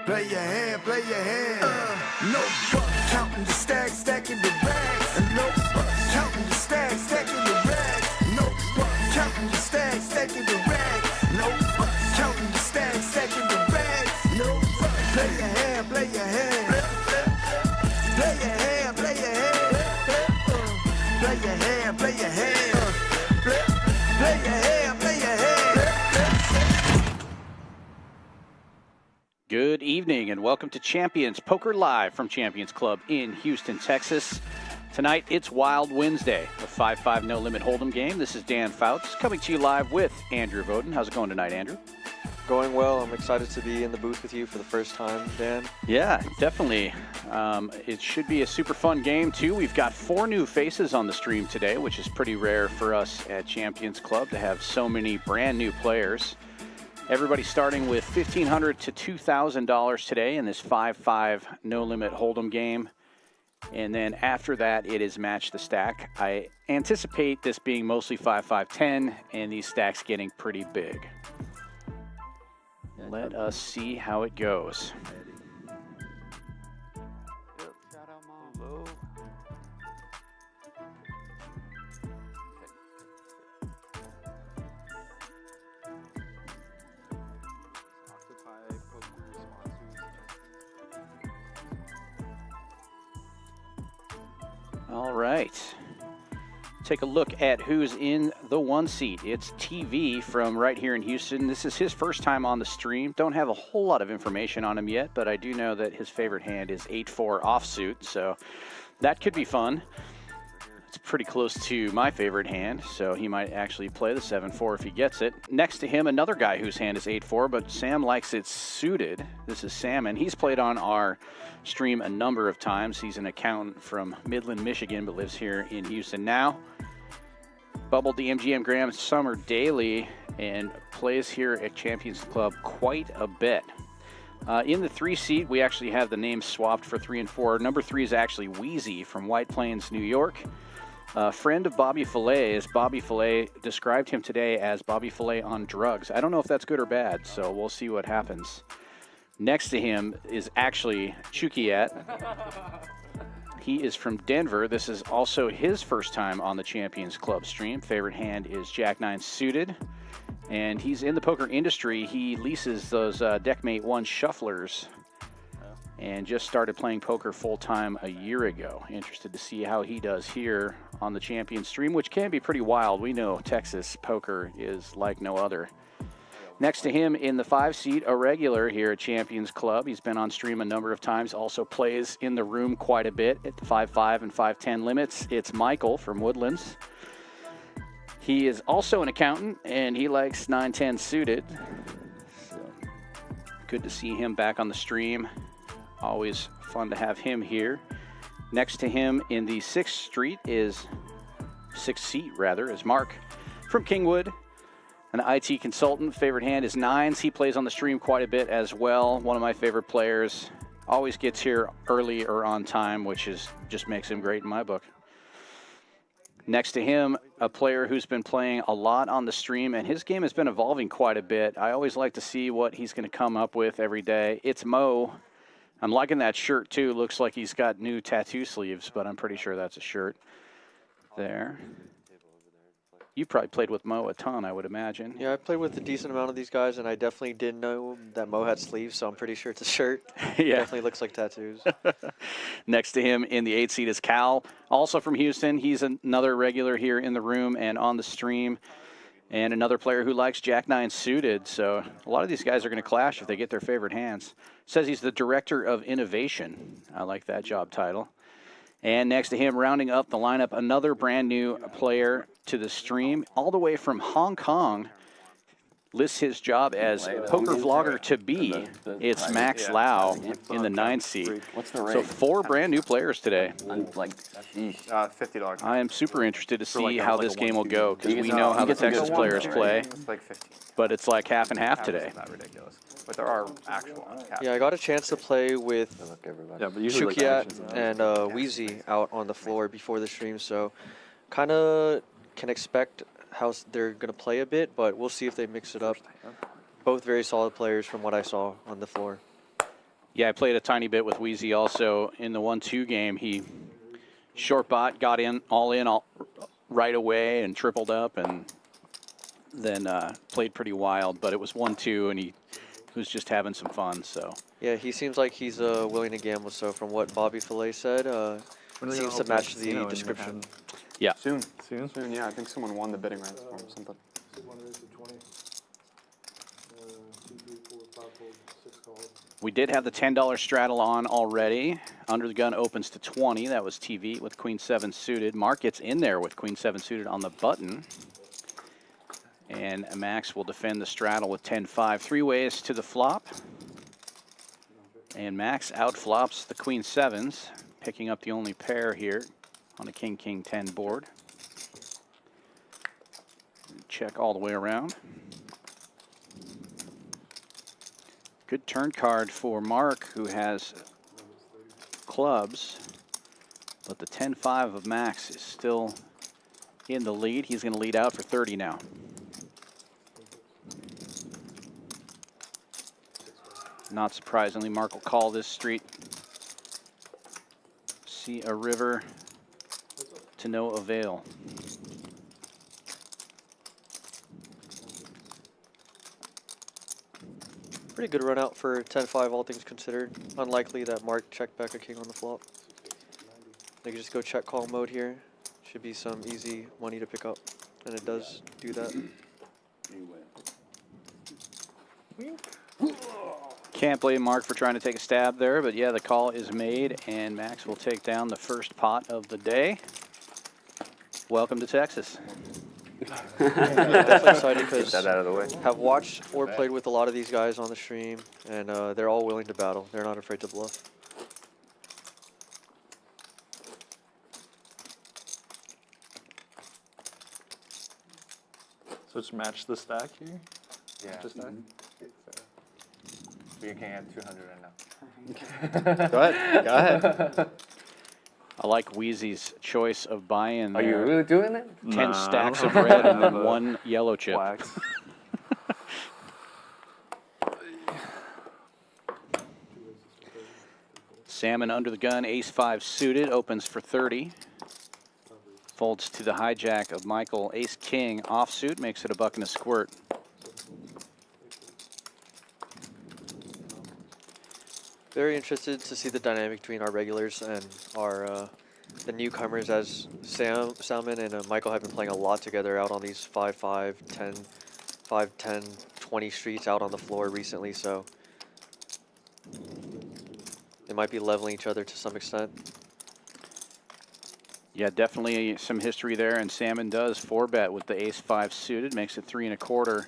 Play your hand, play your hand. No fucks, counting the stacks, stacking the rags. And no fucks, counting the stacks, stacking the rags. No fucks, counting the stacks, stacking the rags. No fucks, counting the stacks, stacking the rags. No fucks, play your hand, play your hand. Play your hand, play your hand. Play your hand, play your hand. Play your hand, play your hand. Good evening and welcome to Champions Poker Live from Champions Club in Houston, Texas. Tonight it's Wild Wednesday, a 5-5 no limit hold'em game. This is Dan Fouts coming to you live with Andrew Voden. How's it going tonight, Andrew? Going well. I'm excited to be in the booth with you for the first time, Dan. Yeah, definitely. It should be a super fun game too. We've got 4 new faces on the stream today, which is pretty rare for us at Champions Club to have so many brand new players. Everybody starting with $1,500 to $2,000 today in this 5-5 no-limit hold'em game. And then after that, it is match the stack. I anticipate this being mostly 5-5-10 and these stacks getting pretty big. Let us see how it goes. All right. Take a look at who's in the 1 seat. It's TV from right here in Houston. This is his first time on the stream. Don't have a whole lot of information on him yet, but I do know that his favorite hand is 8-4 offsuit, so that could be fun. It's pretty close to my favorite hand, so he might actually play the 7-4 if he gets it. Next to him, another guy whose hand is 8-4, but Sam likes it suited. This is Sam, and he's played on our stream a number of times. He's an accountant from Midland, Michigan, but lives here in Houston now. Bubbled the MGM Grand Summer daily and plays here at Champions Club quite a bit. In the 3 seat, we actually have the names swapped for 3 and 4. Number 3 is actually Wheezy from White Plains, New York. A friend of Bobby Fillet, as Bobby Fillet described him today as Bobby Fillet on drugs. I don't know if that's good or bad, so we'll see what happens. Next to him is actually Chukiat. He is from Denver. This is also his first time on the Champions Club stream. Favorite hand is Jack-9 suited. And he's in the poker industry. He leases those Deckmate 1 shufflers and just started playing poker full-time a year ago. Interested to see how he does here on the Champions stream, which can be pretty wild. We know Texas poker is like no other. Next to him in the 5 seat, a regular here at Champions Club. He's been on stream a number of times, also plays in the room quite a bit at the 5-5 and 5-10 limits. It's Michael from Woodlands. He is also an accountant, and he likes 9-10 suited. So, good to see him back on the stream. Always fun to have him here. Next to him in the 6th seat is Mark from Kingwood, an IT consultant. Favorite hand is 9s. He plays on the stream quite a bit as well. One of my favorite players. Always gets here early or on time, which just makes him great in my book. Next to him, a player who's been playing a lot on the stream, and his game has been evolving quite a bit. I always like to see what he's going to come up with every day. It's Mo. I'm liking that shirt, too. Looks like he's got new tattoo sleeves, but I'm pretty sure that's a shirt there. You probably played with Mo a ton, I would imagine. Yeah, I played with a decent amount of these guys, and I definitely didn't know that Mo had sleeves, so I'm pretty sure it's a shirt. Yeah. Definitely looks like tattoos. Next to him in the 8 seat is Cal, also from Houston. He's another regular here in the room and on the stream, and another player who likes Jack-9 suited. So a lot of these guys are going to clash if they get their favorite hands. Says he's the Director of Innovation. I like that job title. And next to him, rounding up the lineup, another brand new player to the stream, all the way from Hong Kong. Lists his job as poker vlogger to be. It's Max Lau in the 9 seat. So 4 brand new players today. $50. I am super interested to see how this game will go, because we know how the Texas players play, but it's like half and half today. Not ridiculous, but there are actual uncapped. Yeah, I got a chance to play with Chukiat and Wheezy out on the floor before the stream, so kind of can expect how they're going to play a bit, but we'll see if they mix it up. Both very solid players from what I saw on the floor. Yeah, I played a tiny bit with Wheezy also in the 1-2 game. He short bot, got in all right away and tripled up, and then played pretty wild. But it was 1-2, and he was just having some fun. So yeah, he seems like he's willing to gamble. So from what Bobby Fillet said, seems to match the description. yeah, Soon, yeah. I think someone won the bidding rights or something. we did have the $10 straddle on already. Under the gun opens to 20. That was TV with Queen 7 suited. Mark gets in there with Queen 7 suited on the button. And Max will defend the straddle with 10-5. 3 ways to the flop. And Max outflops the Queen 7s, picking up the only pair here on a King 10 board. Check all the way around. Good turn card for Mark, who has clubs, but the 10-5 of Max is still in the lead. He's going to lead out for 30 now. Not surprisingly, Mark will call this street. See a river to no avail. Pretty good run out for 10-5, all things considered. Unlikely that Mark checked back a king on the flop. They can just go check call mode here. Should be some easy money to pick up, and it does do that. Can't blame Mark for trying to take a stab there, but yeah, the call is made, and Max will take down the first pot of the day. Welcome to Texas. Definitely excited because Get that out of the way. have watched or played with a lot of these guys on the stream, and they're all willing to battle. They're not afraid to bluff. So just match the stack here? Yeah. Just stack? We can have 200 right now. Go ahead. I like Wheezy's choice of buy-in Are you there. really doing it? 10 stacks of red and then 1 yellow chip. Blacks. Salmon under the gun, ace-5 suited, opens for 30. Folds to the hijack of Michael, ace-king offsuit, makes it a buck and a squirt. Very interested to see the dynamic between our regulars and our the newcomers, as Salmon and Michael have been playing a lot together out on these 5-5, 10, 5, 10, 20 streets out on the floor recently, so they might be leveling each other to some extent. Yeah, definitely some history there, and Salmon does 4-bet with the ace-5 suited, makes it 3 1/4.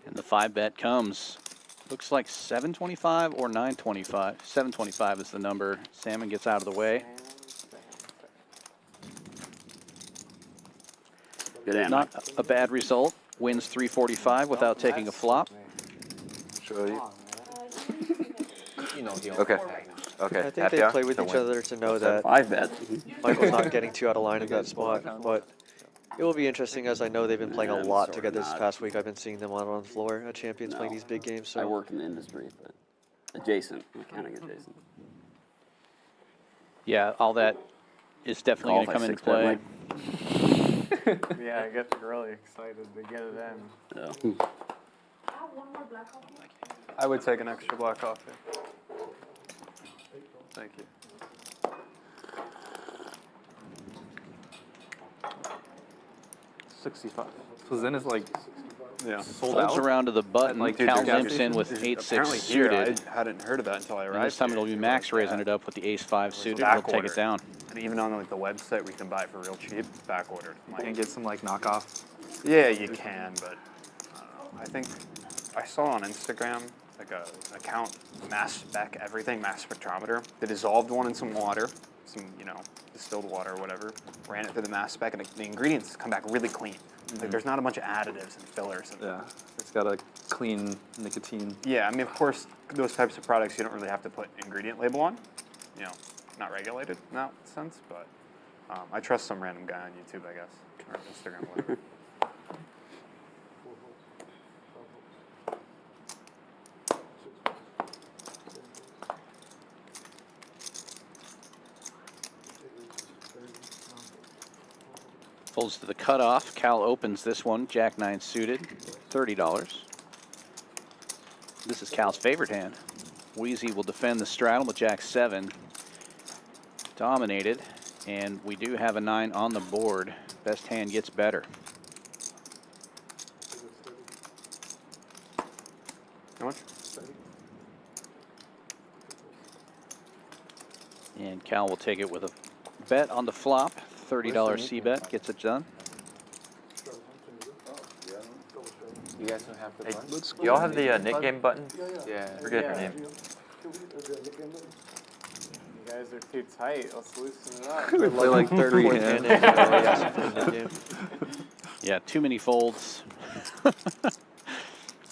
And the 5-bet comes. Looks like 725 or 925. 725 is the number. Salmon gets out of the way. Good hand. Not a bad result. Wins 345 without taking a flop. Show you. I Okay. Okay. think they play with each other to know that 5-bet. Michael's not getting too out of line in that spot, but it will be interesting, as I know they've been playing a lot together this past week. I've been seeing them out on the floor at Champions playing these big games. So I work in the industry, but adjacent, mechanic adjacent. Yeah, all that is definitely going to come into play. Yeah, I get really excited to get it in. So, I would take an extra black coffee. Thank you. $65. So Zen is like, yeah, sold Folds out. around to the button. Like, Cal dude, limps in with apparently 8-6 here, suited. I hadn't heard of that until I arrived. And this time here. it'll be Max raising it up with the ace-5 suited. He'll Back take order. it down. And even on like the website, we can buy it for real cheap. Back ordered. You can get some like knockoff. Yeah, you can, but I don't know. I think I saw on Instagram like a account mass spec everything, mass spectrometer. They dissolved one in some water, some distilled water or whatever. Ran it through the mass spec, and the ingredients come back really clean. Like there's not a bunch of additives and fillers. And Yeah, it's got a clean nicotine. yeah, I mean, of course, those types of products you don't really have to put ingredient label on. Not regulated in that sense, but I trust some random guy on YouTube, I guess, or Instagram, whatever. Folds to the cutoff. Cal opens this one, Jack 9 suited, $30. This is Cal's favorite hand. Wheezy will defend the straddle with Jack 7. Dominated, and we do have a 9 on the board. Best hand gets better. How much? And Cal will take it with a bet on the flop. $30 C bet gets it done. You guys don't have to play? Y'all have the Nick game button? Yeah. Forget her name. You guys are too tight. Let's loosen it up. We play like 30 hand. Yeah, too many folds.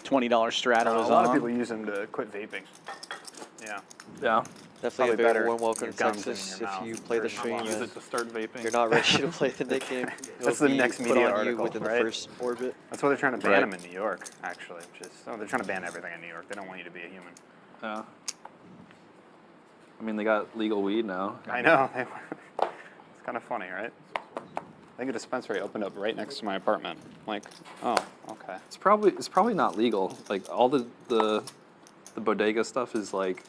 $20 straddle is A lot of on. people use them to quit vaping. Yeah. Yeah. Definitely Probably a better very warm welcome your to gums in Texas. your If mouth you play the versus stream Use and it to start vaping. you're not ready to play the Nick game, That's it'll the be next put media on article, you within right? the first orbit. That's why they're trying to ban Right. them in New York, actually. They're trying to ban everything in New York. They don't want you to be a human. Yeah. I mean, they got legal weed now. I know. It's kind of funny, right? I think a dispensary opened up right next to my apartment. Like, oh, okay. It's probably not legal. Like all the bodega stuff is like.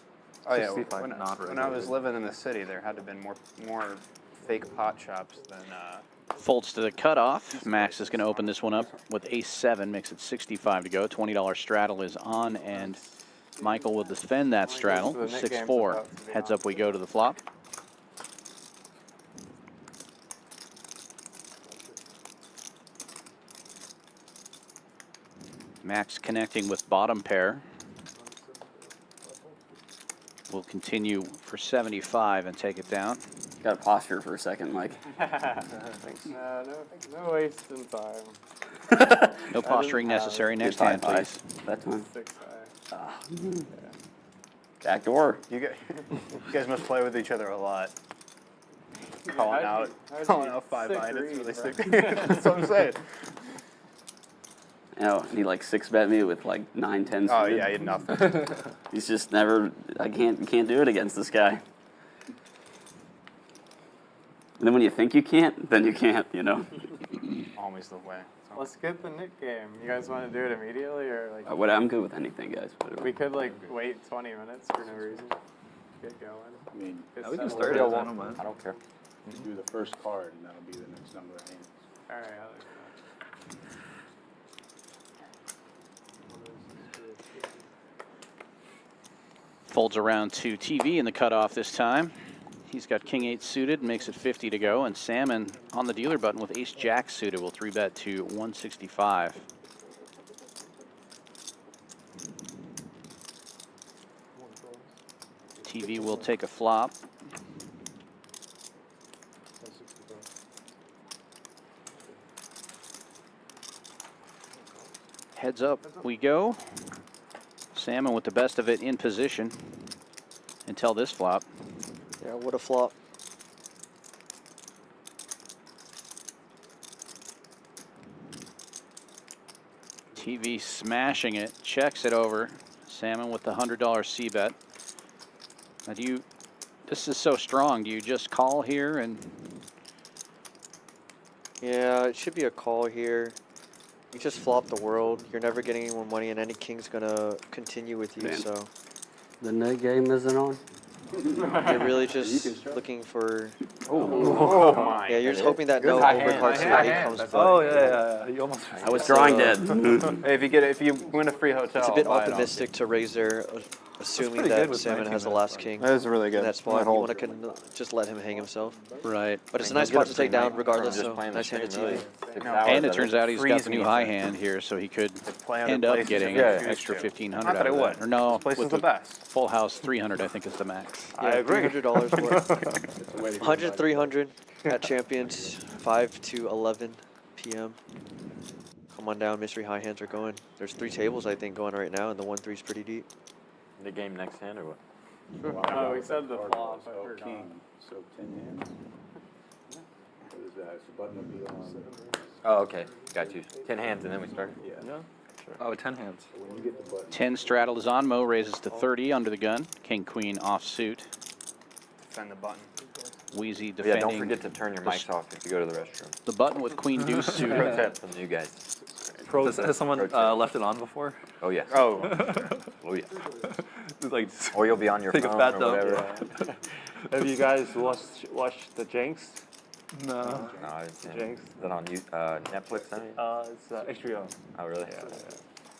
Oh yeah, 65 when not I was regulated. living in the city, there had to have been more fake pot shops than. Folds to the cutoff. Max is going to open this one up with ace 7, makes it 65 to go. $20 straddle is on, and Michael will defend that straddle. 6-4. Heads up we go to the flop. Max connecting with bottom pair. We'll continue for 75 and take it down. Got posture for a second, Mike. No wasting time. No posturing necessary. Next hand, please. That's one. 6-5. Back door. You guys must play with each other a lot. Calling out five sick items read, really bro. sick. That's what I'm saying. You know, he like 6-bet me with like 9-10. Oh suited. yeah, you had nothing. He's just never. I can't do it against this guy. And then when you think you can't, then you can't. You know. Always the way. So. Let's get the Nick game. You guys want to do it immediately or like? What I'm good with anything, guys. Whatever. We could like wait 20 minutes for no reason. Get going. I mean, Get We can settled. start at one of mine. I don't care. do the first card, and that'll be the next number of hands. All right. I like that. Folds around to TV in the cutoff this time. He's got king 8 suited, makes it 50 to go, and Salmon on the dealer button with ace jack suited will 3-bet to 165. TV will take a flop. Heads up we go. Salmon with the best of it in position until this flop. Yeah, what a flop. TV smashing it, checks it over. Salmon with the $100 C bet. Now this is so strong, do you just call here and? Yeah, it should be a call here. You just flop the world. You're never getting any more money, and any king's gonna continue with you. Man. So The night game isn't on. you're really just looking for. Oh my. Yeah, you're just hoping that no high hand, overcard high eight hand. comes That's back. Oh yeah. You almost. I was drawing dead. Hey, if you win a free hotel, It's a bit I'll buy it off optimistic to raise there assuming pretty good that with Salmon 19 has the minutes, last like- king That is really in good. that spot. You hold. want to just let him hang himself. Right. But it's a I mean, nice he'll spot get to a take free down night regardless, from so just playing the nice hand stream, to really. TV. 6 No. hours And it of turns out he's got freeze the me new if high it- hand here, so he could Play other end up places getting if you an choose extra to. 1,500 Not that out of it that. would. Or no, This place with is the best. full house 300, I think is the max. I agree. $300 worth. It's a way to get 100, by. 300 at Champions, 5 to 11 p.m. Come on down, mystery high hands are going. There's 3 tables, I think, going right now, and the 1-3 is pretty deep. The game next hand or what? Oh, he said the Card flop, I so forgot. king, so 10 hands. What is that? It's the button will be on. Oh, okay. Got you. 10 hands and then we start. Yeah. Oh, 10 hands. So when you get the button. 10 straddle is on. Mo raises to 30 under the gun. King, queen off suit. Defend the button. Wheezy Yeah, defending don't forget to turn your the mics off if you go to the restroom. the button with queen deuce Pro suited. tip from you guys. Has someone left it on before? Oh, yes. Oh, Oh, yeah. Like, Or you'll be on your Take a phone fat or dump. whatever. Have you guys watched the Jinx? no. No, I didn't see it. Jinx. Is that on Netflix? I mean? It's HBO. Oh, really?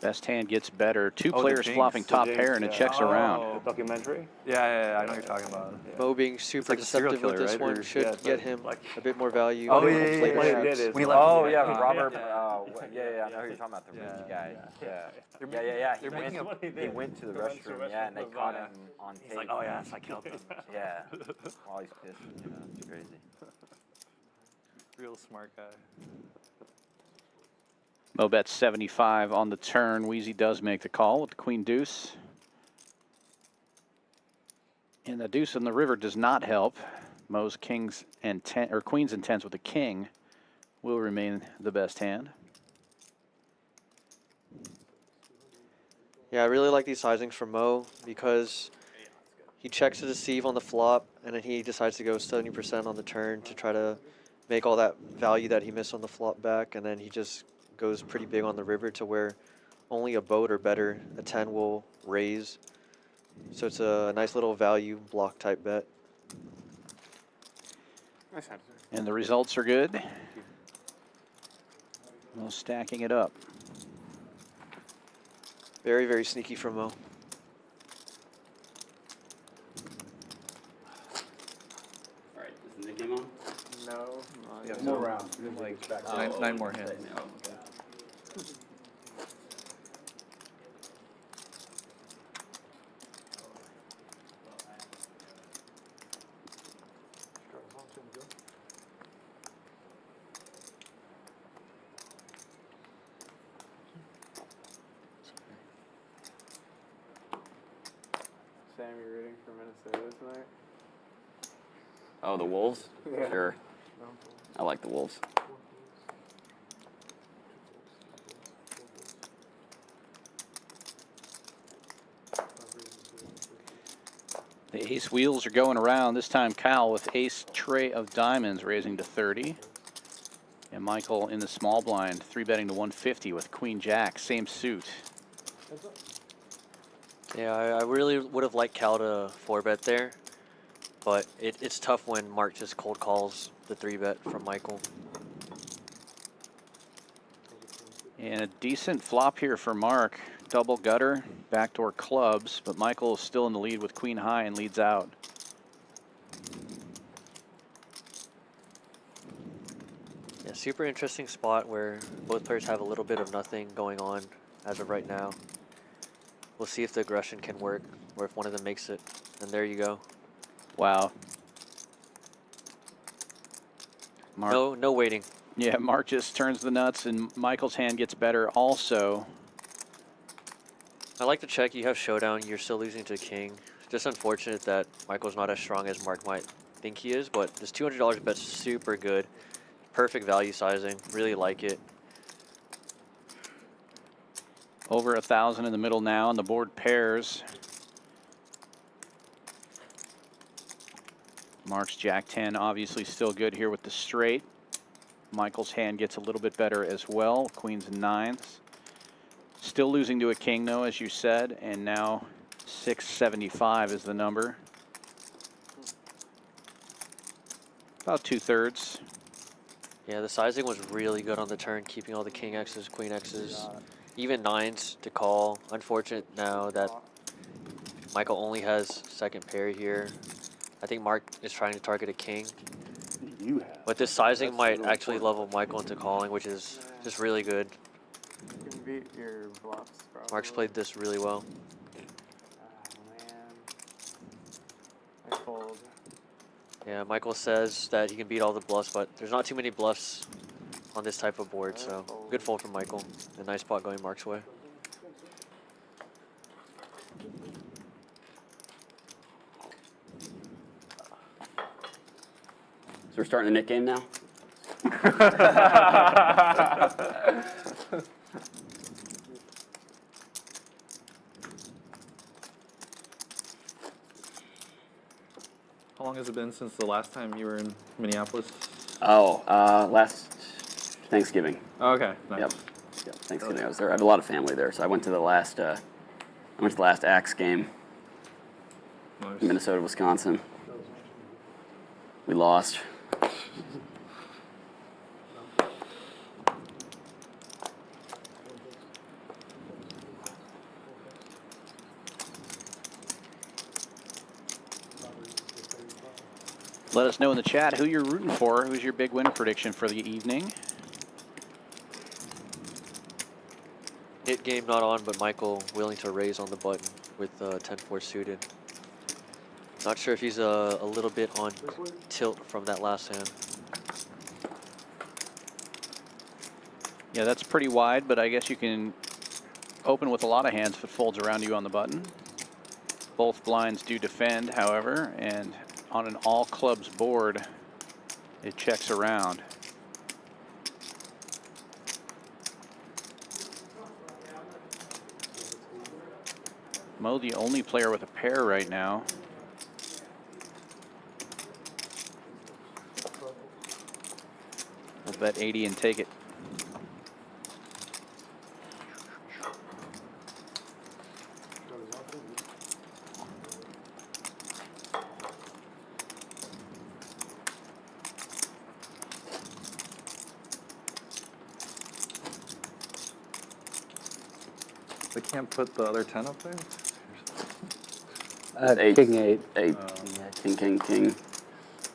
Best hand gets better. 2 Oh, the players Jinx, flopping the top Jinx, pair and it yeah. checks around. The documentary? Yeah, I know what you're talking about. Mo being super like a serial deceptive with killer, this right? one Or- should yeah, get but him like- a bit more value. Oh, on yeah, later What he strips. did is When he like- left- Oh, yeah, Yeah. Robert. Yeah, I know who you're talking about. The Yeah. rich guy. Yeah. They're Yeah, making- yeah. they're making a- He went to the restroom, yeah, and they caught him on tape. He's like, oh yes, I killed him. Yeah. While he's pissed, it's crazy. Real smart guy. Mo bets 75 on the turn. Wheezy does make the call with the queen deuce. And the deuce on the river does not help. Mo's kings and queens and tens with the king will remain the best hand. Yeah, I really like these sizings from Mo because he checks to deceive on the flop, and then he decides to go 70% on the turn to try to make all that value that he missed on the flop back, and then he just goes pretty big on the river to where only a boat or better, a 10 will raise. So it's a nice little value block type bet. nice hand. And the results are good. Mo stacking it up. Very, very sneaky from Mo. Alright, is the nick game on? No. Yeah, more rounds. Like back. 9 more hands. Oh, okay. Sam, you rooting for Minnesota tonight? Oh, the Wolves? Yeah. Sure. I like the Wolves. The ace wheels are going around. This time Cal with ace tray of diamonds raising to 30. And Michael in the small blind, 3-betting to 150 with queen jack, same suit. Yeah, I really would have liked Cal to 4-bet there, but it's tough when Mark just cold calls the 3-bet from Michael. And a decent flop here for Mark. Double gutter, backdoor clubs, but Michael is still in the lead with queen high and leads out. Yeah, super interesting spot where both players have a little bit of nothing going on as of right now. We'll see if the aggression can work or if one of them makes it. And there you go. Wow. Mark, No waiting. yeah, Mark just turns the nuts and Michael's hand gets better also. I like to check. You have showdown. You're still losing to king. Just unfortunate that Michael's not as strong as Mark might think he is, but this $200 bet's super good. Perfect value sizing. Really like it. Over 1,000 in the middle now, and the board pairs. Mark's jack 10 obviously still good here with the straight. Michael's hand gets a little bit better as well. Queens and nines. Still losing to a king though, as you said, and now 675 is the number. About 2/3. Yeah, the sizing was really good on the turn, keeping all the king X's, queen X's, even nines to call. Unfortunate now that Michael only has second pair here. I think Mark is trying to target a king. You have. But this sizing That's might really actually important. level Michael into calling, which is just really good. You can beat your bluffs, probably. Mark's played this really well. I fold. Yeah, Michael says that he can beat all the bluffs, but there's not too many bluffs on this type of board, so good fold from Michael. A nice spot going Mark's way. So we're starting the Nick game now? How long has it been since the last time you were in Minneapolis? Oh, last Thanksgiving. Oh, okay, nice. Yep. Yep. Thanksgiving. I was there. I have a lot of family there, so I went to the last. I went to the last Axe game. Nice. Minnesota, Wisconsin. We lost. Let us know in the chat who you're rooting for. Who's your big win prediction for the evening? Hit game not on, but Michael willing to raise on the button with 10-4 suited. Not sure if he's a little bit on tilt from that last hand. Yeah, that's pretty wide, but I guess you can open with a lot of hands if it folds around you on the button. Both blinds do defend, however, and on an all clubs board, it checks around. Mo, the only player with a pair right now. I'll bet 80 and take it. They can't put the other 10 up there? Eight. King 8. 8. King, king, king.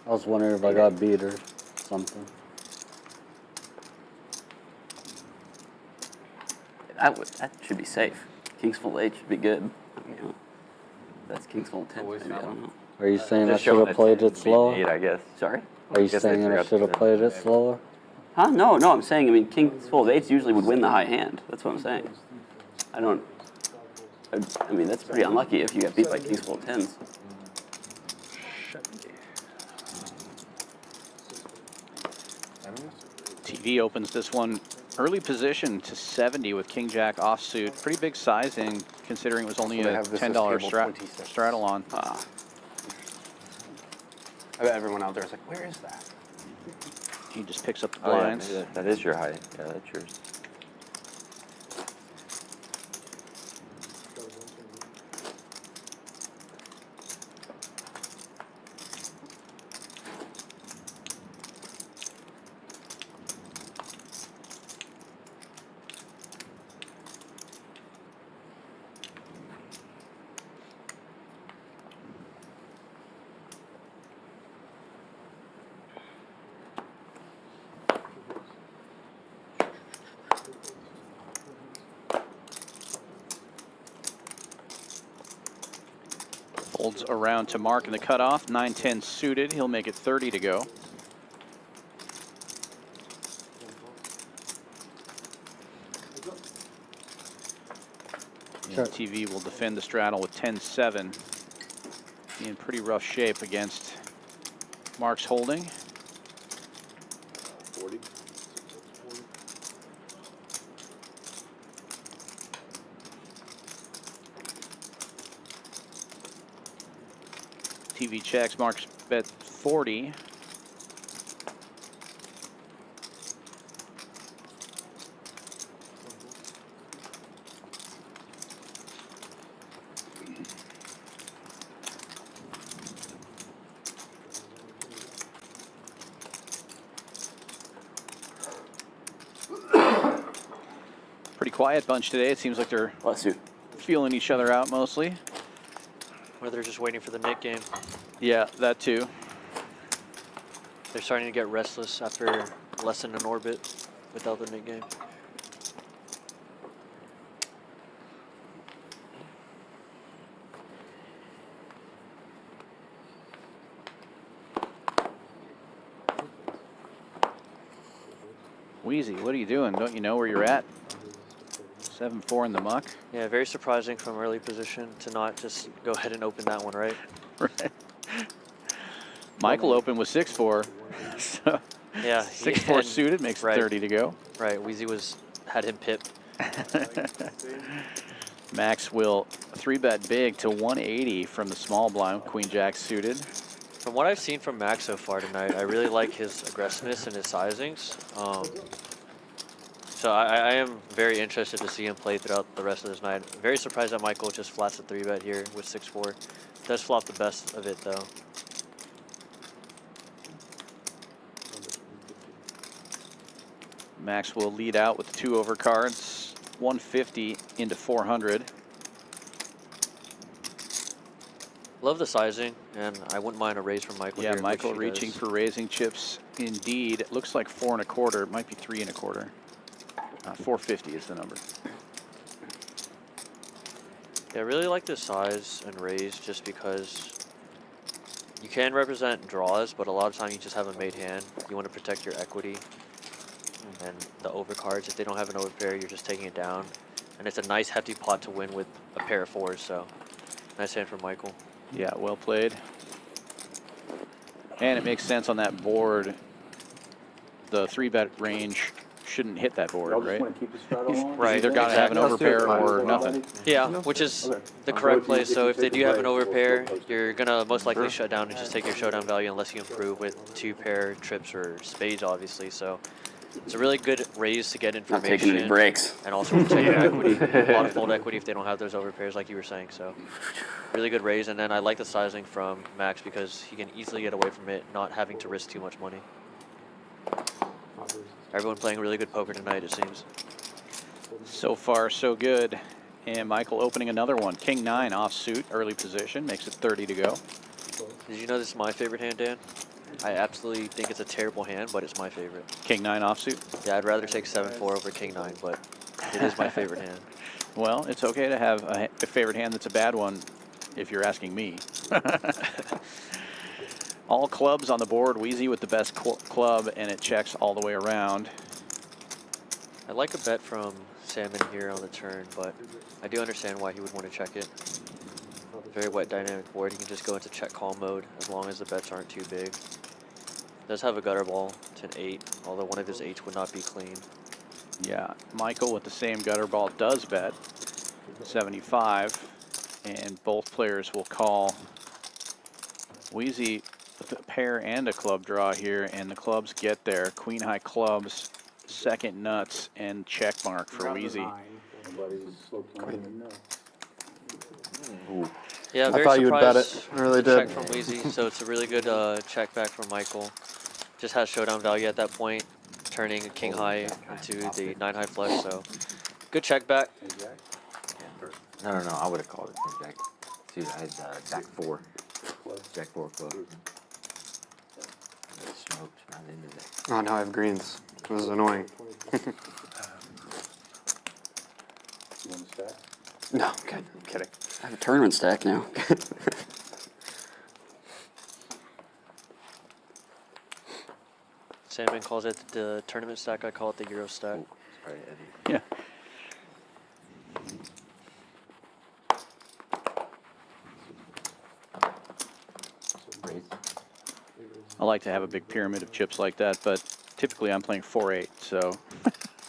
I was wondering if I got beat or something. That should be safe. King's full 8 should be good. You know, that's King's full 10. Maybe, I don't know. Are you saying I Just should showing have that played it beat slower? 8, I guess. Sorry? Are you guess they saying I forgot should have to- played it slower? Huh? No, I'm saying, I mean, King's full 8s usually would win the high hand. That's what I'm saying. I don't. I mean, that's pretty unlucky if you get beat by King's full 10s. TV opens this one early position to 70 with King Jack offsuit. Pretty big sizing considering it was only So they a have this $10 as table 26. straddle on. Ah. I bet everyone out there is like, where is that? He just picks up the Oh, yeah, blinds. maybe that is your height. Yeah, that's yours. Folds around to Mark in the cutoff. 9-10 suited. He'll make it 30 to go. Sure. TV will defend the straddle with 10-7. In pretty rough shape against Mark's holding. 40. TV checks. Mark's bet 40. Pretty quiet bunch today. It seems like they're Bless you. feeling each other out mostly. or they're just waiting for the Nick game. Yeah, that too. They're starting to get restless after less than an orbit without the Nick game. Wheezy, what are you doing? Don't you know where you're at? 7-4 in the muck. Yeah, very surprising from early position to not just go ahead and open that one, right? Right. Michael opened with 6-4. So Yeah. 6-4 suited makes it 30 to go. Right, Wheezy had him pipped. Max will 3-bet big to 180 from the small blind, Queen Jack suited. From what I've seen from Max so far tonight, I really like his aggressiveness and his sizings. So I am very interested to see him play throughout the rest of this night. Very surprised that Michael just flats a 3-bet here with 6-4. Does flop the best of it though. Max will lead out with 2 overcards, 150 into 400. Love the sizing, and I wouldn't mind a raise from Michael Yeah, here, Michael which he reaching does. for raising chips indeed. It looks like 4 1/4. It might be 3 1/4. 450 is the number. Yeah, I really like this size and raise just because you can represent draws, but a lot of time you just have a made hand. You want to protect your equity. And the overcards, if they don't have an overpair, you're just taking it down. And it's a nice hefty pot to win with a pair of 4s, so nice hand from Michael. Yeah, well played. And it makes sense on that board. The 3-bet range shouldn't hit that board, Y'all just right? want to keep the straddle on? Right. Either got to have an Exactly. overpair or nothing. Yeah, which is the correct play. So if they do have an overpair, you're going to most likely shut down and just take your showdown value unless you improve with 2-pair trips or spades, obviously. So it's a really good raise to get Not information. taking any breaks. And also check your equity. A lot of fold equity if they don't have those overpairs, like you were saying. So really good raise. And then I like the sizing from Max because he can easily get away from it, not having to risk too much money. Everyone playing really good poker tonight, it seems. So far, so good. And Michael opening another one. King 9 offsuit, early position, makes it 30 to go. Did you know this is my favorite hand, Dan? I absolutely think it's a terrible hand, but it's my favorite. King 9 offsuit? Yeah, I'd rather take 7-4 over King 9, but it is my favorite hand. Well, it's okay to have a favorite hand that's a bad one, if you're asking me. All clubs on the board. Wheezy with the best club, and it checks all the way around. I like a bet from Salmon here on the turn, but I do understand why he would want to check it. Very wet dynamic board. He can just go into check call mode as long as the bets aren't too big. Does have a gutter ball to an 8, although one of his 8s would not be clean. Yeah, Michael with the same gutter ball does bet 75, and both players will call. Wheezy with a pair and a club draw here, and the clubs get there. Queen high clubs, second nuts, and check mark for Wheezy. Yeah, I very thought you would bet it. surprised I really check did. from Wheezy, so it's a really good check back from Michael. Just has showdown value at that point, turning a king high into the 9 high flush, so good check back. No, I would have called it from Jack. Dude, I had Jack 4. Jack 4 club. Smoked right into that. Oh, now I have greens. It was annoying. You want to stack? No, I'm kidding. I have a tournament stack now. Salmon calls it the tournament stack, I call it the Euro stack. Sorry, Eddie. Yeah. Raise. I like to have a big pyramid of chips like that, but typically I'm playing 4-8, so.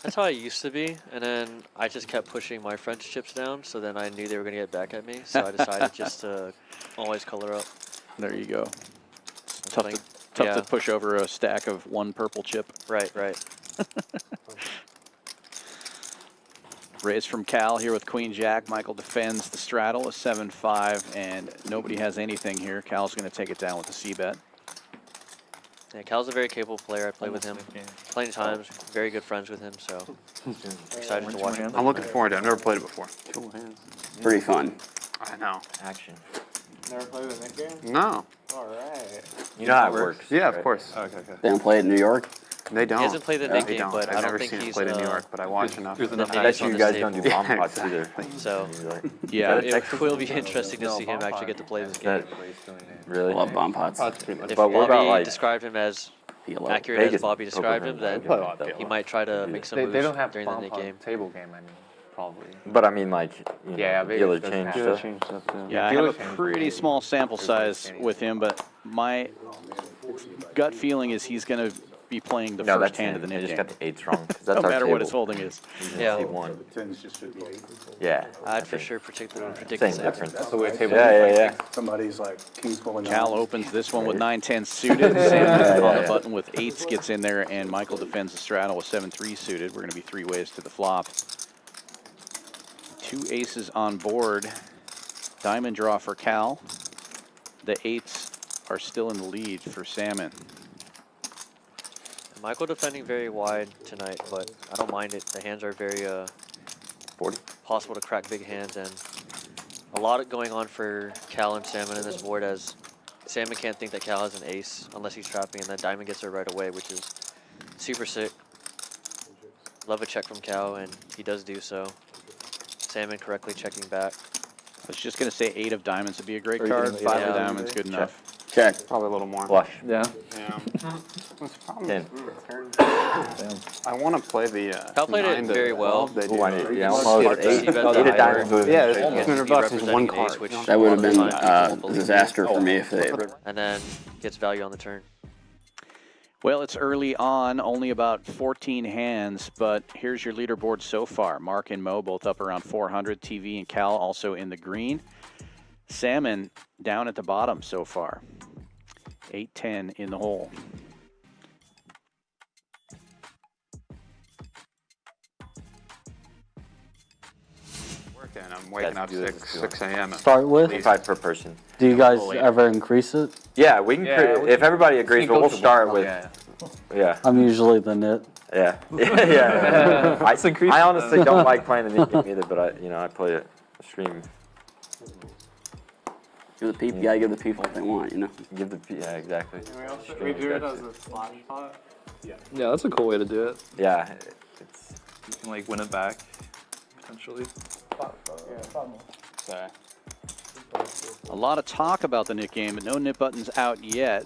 That's how I used to be, and then I just kept pushing my French chips down, so then I knew they were going to get back at me, so I decided just to always color up. There you go. Tough Tough to push over a stack of 1 purple chip. Right, right. Raise from Cal here with Queen Jack. Michael defends the straddle, a 7-5, and nobody has anything here. Cal's going to take it down with the C-bet. Yeah, Cal's a very capable player. I played with him plenty of times. Very good friends with him, so excited to watch him. I'm looking forward to it. I've never played it before. Pretty fun. I know. Action. Never played the Nick game? No. Alright. You know how it works. Yeah, of right? course. Okay, okay. They don't play it in New York. They don't. He hasn't played the Nick They game, don't. but I've I never don't think seen him he's played in New York, but I watch enough. There's the enough I names bet on you this guys table. don't do bomb Yeah, pots exactly. either. So Yeah, it will be interesting to see him actually get to play this game. Really? I love bomb pots. That's pretty much. If But what Bobby about, like, described him as PLO. accurate Vegas as Bobby described him, then play a lot of he might try to make some moves They don't have during the bomb Nick pod game. table game, I mean, probably. But I mean, like, you know, Yeah, be able to Vegas change doesn't stuff. have- Yeah, I have a pretty small sample size with him, but my gut feeling is he's going to be playing the No, first that's hand of it. the I Nick just game. got the 8s wrong. 'Cause that's No our matter table. what his holding is. Yeah. One. The 10s just should be 8. Yeah. I'd for sure predict the Same same. difference. That's the way a table Yeah, is. yeah, Like, yeah. Somebody's like kings full of Cal nines. opens this one with 9-10 suited. Sam Yeah, on the yeah. button with 8s gets in there, and Michael defends the straddle with 7-3 suited. We're going to be 3 ways to the flop. 2 aces on board. Diamond draw for Cal. The 8s are still in the lead for Salmon. Michael defending very wide tonight, but I don't mind it. The hands are very 40. possible to crack big hands, and a lot going on for Cal and Salmon in this board, as Salmon can't think that Cal has an ace unless he's trapping, and then Diamond gets there right away, which is super sick. Love a check from Cal, and he does do so. Salmon correctly checking back. I was just going to say 8 of diamonds would be a great Are you card. gonna 5 leave of it? diamonds, good enough. Check. Probably a little more. Flush. Yeah. Yeah. What's the problem? 10. I want to play the. Cal played it 9 to very well. 12 they Ooh, I do. need, yeah, Smart almost to 8. see bet the 8 of higher. diamonds would Yeah, have it's been $200 Be is representing one an card. ace, which That would have been a lot of a people believe. disaster for me if they. And then gets value on the turn. Well, it's early on, only about 14 hands, but here's your leaderboard so far. Mark and Mo both up around 400. TV and Cal also in the green. Salmon down at the bottom so far. 8-10 in the hole. Working. I'm waking up Guys, do this 6 a.m. Start with? 25 per person. Do you guys ever increase it? Yeah, we can. If everybody agrees, but we'll start with. Yeah. I'm usually the nit. Yeah. Yeah. I honestly don't like playing the Nick game either, but I play a stream. Give the people, you gotta give the people what they want, you know. Give the exactly. We do it as a splash pot. Yeah, that's a cool way to do it. Yeah. It's You can like win it back, potentially. So, A lot of talk about the Nick game, but no nip buttons out yet.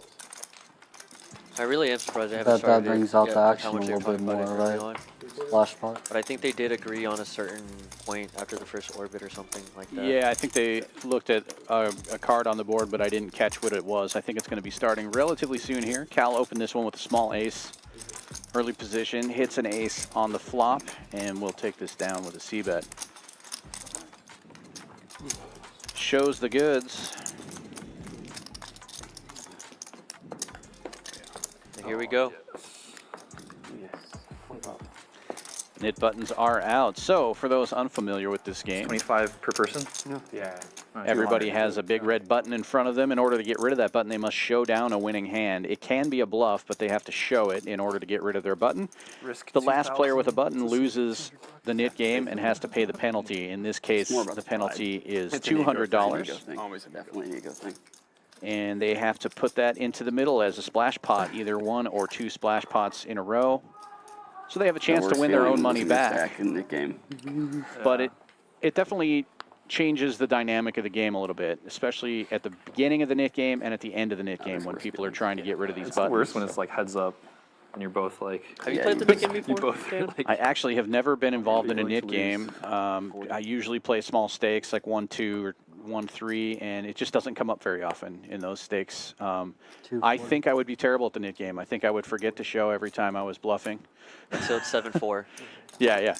I really am surprised I haven't That started brings it out yet the with action how much a they're little bit talking about it more, early right? on. Flash pot. But I think they did agree on a certain point after the first orbit or something like that. Yeah, I think they looked at a card on the board, but I didn't catch what it was. I think it's going to be starting relatively soon here. Cal opened this one with a small ace. Early position, hits an ace on the flop, and we'll take this down with a c-bet. Shows the goods. And here we go. Nit buttons are out. So, for those unfamiliar with this game, 25 per person. Yeah. everybody has a big red button in front of them. In order to get rid of that button, they must show down a winning hand. It can be a bluff, but they have to show it in order to get rid of their button. The last player with a button loses the nit game and has to pay the penalty. In this case, more about the the penalty is It's an ego $200. thing. always a Definitely an ego thing. And they have to put that into the middle as a splash pot, either 1 or 2 splash pots in a row. So they have a chance to win their own money back. In the game. But it definitely changes the dynamic of the game a little bit, especially at the beginning of the nit game and at the end of the nit game when people are trying to get rid of these It's buttons. worse when it's like heads up, and you're both like. Have you Yeah, played the Nick game before? You both are Dan? like. I actually have never been involved in a Going nit to game. I usually play small stakes like 1-2 or 1-3, and it just doesn't come up very often in those stakes. I think I would be terrible at the nit game. I think I would forget to show every time I was bluffing. So it's 7-4. Yeah.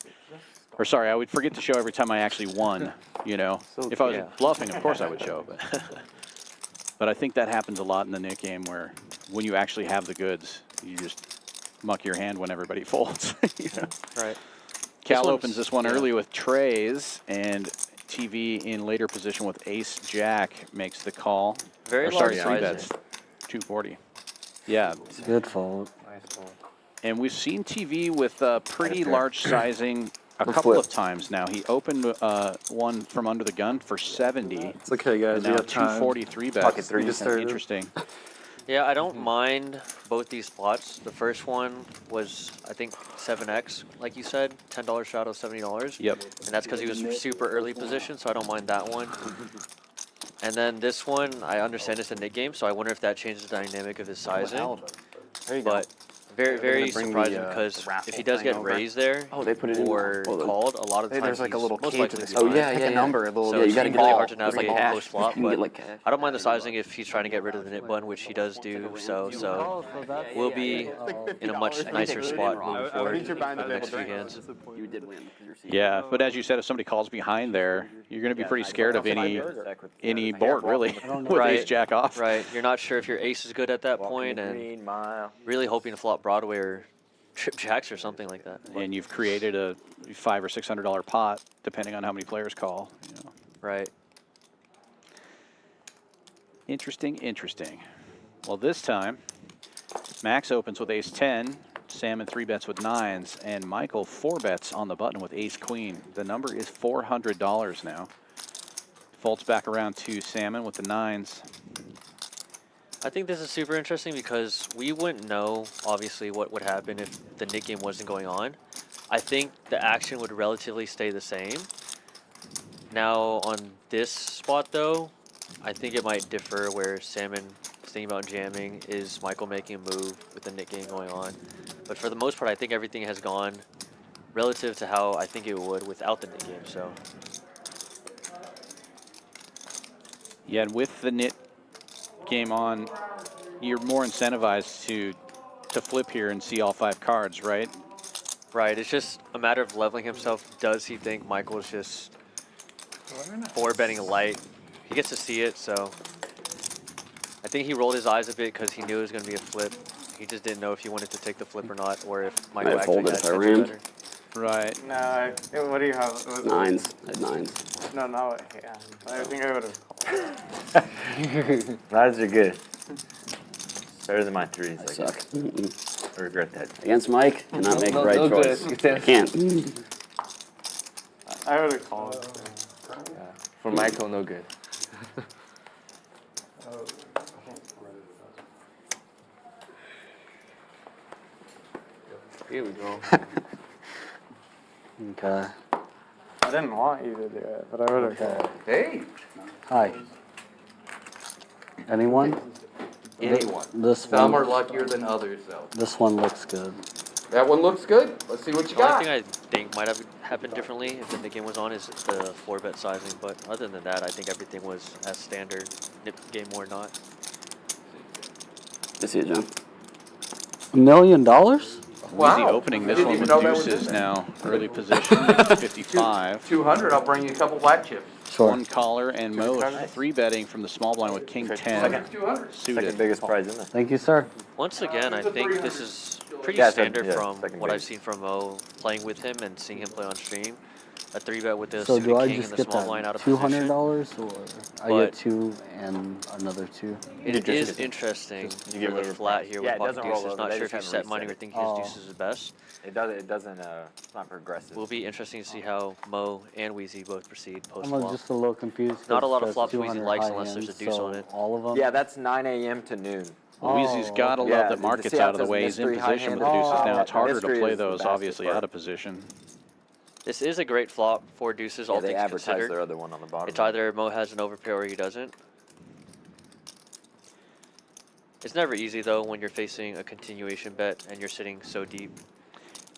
Or sorry, I would forget to show every time I actually won, you know. If I was yeah. bluffing, of course I would show, but I think that happens a lot in the nit game where when you actually have the goods, you just muck your hand when everybody folds. You know? Right. Cal one's- opens this one yeah. early with trays, and TV in later position with ace jack makes the call. Very Or sorry, large 3 sizing. bets, 240. Yeah, It's a good fold. Nice fold. and we've seen TV with pretty large sizing a couple of times now. He opened one from under the gun for 70. It's okay, guys. And We now got time. 243 bets. Pocket three just started. Interesting. Yeah, I don't mind both these spots. The first one was, I think, 7x, like you said, $10 shot of $70. Yep. And that's because he was super early position, so I don't mind that one. And then this one, I understand it's a NIT game, so I wonder if that changes the dynamic of his sizing. There you go. But very, very bring the, surprising the because raffle if he does thing get over. raised there Oh, they put it in. or called, a lot of Hey, times there's like a he's little most key to likely this. fine. Oh, yeah, Pick yeah, a yeah. number, a little. So Yeah, you it's gotta really get hard to like navigate cash. post flop, You can get but like cash. I don't mind the sizing if he's trying to get rid of the nit button, which he does do. So we'll be in a much nicer spot moving forward for the next few hands. You did win. Yeah, but as you said, if somebody calls behind there, you're going to be pretty scared of any board, really, with Right. ace jack off. Right, you're not sure if your ace is good at that point, and really hoping to flop Broadway or trip jacks or something like that. And you've created a $500 or $600 pot, depending on how many players call. You know. Right. Interesting, interesting. Well, this time, Max opens with ace 10, Salmon 3-bets with 9s, and Michael 4-bets on the button with ace queen. The number is $400 now. Folds back around to Salmon with the 9s. I think this is super interesting because we wouldn't know, obviously, what would happen if the NIT game wasn't going on. I think the action would relatively stay the same. Now, on this spot, though, I think it might differ where Salmon is thinking about jamming, is Michael making a move with the NIT game going on. But for the most part, I think everything has gone relative to how I think it would without the NIT game, so. Yeah, and with the NIT game on, you're more incentivized to flip here and see all 5 cards, right? Right, it's just a matter of leveling himself. Does he think Michael is just 4-betting light? He gets to see it, so I think he rolled his eyes a bit because he knew it was going to be a flip. He just didn't know if he wanted to take the flip or not, or if Michael actually had a chance better. Right. No, what do you have? Was it- 9s. I had 9s. No, yeah. I think I would have called. Nines are good. Better than my threes. I I suck. guess. I regret that. Against Mike, cannot make the right no choice. good. I can't. I would have called. For Michael, no good. Here we go. Okay. I didn't want you to do it, but I would have called. Hey, Hi. Anyone? anyone. This Some one. are luckier than others, though. This one looks good. That one looks good. Let's see what you The only got. thing I think might have happened differently if the NIT game was on is the 4-bet sizing, but other than that, I think everything was as standard, NIT game or not. I see it, John. $1 million? Wow. Easy opening this Didn't one even with know that was deuces in there. now. Early position, making 55. 200, I'll bring you a couple black chips. Sure. One caller and Mo 3-betting from the small blind with king 10 200. suited. Second biggest prize in there. Thank you, sir. Once again, I think this is pretty Yeah, standard from second what I've biggest. seen from Mo playing with him and seeing him play on stream. A 3-bet with the So suited do I king just and the get small blind out that of position. $200 or I But- get 2 and another 2? It is interesting You get for the rid of flat price. here Yeah, with it pocket doesn't roll deuces. over, Not they sure if just you haven't set money or reset it. think his Oh. deuces is best. It doesn't, it's not progressive. Will be interesting to see how Mo and Wheezy both proceed post I'm flop. just a little confused. Not a lot of 'cause flops Weezy 200 likes high unless there's a ends, deuce so on it. All of them? Yeah, that's 9 a.m. to noon. Well, Weezy's got to Oh, love yeah, that the market's see out how of the it says way. He's in mystery position with the high-handed? deuces now. It's harder to Mystery play is the those, basket obviously, part. out of position. This is a great flop for deuces, all Yeah, they things advertise considered. their other one on the bottom. It's either Mo has an overpair or he doesn't. It's never easy though when you're facing a continuation bet and you're sitting so deep.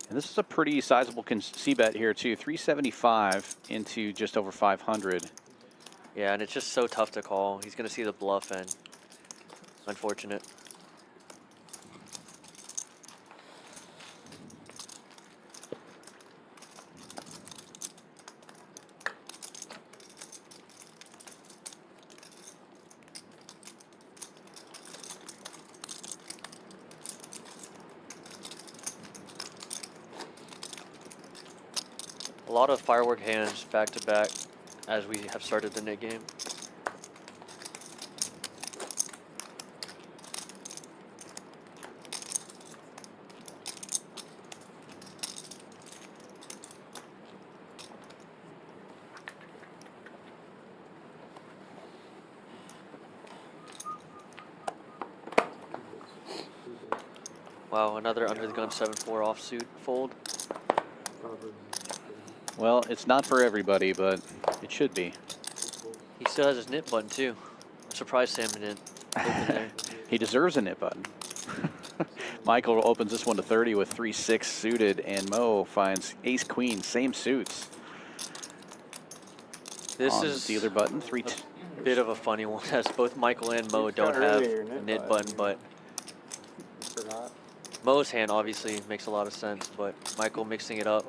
And this is a pretty sizable C-bet here, too. 375 into just over 500. Yeah, and it's just so tough to call. He's going to see the bluff and unfortunate. A lot of firework hands back to back as we have started the NIT game. Wow, another under the gun 7-4 offsuit fold. Well, it's not for everybody, but it should be. He still has his nip button too. I'm surprised Sam didn't open there. He deserves a nip button. Michael opens this one to 30 with 3-6 suited, and Mo finds ace queen, same suits. This On is the dealer button, a bit of a funny one, as both Michael and Mo don't have a nit button, but Forgot. Mo's hand obviously makes a lot of sense, but Michael mixing it up.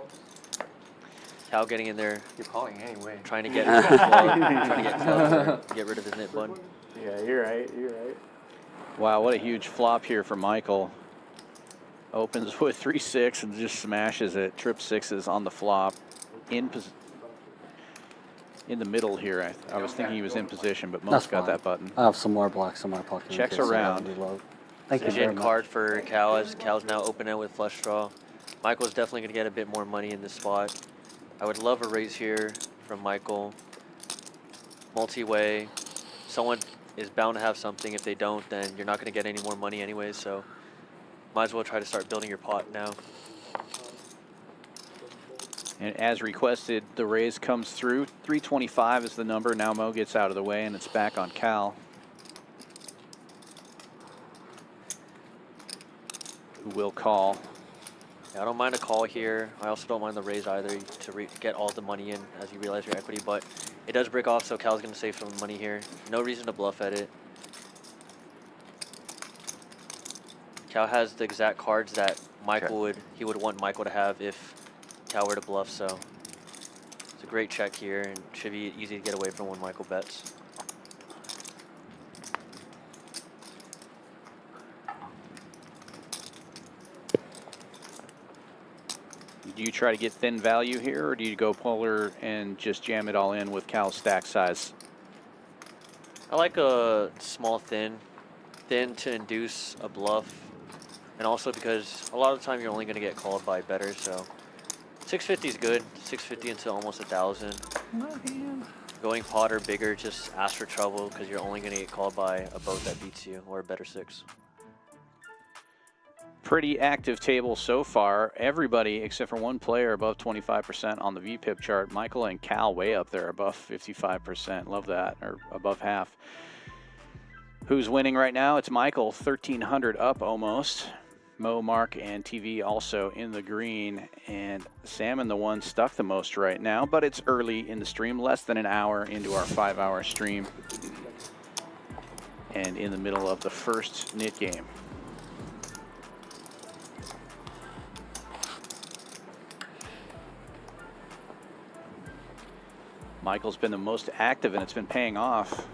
Cal getting in there, You're calling anyway. trying to get trying to get closer, get rid of his nit button. Yeah, you're right. You're right. Wow, what a huge flop here for Michael. Opens with 3-6 and just smashes it. Trip sixes on the flop. In the middle here. I was thinking he was in position, but Mo's That's got fine. that button. I have some more blacks in my pocket. in Checks case I around. reload. Thank you very Gin much. card for Cal, as Cal's now open end with flush draw. Michael's definitely going to get a bit more money in this spot. I would love a raise here from Michael. Multi-way. Someone is bound to have something. If they don't, then you're not going to get any more money anyway, so might as well try to start building your pot now. And as requested, the raise comes through. 325 is the number. Now Mo gets out of the way, and it's back on Cal, who will call. Yeah, I don't mind a call here. I also don't mind the raise either to get all the money in as you realize your equity, but it does break off, so Cal's going to save some money here. No reason to bluff at it. Cal has the exact cards that Michael would want Michael to have if Cal were to bluff, so it's a great check here and should be easy to get away from when Michael bets. Do you try to get thin value here, or do you go polar and just jam it all in with Cal's stack size? I like a small thin to induce a bluff, and also because a lot of the time you're only going to get called by bettors, so 650 is good. 650 into almost 1,000. Going pot or bigger, just ask for trouble because you're only going to get called by a boat that beats you or a better six. Pretty active table so far. Everybody except for one player above 25% on the VPIP chart. Michael and Cal way up there above 55%. Love that, or above half. Who's winning right now? It's Michael, 1,300 up almost. Mo, Mark, and TV also in the green. And Salmon, the one stuck the most right now, but it's early in the stream, less than an hour into our 5-hour stream. And in the middle of the first nit game. Michael's been the most active, and it's been paying off.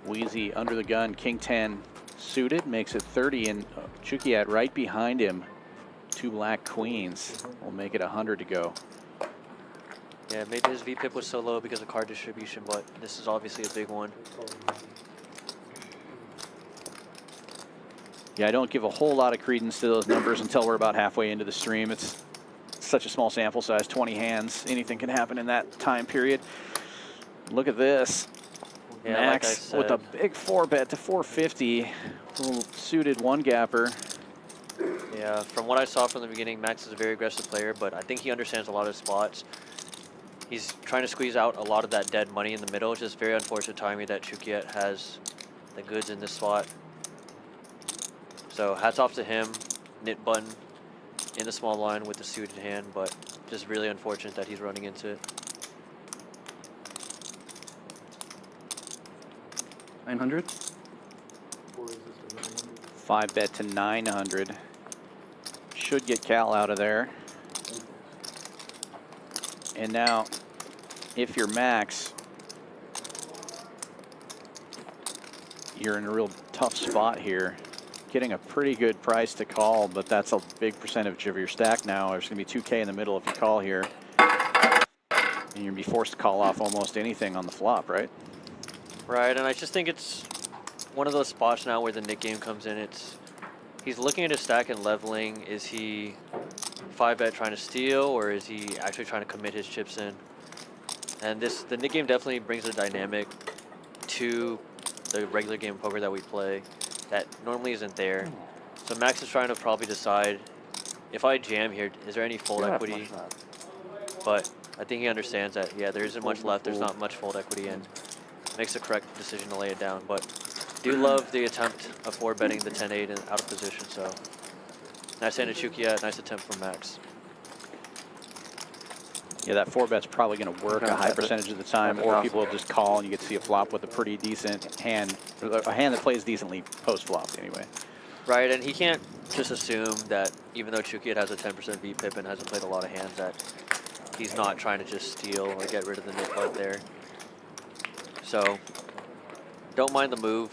Wheezy under the gun, King 10 suited, makes it 30, and Chukiat right behind him. 2 black queens will make it 100 to go. Yeah, maybe his VPIP was so low because of card distribution, but this is obviously a big one. Yeah, I don't give a whole lot of credence to those numbers until we're about halfway into the stream. It's such a small sample size, 20 hands. Anything can happen in that time period. Look at this. Yeah, Max like I with a big 4-bet to 450. Little suited one-gapper. Yeah, from what I saw from the beginning, Max is a very aggressive player, but I think he understands a lot of spots. He's trying to squeeze out a lot of that dead money in the middle. It's just very unfortunate timing that Chukiat has the goods in this spot. So hats off to him, nit button in the small line with the suited hand, but just really unfortunate that he's running into it. 900? 5-bet to 900. Should get Cal out of there. And now, if you're Max, you're in a real tough spot here. Getting a pretty good price to call, but that's a big percentage of your stack now. There's going to be 2K in the middle if you call here. And you're going to be forced to call off almost anything on the flop, right? Right, and I just think it's one of those spots now where the nit game comes in. He's looking at his stack and leveling. Is he 5-bet trying to steal, or is he actually trying to commit his chips in? And the nit game definitely brings a dynamic to the regular game of poker that we play that normally isn't there. So Max is trying to probably decide, if I jam here, is there any fold equity? But I think he understands that, yeah, there isn't much left. There's not much fold equity, and makes the correct decision to lay it down. But do love the attempt of 4-betting the 10-8 and out of position. So nice hand to Chukia, nice attempt from Max. Yeah, that 4-bet's probably going to work a high percentage of the time, or people will just call and you get to see a flop with a pretty decent hand, a hand that plays decently post-flop anyway. Right, and he can't just assume that even though Chukia has a 10% VPIP and hasn't played a lot of hands, that he's not trying to just steal or get rid of the nip bud there. So don't mind the move.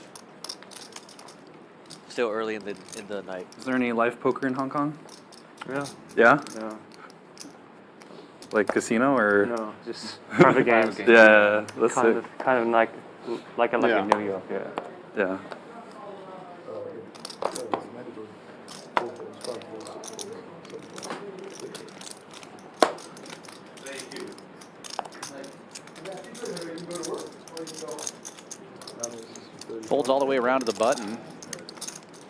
Still early in the night. Is there any live poker in Hong Kong? Yeah. Yeah? No. Like casino or? No, just private games. Yeah, that's kind it. of like in New York, yeah. Yeah. Folds all the way around to the button.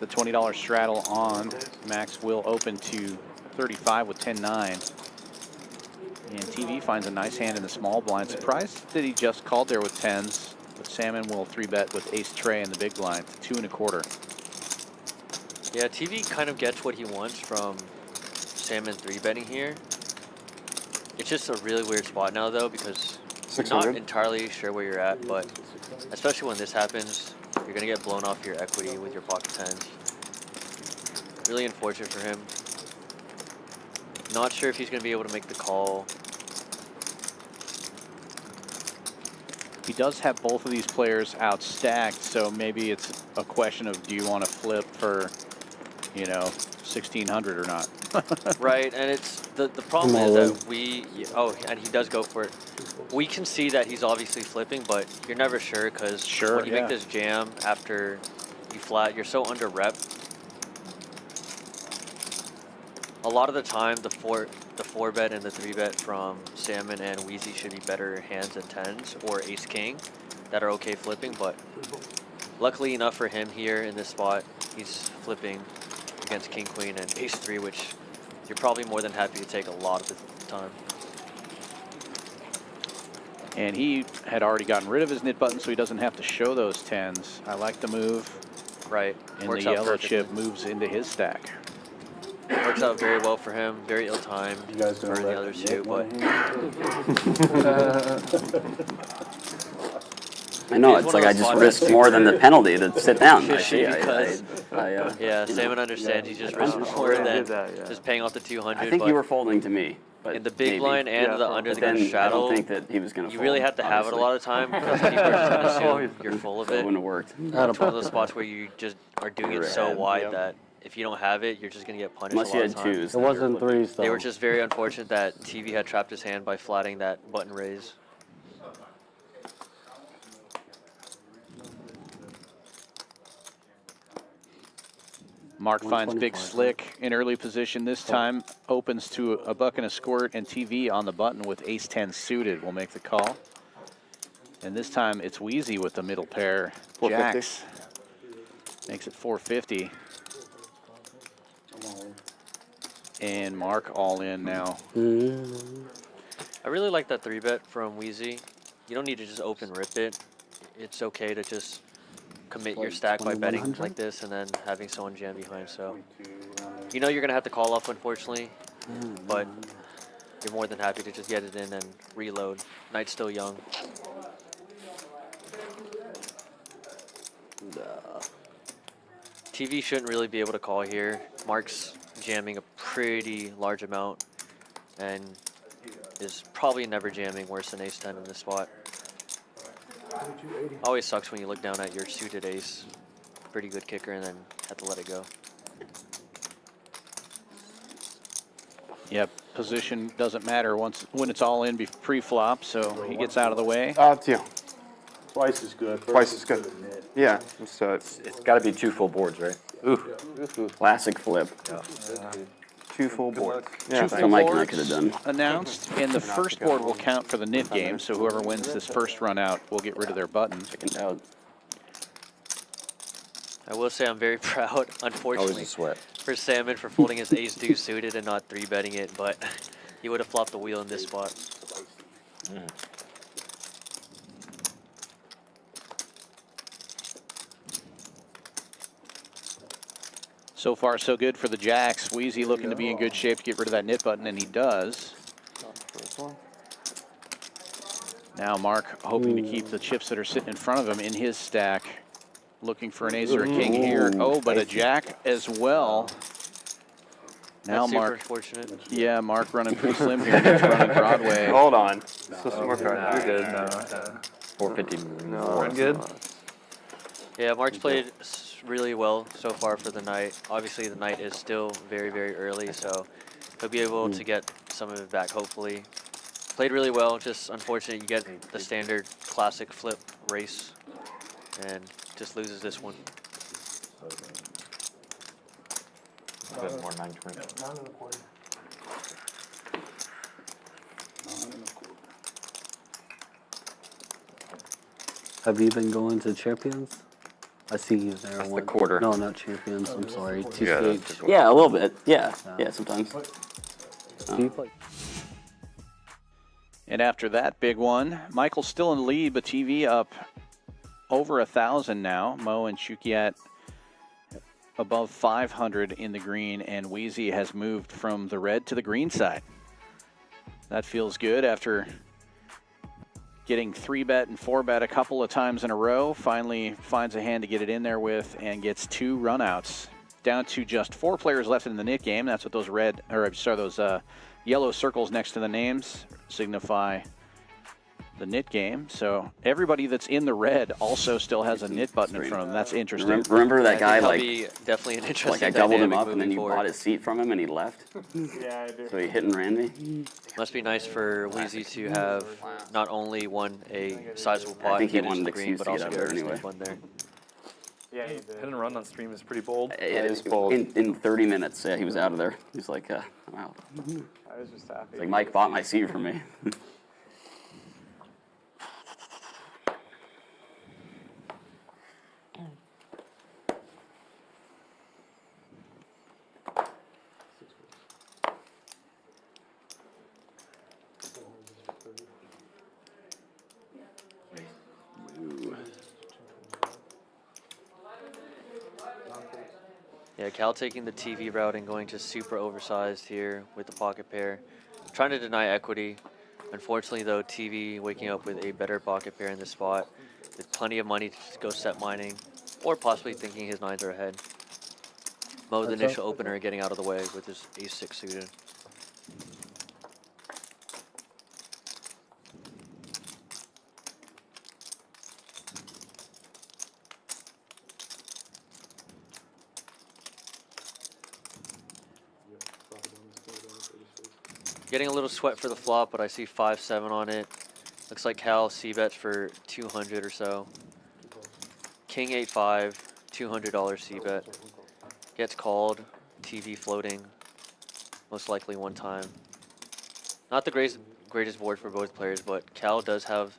The $20 straddle on. Max will open to 35 with 10-9. And TV finds a nice hand in the small blind. Surprised that he just called there with 10s. But Salmon will 3-bet with ace tray in the big blind, 2 1/4. Yeah, TV kind of gets what he wants from Salmon 3-betting here. It's just a really weird spot now though, because you're not entirely sure where you're at, but especially when this happens, you're gonna get blown off your equity with your pocket 10s. Really unfortunate for him. Not sure if he's gonna be able to make the call. He does have both of these players out stacked, so maybe it's a question of, do you want to flip for, you know, 1600 or not? Right, and it's the problem is that and he does go for it. We can see that he's obviously flipping, but you're never sure, because when you make this jam after you flat, you're so under rep. A lot of the time, the 4-bet and the 3-bet from Salmon and Wheezy should be better hands than 10s or ace king that are okay flipping, but luckily enough for him here in this spot, he's flipping against king queen and ace 3, which you're probably more than happy to take a lot of the time. And he had already gotten rid of his nit button, so he doesn't have to show those 10s. I like the move. Right. And Works the out yellow perfectly. chip moves into his stack. Works out very well for him. Very ill-timed for the other two, but I know, it's like I just risked more than the penalty to sit down. I see. Yeah, Salmon understands he just risked more than just paying off the 200. I think you were folding to me. But in the big blind and the under the gun then straddle, I don't think that he was going to you really have to have it a lot of time, because people are just going to assume you're full of it. It wouldn't have worked. It's one of those spots where you just are doing it so wide that if you don't have it, you're just going to get punished Unless a lot you of had time. twos. It wasn't threes though. They were just very unfortunate that TV had trapped his hand by flatting that button raise. Mark finds Big Slick in early position this time, opens to a buck and a squirt, and TV on the button with ace-10 suited will make the call. And this time it's Wheezy with the middle pair. Jacks makes it 450. And Mark all in now. I really like that 3-bet from Wheezy. You don't need to just open rip it. It's okay to just commit your stack by betting like this and then having someone jam behind. So you know you're gonna have to call off, unfortunately, but you're more than happy to just get it in and reload. Night's still young. TV shouldn't really be able to call here. Mark's jamming a pretty large amount and is probably never jamming worse than ace-10 in this spot. Always sucks when you look down at your suited ace, pretty good kicker, and then have to let it go. Yep, position doesn't matter when it's all in pre-flop, so he gets out of the way. Yeah. Twice as good. Twice as good. Yeah, It's got to be 2 full boards, right? Classic flip. 2 full boards. Yeah, Two Mike and I could have done. Announced, and the first board will count for the nit game, so whoever wins this first run out will get rid of their button. Second out. I will say I'm very proud, Always unfortunately, a sweat. for Salmon for folding his ace deuce suited and not 3-betting it, but he would have flopped the wheel in this spot. So far, so good for the Jacks. Wheezy looking to be in good shape to get rid of that nit button, and he does. Now Mark hoping to keep the chips that are sitting in front of him in his stack. Looking for an ace or a king here. Oh, but a jack as well. Now That's super Mark. unfortunate. Yeah, Mark running pretty slim here. He's running Broadway. Hold on. So some more cards. You're good. 450. No, I'm good. Yeah, Mark's played really well so far for the night. Obviously, the night is still very, very early, so he'll be able to get some of it back, hopefully. Played really well, just unfortunate you get the standard classic flip race and just loses this one. More 920. Have you been going to Champions? I see you there. That's the one. quarter. No, not Champions. I'm sorry. Yeah, that's TCH. the Yeah, a little bit. Yeah, yeah, sometimes. Do you play? And after that big one, Michael's still in the lead, but TV up over 1,000 now. Mo and Chukiat above 500 in the green, and Wheezy has moved from the red to the green side. That feels good after getting 3-bet and 4-bet a couple of times in a row. Finally finds a hand to get it in there with and gets 2 runouts. Down to just 4 players left in the nit game. That's what those those yellow circles next to the names signify the nit game. So everybody that's in the red also still has a nit button in front of them. That's interesting. Remember that guy, That'll like, be definitely an interesting like I doubled him dynamic up and then moving you forward. bought his seat from him and he left? Yeah, I do. So he hit and ran me? Must be nice for Wheezy to have not only won a sizable pot I think he and get wanted into an the green, excuse but to get also out get there a anyway. anyway. One there. Yeah, he did. Hit and run on stream is pretty bold. It is bold. In 30 minutes, yeah, he was out of there. He's like, I'm out. I was just happy. Like, Mike bought my seat for me. Yeah, Cal taking the TV route and going just super oversized here with the pocket pair. Trying to deny equity. Unfortunately, though, TV waking up with a better pocket pair in this spot with plenty of money to go set mining or possibly thinking his 9s are ahead. Mo, the initial opener, getting out of the way with his ace-6 suited. Getting a little sweat for the flop, but I see 5-7 on it. Looks like Cal c-bets for 200 or so. King 8-5, $200 c-bet. Gets called, TV floating, most likely one time. Not the greatest board for both players, but Cal does have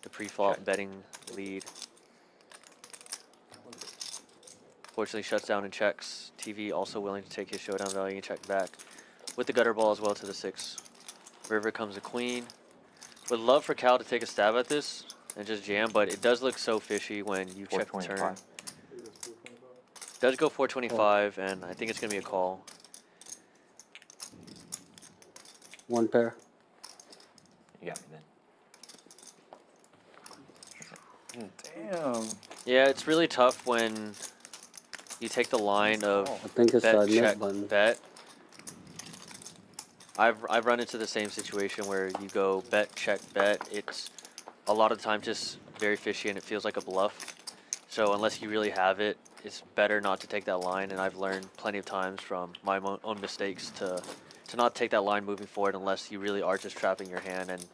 the pre-flop betting lead. Fortunately shuts down and checks. TV also willing to take his showdown value and check back. With the gutter ball as well to the 6. River comes a queen. Would love for Cal to take a stab at this and just jam, but it does look so fishy when you check the turn. Does go 425, and I think it's going to be a call. One pair. You got me then. Damn. Yeah, it's really tough when you take the line of I think it's bet, that check, net button. bet. I've run into the same situation where you go bet, check, bet. It's a lot of the time just very fishy and it feels like a bluff. So unless you really have it, it's better not to take that line. And I've learned plenty of times from my own mistakes to not take that line moving forward unless you really are just trapping your hand and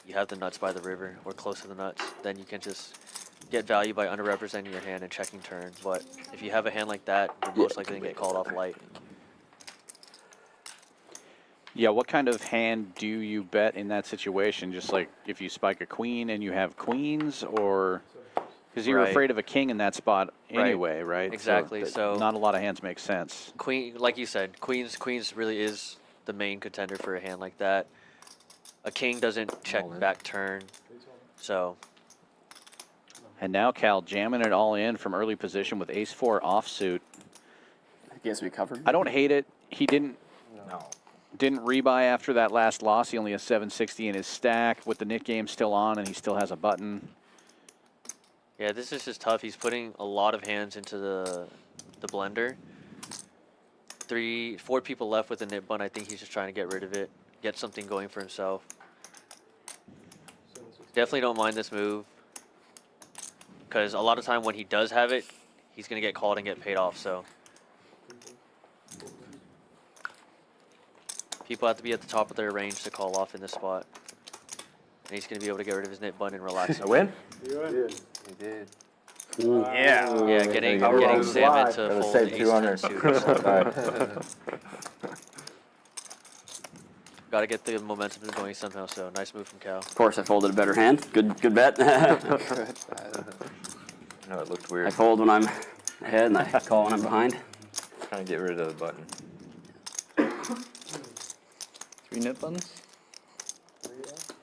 you have the nuts by the river or close to the nuts. Then you can just get value by underrepresenting your hand and checking turn. But if you have a hand like that, you're most likely going to get called off light. Yeah, what kind of hand do you bet in that situation? Just like if you spike a queen and you have queens, or Because you're Right. afraid of a king in that spot Right. anyway, right? Exactly, so- not a lot of hands make sense. Queen, like you said, queens really is the main contender for a hand like that. A king doesn't check All in. back turn, so And now Cal jamming it all in from early position with ace-4 offsuit. He has to be covered. I don't hate it. He didn't No. rebuy after that last loss. He only has 760 in his stack with the nit game still on, and he still has a button. yeah, this is just tough. He's putting a lot of hands into the blender. 4 people left with the nit bun. I think he's just trying to get rid of it, get something going for himself. Definitely don't mind this move, because a lot of time when he does have it, he's gonna get called and get paid off. So people have to be at the top of their range to call off in this spot, and he's gonna be able to get rid of his nit bun and relax. A win? You did. He did. Yeah. Yeah, getting There you go. Salmon to Gotta fold save the 200. ace 10 suit. Alright. Got to get the momentum going somehow. So nice move from Cal. Of course, I folded a better hand. Good bet. No, it looked I weird. fold when I'm ahead and I call when I'm behind. Trying to get rid of the button. 3 nit buttons?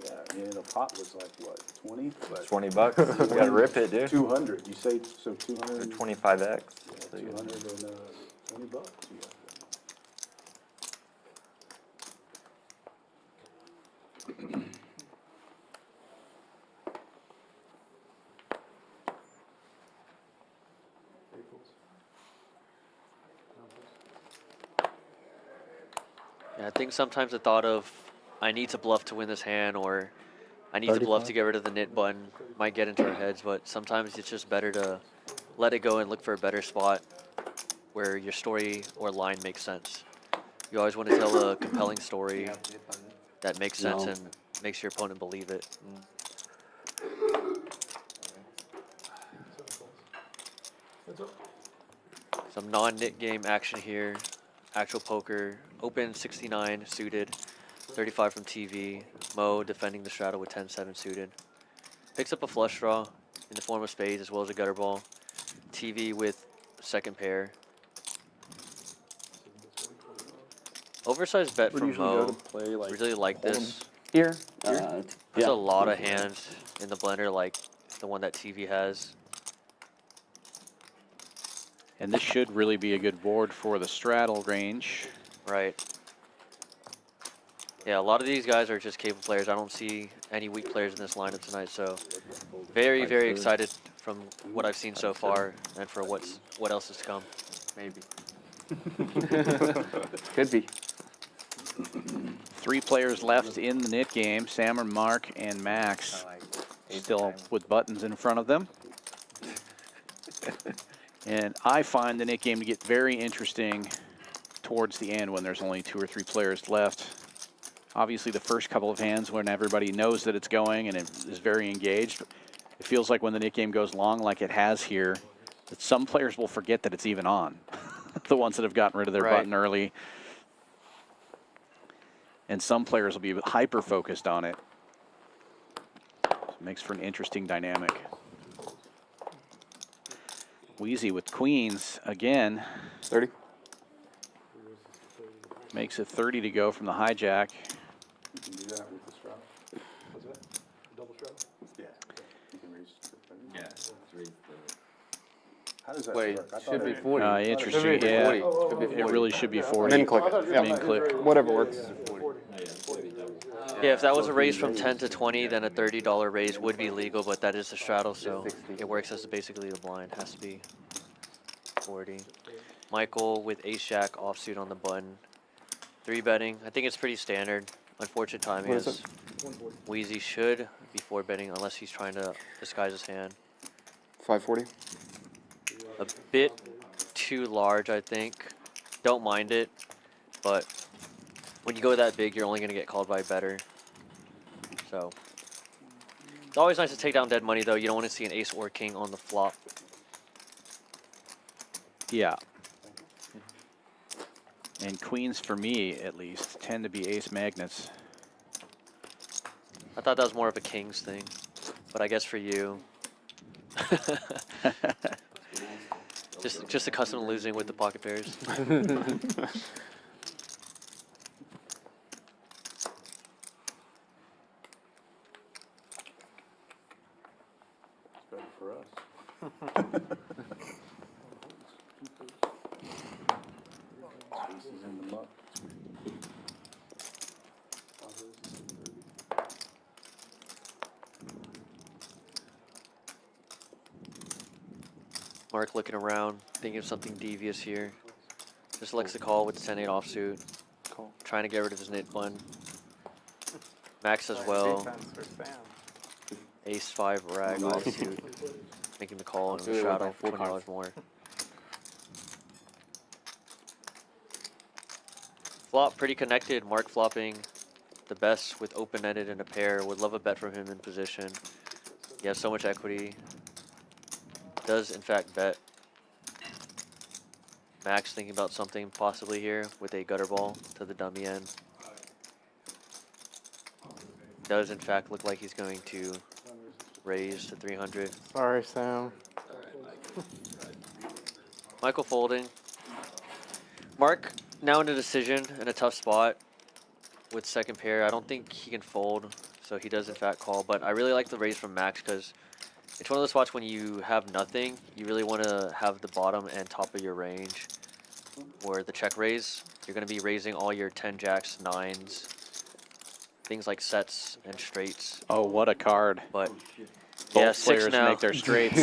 Yeah, yeah, the pot was like, what, 20? But $20. You gotta rip it, dude. 200, you say, so 200? 25x. So you- 200 and, $20 you got. Yeah, I think sometimes the thought of I need to bluff to win this hand, or I need to bluff to get rid of the nit button might get into our heads, but sometimes it's just better to let it go and look for a better spot where your story or line makes sense. You always want to tell a compelling story that makes sense No. and makes your opponent believe it. Some non-nit game action here. Actual poker. Open 69 suited. 35 from TV. Mo defending the straddle with 10-7 suited. Picks up a flush draw in the form of spades as well as a gutter ball. TV with second pair. Oversized bet Would from usually go to Mo. play like Really like Hold'em. this. Here? There's yeah. a lot of hands in the blender like the one that TV has. And this should really be a good board for the straddle range. Right. Yeah, a lot of these guys are just capable players. I don't see any weak players in this lineup tonight, so very, very excited from what I've seen so far and for what else is to come. Maybe. Could be. 3 players left in the nit game, Sam and Mark and Max, still with buttons in front of them. And I find the nit game to get very interesting towards the end when there's only 2 or 3 players left. Obviously the first couple of hands when everybody knows that it's going and it is very engaged. It feels like when the nit game goes long like it has here, that some players will forget that it's even on. The ones that have gotten rid of their button early. And some players will be hyper focused on it. So it makes for an interesting dynamic. Wheezy with queens again. 30. Makes it 30 to go from the hijack. You can do that with the straddle. What's that? Double straddle? Yeah. You can raise. Yeah. How does that Wait, work? I thought should be it- 40. Interesting, yeah. It really should be 40. Min click. Yeah. Min click. Whatever works. Yeah, if that was a raise from 10 to 20, then a $30 raise would be legal, but that is the straddle, so it works as basically the blind. Has to be 40. Michael with ace-jack offsuit on the button. 3 betting. I think it's pretty standard. Unfortunate timing What is is Wheezy should be 4 betting unless he's trying to disguise his hand. 540. A bit too large, I think. Don't mind it, but when you go that big, you're only going to get called by better. So it's always nice to take down dead money, though. You don't want to see an ace or king on the flop. Yeah. And queens, for me at least, tend to be ace magnets. I thought that was more of a king's thing, but I guess for you, Just accustomed to losing with the pocket pairs. It's better for us. Aces in the muck. Mark looking around, thinking of something devious here. Just likes to call with the 10-8 offsuit. Trying to get rid of his knit bun. Max as well. Defense for Sam. Ace-5 rag offsuit. Making the call into the shadow for $20 more. Flop pretty connected. Mark flopping the best with open-ended and a pair. Would love a bet from him in position. He has so much equity. Does in fact bet. Max thinking about something possibly here with a gutter ball to the dummy end. Does in fact look like he's going to raise to 300. Sorry, Sam. Michael folding. Mark now in a decision in a tough spot with second pair. I don't think he can fold, so he does in fact call. But I really like the raise from Max because it's one of those spots when you have nothing, you really want to have the bottom and top of your range. Where the check raise, you're going to be raising all your 10 jacks, 9s, things like sets and straights. Oh, what a card. But Both yeah, 6 players now. make their straights.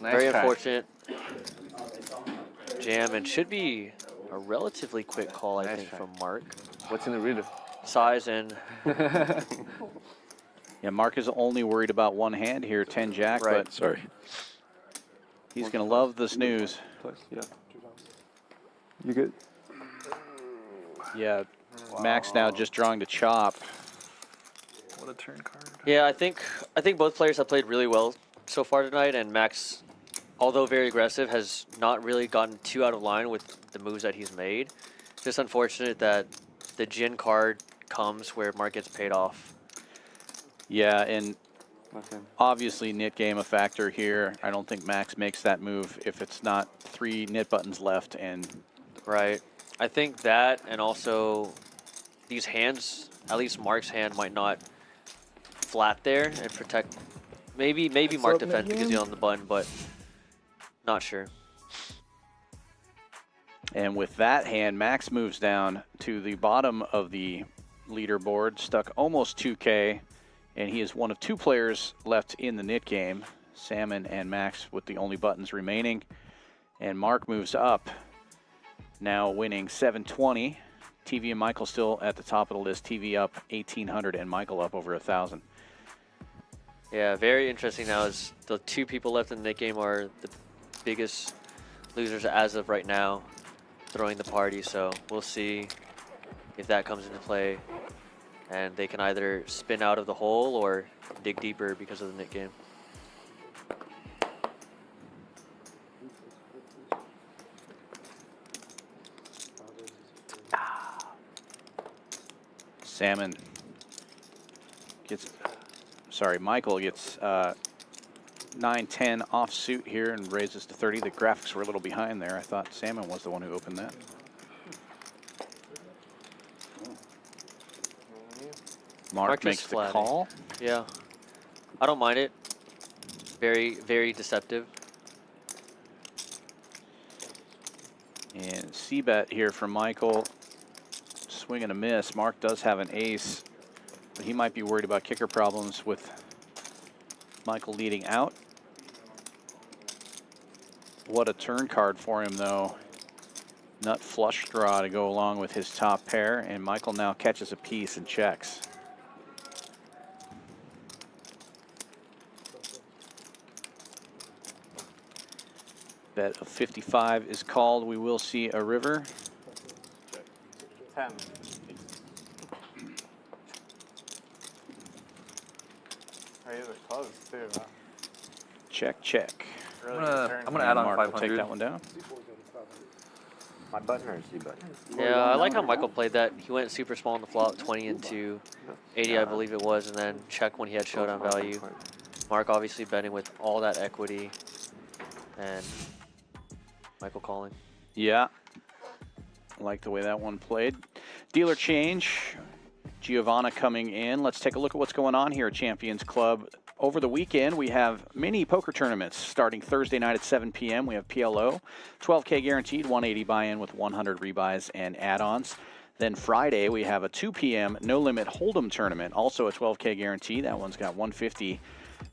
Very unfortunate. Jam, and should be a relatively quick call, I think, from Mark. What's in the reader? Size and Yeah, Mark is only worried about one hand here, 10 jack, Right. but sorry. He's going to love the snooze. Twice, yeah. You good? Yeah, Max now just drawing to chop. What a turn card. yeah, I think both players have played really well so far tonight, and Max, although very aggressive, has not really gotten too out of line with the moves that he's made. Just unfortunate that the Jin card comes where Mark gets paid off. Yeah, and Okay. obviously knit game a factor here. I don't think Max makes that move if it's not 3 knit buttons left. And Right. I think that, and also these hands, at least Mark's hand might not flat there and protect. Maybe Mark defends because he's on the button, but not sure. And with that hand, Max moves down to the bottom of the leaderboard, stuck almost 2K, and he is one of 2 players left in the knit game, Salmon and Max with the only buttons remaining. And Mark moves up, now winning 720. TV and Michael still at the top of the list. TV up 1,800 and Michael up over 1,000. Yeah, very interesting now is the 2 people left in the knit game are the biggest losers as of right now, throwing the party. So we'll see if that comes into play, and they can either spin out of the hole or dig deeper because of the knit game. Salmon gets, sorry, Michael gets 9-10 offsuit here and raises to 30. The graphics were a little behind there. I thought Salmon was the one who opened that. Mark just makes the flatting. call. Yeah, I don't mind it. Very, very deceptive. And C-bet here from Michael. Swing and a miss. Mark does have an ace, but he might be worried about kicker problems with Michael leading out. What a turn card for him, though. Nut flush draw to go along with his top pair, and Michael now catches a piece and checks. Bet of 55 is called. We will see a river. 10. Oh, these are close too. Huh? Check, check. Really I'm good gonna- turn. I'm gonna add on Mark will 500. take that one down. My button or C button? Yeah, I like how Michael played that. He went super small on the flop, 20 into 80, I believe it was, and then check when he had showdown value. Mark obviously betting with all that equity, and Michael calling. Yeah. I like the way that one played. Dealer change. Giovanna coming in. Let's take a look at what's going on here at Champions Club. Over the weekend, we have mini poker tournaments starting Thursday night at 7 p.m. We have PLO, 12K guaranteed, 180 buy-in with 100 rebuys and add-ons. Then Friday, we have a 2 p.m. no-limit Hold'em tournament, also a 12K guarantee. That one's got 150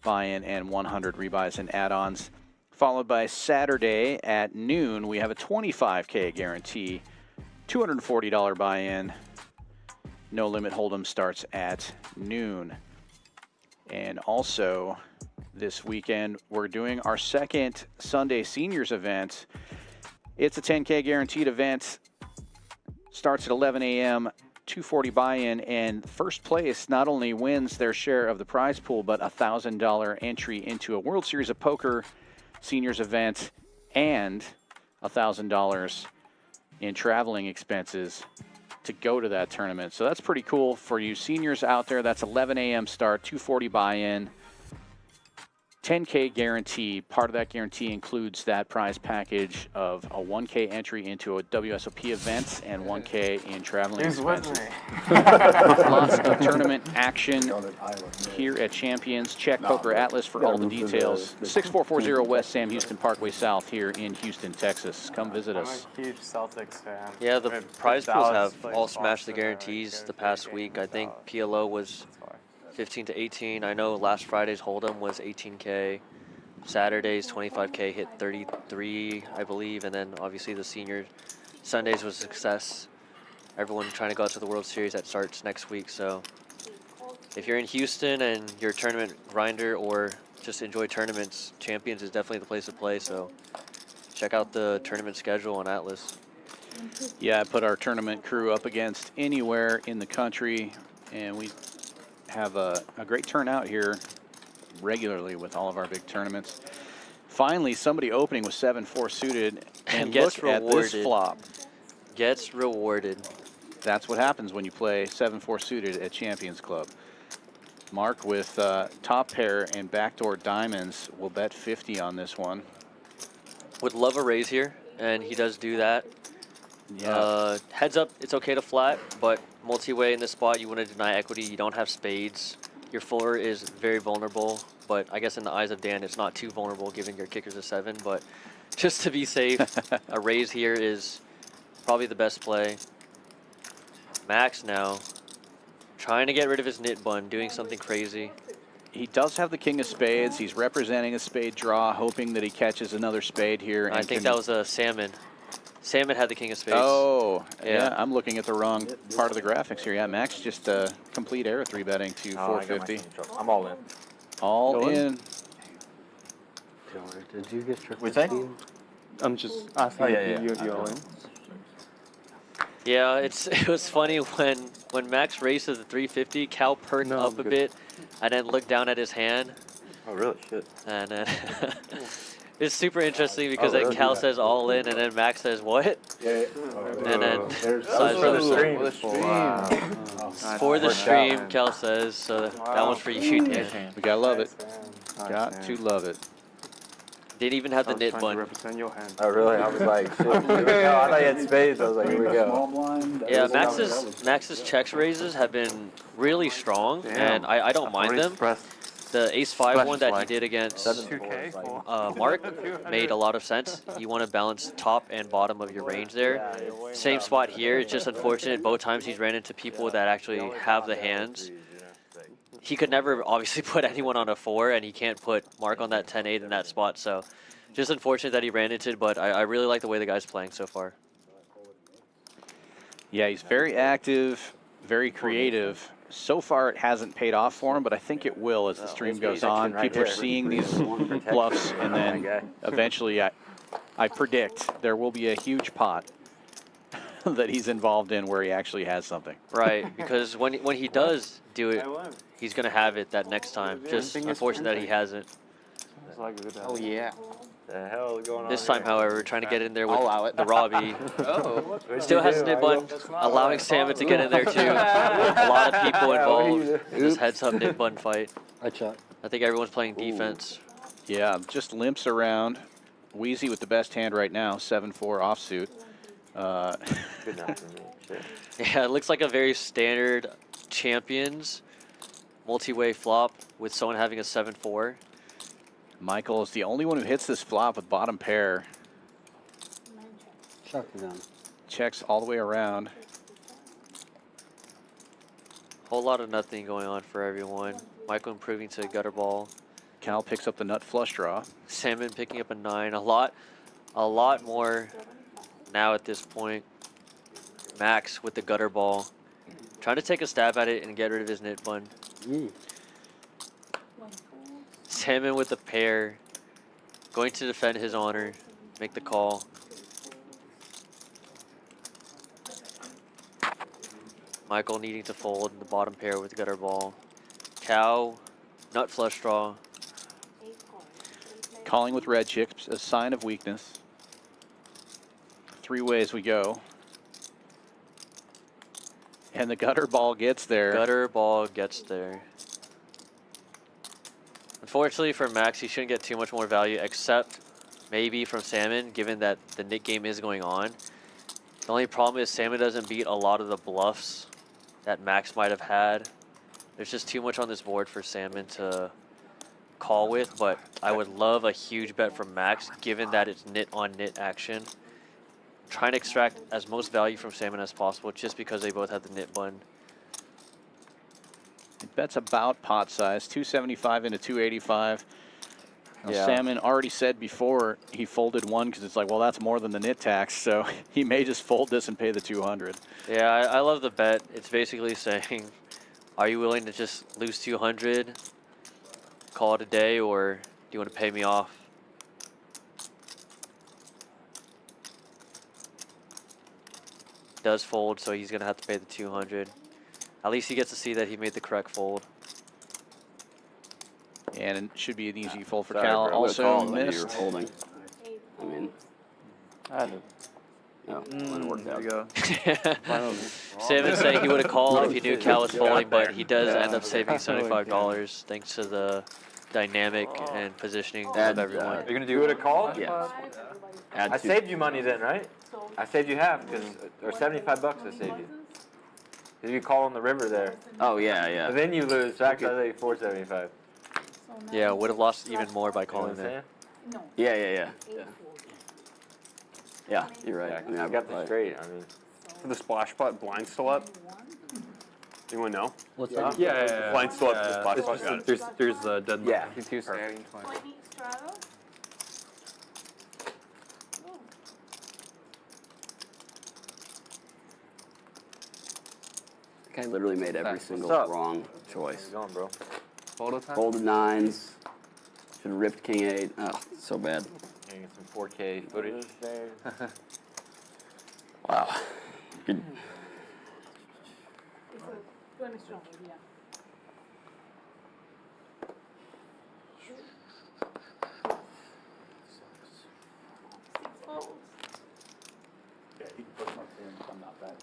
buy-in and 100 rebuys and add-ons. Followed by Saturday at noon, we have a 25K guarantee, $240 buy-in. No Limit Hold'em starts at noon. And also this weekend, we're doing our second Sunday Seniors event. It's a 10K guaranteed event. Starts at 11 a.m., 240 buy-in, and first place not only wins their share of the prize pool, but a $1,000 entry into a World Series of Poker Seniors event and $1,000 in traveling expenses to go to that tournament. So that's pretty cool for you seniors out there. That's 11 a.m. start, 240 buy-in, 10K guarantee. Part of that guarantee includes that prize package of a 1K entry into a WSOP event and 1K in traveling expenses. Lots of tournament action here at Champions. Check Poker Atlas for all the details. 6440 West Sam Houston Parkway South here in Houston, Texas. Come visit us. I'm a huge Celtics fan. Yeah, the If prize pools Dallas have plays all smashed the Boston, guarantees the guaranteed past game week. for I think Dallas. PLO was 15 to 18. I know last Friday's Hold'em was 18K. Saturday's 25K hit 33, I believe, and then obviously the senior Sundays was a success. Everyone trying to go out to the World Series that starts next week. So if you're in Houston and you're a tournament grinder or just enjoy tournaments, Champions is definitely the place to play. So check out the tournament schedule on Atlas. Yeah, I put our tournament crew up against anywhere in the country, and we have a great turnout here regularly with all of our big tournaments. Finally, somebody opening with 7-4 suited, and gets look at this rewarded. flop. Gets rewarded. That's what happens when you play 7-4 suited at Champions Club. Mark with top pair and backdoor diamonds will bet 50 on this one. Would love a raise here, and he does do that. Yeah. Heads up, it's okay to flat, but multi-way in this spot, you want to deny equity. You don't have spades. Your floor is very vulnerable, but I guess in the eyes of Dan, it's not too vulnerable given your kicker's a 7. But just to be safe, a raise here is probably the best play. Max now trying to get rid of his knit bun, doing something crazy. He does have the king of spades. He's representing a spade draw, hoping that he catches another spade here. I think that was a salmon. Salmon had the king of spades. Oh, yeah. Yeah. I'm looking at the wrong part of the graphics here. Yeah, Max just complete error 3-betting to Oh, I got 450. myself in trouble. I'm all in. All Going? in. Did you get your What's that? 15? I'm just asking Oh, yeah, if yeah, you yeah. go in. Yeah, it was funny when Max raised to the 350, Cal perked No, up I'm a good. bit and then looked down at his hand. Oh, really? Shit. And then it's super interesting because Oh, then really? Cal says all in and then Max says what? Yeah. And then There's size for the stream. Wow. For the Worked out, stream, man. Cal says, so that one's for you, Dan. We gotta love it. Nice, Got man. to love it. Didn't even have I the was knit trying to bun. represent your hand. Oh, really? I was like, shit, here we go. I thought you had spades. I was like, here we Small go. blind. Yeah, that was- Max's checks raises have been really strong, Damn. and I don't mind them. The ace-5 one that he did against 2K for Mark made a lot of sense. You want to balance top and bottom of your range there. Same spot here. It's just unfortunate both times he's ran into people that actually have the hands. He could never obviously put anyone on a 4, and he can't put Mark on that 10-8 in that spot. So just unfortunate that he ran into it, but I really like the way the guy's playing so far. Yeah, he's very active, very creative. So far, it hasn't paid off for him, but I think it will as the stream goes on. People are seeing these bluffs, and then eventually, I predict there will be a huge pot that he's involved in where he actually has something. Right, because when he does do it, he's going to have it that next time. Just unfortunate that he hasn't. Oh, yeah. The hell is going on This time, here? however, we're trying to get in there with I'll allow it. the Robbie. Oh. Still has a knit bun, allowing Salmon to get in there too. A lot of people involved in this heads-up knit bun fight. I checked. I think everyone's playing defense. Yeah, just limps around. Wheezy with the best hand right now, 7-4 offsuit. Good enough for me. Shit. Yeah, it looks like a very standard Champions multi-way flop with someone having a 7-4. Michael is the only one who hits this flop with bottom pair. Shotgun. Checks all the way around. Whole lot of nothing going on for everyone. Michael improving to a gutter ball. Cal picks up the nut flush draw. Salmon picking up a 9. A lot more now at this point. Max with the gutter ball. Trying to take a stab at it and get rid of his nit bun. Salmon with the pair. Going to defend his honor. Make the call. Michael needing to fold the bottom pair with the gutter ball. Cow, nut flush draw. Calling with red chips, a sign of weakness. 3 ways we go. And the gutter ball gets there. Gutter ball gets there. Unfortunately for Max, he shouldn't get too much more value, except maybe from Salmon, given that the nit game is going on. The only problem is Salmon doesn't beat a lot of the bluffs that Max might have had. There's just too much on this board for Salmon to call with, but I would love a huge bet from Max, given that it's nit on nit action. Trying to extract as most value from Salmon as possible, just because they both have the nit button. It bets about pot size, 275 into 285. Now, Yeah. Salmon already said before he folded one because it's like, well, that's more than the nit tax, so he may just fold this and pay the 200. Yeah, I love the bet. It's basically saying, are you willing to just lose 200, call it a day, or do you want to pay me off? Does fold, so he's going to have to pay the 200. At least he gets to see that he made the correct fold. And it should be an easy fold for Sorry, Cal. bro. I would've Also called when you were missed. holding. I mean, no, it worked out. Salmon saying he would have called if he knew Cal was folding, but he does end up saving $75 thanks to the dynamic and positioning of everyone. You're gonna do? You would have called? Yeah. I saved you money then, right? I saved you half, or 75 bucks I saved you. Cause you call on the river there. Oh yeah, yeah. But then you lose. So actually, I think 475. Yeah, would have lost even more by You know calling what I'm there. saying? Yeah. Yeah, you're right. Yeah, I got this straight. I mean, For the splash pot, blind still up? Anyone know? What's that? Yeah. Blind still up, the splash It's pot, got just, it. there's a dead line. yeah. Two standing 20. Guy literally made every What's single up? wrong choice. How's it going, bro? Photo time? Folded 9s. Should have ripped king 8. Oh, so bad. Getting some 4K footage. Wow. Good. Yeah, he can put something in if I'm not bad.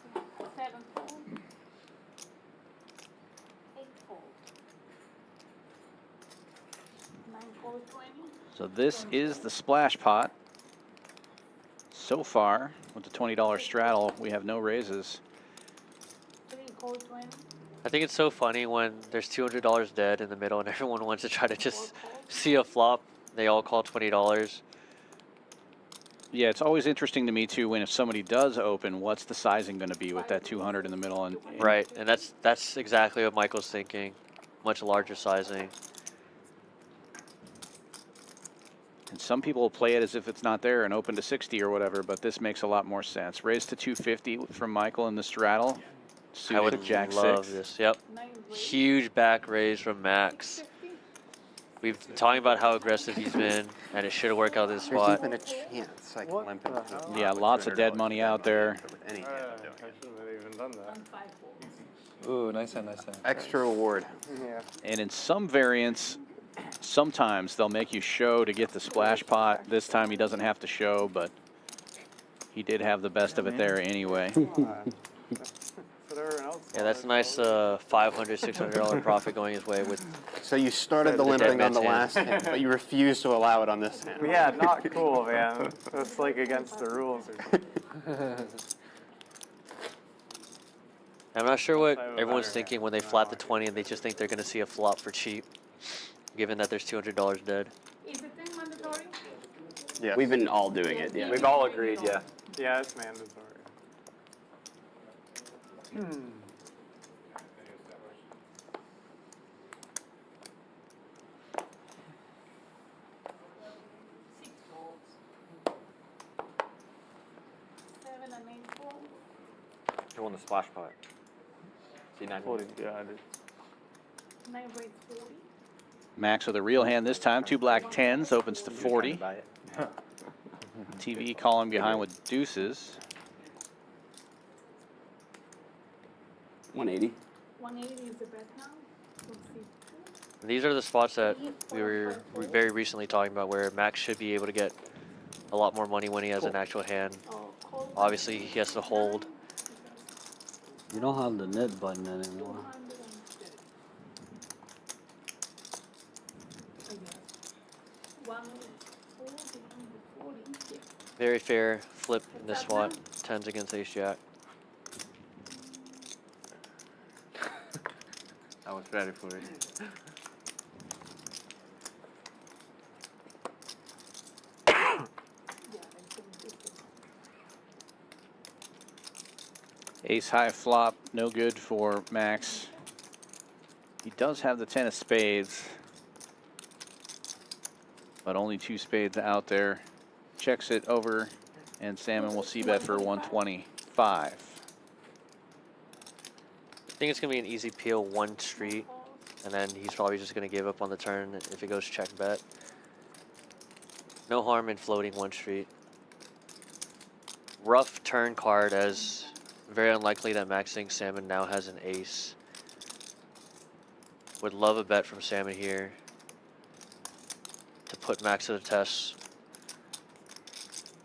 So this is the splash pot. So far, with the $20 straddle, we have no raises. I think it's so funny when there's $200 dead in the middle and everyone wants to try to just see a flop. They all call $20. Yeah, it's always interesting to me too when if somebody does open, what's the sizing going to be with that 200 in the middle? And Right, and that's exactly what Michael's thinking. Much larger sizing. And some people will play it as if it's not there and open to 60 or whatever, but this makes a lot more sense. Raise to 250 from Michael in the straddle. I would Suited Jack love 6. this. Yep. Huge back raise from Max. We've been talking about how aggressive he's been, and it should have worked out this There's spot. even a chance I can limp into it. Yeah, lots of dead money out there. With any hand I'm doing. I shouldn't have even done that. Ooh, nice hand, nice hand. Extra reward. Yeah. And in some variants, sometimes they'll make you show to get the splash pot. This time he doesn't have to show, but he did have the best of it there anyway. That's what everyone else Yeah, that's a nice $500, $600 profit going his way with. So you started the The limping dead on the man's last hand, but you refused to allow it on this hand. Yeah, not cool, man. That's like against the rules or something. I'm not sure what I have a everyone's better thinking hand when they than I flat the want. 20 and they just think they're going to see a flop for cheap, given that there's $200 dead. Is it then mandatory? Yes. We've been all doing it, yeah. We've all agreed, yeah. Yeah, it's mandatory. Six folds. 7 and 8 folds. Who won the splash pot? C9. 40, yeah, I did. 9 rates 40. Max with a real hand this time. 2 black 10s, opens to 40. Buy it. TV calling behind with deuces. 180. 180 is the bet now. Let's see. These are the spots that we were very recently talking about where Max should be able to get a lot more money when he has an actual hand. Oh, call. Obviously, he has to hold. You don't have the net button anymore. 140. Very fair flip in this spot. 10s against ace jack. I was ready for it. Ace high flop, no good for Max. He does have the 10 of spades, but only 2 spades out there. Checks it over, and Salmon will c-bet for 125. I think it's going to be an easy peel, 1 street, and then he's probably just going to give up on the turn if it goes check bet. No harm in floating 1 street. Rough turn card, as very unlikely that Max thinks Salmon now has an ace. Would love a bet from Salmon here to put Max to the test.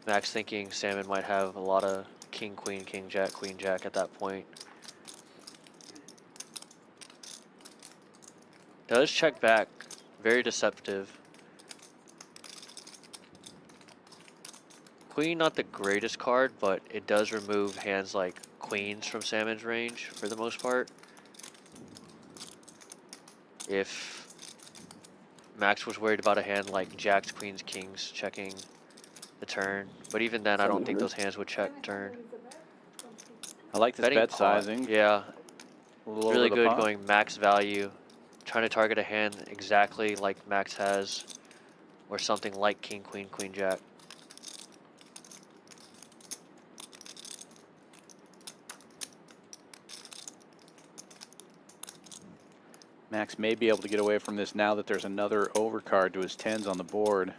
Max thinking Salmon might have a lot of king, queen, king, jack, queen, jack at that point. Does check back, very deceptive. Queen, not the greatest card, but it does remove hands like queens from Salmon's range for the most part. If Max was worried about a hand like jacks, queens, kings checking the turn, but even then I don't think those hands would check turn. I like this Betting bet pot, sizing. yeah, A little really over the good pot. going max value. Trying to target a hand exactly like Max has, or something like king, queen, queen, jack. Max may be able to get away from this now that there's another overcard to his 10s on the board.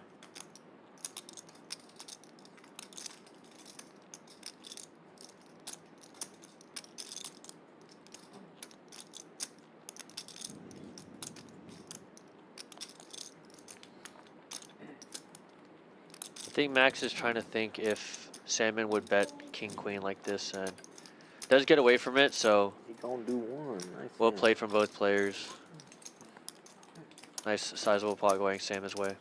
I think Max is trying to think if Salmon would bet king, queen like this, and does get away from it, so He gonna do one. Nice well hand. played from both players. Nice sizable pot going Salmon's way.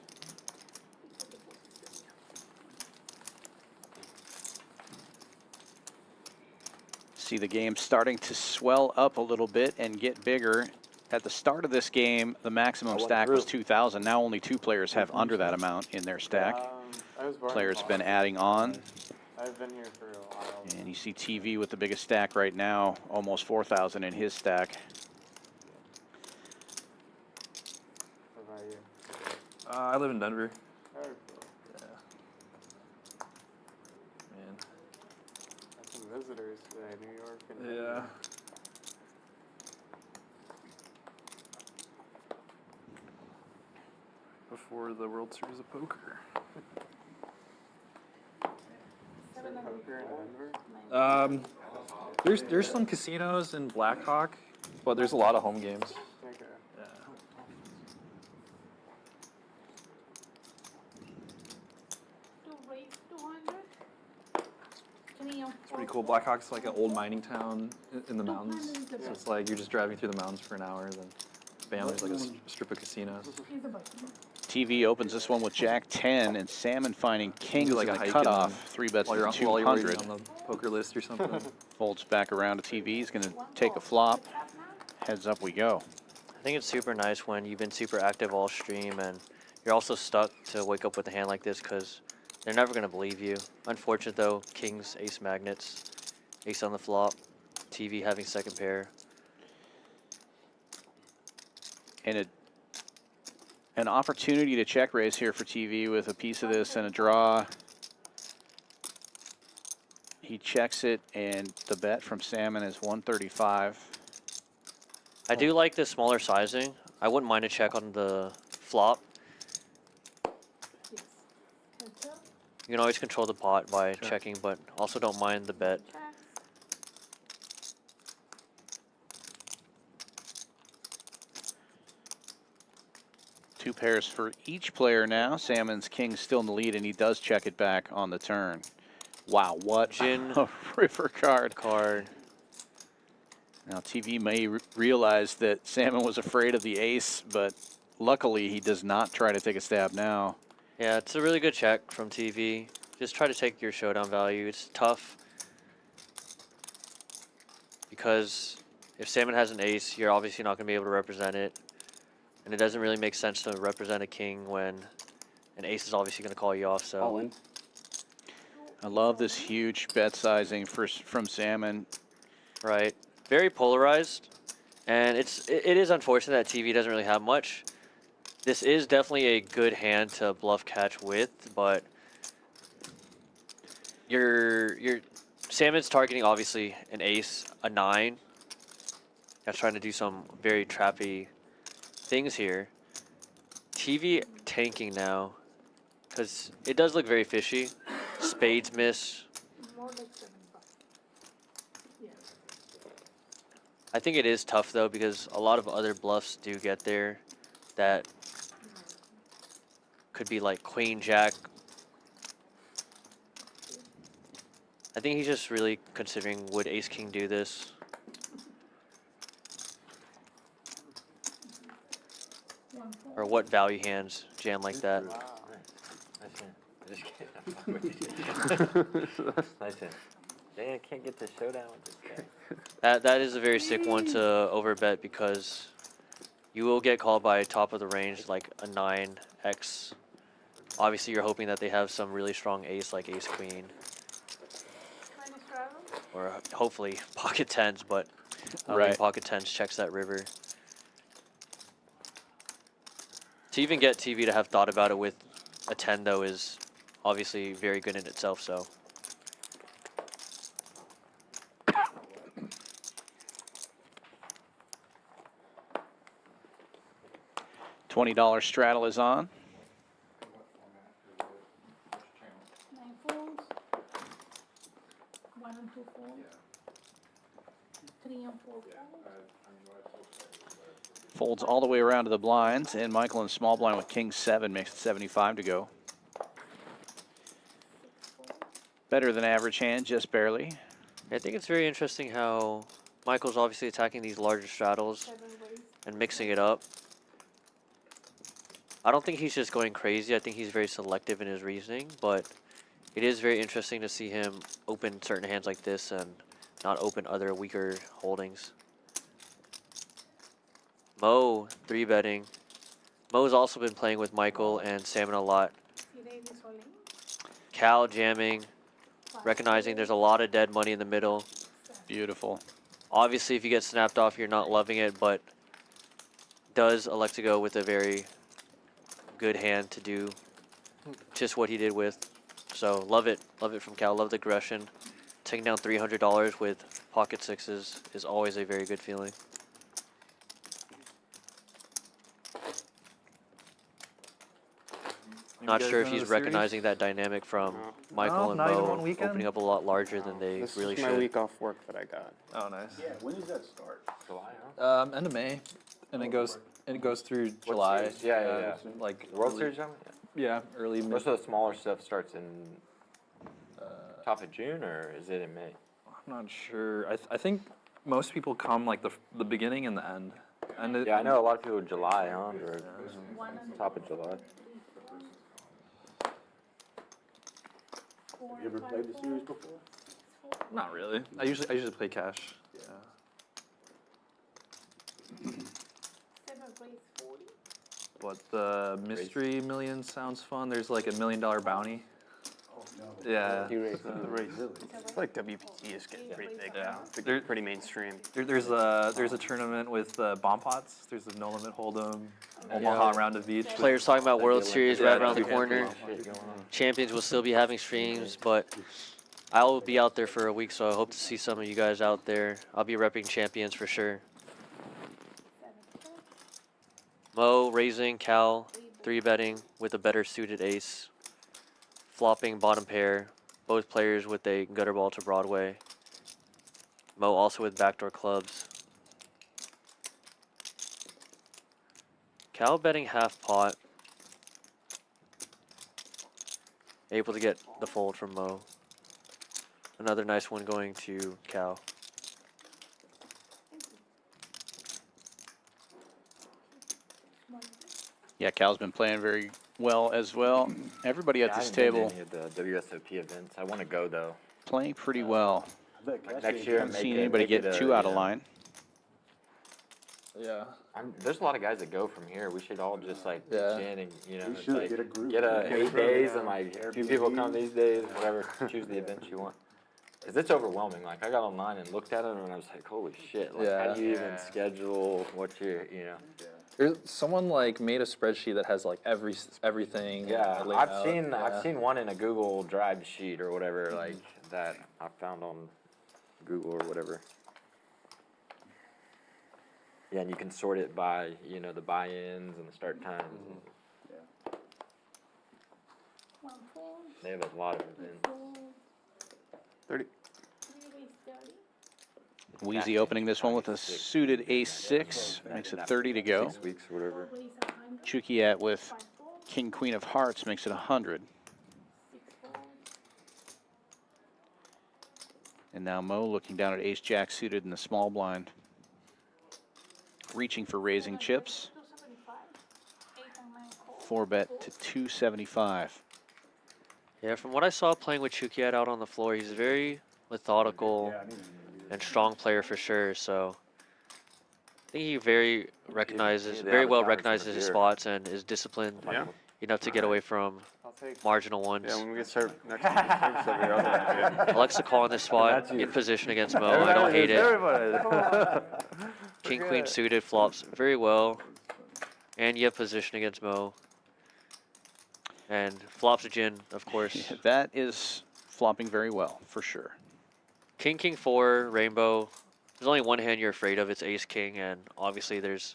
See the game starting to swell up a little bit and get bigger. At the start of this game, the maximum went stack was through. 2,000. Now only 2 players have under that amount in their stack. I was born in Players been Boston. adding on. I've been here for a while. And you see TV with the biggest stack right now, almost 4,000 in his stack. What about you? I live in Denver. Oh, cool. Yeah. Man. Got some visitors today, New York and Yeah. Before the World Series of Poker. poker in Denver. There's some casinos in Blackhawk, but there's a lot of home games. Okay. Yeah. To raise 200. 20 It's pretty cool. Blackhawk's like an old mining town in the mountains. So it's like you're just driving through the mountains for an hour, then bam, there's like a strip of casinos. TV opens this one with Jack 10 and Salmon finding Kings like in a the hike cutoff. and 3 bets while to you're 200. on the poker list or something. Folds back around to TV. He's going to take a flop. Heads up we go. I think it's super nice when you've been super active all stream and you're also stuck to wake up with a hand like this because they're never going to believe you. Unfortunate though, Kings, Ace Magnets, Ace on the flop, TV having second pair. And an opportunity to check raise here for TV with a piece of this and a draw. He checks it, and the bet from Salmon is 135. I do like the smaller sizing. I wouldn't mind a check on the flop. You can always control the pot by checking, but also don't mind the bet. Two pairs for each player now. Salmon's King still in the lead, and he does check it back on the turn. Wow, what Gin a river card. Card. Now TV may realize that Salmon was afraid of the ace, but luckily he does not try to take a stab now. Yeah, it's a really good check from TV. Just try to take your showdown value. It's tough because if Salmon has an ace, you're obviously not going to be able to represent it. And it doesn't really make sense to represent a king when an ace is obviously going to call you off. So All in. I love this huge bet sizing from Salmon. Right. Very polarized. And it is unfortunate that TV doesn't really have much. This is definitely a good hand to bluff catch with, but your Salmon's targeting obviously an ace, a 9. That's trying to do some very trappy things here. TV tanking now because it does look very fishy. Spades miss. I think it is tough though because a lot of other bluffs do get there that could be like Queen Jack. I think he's just really considering, would Ace King do this? Or what value hands jam like that? Nice hand. Dang, I can't get the showdown with this guy. That is a very sick one to overbet because you will get called by top of the range like a 9x. Obviously, you're hoping that they have some really strong ace like ace queen. Or hopefully pocket 10s, but Right. pocket 10s checks that river. To even get TV to have thought about it with a 10 though is obviously very good in itself, so. $20 straddle is on. 9 folds. 1 and 2 folds. 3 and 4 folds. Folds all the way around to the blinds, and Michael in small blind with King 7 makes it 75 to go. Better than average hand, just barely. I think it's very interesting how Michael's obviously attacking these larger straddles and mixing it up. I don't think he's just going crazy. I think he's very selective in his reasoning, but it is very interesting to see him open certain hands like this and not open other weaker holdings. Mo 3-betting. Mo's also been playing with Michael and Salmon a lot. Cal jamming, recognizing there's a lot of dead money in the middle. Beautiful. Obviously, if you get snapped off, you're not loving it, but does elect to go with a very good hand to do just what he did with. So love it from Cal. Love the aggression. Taking down $300 with pocket 6s is always a very good feeling. Not sure if he's recognizing that dynamic from Michael and not even Mo one weekend. opening up a lot larger than they This really is my should. week off work that I got. Oh, nice. Yeah, when does that start? July, End of May, and it goes through July. Yeah. Like The World early- Series, John? Yeah, early. Most of the smaller stuff starts in top of June, or is it in May? I'm not sure. I think most people come like the beginning and the end. And it, Yeah, I know a lot of people July, huh? Or top of July. Have you ever played the series before? Not really. I usually play cash. Yeah. 7 raise 40. But the mystery million sounds fun. There's like $1 million bounty. Oh, no. Yeah. I feel like WPT is getting pretty big now. It's There- pretty mainstream. There's a tournament with bomb pots. There's a No Limit Hold'em, Omaha round of each. Players talking about World Series right around the Yeah, corner. Champions will still be having streams, but I will be out there for a week, so I hope to see some of you guys out there. I'll be repping Champions for sure. Mo raising, Cal 3-betting with a better suited ace. Flopping bottom pair, both players with a gutter ball to Broadway. Mo also with backdoor clubs. Cal betting half pot. Able to get the fold from Mo. Another nice one going to Cal. Yeah, Cal's been playing very well as well. Everybody at Yeah, I this haven't been table to any of the WSOP events. I want to go though. playing pretty well. Next year, Haven't seen anybody get too out of line. Yeah. There's a lot of guys that go from here. We should all just like pitch in and We it's should like, get a group. get a Get a 8 group, days yeah. and like a few people come these days, whatever. Choose the events you want. Cause it's overwhelming. Like I got online and looked at it and I was like, holy shit! Like how do you even schedule what you're. There's someone like made a spreadsheet that has like everything. Yeah, laid I've out. seen Yeah. I've seen one in a Google Drive sheet or whatever like that I found on Google or whatever. Yeah, and you can sort it by the buy-ins and the start times. Yeah. 1 4. They have a lot of events. 30. 3 raise 30. Wheezy opening this one with a suited ace-6. Makes it 30 to go. 6 weeks or whatever. Raise 100. Chukiat with 5 4. King Queen of Hearts makes it 100. 6 4. And now Mo looking down at ace-jack suited in the small blind. Reaching for raising chips. 275. 8 and 9 call. 4-bet to 275. Yeah, from what I saw playing with Chukiat out on the floor, he's very methodical and strong player for sure. So I think he very well recognizes his spots and is disciplined enough to get away from marginal ones. Yeah, when we get started next week, every other Alexa calling this spot in position against Mo. I don't hate it. King Queen suited flops very well, and you have position against Mo. And flops a gin, of course. Yeah, that is flopping very well, for sure. King 4 rainbow. There's only one hand you're afraid of. It's ace king, and obviously there's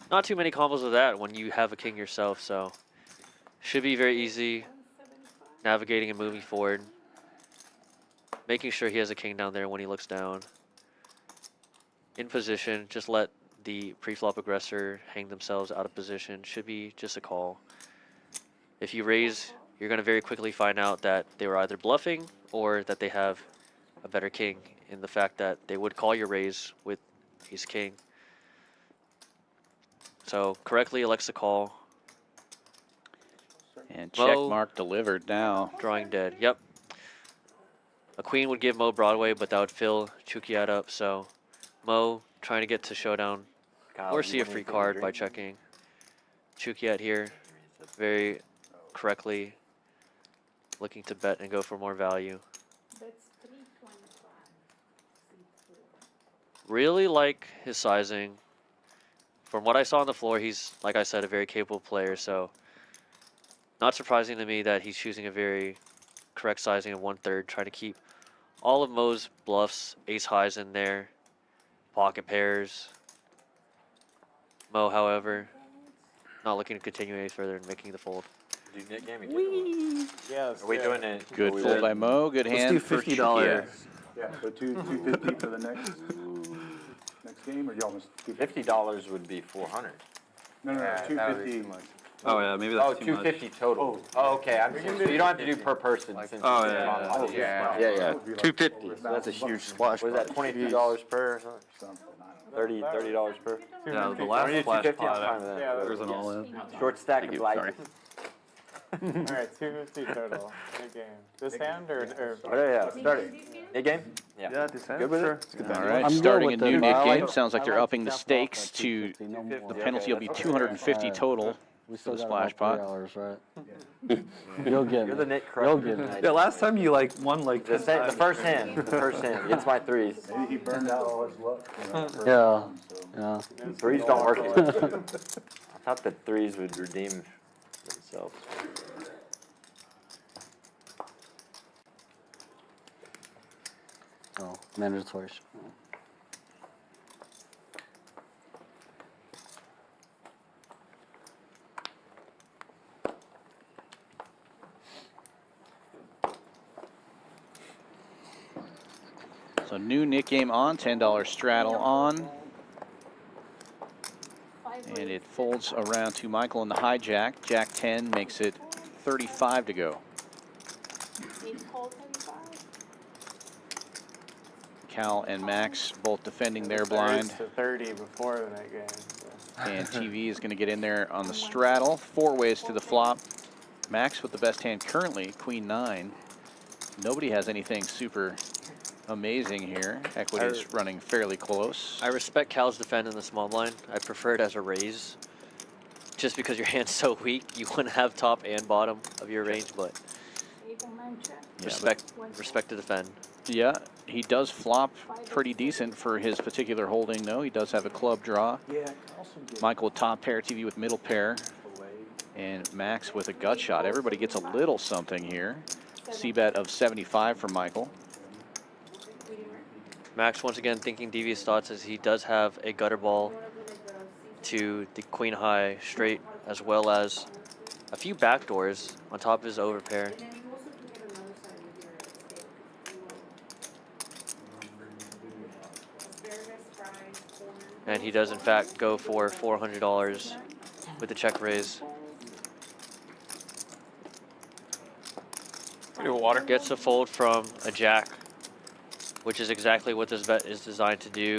not too many combos of that when you have a king yourself. So should be very easy navigating and moving forward. Making sure he has a king down there when he looks down. In position, just let the pre-flop aggressor hang themselves out of position. Should be just a call. If you raise, you're going to very quickly find out that they were either bluffing or that they have a better king, in the fact that they would call your raise with ace king. So correctly elects the call. And check Mo mark delivered now. drawing dead. Yep. A queen would give Mo Broadway, but that would fill Chukiat up. So Mo trying to get to showdown or see a free card by checking. Chukiat here very correctly looking to bet and go for more value. That's 325. Really like his sizing. From what I saw on the floor, he's, like I said, a very capable player. So not surprising to me that he's choosing a very correct sizing of 1/3, trying to keep all of Mo's bluffs, ace highs in there, pocket pairs. Mo, however, not looking to continue any further and making the fold. Do net game Yes. Are we doing it? Good fold by Mo. Good Let's hand do for $50. Chukiat. Yeah, so 250 for the next game, or you almost 250? $50 would be 400. No, Yeah, that would be 250. too much. Oh yeah, maybe Oh, that's too much. 250 total. Oh, okay. So you don't have to do per person. Since Oh, you yeah, did it yeah, online. yeah. Yeah. 250. So that's a huge splash. Was that $23 per? Or something? $30 per. Yeah, the last splash 250, I'm pod, fine with that. there's an all in. Short stack Thank of you, black. sorry. Alright, 250 total. Good game. This hand or Yeah, start it. New game? Yeah, this hand. Good with Sure. it? It's good All value. right, I'm good starting a with new it, Nick but I game. like- Sounds like I they're like upping the to cap off stakes at to 250, no more. the penalty will be 250 Alright. total. We for still the got splash about pot. 3 hours, right? You'll get You're me. the Nick You'll correct. get me. Yeah, last time you like won like The 10 the times. first hand. The first hand. Against my threes. Maybe he burned out all his luck. Yeah, yeah. Threes don't work. I thought the threes would redeem themselves. Oh, mandatory. So new Nick game on, $10 straddle on. And it folds around to Michael in the hijack. Jack 10 makes it 35 to go. Cal and Max both defending their blind. to 30 before the net game. So. And TV is going to get in there on the straddle. 4 ways to the flop. Max with the best hand currently, Queen 9. Nobody has anything super amazing here. Equity's running fairly close. I respect Cal's defend in the small blind. I prefer it as a raise. Just because your hand's so weak, you wouldn't have top and bottom of your range, but Yeah, respect to defend. Yeah, he does flop pretty decent for his particular holding, though. He does have a club draw. Michael with top pair, TV with middle pair, and Max with a gut shot. Everybody gets a little something here. C-bet of 75 for Michael. Max once again thinking devious thoughts as he does have a gutter ball to the queen high straight, as well as a few backdoors on top of his overpair. And he does in fact go for $400 with the check raise. Water. Gets a fold from a jack, which is exactly what this bet is designed to do.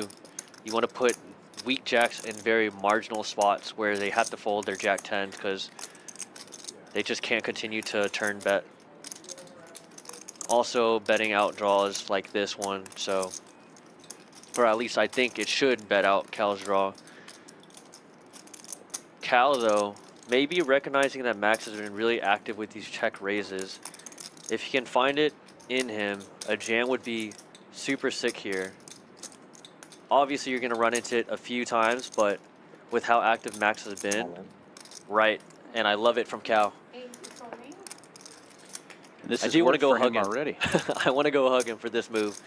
You want to put weak jacks in very marginal spots where they have to fold their jack 10 because they just can't continue to turn bet. Also betting out draws like this one, so, or at least I think it should bet out Cal's draw. Cal though, maybe recognizing that Max has been really active with these check raises. If he can find it in him, a jam would be super sick here. Obviously, you're going to run into it a few times, but with how active Max has been, right, and I love it from Cal. This I is do want to go for hug him him already. I want to go hug him for this move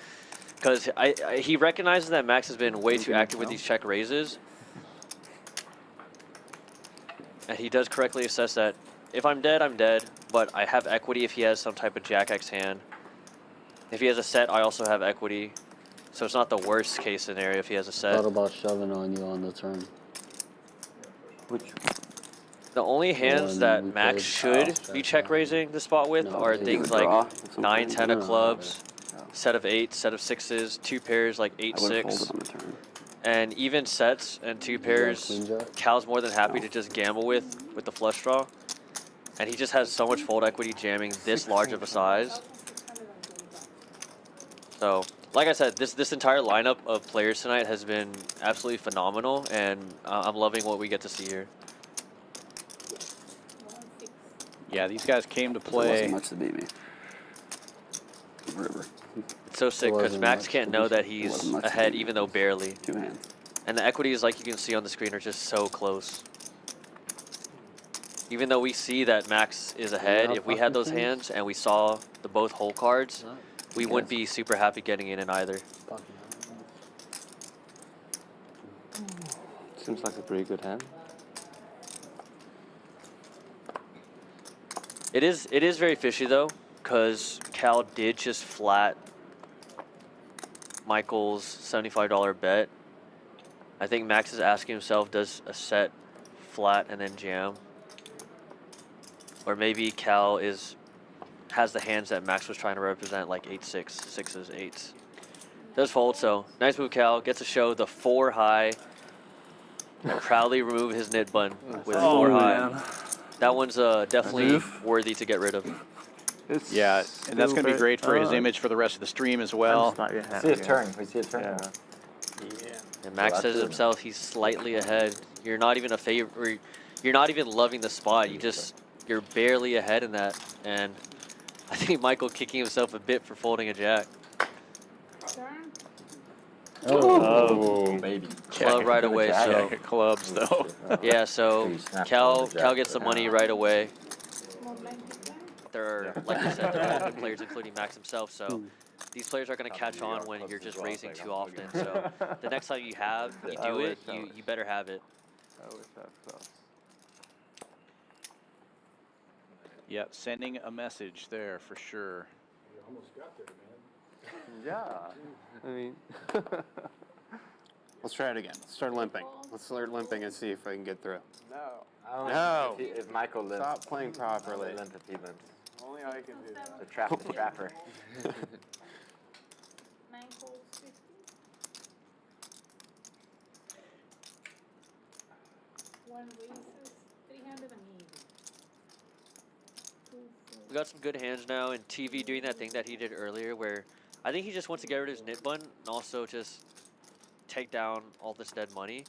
because he recognizes that Max has been way too active with these check raises. And he does correctly assess that if I'm dead, I'm dead, but I have equity if he has some type of Jack X hand. If he has a set, I also have equity. So it's not the worst case scenario if he has a set. Thought about shoving on you on the turn. The only hands one that we Max played. should be check raising the spot with No, are they things would draw like at some 9, point. 10 of No. clubs, set of 8s, set of 6s, 2 pairs like 8, I would have 6. folded on the turn. And even sets and 2 pairs, Queen Jack? Cal's more than happy to just gamble with the flush draw. And he just has so much fold equity jamming this large of a size. So, like I said, this entire lineup of players tonight has been absolutely phenomenal, and I'm loving what we get to see here. Yeah, these guys came to There play. wasn't much to beat me. River. It's so sick because wasn't Max much can't to know be- that It he's wasn't much to ahead, beat. even though barely. 2 hands. And the equities, like you can see on the screen, are just so close. Even though we see that Max is ahead, if we had those hands and we saw the both hole cards, we wouldn't be super happy getting in either. Seems like a pretty good hand. It is very fishy though, because Cal did just flat Michael's $75 bet. I think Max is asking himself, does a set flat and then jam? Or maybe Cal has the hands that Max was trying to represent, like 8-6, 6s, 8s. Does fold, so nice move, Cal. Gets to show the 4 high. And proudly remove his nit button with 4 high. Man. That one's definitely worthy to get rid of. Yeah, and that's going to be great for his image for the rest of the stream as well. See a turn. We see a turn. Yeah. And Max says himself he's slightly ahead. You're not even a favor. You're not even loving the spot. You're barely ahead in that. And I think Michael kicking himself a bit for folding a jack. Turn. Oh, baby. Club right away. So clubs though. yeah. So Cal gets the money right away. More 90. There are, like you said, they're all good players, including Max himself. So these players are going to catch on when you're just raising too often. So the next time you do it, you better have it. I wish that fell. Yep, sending a message there for sure. You almost got there, man. Yeah. I mean, Let's try it again. Let's start limping. Let's start limping and see if I can get through. no. No. If Michael limps. Stop playing properly. Limp if he limps. Only I can do that. The trapper. 9 holes, 50. One raises, 380. We got some good hands now, and TV doing that thing that he did earlier where I think he just wants to get rid of his nit button and also just take down all this dead money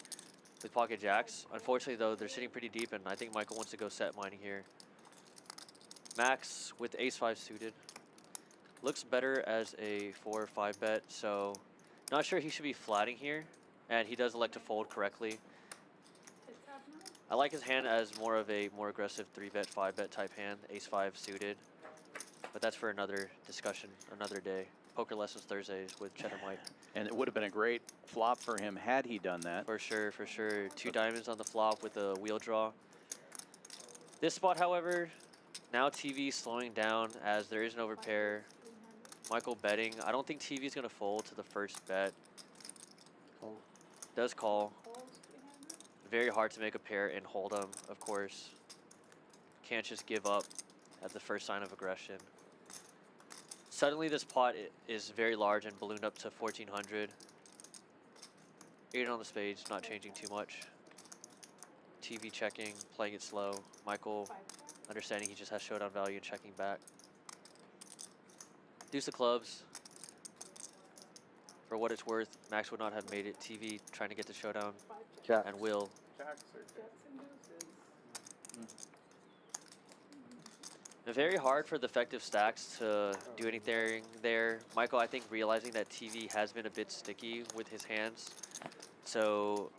with pocket jacks. Unfortunately, though, they're sitting pretty deep, and I think Michael wants to go set mining here. Max with ace-5 suited. Looks better as a 4 or 5 bet, so not sure he should be flatting here, and he does elect to fold correctly. I like his hand as more of a more aggressive 3-bet, 5-bet type hand, ace-5 suited, but that's for another discussion, another day. Poker lessons Thursdays with Chet and Mike. And it would have been a great flop for him had he done that. For sure, for sure. 2 diamonds on the flop with a wheel draw. This spot, however, now TV slowing down as there is an overpair. Michael betting. I don't think TV is going to fold to the first bet. Does call. Very hard to make a pair in Hold'em, of course. Can't just give up at the first sign of aggression. Suddenly this pot is very large and ballooned up to 1400. 8 on the spades, not changing too much. TV checking, playing it slow. Michael understanding he just has showdown value and checking back. Deuce of clubs. For what it's worth, Max would not have made it. TV trying to get the showdown. And will. Very hard for the effective stacks to do anything there. Michael, I think, realizing that TV has been a bit sticky with his hands. So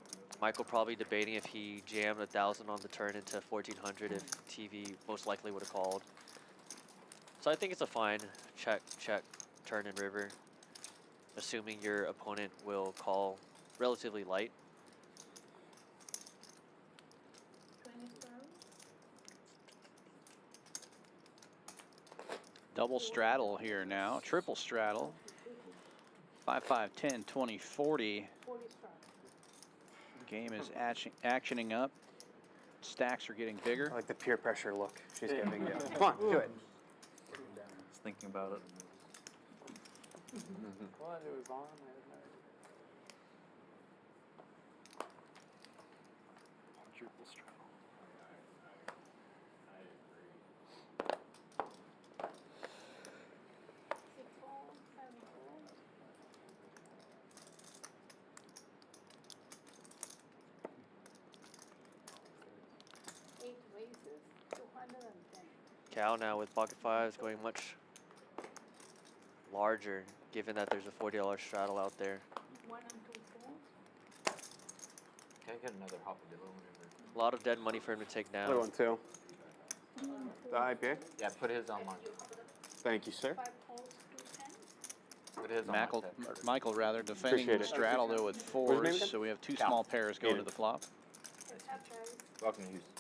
Michael probably debating if he jammed 1,000 on the turn into 1,400 if TV most likely would have called. So I think it's a fine check, turn and river, assuming your opponent will call relatively light. Double straddle here now, triple straddle. 5, 5, 10, 20, 40. Game is actioning up. Stacks are getting bigger. I like the peer pressure look she's giving you. Come on, do it. Just thinking about it. What? It was on? Triple straddle. Cal now with pocket fives going much larger, given that there's a $40 straddle out there. 1 and 2 fold. Can I get another hopadillo whenever? A lot of dead money for him to take down. Another one too. The IPA? Yeah, put his on mine. Thank you, sir. 5 holes, 2 10. Put his on Michael rather defending Appreciate the it. straddle though with What's his name 4s, again? so we have 2 Cal. small pairs going to Ian. the flop. Welcome to Houston.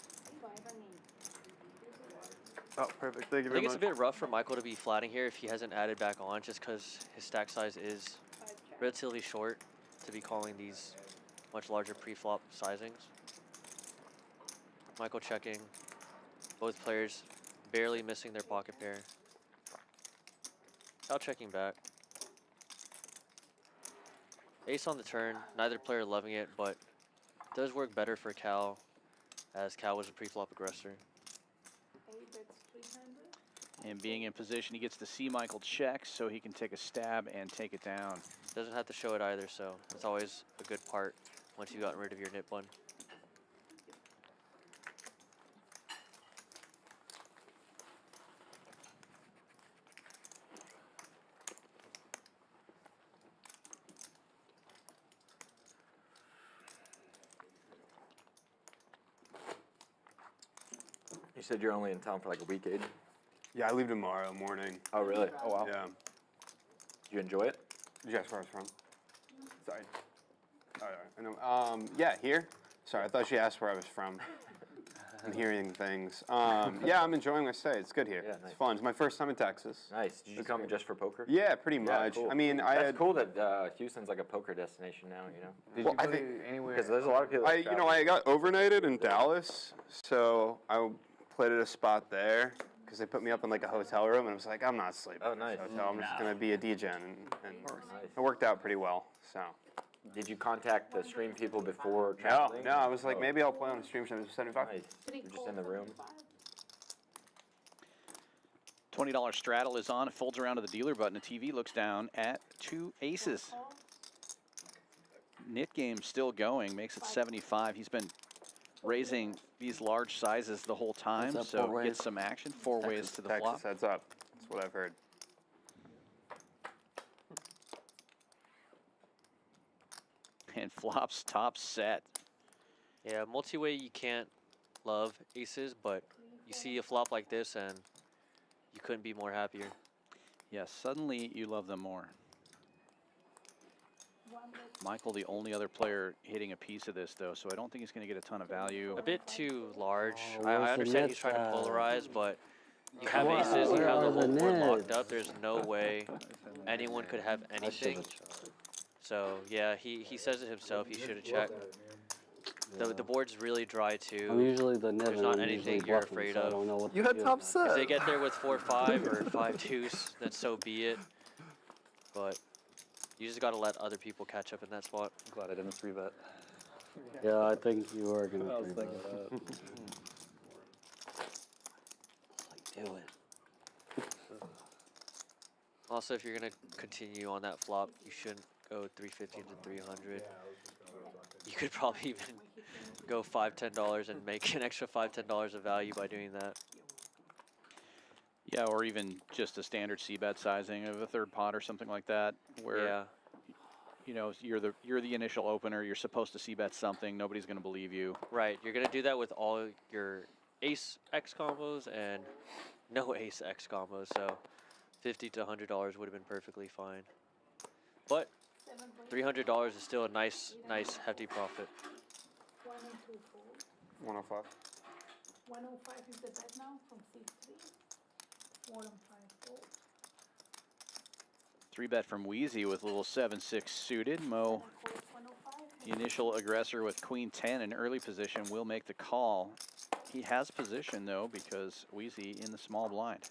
Oh, perfect. Thank you I very think it's much. a bit rough for Michael to be flatting here if he hasn't added back on, just because his stack size is relatively short to be calling these much larger pre-flop sizings. Michael checking. Both players barely missing their pocket pair. Cal checking back. Ace on the turn, neither player loving it, but does work better for Cal, as Cal was a pre-flop aggressor. 8 bets 300. And being in position, he gets to see Michael check, so he can take a stab and take it down. Doesn't have to show it either, so it's always a good part once you've gotten rid of your nip bun. You said you're only in town for like a week, Aiden? Yeah, I leave tomorrow morning. Oh, really? Oh, wow. Yeah. Did you enjoy it? Did you ask where I was from? Sorry. Oh, I know. Yeah, here. Sorry, I thought she asked where I was from. I'm hearing things. Yeah, I'm enjoying my stay. It's good here. Yeah, nice. It's fun. It's my first time in Texas. Nice. Did you come just for poker? Yeah, pretty Yeah, much. cool. I mean, That's cool that Houston's like a poker destination now, you know? Did Well, you I go think- anywhere? Because there's a lot of people that I travel. got overnighted in Dallas, so I played at a spot there because they put me up in like a hotel room, and I was like, I'm not sleeping. Oh, in this nice. hotel. I'm just gonna be a degen, and Nice. it worked out pretty well. So. Did you contact the stream people before No, traveling? no, I was like, Oh, maybe I'll play on a stream show for 75. Nice. You're just in the room. $20 straddle is on. It folds around to the dealer button. The TV looks down at 2 aces. Knit game still going. Makes it 75. He's been raising these large sizes the whole time, What's up, so four gets ways? some action. 4 ways to the Texas flop. heads up. That's what I've heard. And flops top set. Yeah, multi-way you can't love aces, but you see a flop like this and you couldn't be more happier. Yes, suddenly you love them more. Michael, the only other player hitting a piece of this, though, so I don't think he's going to get a ton of value. A bit too large. Oh, I where's the understand he's trying to nets at? polarize, but you have Wow, aces, you where have the are whole the board locked nets? up. There's no way anyone could have anything. So yeah, he says it himself. He should have checked. The board's really dry I'm too. usually the nib There's and not I'm anything usually you're bluffing, afraid so I of. don't know what You to had do. top set. If they get there with 4-5 or 5-2, then so be it. But you just got to let other people catch up in that spot. I'm glad I didn't 3-bet. Yeah, I think you are gonna I was 3-bet. thinking that. Do it. Also, if you're gonna continue on that flop, you shouldn't go 350 to 300. You could probably even go $5-10 and make an extra $5-10 of value by doing that. Yeah, or even just a standard c-bet sizing of a third pot or something like that, where Yeah. you know you're the initial opener. You're supposed to c-bet something. Nobody's going to believe you. Right, you're gonna do that with all your ace X combos and no ace X combos, so $50 to $100 would have been perfectly fine. But $300 is still a nice hefty profit. 102 fold. 105. 105 is the bet now from C3. 105 fold. 3-bet from Wheezy with a little 7-6 suited. Mo, Call 105. the initial aggressor with Queen 10 in early position, will make the call. He has position, though, because Wheezy in the small blind.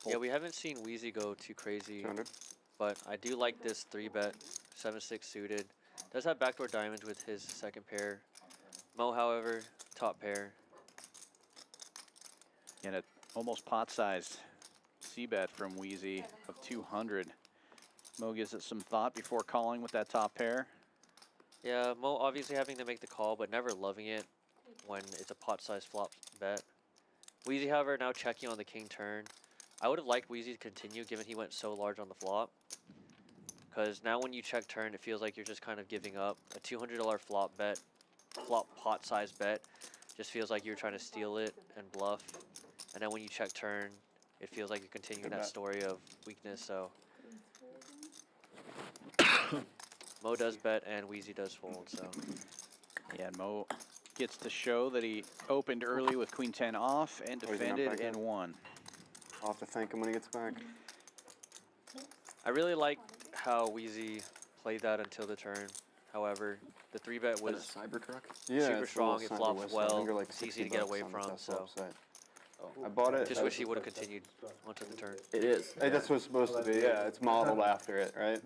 Yeah, we haven't seen Wheezy go too crazy, 200. but I do like this 3-bet 7-6 suited. Does have backdoor diamonds with his second pair. Mo, however, top pair. And a almost pot-sized c-bet from Wheezy of 200. Mo gives it some thought before calling with that top pair. Yeah, Mo obviously having to make the call, but never loving it when it's a pot-sized flop bet. Wheezy, however, now checking on the king turn. I would have liked Wheezy to continue, given he went so large on the flop. Because now when you check turn, it feels like you're just kind of giving up. A $200 flop pot-sized bet, just feels like you're trying to steal it and bluff. And then when you check turn, it feels like you're continuing that story of weakness, so. Mo does bet and Wheezy does fold, so. Yeah, and Mo gets to show that he opened early with Queen 10 off and Oh, he's not defended back and yet? won. I'll have to thank him when he gets back. I really like how Wheezy played that until the turn. However, the 3-bet was Cybertruck? Yeah, super it's a strong. little It flops Sniper Whistle. I think well. they're like It's easy to 60 get bucks away on the from, best so. website. I bought it. Just wish he would have continued onto the turn. It is. Hey, that's what it's supposed to be. Yeah, it's modeled after it, right?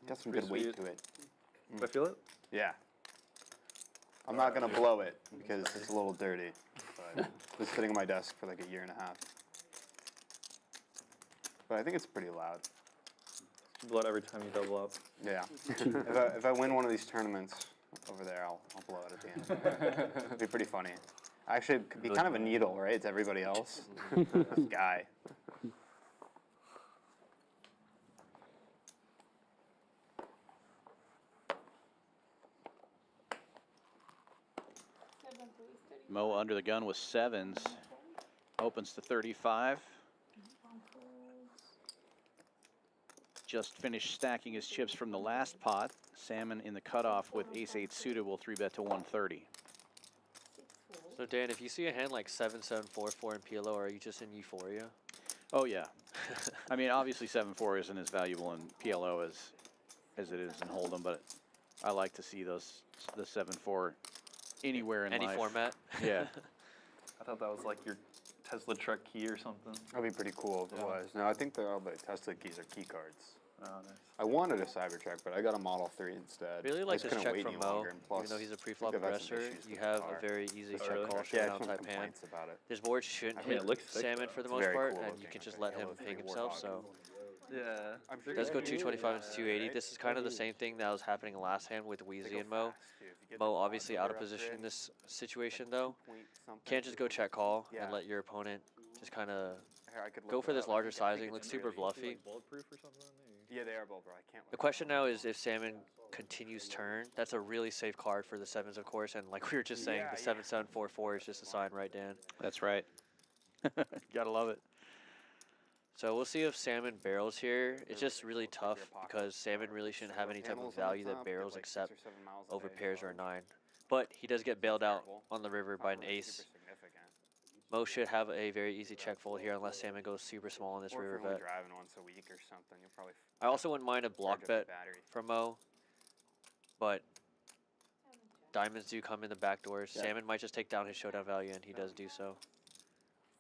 Got some good weight to it. Do I feel it? Yeah. I'm not gonna blow it because it's a little dirty. But it was sitting on my desk for like a year and a half. But I think it's pretty loud. Blow it every time you double up. Yeah. if I win one of these tournaments over there, I'll blow it at the end. It'd be pretty funny. Actually, it could be kind of a needle, right? It's everybody else. This guy. Mo under the gun with 7s. Opens to 35. Just finished stacking his chips from the last pot. Salmon in the cutoff with ace-8 suited will 3-bet to 130. So Dan, if you see a hand like 7-7-4-4 in PLO, are you just in euphoria? Oh yeah. I mean, obviously 7-4 isn't as valuable in PLO as it is in Hold'em, but I like to see the 7-4 anywhere in Any life. format? Yeah. I thought that was like your Tesla truck key or something. That'd be pretty cool if it was. No, I think all the Tesla keys are key cards. Oh, nice. I wanted a Cybertruck, but I got a Model 3 instead. Really I like just this couldn't check wait from any Mo. longer, and plus, Even though he's a I think pre-flop they've had some aggressor, issues you with the have car. a very easy Just check really? call Yeah, showdown some type hand. complaints about it. His board shouldn't I mean, it hit looks sick, salmon though. for the It's most very part, cool and you looking, can just like let him yellow hang three himself. warthog. So Yeah. I'm sure does you go can 225 and use that, 280. right? This is kind of the same thing that was happening last hand with Wheezy and Mo. Mo obviously out of position in this situation though. Can't just go check call and let your opponent just kind of go for this larger sizing. Looks super bluffy. Bulletproof or something? Yeah, they are bulletproof. I can't. The question now is if Salmon continues turn. That's a really safe card for the 7s, of course, and like we were just saying, the 7-7-4-4 is just a sign, right, Dan? That's right. Gotta love it. So we'll see if Salmon barrels here. It's just really tough because Salmon really shouldn't have any type of value that barrels except over pairs or a 9. But he does get bailed out on the river by an ace. Mo should have a very easy check fold here unless Salmon goes super small on this river bet. Driving once a week or something, you'll probably. I also wouldn't mind a block bet from Mo, but diamonds do come in the back doors. Yeah. Salmon might just take down his showdown value, and he does do so.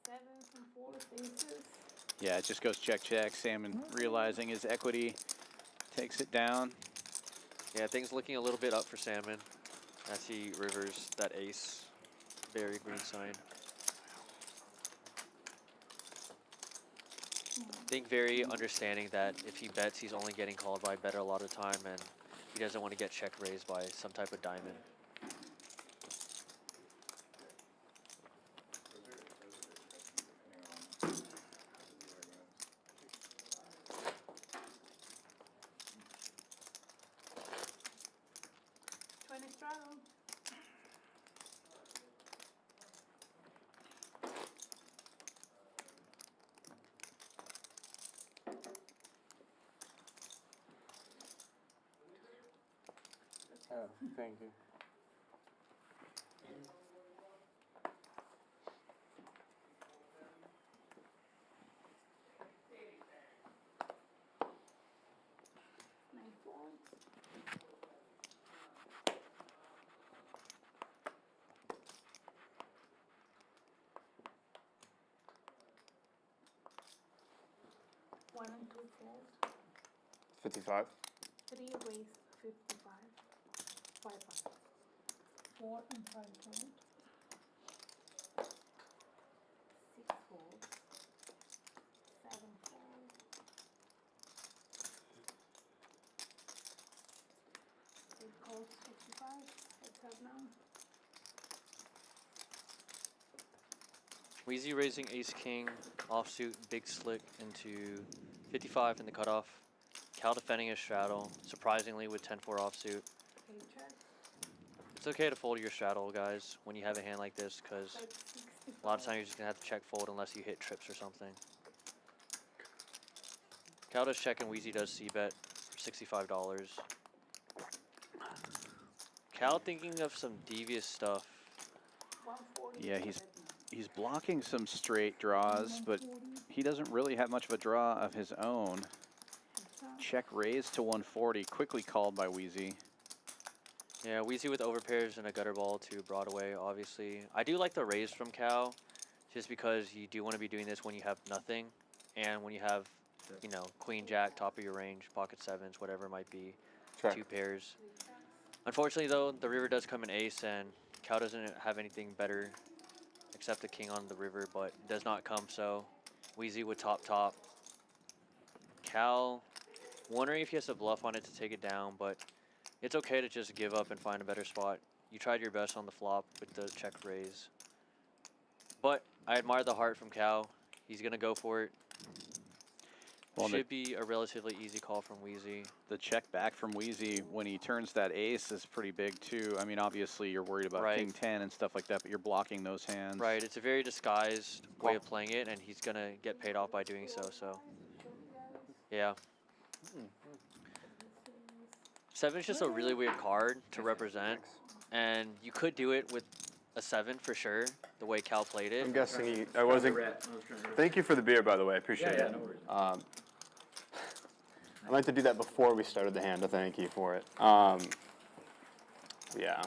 7s and 4s, aces. Yeah, it just goes check, check. Salmon realizing his equity takes it down. Yeah, things looking a little bit up for Salmon as he rivers that ace. Very green sign. I think very understanding that if he bets, he's only getting called by better a lot of time, and he doesn't want to get check raised by some type of diamond. Straddle. Oh, thank you. One and 2 fold. 55. 3 raise 55. 5 5. 4 and 5 fold. 6 fold. 7 fold. 8 calls 55. Heads up now. Wheezy raising ace king, offsuit, big slick into 55 in the cutoff. Cal defending his straddle, surprisingly with 10-4 offsuit. Okay, check. It's okay to fold your straddle, guys, when you have a hand like this, because a lot of times you're just going to have to check fold unless you hit trips or something. Cal does check and Wheezy does c-bet for $65. Cal thinking of some devious stuff. 140. Yeah, he's blocking some straight draws, but he doesn't really have much of a draw of his own. Check raise to 140, quickly called by Wheezy. Yeah, Wheezy with overpairs and a gutter ball to Broadway, obviously. I do like the raise from Cal. just because you do want to be doing this when you have nothing, and when you have, you know, queen jack, top of your range, pocket sevens, whatever it might be, Check. 2 pairs. Unfortunately, though, the river does come in ace, and Cal doesn't have anything better except a king on the river, but it does not come so. Wheezy with top. Cal wondering if he has to bluff on it to take it down, but it's okay to just give up and find a better spot. You tried your best on the flop with the check raise. But I admire the heart from Cal. He's going to go for it. Well, Should be a relatively easy call from Wheezy. The check back from Wheezy when he turns that ace is pretty big too. I mean, obviously you're worried about king 10 and stuff like that, but you're blocking those hands. Right, it's a very disguised way of playing it, and he's going to get paid off by doing so. Yeah. 7 is just a really weird card to represent, and you could do it with a 7 for sure, the way Cal played it. I'm guessing I wasn't. Thank you for the beer, by the way. I appreciate it. No worries. I meant to do that before we started the hand, to thank you for it. Yeah.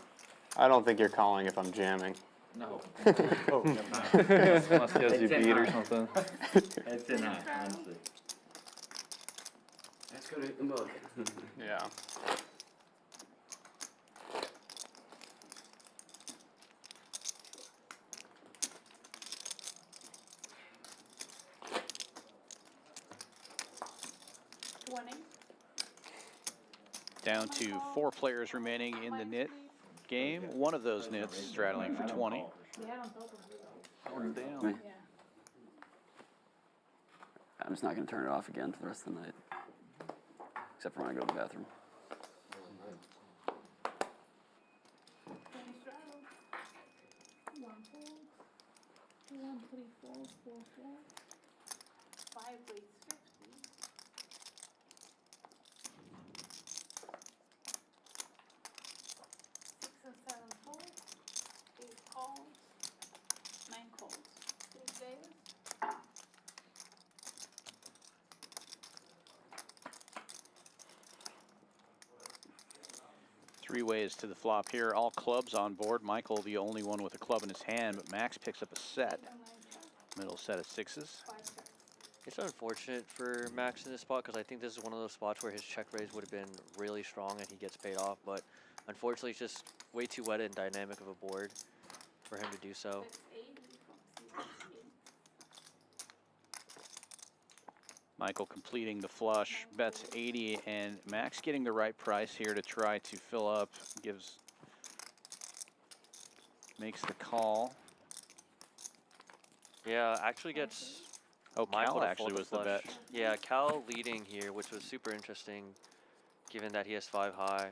I don't think you're calling if I'm jamming. No. Unless he has you beat or something. It's in high, honestly. Let's go to hit the mug. Yeah. Down to 4 players remaining in the nit game. One of those nits straddling for 20. Down. Me. I'm just not going to turn it off again for the rest of the night. Except for when I go to the bathroom. One fold, 2, 3, 4, 4, 4. 5 raise 50. 6 and 7 fold. 8 calls. 9 calls. 3 players. Three ways to the flop here. All clubs on board. Michael, the only one with a club in his hand, but Max picks up a set. Middle set of 6s. It's unfortunate for Max in this spot because I think this is one of those spots where his check raise would have been really strong and he gets paid off, but unfortunately it's just way too wet and dynamic of a board for him to do so. Michael completing the flush, bets 80, and Max getting the right price here to try to fill up, makes the call. Yeah, actually gets... Oh, Cal actually was the bet. Yeah, Cal leading here, which was super interesting, given that he has 5 high.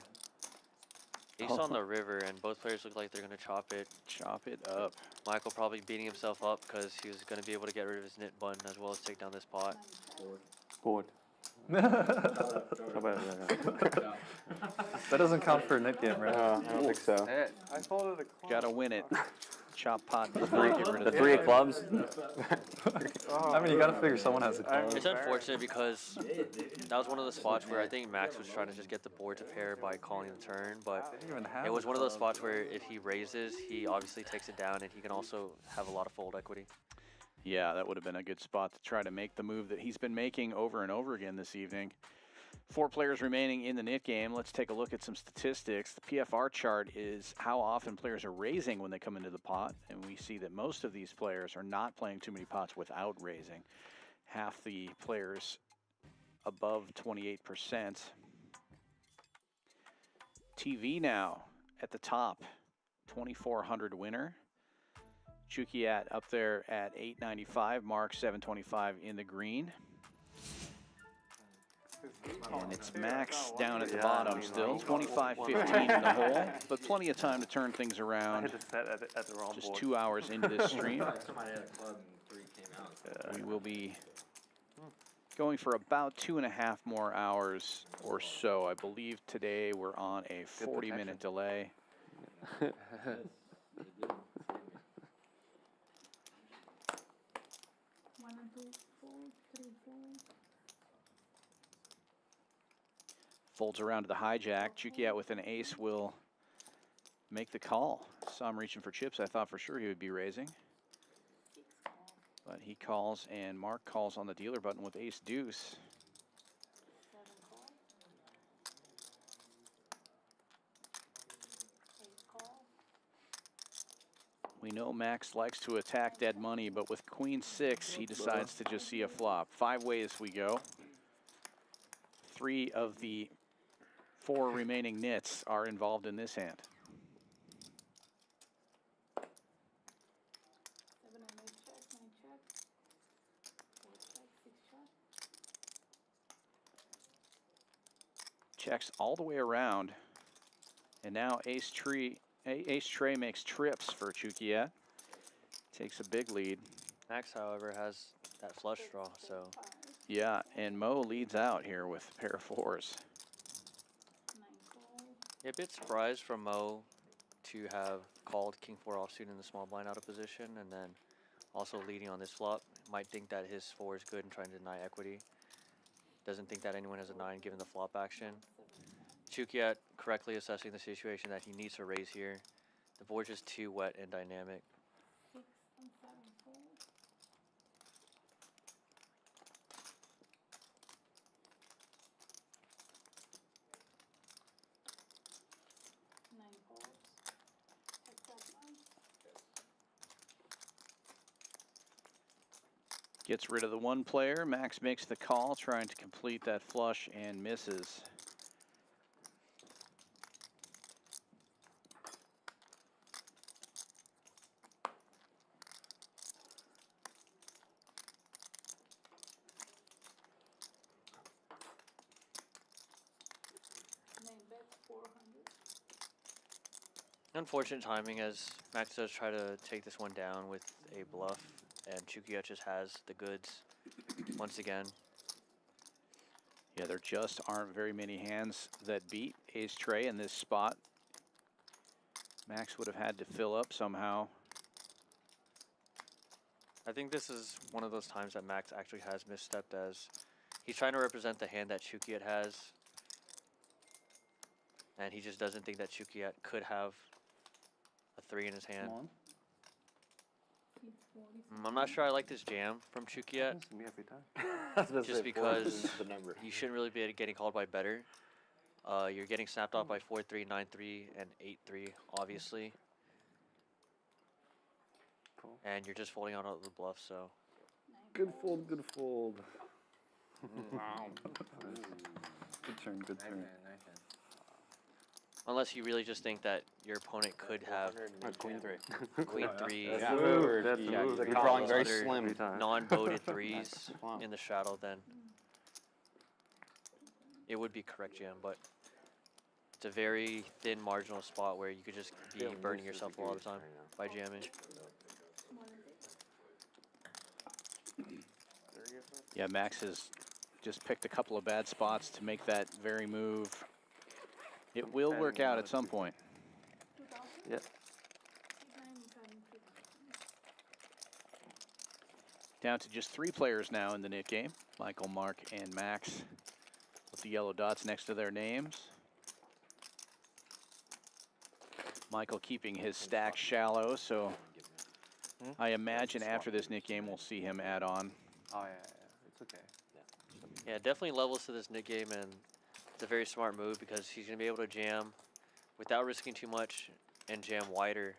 Ace on the river, and both players look like they're going to chop it. Chop it up. Michael probably beating himself up because he was going to be able to get rid of his nit button as well as take down this pot. Board. That doesn't count for a nit game, right? I don't think so. I folded a club. Gotta win it. Chop pot does not get rid of The 3 of clubs. I mean, you gotta figure someone has a club. It's unfortunate because that was one of the spots where I think Max was trying to just get the board to pair by calling the turn, but it was one of those spots where if he raises, he obviously takes it down and he can also have a lot of fold equity. Yeah, that would have been a good spot to try to make the move that he's been making over and over again this evening. 4 players remaining in the nit game. Let's take a look at some statistics. The PFR chart is how often players are raising when they come into the pot, and we see that most of these players are not playing too many pots without raising. Half the players above 28%. TV now at the top, 2,400 winner. Chukiat up there at 895, Mark 725 in the green. And it's Max down at the bottom still, 25-15 in the hole, but plenty of time to turn things around. I hit the set at the wrong Just board. 2 hours into this stream. Somebody had a club and 3 came out. We will be going for about 2.5 more hours or so. I believe today we're on a 40-minute delay. One and 2 fold, 3 fold. Folds around to the hijack. Chukiat with an ace will make the call. Saw him reaching for chips. I thought for sure he would be raising. 6 But he calls, and Mark calls on the dealer button with ace deuce. We know Max likes to attack dead money, but with queen six, he decides to just see a flop. 5 ways we go. 3 of the 4 remaining nits are involved in this hand. Checks all the way around, and now ace tray makes trips for Chukiat. Takes a big lead. Max, however, has that flush draw, so. Yeah, and Mo leads out here with a pair of 4s. Yeah, a bit surprised from Mo to have called king 4 offsuit in the small blind out of position, and then also leading on this flop. Might think that his 4 is good and trying to deny equity. Doesn't think that anyone has a 9 given the flop action. Chukiat correctly assessing the situation that he needs to raise here. The board's just too wet and dynamic. 6 and 7 fold. 9 folds. Take that one. Gets rid of the 1 player. Max makes the call, trying to complete that flush and misses. Unfortunate timing as Max does try to take this one down with a bluff, and Chukiat just has the goods once again. Yeah, there just aren't very many hands that beat ace tray in this spot. Max would have had to fill up somehow. I think this is one of those times that Max actually has misstepped, as he's trying to represent the hand that Chukiat has, and he just doesn't think that Chukiat could have a 3 in his hand. I'm not sure I like this jam from Chukiat. Me every time. Just because you shouldn't really be getting called by better. You're getting snapped off by 4-3, 9-3, and 8-3, obviously. Cool. And you're just folding out the bluff, so. Good fold, good fold. Wow. Good turn, good turn. Unless you really just think that your opponent could have Queen 3. Queen 3. That's Yeah. the move. That's the Yeah, move. you're You're drawing very other slim. non-boated 3s Wow. in the straddle, then it would be correct jam, but it's a very thin marginal spot where you could just be burning yourself a lot of the time by jamming. Yeah, Max has just picked a couple of bad spots to make that very move. It will work out at some point. Yep. Down to just 3 players now in the knit game. Michael, Mark, and Max with the yellow dots next to their names. Michael keeping his stack shallow, so I imagine after this knit game we'll see him add on. Oh, yeah. It's okay. Yeah, definitely levels to this knit game, and it's a very smart move because he's going to be able to jam without risking too much and jam wider,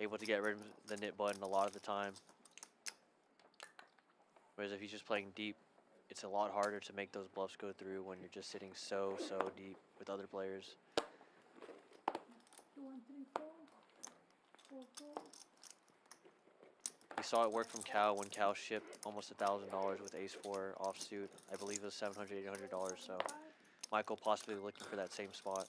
able to get rid of the knit button a lot of the time. Whereas if he's just playing deep, it's a lot harder to make those bluffs go through when you're just sitting so deep with other players. 2 and 3 fold. 4 fold. We saw it work from Cal when Cal shipped almost $1,000 with ace 4 offsuit. I believe it was $700, $800, so Michael possibly looking for that same spot.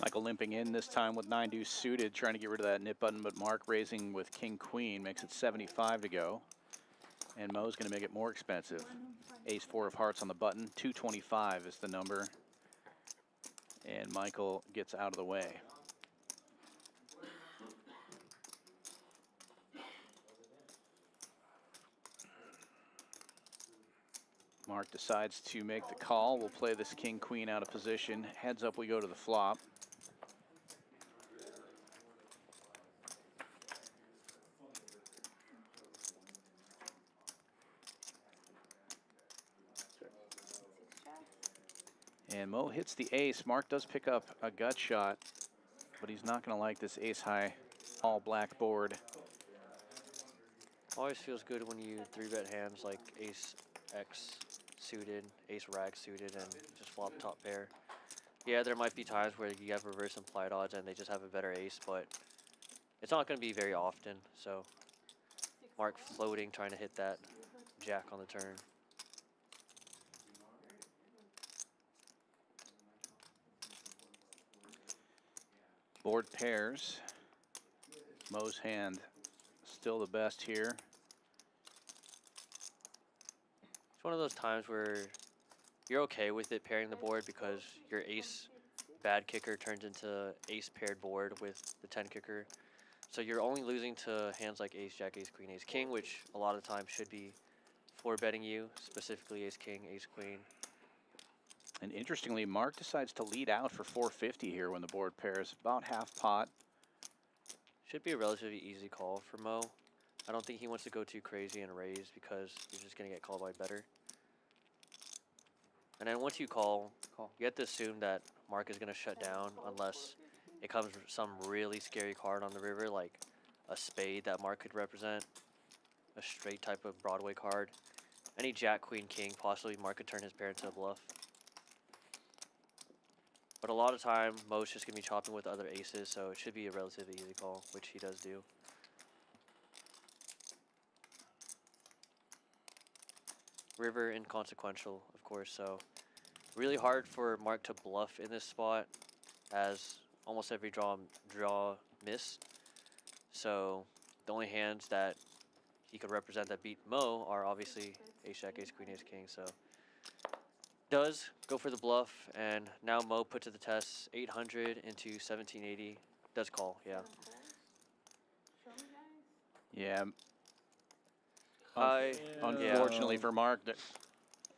Michael limping in this time with 9 deuce suited, trying to get rid of that knit button, but Mark raising with king queen makes it 75 to go. And Mo's going to make it more expensive. Ace 4 of hearts on the button. 225 is the number. And Michael gets out of the way. Mark decides to make the call. We'll play this king queen out of position. Heads up we go to the flop. And Mo hits the ace. Mark does pick up a gut shot, but he's not going to like this ace-high all-black board. Always feels good when you 3-bet hands like ace X suited, ace rag suited, and just flop top pair. Yeah, there might be times where you have reverse implied odds and they just have a better ace, but it's not going to be very often. So Mark floating, trying to hit that jack on the turn. Board pairs. Mo's hand still the best here. It's one of those times where you're okay with it pairing the board because your ace bad kicker turns into ace paired board with the 10 kicker. So you're only losing to hands like ace jack, ace queen, ace king, which a lot of times should be 4-betting you, specifically ace king, ace queen. And interestingly, Mark decides to lead out for 450 here when the board pairs, about half pot. Should be a relatively easy call for Mo. I don't think he wants to go too crazy and raise because he's just going to get called by better. And then once you call, you have to assume that Mark is going to shut down unless it comes with some really scary card on the river, like a spade that Mark could represent, a straight type of Broadway card. Any jack, queen, king, possibly Mark could turn his pair into a bluff. But a lot of time, Mo's just going to be chopping with other aces, so it should be a relatively easy call, which he does do. River inconsequential, of course, so really hard for Mark to bluff in this spot, as almost every draw missed. So the only hands that he could represent that beat Mo are obviously ace jack, ace queen, ace king. So does go for the bluff, and now Mo put to the test 800 into 1780. Does call, yeah. Yeah. I Unfortunately for Mark,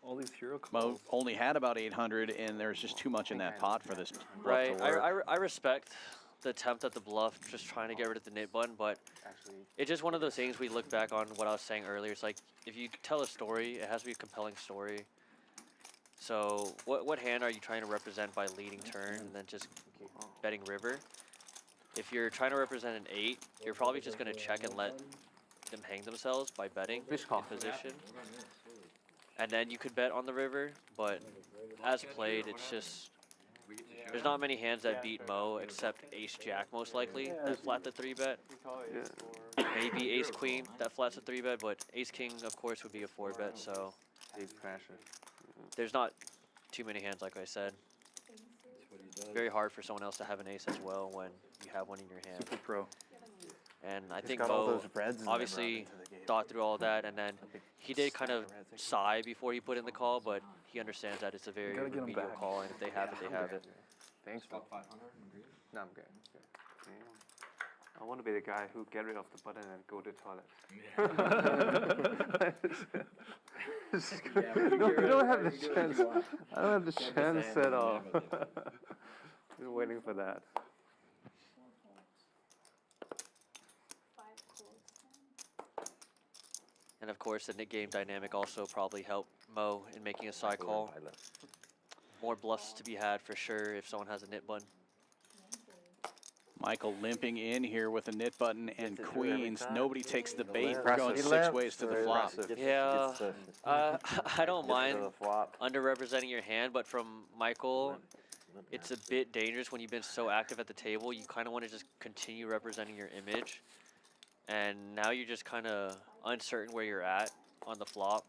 all these hero Mo calls. only had about 800, and there's just too much in that pot for this bluff Right, to work. I respect the attempt at the bluff, just trying to get rid of the nit button, but it's just one of those things we look back on what I was saying earlier. It's like, if you tell a story, it has to be a compelling story. So what hand are you trying to represent by leading turn and then just betting river? If you're trying to represent an 8, you're probably just going to check and let them hang themselves by betting in position. And then you could bet on the river, but as played, it's just, there's not many hands that beat Mo except ace jack most likely that flat the 3-bet. Maybe ace queen that flats a 3-bet, but ace king of course would be a 4-bet, so there's not too many hands, like I said. Very hard for someone else to have an ace as well when you have one in your hand. Super pro. And I think Mo obviously thought through all that, and then he did kind of sigh before he put in the call, but he understands that it's a very remedial call, and if they have it, they have it. Thanks. No, I'm good. I want to be the guy who get rid of the button and go to the toilet. No, I don't have the chance. I don't have the chance at all. Just waiting for that. And of course, the nit game dynamic also probably helped Mo in making a side call. More bluffs to be had for sure if someone has a nit button. Michael limping in here with a nit button and queens. Nobody takes the bait. We're going 6 ways to the flop. Yeah, I don't mind underrepresenting your hand, but from Michael, it's a bit dangerous when you've been so active at the table. You kind of want to just continue representing your image. And now you're just kind of uncertain where you're at on the flop.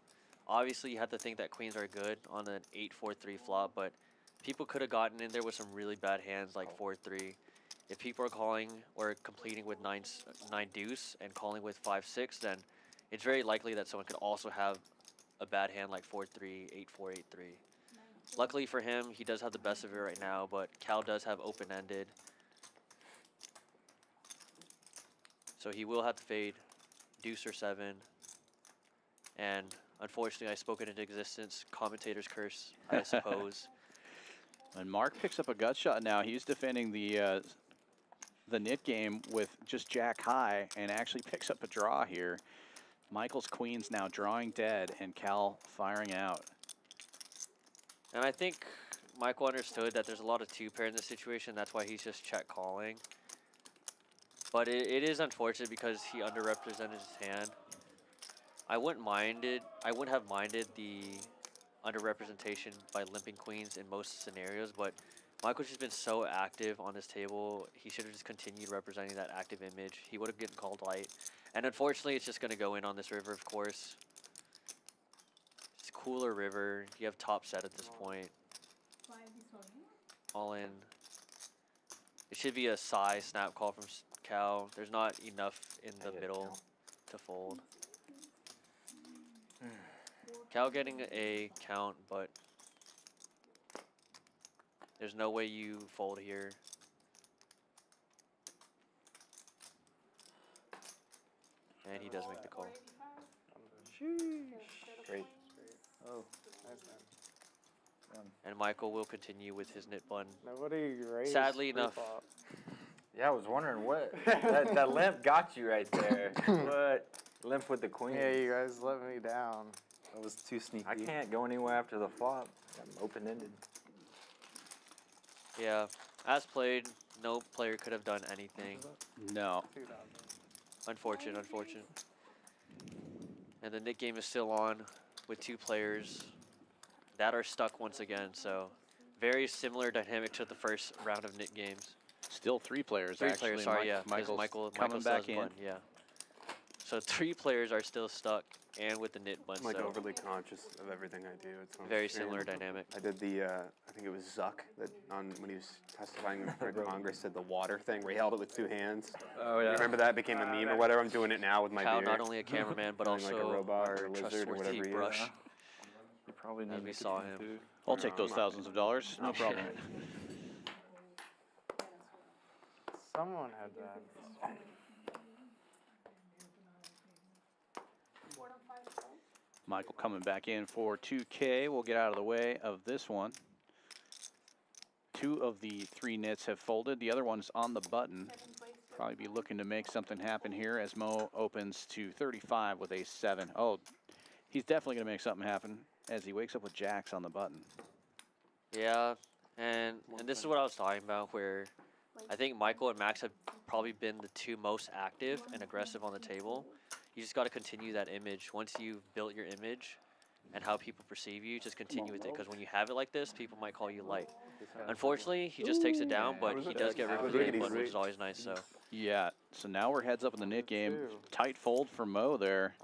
Obviously, you have to think that queens are good on an 8-4-3 flop, but people could have gotten in there with some really bad hands like 4-3. If people are calling or completing with 9 deuce and calling with 5-6, then it's very likely that someone could also have a bad hand like 4-3, 8-4, 8-3. Luckily for him, he does have the best of it right now, but Cal does have open-ended. So he will have to fade deuce or 7. And unfortunately, I spoke it into existence. Commentator's curse, I suppose. And Mark picks up a gut shot now. He's defending the nit game with just jack high and actually picks up a draw here. Michael's queens now drawing dead and Cal firing out. And I think Michael understood that there's a lot of two-pair in this situation. That's why he's just check calling. But it is unfortunate because he underrepresented his hand. I wouldn't have minded the underrepresentation by limping queens in most scenarios, but Michael's just been so active on his table. He should have just continued representing that active image. He would have gotten called light. And unfortunately, it's just going to go in on this river, of course. It's a cooler river. You have top set at this point. All in. It should be a size snap call from Cal. There's not enough in the middle to fold. Cal getting a count, but there's no way you fold here. And he does make the call. Great. Oh, nice man. And Michael will continue with his knit bun. Nobody raised. Sadly enough. Yeah, I was wondering what that limp got you right there. What limp with the queen? Yeah, you guys let me down. That was too sneaky. I can't go anywhere after the flop. I'm open-ended. Yeah, as played, no player could have done anything. No. Unfortunate. And the knit game is still on with two players that are stuck once again. So very similar dynamic to the first round of knit games. Still three players. Three actually. players, sorry, yeah. Michael's Michael coming still back has in. bun, yeah. So three players are still stuck and with the knit bun. I'm like so overly conscious of everything I do. It's on very stream. similar dynamic. I did the, I think it was Zuck that when he was testifying for Congress said the water thing where he held it with two hands. Oh yeah. You remember that became a meme or whatever? I'm doing it now with my Cal, beer. not only a cameraman, but Feeling also like a robot our or a lizard or trustworthy whatever he is. brush. You probably need As to we make a saw team him. too. I'll take those thousands of dollars. No problem. Someone had that. Michael coming back in for 2K. We'll get out of the way of this one. Two of the three knits have folded. The other one's on the button. Probably be looking to make something happen here as Mo opens to 35 with a 7. Oh, he's definitely going to make something happen as he wakes up with jacks on the button. Yeah, and this is what I was talking about, where I think Michael and Max have probably been the two most active and aggressive on the table. You just got to continue that image. Once you've built your image and how people perceive you, just continue with it. Because when you have it like this, people might call you light. Unfortunately, he just takes it down, but he does get rid of the knit button, which is always nice. So Yeah, so now we're heads up in the knit game. Tight fold for Mo there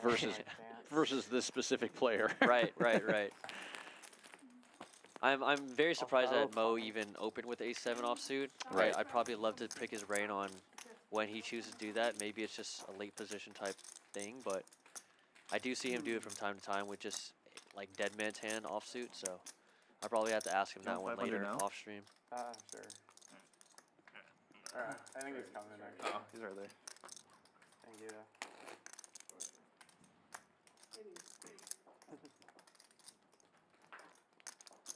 versus this specific player. right. I'm very surprised that Mo even opened with ace-7 offsuit. Right. I'd probably love to pick his brain on when he chooses to do that. Maybe it's just a late position type thing, but I do see him do it from time to time with just like dead man's hand offsuit. So I probably have to ask him that one later off stream. Sure. I think he's coming actually. Oh, he's right there. Thank you.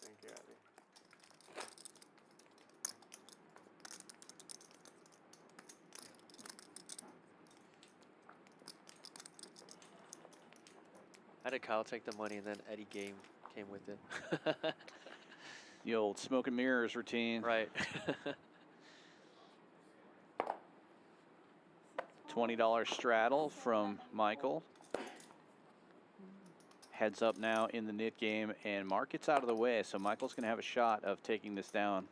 Thank you, Abby. I had Kyle take the money and then Eddie Game came with it. The old smoke and mirrors routine. Right. $20 straddle from Michael. Heads up now in the knit game, and Mark gets out of the way, so Michael's going to have a shot of taking this down,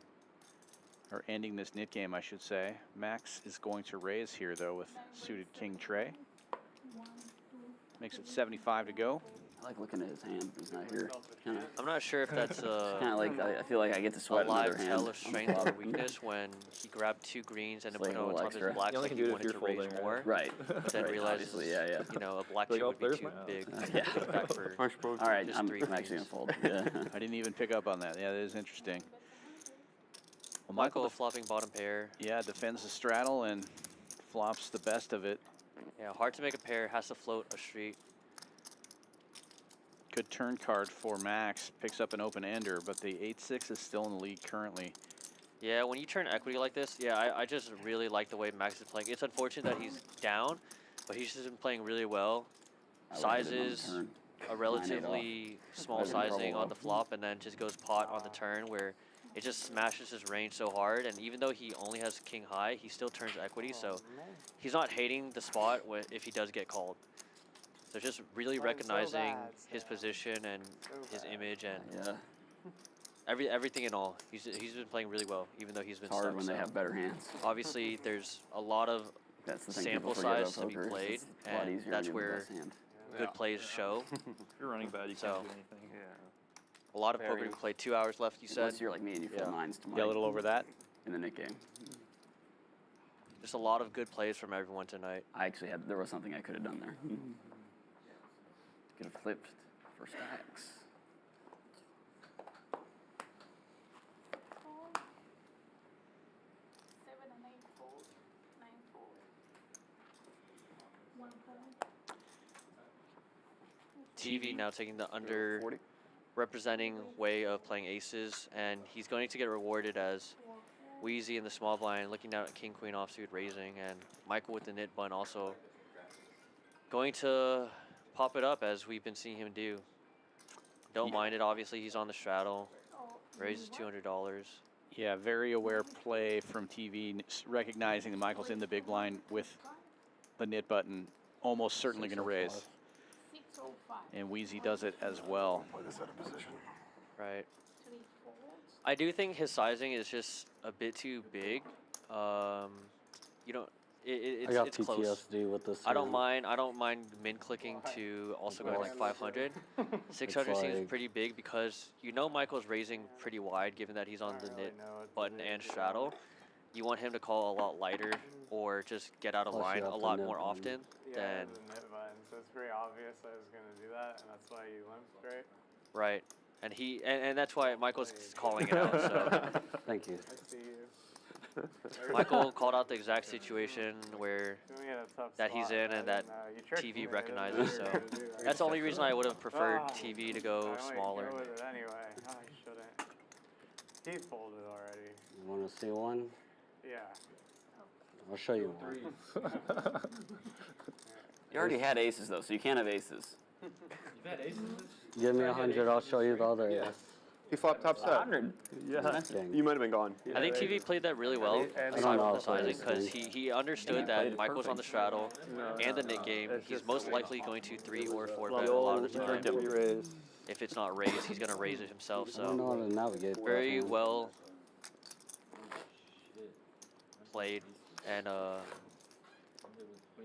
or ending this knit game, I should say. Max is going to raise here, though, with suited king tray. Makes it 75 to go. I like looking at his hand. He's not here. Kinda, I'm not sure if that's kind of like I feel like I get to a sweat another live hand. tell of strength or weakness when he grabbed two greens and then It's put like a it on little top of his extra. blacks You only like can he do it if wanted you're to raise folding, more. Right. But then Right, realizes, obviously, yeah. you know, a black Like, chip oh, would be there's too my out. big. Yeah. Back for All right, just I'm three actually greens. gonna fold. Yeah. I didn't even pick up on that. Yeah, that is interesting. Well, Michael flopping bottom pair. Yeah, defends the straddle and flops the best of it. Yeah, hard to make a pair, has to float a street. Good turn card for Max. Picks up an open ender, but the 8-6 is still in the lead currently. Yeah, when you turn equity like this, yeah, I just really like the way Max is playing. It's unfortunate that he's down, but he's just been playing really well. I would hit it on Sizes, turn. a relatively small sizing on the flop and then just goes pot on the turn where it just smashes his range so hard. And even though he only has king high, he still turns equity. So he's not hating the spot if he does get called. So just really recognizing his position and his image and everything in all. He's been playing really well, even though he's been It's hard stuck. when they have better hands. Obviously, there's a lot of That's the thing sample people forget size to about be poker is played, it's a lot and easier that's when you have the where best hand. good plays show. If you're running bad, you can't do anything. A lot of poker to be played. 2 hours left, you said? Unless you're like me and you fill nines to Yeah, a little over that. in the Nick game. Just a lot of good plays from everyone tonight. I actually there was something I could have done there. Could have flipped for stacks. Fold. 7 and 8 fold. 9 fold. 1 fold. TV now taking the under representing way of playing aces, and he's going to get rewarded as Wheezy in the small blind looking out at king queen offsuit raising, and Michael with the nit bun also going to pop it up as we've been seeing him do. Don't mind it, obviously he's on the straddle, raises $200. Yeah, very aware play from TV, recognizing that Michael's in the big blind with the nit button, almost certainly going to raise. 605. And Wheezy does it as well. Play this out of position. Right. 3 folds. I do think his sizing is just a bit too big. You know, I got it's close. PTSD with this. I don't mind min clicking to also go to like 500. 600 seems like- pretty big because you know Michael's raising pretty wide given that he's on the nit button and straddle. You want him to call a lot lighter or just get out of Plus you line have a the lot nit more button. often Yeah, than the nit button, so it's pretty obvious I was going to do that, and that's why you limped, right? right. And and that's why Michael's calling it out. So Thank you. I see you. Michael called out the exact situation where Doing it at a tough that he's spot, in I and that didn't know. You tricked me, TV I recognizes. didn't So know you were gonna do that. that's the only reason I would have preferred Ah, TV to I go might smaller. go with it anyway. Oh, I shouldn't. He folded already. You want to see one? Yeah. I'll show you one. You already had aces though, so you can't have aces. Give me 100, I'll show you the other ace. He flopped top set. 100. Yeah. Dang. You might have been gone. I think TV played that really well, And- aside know from the how to play sizing, this because thing. he understood that Michael's on the straddle and the nit game. It's He's just most the likely going to 3 or 4 bet a lot of the time. Raise. If it's not raised, he's going to raise it himself. I don't know So how to navigate. very that one. well played, and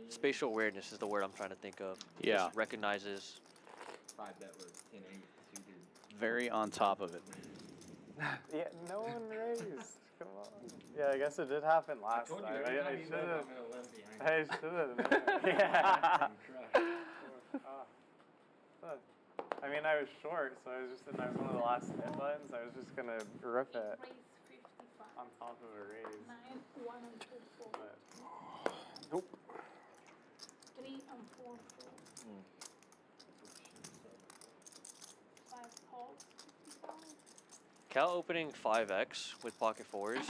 spatial awareness is the word I'm trying to think of. Yeah. Just recognizes. Very on top of it. Yeah, no one raised. Come on. Yeah, I guess it did happen last time. I should have. Yeah. I mean, I was short, so I was one of the last hit buttons. I was just gonna rip it Raise 55. on top of a raise. 9, 1 and 2 fold. But 3 and 4 fold. 5 calls. 55. Cal opening 5x with pocket fours,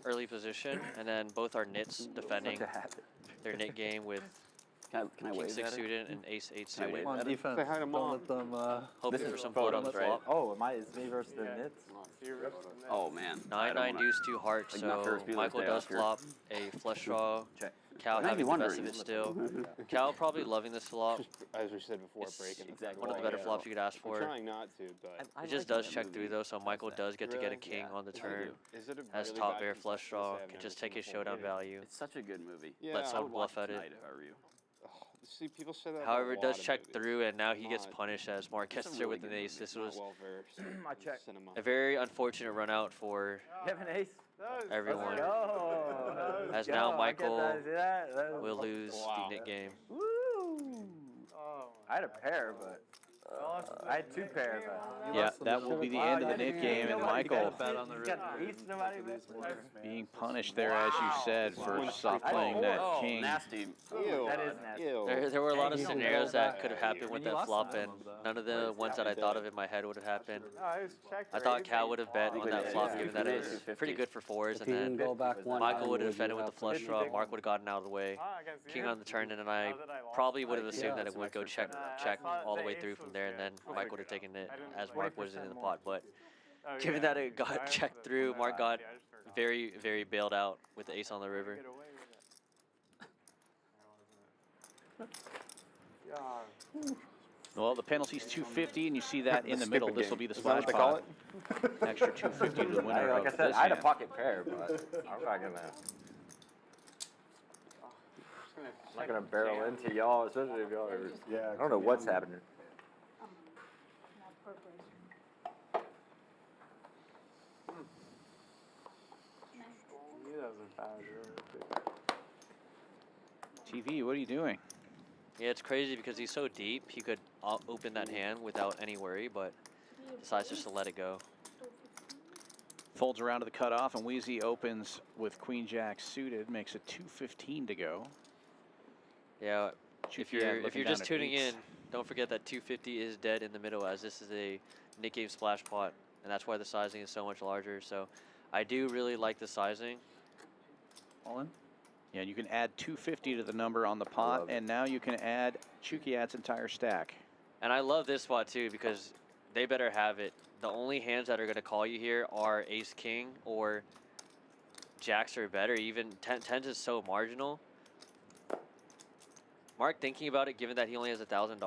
early position, and then both are nits defending their nit game with Can I king wave 6 at it? suited and ace 8 Can I suited, wave Come on, at it? defense. Say hi to Mom. Don't let them. hoping for some photos, right? flop. Oh, it's me versus the Yeah. Nits? you ripped the net. Oh man. I 9 don't 9 wanna- deuce 2 heart, Like, not so Ferris Bueller's Michael Day does Off here. flop a flush draw. Check. Cal Might be having the best wondering. of it still. Cal probably loving this flop. As we said before, It's breaking. exactly one of the better Yeah. flops you could ask I'm for. trying not to, but It just does check through though, so Michael does get to get a Really? king on the I turn. do. is it a Has really top bad pair piece flush of draw, piece? I've can never just seen take his before. showdown value. It's such a good movie. Yeah, Let I someone would bluff at it. Tonight if I were you. See, people say that. However, about it a does lot of check movies. through, and now he gets Not- punished as Mark gets It's a there really with an good ace. This Not was well versed. I check. Cinema. a very unfortunate run out for You have an ace? everyone, Go. as Go. now I Michael get that. will lose Wow. the nit game. Woo! Oh, I had a pair, but I had 2 pairs. Yeah, that will be the end of the nit game, and Michael Bet on the river. Nobody being punished there, as you said, for soft playing that Oh, king. nasty. Ew. That is nasty. Ew. There were a lot of Hey, scenarios that could have Yeah, happened with you that lost flop, some and of them, though. none of the ones that I thought of in my head would have happened. No, I was checked. I thought raising. Cal would have bet on that flop, yeah. given that it was 250. pretty good for fours, If and you can then go back one Michael time, would have would defended you with the have flush to- draw. Mark would have gotten out of the way. Ah, against King you. on the turn, and then I Now that I lost, probably would have like, assumed yeah, that it would go check I check thought all the the way ace through was from there, and then Mike would have taken it as Mark was in the 20% pot. But Oh, given yeah, that it got I checked also through, put Mark that got yeah, I just turned it off. very, very bailed out with the ace on the river. Get away with it. Yeah. Well, the penalty's 250, and you see that in the Stupid middle. This game. will be the Is that what splash they call pot. it? Extra 250 to the winner Like I of said, this I had a hand. pocket pair, but I'm not gonna. I'm not gonna barrel into y'all, especially if y'all are. Yeah. I don't know what's happening. Not purpose. He doesn't foul TV, what are you doing? Yeah, it's crazy because he's so deep. He could open that hand without any worry, but decides just to let it go. Folds around to the cutoff, and Wheezy opens with Queen Jack suited, makes it 2:15 to go. Yeah, if you're looking just down at tuning eights. in, don't forget that 250 is dead in the middle, as this is a Nick game splash pot, and that's why the sizing is so much larger. So I do really like the sizing. All in? Yeah, and you can add 250 to the number on the pot, and now you can add Chukiat's entire stack. And I love this spot too because they better have it. The only hands that are going to call you here are ace king or jacks or better. Even 10s is so marginal. Mark thinking about it, given that he only has $1,000,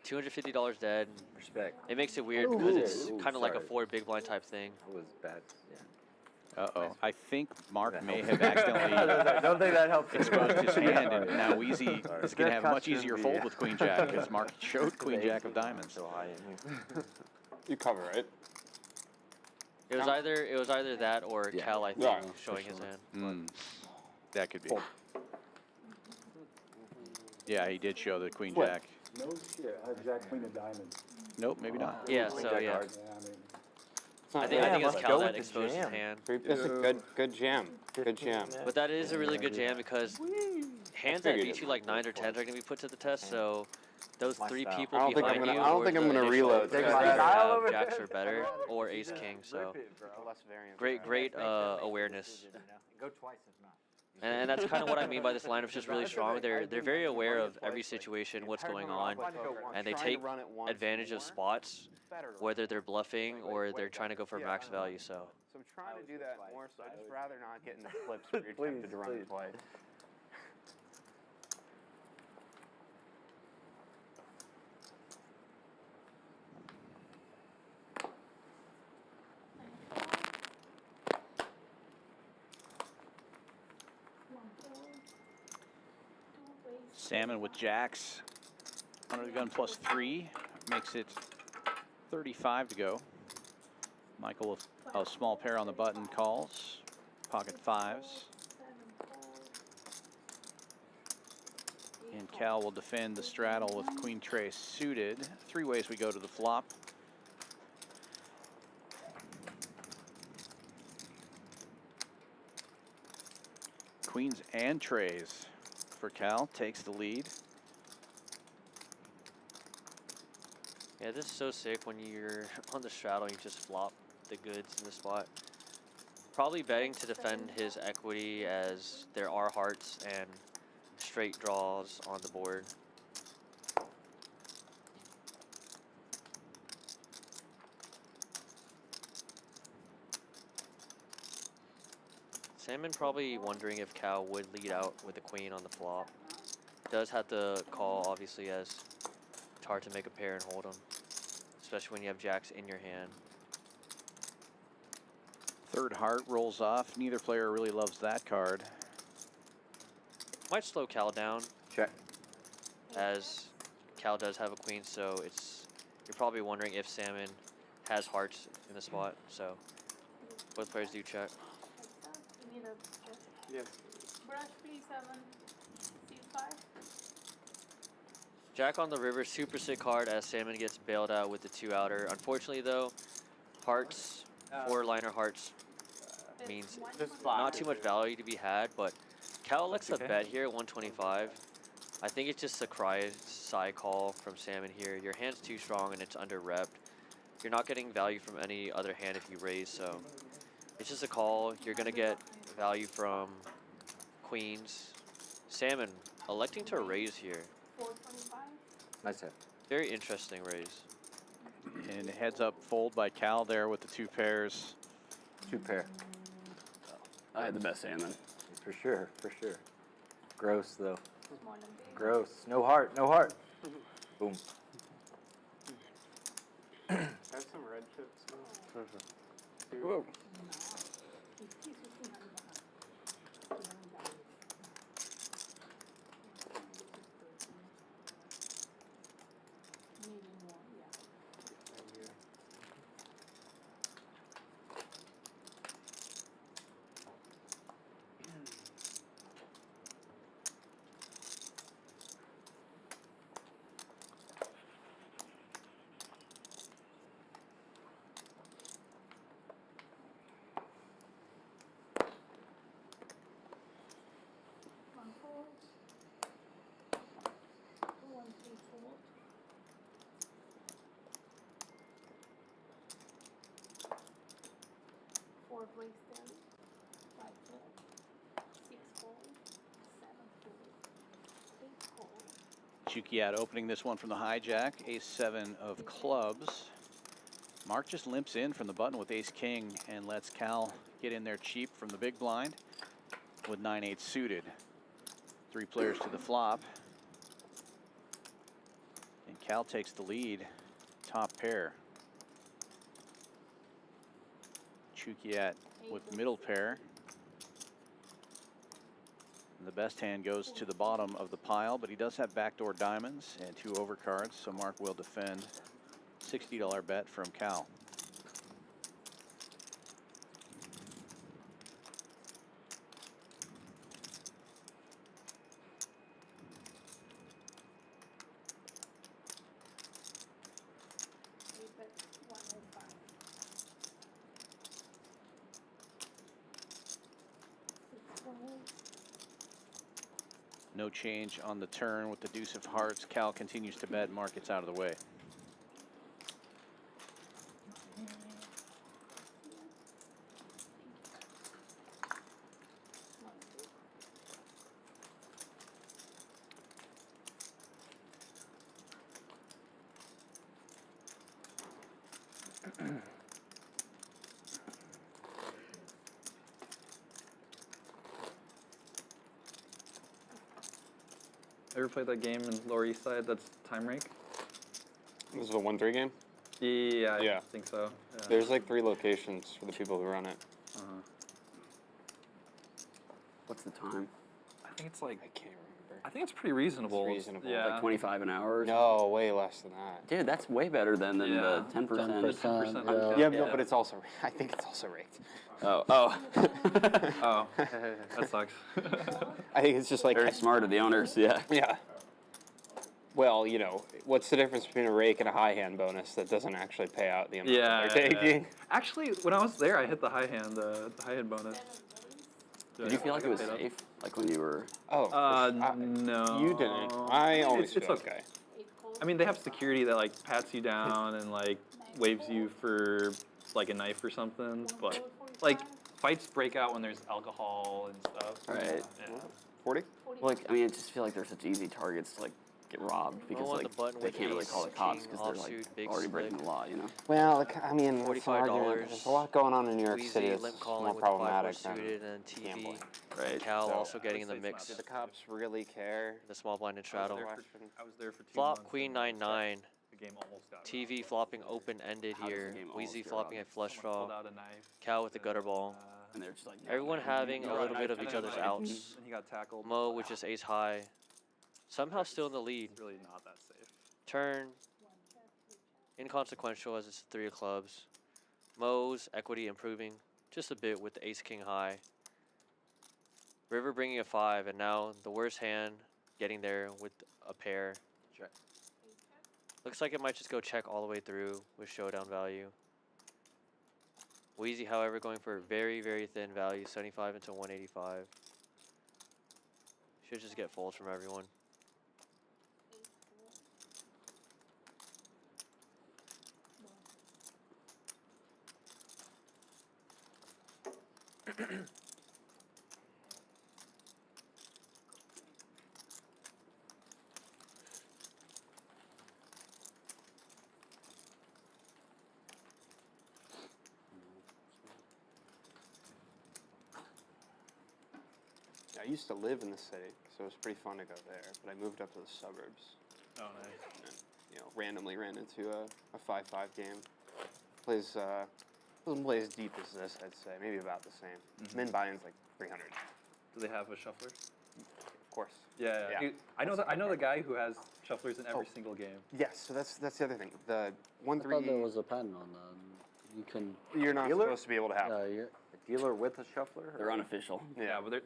$250 dead. Respect. It makes it weird because it's Ooh, kind of like a sorry. 4 big blind type thing. That was bad. Yeah. Uh-oh, I think Mark That may helps. have accidentally Don't think that helps. exposed his hand, and now Wheezy is going to have a much Just easier caution fold me. with Queen Jack, because Mark showed Queen Jack of diamonds. So high in here. You cover, right? It was either that or Yeah. Cal, I think, Yeah, showing his hand. Mm, that could be. Fold. Yeah, he did show the Queen What? Jack. No shit, I have Jack Queen of Diamonds. Nope, maybe not. Yeah, Queen so Jack yeah. hard. Yeah, I mean, I think it's let's Cal go that with the exposed his jam. hand. It's a good jam. Good jam. But that is a really good jam because hands that beat you like 9s or 10s are going to be put to the test. So those My 3 style. people I don't think I'm behind gonna- you, I don't or think I'm the gonna initial reload. players Take my that style have over jacks there. or better, or ace king. So Less variance. great awareness. Go twice if not. And that's kind of what I mean by this lineup is just really strong. They're very aware of every situation, what's going on, and they take advantage of spots, whether they're bluffing or they're trying to go for max value. So So I'm trying to do that more, so I'd just rather not get into flips where you're tempted to run it twice. Salmon with jacks. Under the gun plus 3 makes it 35 to go. Michael with a small pair on the button calls. Pocket 5s. And Cal will defend the straddle with Queen Trace suited. 3 ways we go to the flop. Queens and trays for Cal, takes the lead. yeah, this is so sick when you're on the straddle, you just flop the goods in the spot. Probably betting to defend his equity as there are hearts and straight draws on the board. Salmon probably wondering if Cal would lead out with the queen on the flop. Does have to call, obviously, as it's hard to make a pair and hold them, especially when you have jacks in your hand. Third heart rolls off. Neither player really loves that card. Might slow Cal down, Check. as Cal does have a queen, so you're probably wondering if Salmon has hearts in the spot. So both players do check. You need a Yes. brush, please, 7, C5. Jack on the river, super sick card as Salmon gets bailed out with the 2 outer. Unfortunately though, hearts, 4 liner hearts means not too much value to be had, but Cal elects a bet here, 125. I think it's just a cry side call from Salmon here. Your hand's too strong and it's under repped. You're not getting value from any other hand if you raise, so it's just a call. You're gonna get value from queens. Salmon electing to raise here. 425. Nice hit. Very interesting raise. And heads up fold by Cal there with the 2 pairs. 2 pair. I had the best hand then. For sure, for sure. Gross though. Small and big. Gross. No heart, no heart. Boom. I have some red chips now. Whoa. He's 1500 behind. Medium one, yeah. One fold. 2, 1, 3, fold. Four breaks there. 5 fold. 6 fold. 7 fold. 8 fold. Chukiat opening this one from the hijack. Ace-7 of clubs. Mark just limps in from the button with ace-king and lets Cal get in there cheap from the big blind with 9-8 suited. 3 players to the flop. And Cal takes the lead. Top pair. Chukiat with middle pair. And the best hand goes to the bottom of the pile, but he does have backdoor diamonds and 2 overcards, so Mark will defend. $60 bet from Cal. We bet 105. 6 fold. No change on the turn with the deuce of hearts. Cal continues to bet. Mark gets out of the way. Ever played that game in Lower East Side that's Time Rake? This is a 1-3 game? Yeah, Yeah. I think so. Yeah. There's like 3 locations for the people who run it. What's the time? I think it's like, I can't remember. I think it's pretty reasonable. It's reasonable. Yeah. Like 25 an hour or No, way less than that. something? Dude, that's way better than the Yeah. 10%. 10%, Yeah. Yeah, no, but it's also, I think it's also rigged. Oh. Oh, that sucks. I think it's just like, Very smart of the owners, yeah. yeah. Well, you know, what's the difference between a rake and a high hand bonus that doesn't actually pay out the amount Yeah, that they're taking? Actually, when I was there, I hit the high hand bonus. Did you feel like it was safe? Like when you were... Oh, No. you didn't. I always it's feel okay. okay. I mean, they have security that like pats you down and like waves you for like a knife or something, but like fights break out when there's alcohol and stuff. Right. Yeah. 40? Well, like, I mean, I just feel like they're such easy targets to like get robbed because on like the button they with can't really call the ace, cops king, because they're like offsuit, big already breaking split. the law, you know? Well, like, I mean, it's an $45. argument. There's a lot going on in New York City. Wheezy, It's limp more calling with 5-4 problematic than suited and TV. gambling. Right. Cal So- also getting in the I would say it's mix. not Do the cops really care? The small blind and I straddle. was there for 2 Flop months queen and 9-9. the game almost got TV flopping open ended How does the here. game almost Wheezy get flopping a robbed? flush Someone pulled draw. out a knife. Cal with the gutter ball. And they're just like... Everyone having a You're little right, bit of and each then, other's like, outs. And he got tackled. Mo with just ace high. Somehow still in the lead. It's really not that safe. Turn. Inconsequential as it's 3 of clubs. Mo's equity improving just a bit with the ace king high. River bringing a 5, and now the worst hand getting there with a pair. Check. Looks like it might just go check all the way through with showdown value. Wheezy, however, going for very, very thin value, 75 into 185. Should just get folds from everyone. I used to live in the city, so it was pretty fun to go there. But I moved up to the suburbs. Oh, nice. And, you know, randomly ran into a 5-5 game. Plays doesn't play as deep as this, I'd say. Maybe about the same. Min buy-in's like 300. Do they have a shuffler? Of course. Yeah. Yeah. Dude, I know the guy who has shufflers in every single game. Yes, so that's the other thing. The I thought there 1-3. was a patent on that. You can. You're not Dealer? supposed to be able to have. Yeah, it. you're, A dealer with a shuffler? They're unofficial. Yeah, but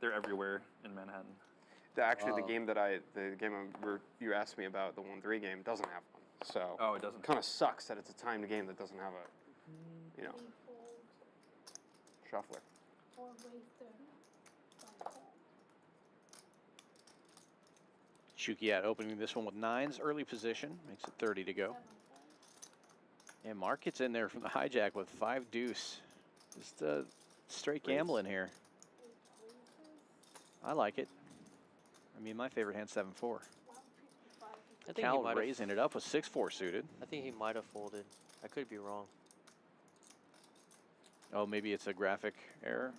they're everywhere in Manhattan. Actually, Wow. the game you asked me about, the 1-3 game, doesn't have one. So Oh, it doesn't. kind of sucks that it's a timed game that doesn't have a, you know, shuffler. Or raise 30. Chukiat opening this one with 9s, early position, makes it 30 to go. And Mark gets in there from the hijack with 5 deuce. Just straight gambling here. I like it. I mean, my favorite hand 7-4. I think he Cal might have. raising it up with 6-4 suited. I think he might have folded. I could be wrong. Oh, maybe it's a graphic error.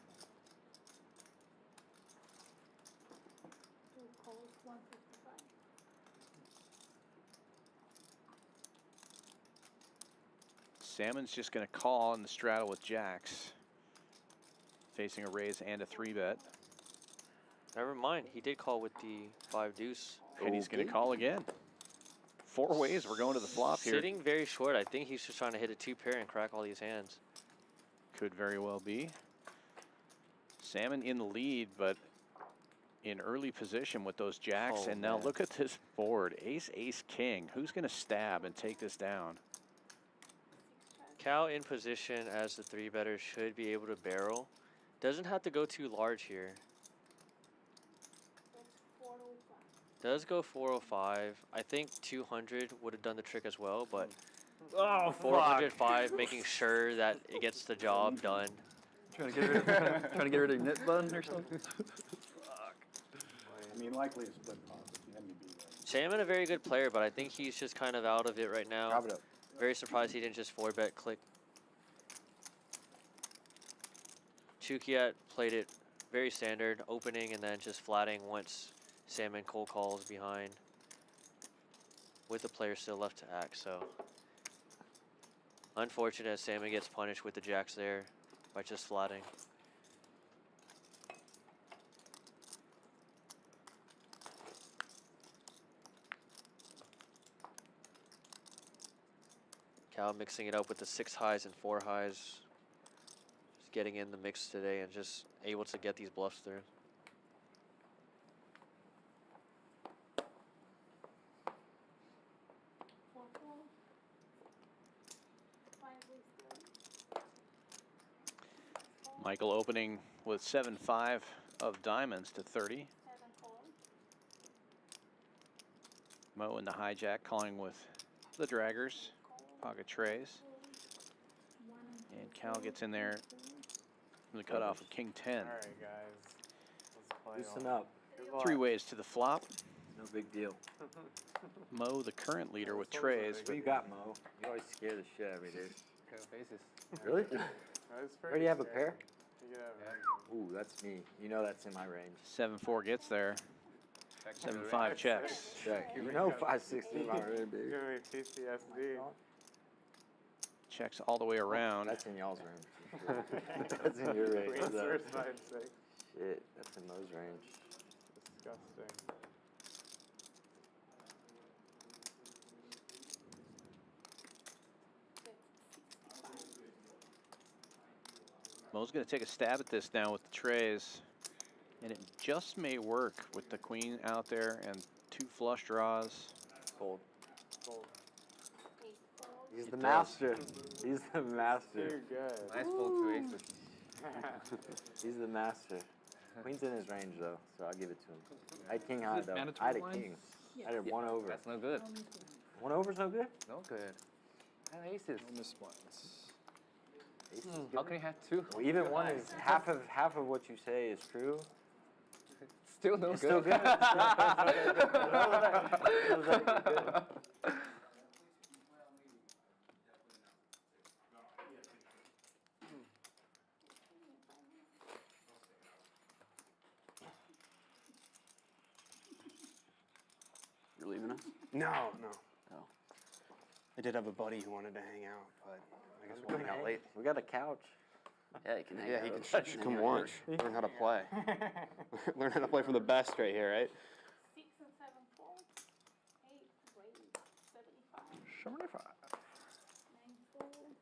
Salmon's just going to call in the straddle with jacks. Facing a raise and a 3-bet. Never mind. He did call with the 5 deuce. And he's going to call again. 4 ways. We're going to the flop here. Sitting very short. I think he's just trying to hit a 2-pair and crack all these hands. Could very well be. Salmon in the lead, but in early position with those jacks. Oh, and now man. look at this board. Ace, ace, king. Who's going to stab and take this down? Cal in position as the 3-better should be able to barrel. Doesn't have to go too large here. Does go 405. I think 200 would have done the trick as well, but Oh, 405 making sure that it gets the job done. Trying to get rid of knit bun or something. I mean, likely a split pot with the MBB there. Salmon a very good player, but I think he's just kind of out of it right now. Grab it up. Very surprised he didn't just 4-bet click. Chukiat played it very standard, opening and then just flatting once Salmon cold calls behind, with the player still left to act. So unfortunate as Salmon gets punished with the jacks there by just flatting. Cal mixing it up with the 6 highs and 4 highs. Just getting in the mix today and just able to get these bluffs through. Michael opening with 7-5 of diamonds to 30. Mo in the hijack calling with the draggers, pocket trays. And Cal gets in there from the cutoff of king 10. All right, guys. Let's play Loosen on. up. 3 ways to the flop. No big deal. Mo, the current leader with trays. What you got, Mo? You always scare the shit out of me, dude. Go faces. Really? That's pretty Already have a scary. pair? You can have Ooh, that's me. You know that's in my range. 7-4 gets there. check 7-5 checks. Check. You know 560 my range, baby. Give me PTSD. Checks all the way around. That's in y'all's range. for sure. That's in your range. Queen though. first 9-6. Shit, that's in Mo's range. Disgusting. Mo's going to take a stab at this now with the trays. And it just may work with the queen out there and 2 flush draws. Fold. Fold. He's It the does. master. He's the master. Too good. Nice fold to aces. He's the master. Queen's in his range though, so I'll give it to him. I had king high it though. mandatory I had a lines? king. I had 1 over. That's no good. 1 over's no good? No good. I have aces. Miss ones. Ace is How good. can you have 2? Well, even 1 is half of what you say is true. Still no It's good. still good. Feels like you're good. No, no. Oh. I did have a buddy who wanted to hang out, but I guess we'll hang out late. We got a couch. Yeah, you can hang Yeah, out. he can hang come out watch, here. learn how to play. Learn how to play from the best right here, right? 6 and 7 fold. 8 raise. 75. 75. 9 fold.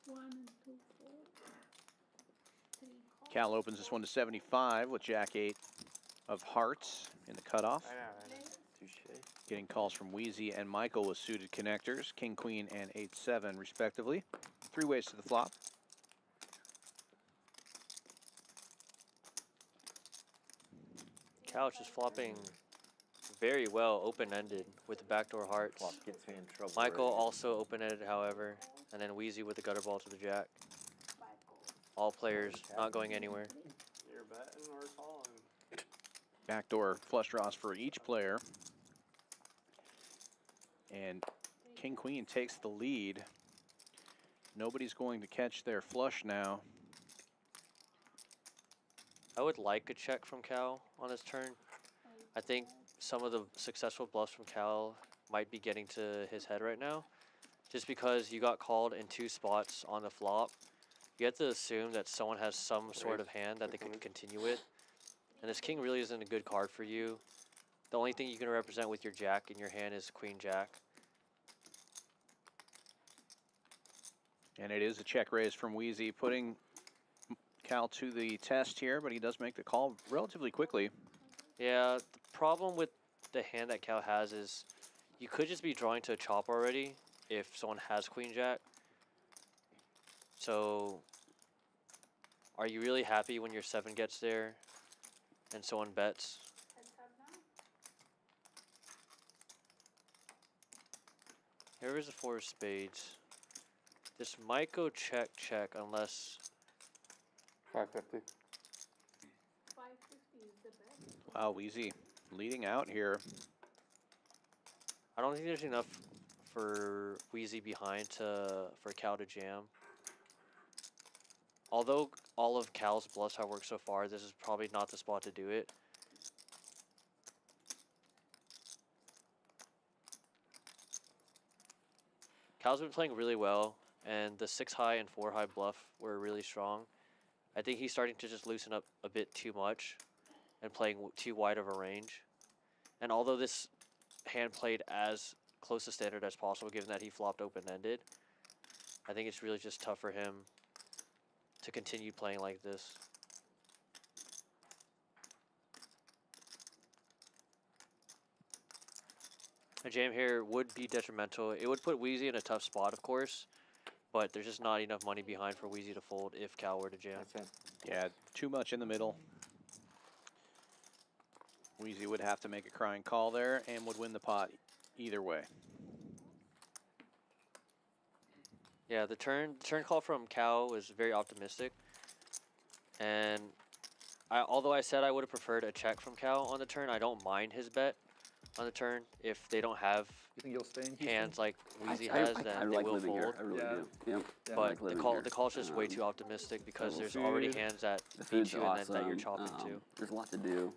1 and 2 fold. 3 call. Cal opens this one to 75 with Jack 8 of hearts in the cutoff. Touche. Getting calls from Wheezy and Michael with suited connectors, King, Queen, and 8-7 respectively. 3 ways to the flop. Couch is flopping very well open-ended with the backdoor hearts. Flop gets me in trouble. Michael already. also open-ended, however, and then Wheezy with the gutter ball to the jack. All players not going anywhere. You're betting or calling? Backdoor flush draws for each player. And King, Queen takes the lead. Nobody's going to catch their flush now. I would like a check from Cal on his turn. I think some of the successful bluffs from Cal might be getting to his head right now. Just because you got called in 2 spots on the flop, you have to assume that someone has some sort of hand that they can continue with. And this king really isn't a good card for you. The only thing you can represent with your jack in your hand is queen jack. And it is a check raise from Wheezy, putting Cal to the test here, but he does make the call relatively quickly. Yeah, the problem with the hand that Cal has is you could just be drawing to a chop already if someone has queen jack. So are you really happy when your 7 gets there and someone bets? Here is a 4 of spades. This might go check, check, unless... 550. 550 is the best. Wow, Wheezy leading out here. I don't think there's enough for Wheezy behind for Cal to jam. Although all of Cal's bluffs have worked so far, this is probably not the spot to do it. Cal's been playing really well, and the 6 high and 4 high bluff were really strong. I think he's starting to just loosen up a bit too much and playing too wide of a range. And although this hand played as close to standard as possible, given that he flopped open-ended, I think it's really just tough for him to continue playing like this. A jam here would be detrimental. It would put Wheezy in a tough spot, of course, but there's just not enough money behind for Wheezy to fold if Cal were to jam. Yeah, too much in the middle. Wheezy would have to make a crying call there and would win the pot either way. Yeah, the turn call from Cal was very optimistic, and although I said I would have preferred a check from Cal on the turn, I don't mind his bet on the turn if they don't have You think you'll stay in Houston? hands like Wheezy has, then I they like will living fold. here. I really Yeah. do. Yep. Yeah. I But like the living call here. the call's just way too optimistic because little there's already food. hands that The beat food's you awesome. and that you're chopping to. There's a lot to do.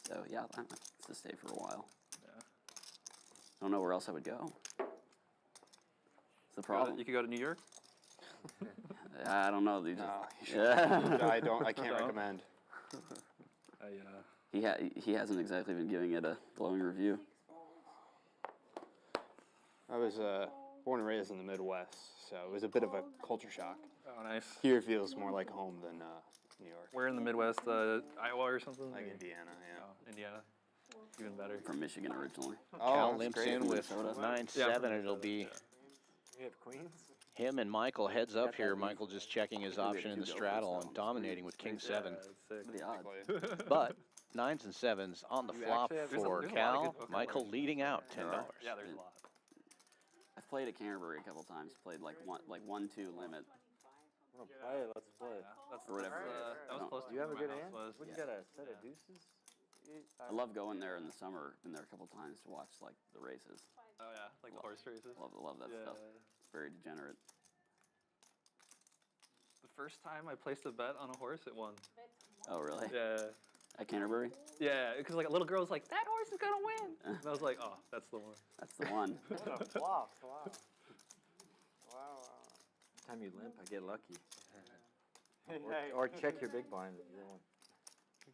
So yeah, I'm to stay for a while. Yeah. I don't know where else I would go. It's the problem. You could go to New York. I don't know. They just, No, you should. yeah. I can't recommend. He hasn't exactly been giving it a glowing review. I was born and raised in the Midwest, so it was a bit of a culture shock. Oh, nice. Here it feels more like home than New York. We're in the Midwest, Iowa or something? Like Indiana, yeah. Oh, Indiana. Even better. From Michigan originally. Cal that's limps great. in with Minnesota. 9-7, and it'll be You have queens? him and Michael heads up here. Michael just checking his option in the straddle and dominating with King-7. Sick. The odds. But 9s and 7s on the flop actually have- for there's a lot of Cal. good poker Michael players. leading out $10. Yeah, there's a lot. I've played at Canterbury a couple times. Played like 1-2 limit. Want to play? Let's play. Yeah, that's, Or whatever. that was close to Do you have a where good my hand? house was. What, you got a set of deuces? I love going there in the summer. Been there a couple times to watch like the races. Oh yeah, like the horse races. Love that Yeah. stuff. It's very degenerate. The first time I placed a bet on a horse, it won. Oh really? Yeah. At Canterbury? Yeah, because like a little girl's like, that horse is gonna win. And I was like, oh, that's the one. That's the one. What a flop! Wow. Wow. Time you limp, I get lucky. Yeah. Or check your big blind if you want.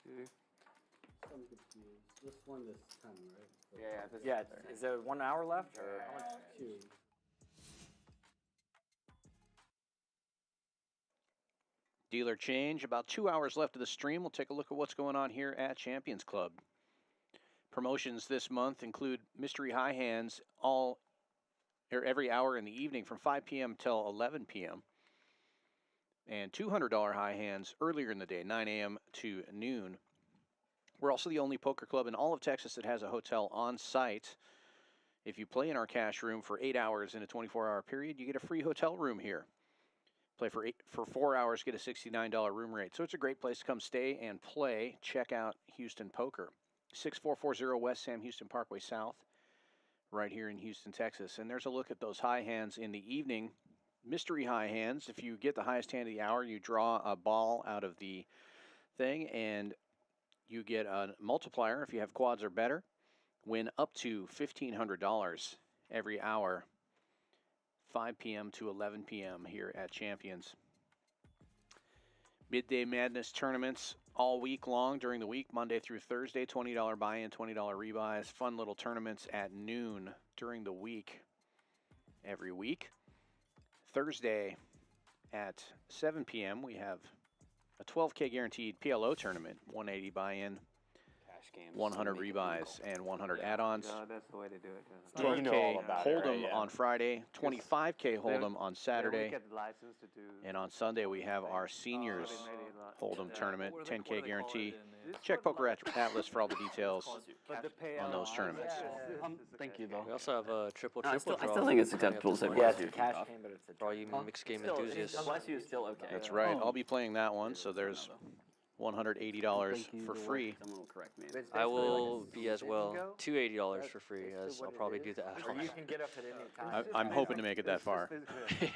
Okay. I'm confused. This one is 10, right? So Yeah. This Yeah, is there 1 hour left or how much? 2. Dealer change. About 2 hours left of the stream. We'll take a look at what's going on here at Champions Club. Promotions this month include mystery high hands every hour in the evening from 5 p.m. till 11 p.m. and $200 high hands earlier in the day, 9 a.m. to noon. We're also the only poker club in all of Texas that has a hotel on site. If you play in our cash room for 8 hours in a 24-hour period, you get a free hotel room here. Play for 4 hours, get a $69 room rate. So it's a great place to come stay and play. Check out Houston Poker. 6440 West Sam Houston Parkway South, right here in Houston, Texas. And there's a look at those high hands in the evening. Mystery high hands. If you get the highest hand of the hour, you draw a ball out of the thing, and you get a multiplier. If you have quads or better, win up to $1,500 every hour. 5 p.m. to 11 p.m. here at Champions. Midday Madness tournaments all week long during the week, Monday through Thursday, $20 buy-in, $20 rebuys. Fun little tournaments at noon during the week, every week. Thursday at 7 p.m. we have a 12K guaranteed PLO tournament, 180 buy-in, Cash games. 100 rebuys, and 100 add-ons. No, that's the way to do it. 12K You know all about it, right? Hold'em Yeah. on Friday, 25K Hold'em on We Saturday, get the license to do. and on Sunday we have our seniors They made it a lot. Hold'em tournament, What do they 10K call it guarantee. in Check Poker Atlas for all the details But the payout on those tournaments. Thank you, though. We also have a triple No, I triple still draw. think it's acceptable to say Yeah, bless it's you. a cash game, but it's a For all you mixed game Still, enthusiasts. unless you is still okay. That's right. Oh. I'll be playing that one, so there's $180 for free. Someone will correct me. I will be as well. $280 for free, as I'll probably do the Or add-on. you can get up at any time. I'm hoping to make it that far.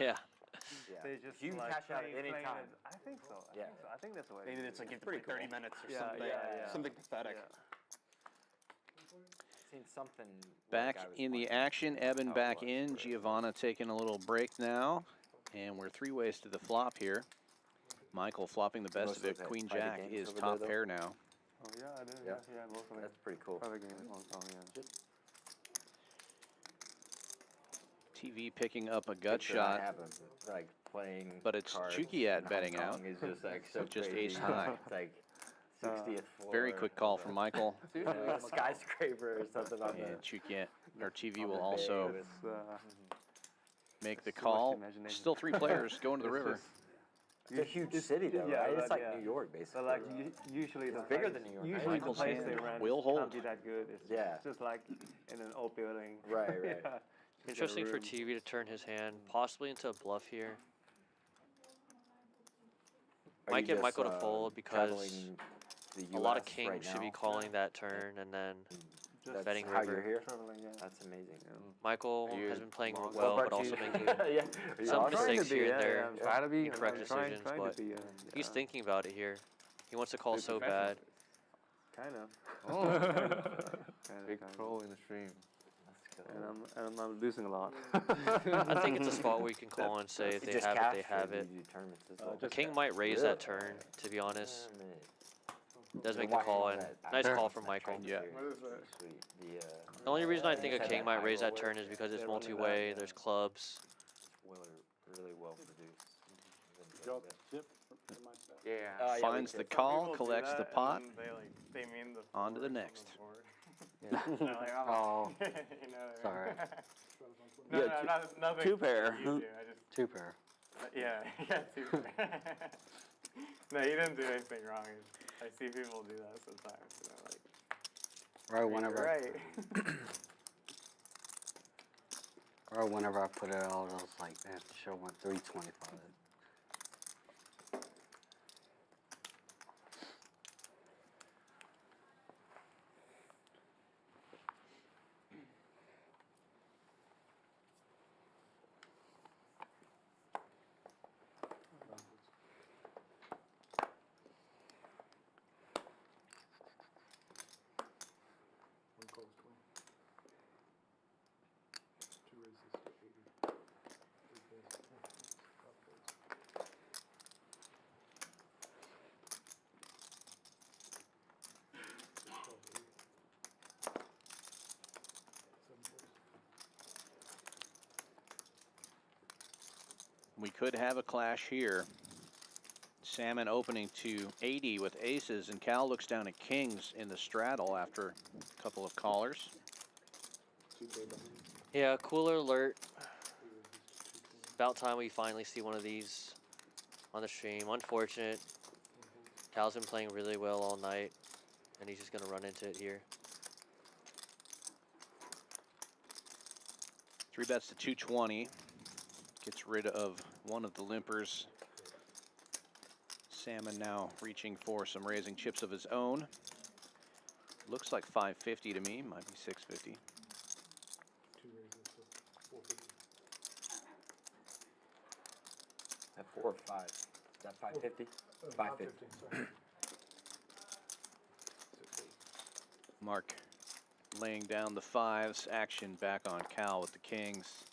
Yeah. They just You can like cash out at playing- any playing time. it. I think so. Yeah. I think that's the way. Maybe to it's do like it. you have to play 30 minutes or Yeah, something. yeah. Something pathetic. Seen something. Back like I was in the playing. action, Eben How it back was, in. where- Giovanna taking a little break now. And we're 3 ways to the flop here. Michael flopping the best Most of of it. the Queen private Jack games is over top there, though? pair now. Oh yeah, I do. Yeah. Yeah, most of it. That's pretty cool. Private game also, yeah. TV picking up a Things gut that I shot. have of, like playing. But it's cards Chuki at in betting Hong out. Kong is just like so Just crazy. ace high. It's like 60th floor. Very quick call from Michael. Skyscraper or something on And the. Chuki or TV on will the also bay. It's, make the too much call. imagination. Still 3 players going to the river. It's a huge city though, yeah, right? It's but like yeah. New York basically. But like usually the bigger place- than New York, right? Usually the Michael's place hand they rent will hold. can't be that good. It's Yeah. just like in an old building. Right, right. Yeah. Interesting for room. TV to turn his hand possibly into a bluff here. Are Might you get just, Michael to fold because traveling the a lot of US kings right should be now? calling that turn, and then That's betting how river. you're here. Traveling, yeah. That's amazing. Michael Are you has been playing long- well, What but part also do you- making yeah. Are you some on it? mistakes here and there, I'm trying to be incorrect I'm trying decisions, to but be, he's yeah. thinking about it here. He wants to call so bad. Kind of. Oh. Big pro in the stream. And I'm losing a lot. I think it's a spot where you can call and say if You they just have it, cash they or have do it. you do tournaments as well? The king might raise that turn, to be honest. Does make You're the call, watching and that nice after call from that Michael. trade Yeah. series. What is that? Sweet. The only reason I think a you said king that might high raise that roller, turn is because it's they're running multi-way, that, there's yeah. clubs. really well produced. Y'all chip from my side. Yeah. Finds the call, collects the pot. They mean the On to the next. Oh, sorry. No, Yeah, no, nothing. 2 pair. You do, I just, 2 pair. yeah, 2 pair. No, you didn't do anything wrong. I see people do that sometimes. You know, like, Right whenever, right. or whenever I put it out, I was like, man, the show went 325. we could have a clash here. Salmon opening to 80 with aces, and Cal looks down at kings in the straddle after a couple of callers. Yeah, cooler alert. About time we finally see one of these on the stream. Unfortunate. Cal's been playing really well all night, and he's just going to run into it here. 3 bets to 220. Gets rid of one of the limpers. Salmon now reaching for some raising chips of his own. Looks like 550 to me, might be 650. At 4 or 5. Is that 550? 550. Mark laying down the 5s. Action back on Cal with the kings.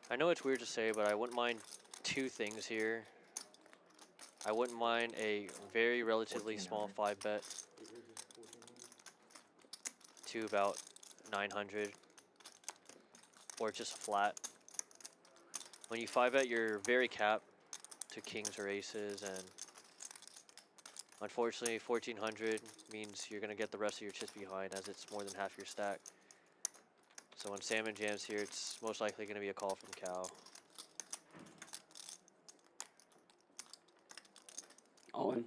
I know it's weird to say, but I wouldn't mind 2 things here. I wouldn't mind a very relatively small 5 bet to about 900, or just flat. When you 5 bet, you're very capped to kings or aces, and unfortunately 1400 means you're going to get the rest of your chips behind, as it's more than half your stack. So when Salmon jams here, it's most likely going to be a call from Cal. All in.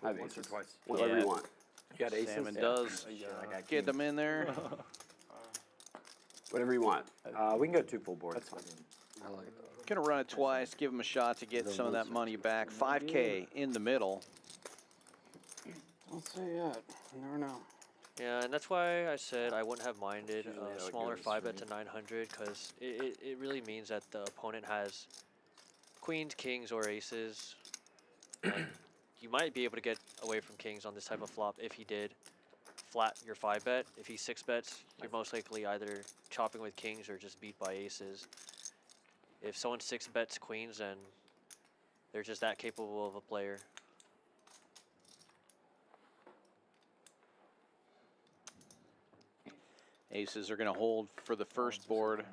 I have Once or aces. twice. Whatever you want. You got aces? Salmon does I got get them in there. Whatever you want. we can go 2 full boards. I like that. Gonna run it twice, give him a shot to get some of that money back. 5K in the middle. Don't say yet. You never know. Yeah, and that's why I said I wouldn't have minded Usually a how it smaller goes, 5 bet to right? 900, because it really means that the opponent has queens, kings, or aces. And you might be able to get away from kings on this type of flop if he did flat your 5 bet. If he 6 bets, you're most likely either chopping with kings or just beat by aces. If someone 6 bets queens, then they're just that capable of a player. Aces are going to hold for the first board.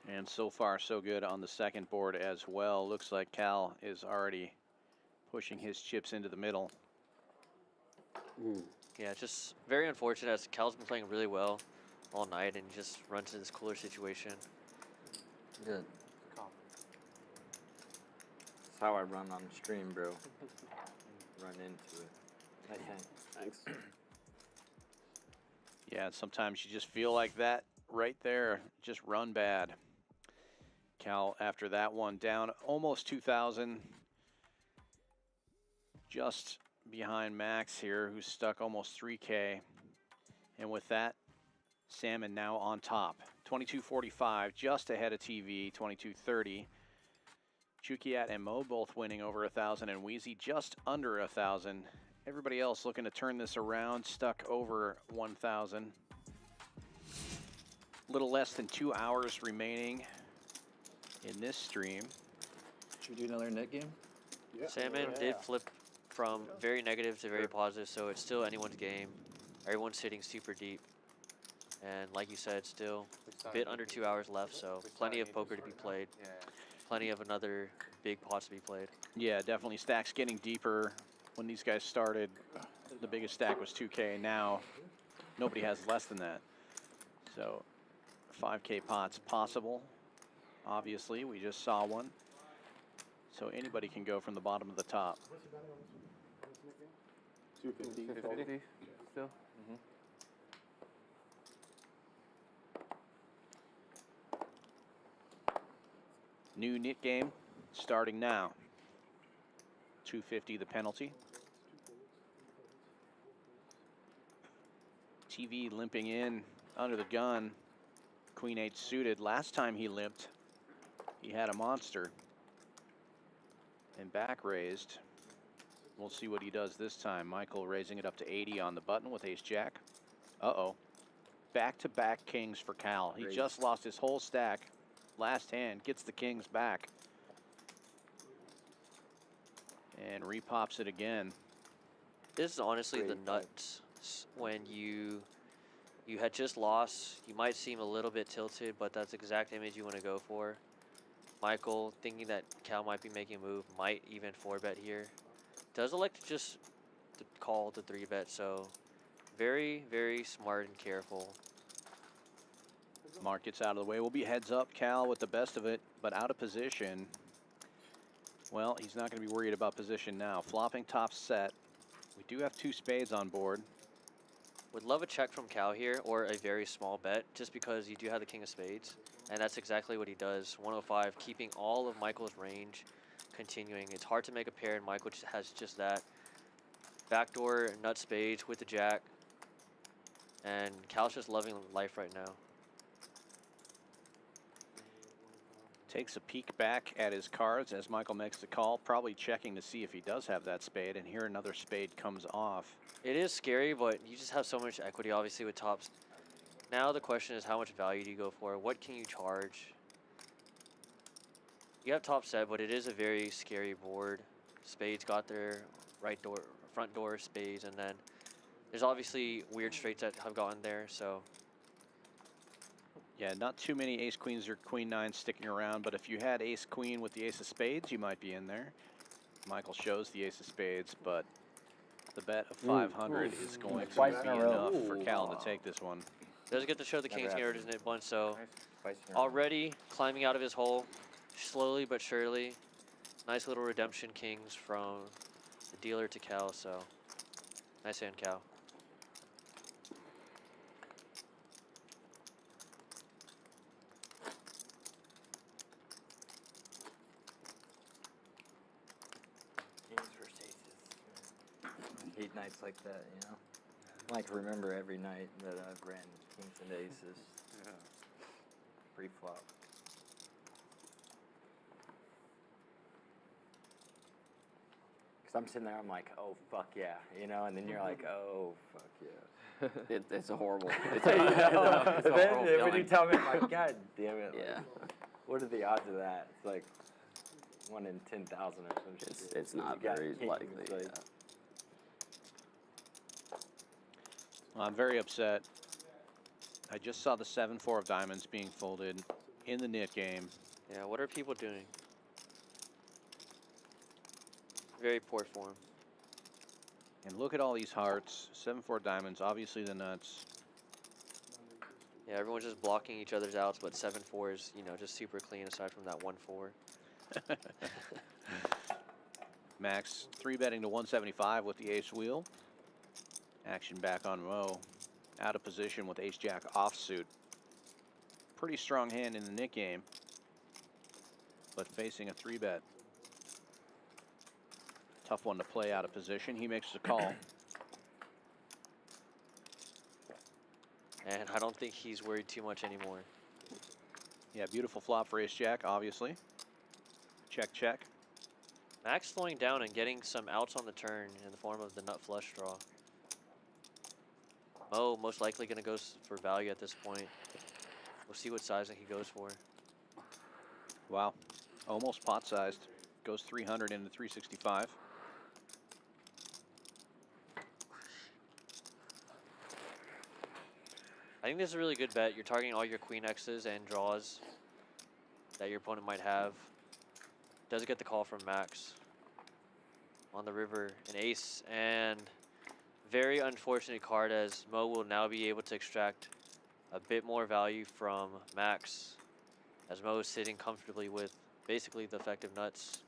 And so far, so good on the second board as well. Looks like Cal is already pushing his chips into the middle. Yeah, just very unfortunate, as Cal's been playing really well all night and just runs into this cooler situation. Good. That's how I run on stream, bro. Run into it. I think. Thanks. Yeah, sometimes you just feel like that right there, just run bad. Cal, after that one, down almost 2,000. Just behind Max here, who's stuck almost 3K. And with that, Salmon now on top. 22.45, just ahead of TV, 22.30. Chukiat and Mo both winning over 1,000, and Wheezy just under 1,000. Everybody else looking to turn this around, stuck over 1,000. Little less than 2 hours remaining in this stream. Should we do another net game? Yeah. Salmon did flip from very negative to very positive, so it's still anyone's game. Everyone's sitting super deep. And like you said, still a bit under 2 hours left, so plenty of poker to be played. Plenty of another big pots to be played. Yeah, definitely stacks getting deeper. When these guys started, the biggest stack was 2K. Now, nobody has less than that. So, 5K pots possible. Obviously, we just saw one. So anybody can go from the bottom to the top. 250. Still? New knit game starting now. 250 the penalty. TV limping in under the gun. Queen 8 suited. Last time he limped, he had a monster. And back raised. We'll see what he does this time. Michael raising it up to 80 on the button with ace-jack. Uh-oh. Back-to-back kings for Cal. He just lost his whole stack. Last hand, gets the kings back. And repops it again. This is honestly the nuts when you had just lost. You might seem a little bit tilted, but that's the exact image you want to go for. Michael, thinking that Cal might be making a move, might even 4-bet here. Does elect to just call the 3-bet, so very, very smart and careful. Mark gets out of the way. We'll be heads up. Cal with the best of it, but out of position. Well, he's not going to be worried about position now. Flopping top set. We do have 2 spades on board. Would love a check from Cal here, or a very small bet, just because you do have the king of spades. And that's exactly what he does. 105, keeping all of Michael's range, continuing. It's hard to make a pair, and Michael just has just that. Backdoor nut spades with the jack. And Cal's just loving life right now. Takes a peek back at his cards as Michael makes the call, probably checking to see if he does have that spade, and here another spade comes off. It is scary, but you just have so much equity, obviously, with tops. Now the question is, how much value do you go for? What can you charge? You have top set, but it is a very scary board. Spades got their right door, front door spades, and then there's obviously weird straights that have gotten there, so. Yeah, not too many ace queens or queen nines sticking around, but if you had ace queen with the ace of spades, you might be in there. Michael shows the ace of spades, but the bet of 500 is going to be enough for Cal to take this one. Doesn't get to show the king's here, doesn't it, Bunch? So already climbing out of his hole, slowly but surely. Nice little redemption kings from the dealer to Cal, so nice hand, Cal. Hate nights like that, you know? I like remember every night that I've ran kings and aces. Yeah. Pre-flop. Because I'm sitting there, I'm like, oh, fuck yeah, you know? And then you're like, oh, fuck yeah. It's a horrible. It's a horrible feeling. When you tell me, I'm like, God damn it. Yeah. Like, what are the odds of that? It's like 1 in 10,000 or some shit. It's not very likely. Like, Yeah. Well, I'm very upset. I just saw the 7-4 of diamonds being folded in the knit game. Yeah, what are people doing? Very poor form. And look at all these hearts. 7-4 diamonds, obviously the nuts. Yeah, everyone's just blocking each other's outs, but 7-4 is, you know, just super clean aside from that 1-4. Max 3-betting to 175 with the ace wheel. Action back on Mo. Out of position with ace-jack offsuit. Pretty strong hand in the knit game, but facing a 3-bet. Tough one to play out of position. He makes the call. And I don't think he's worried too much anymore. Yeah, beautiful flop for ace-jack, obviously. Check, check. Max slowing down and getting some outs on the turn in the form of the nut flush draw. Mo most likely going to go for value at this point. We'll see what sizing he goes for. Wow, almost pot-sized. Goes 300 into 365. I think this is a really good bet. You're targeting all your queen X's and draws that your opponent might have. Does get the call from Max. On the river, an ace, and very unfortunate card as Mo will now be able to extract a bit more value from Max as Mo is sitting comfortably with basically the effective nuts.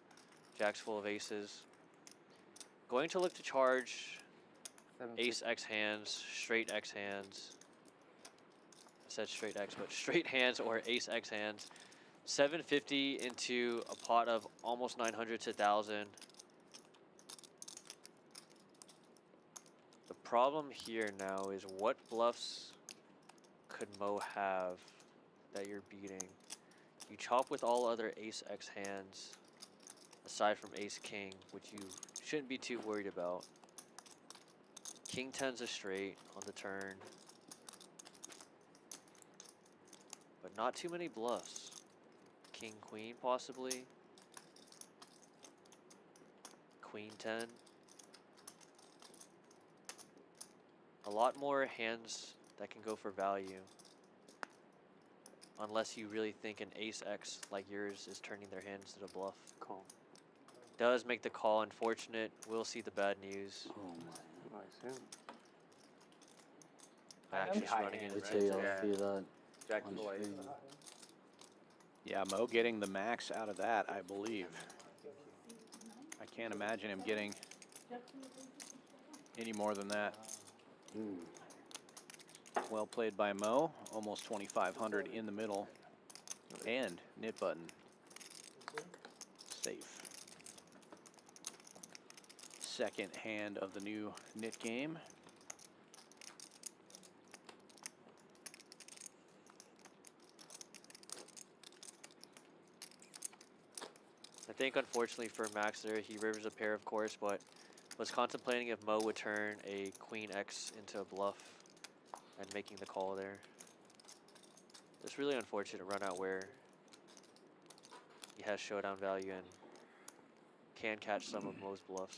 Jack's full of aces. Going to look to charge ace X hands, straight X hands. I said straight X, but straight hands or ace X hands. 750 into a pot of almost 900 to 1,000. The problem here now is what bluffs could Mo have that you're beating? You chop with all other ace X hands. aside from ace king, which you shouldn't be too worried about. King 10's a straight on the turn, but not too many bluffs. King queen possibly. Queen 10. A lot more hands that can go for value. Unless you really think an ace X like yours is turning their hands to the bluff. Call. Does make the call unfortunate. We'll see the bad news. Oh my. Nice, Max Actually is high running hand, into Wait right? till y'all Yeah. see that Jack on full ace. stream. Yeah, Mo getting the max out of that, I believe. I can't imagine him getting any more than that. Well played by Mo. Almost 2,500 in the middle. And knit button. Safe. Second hand of the new knit game. I think unfortunately for Max there, he rivers a pair of course, but was contemplating if Mo would turn a queen X into a bluff and making the call there. It's really unfortunate run out where he has showdown value and can catch some of Mo's bluffs.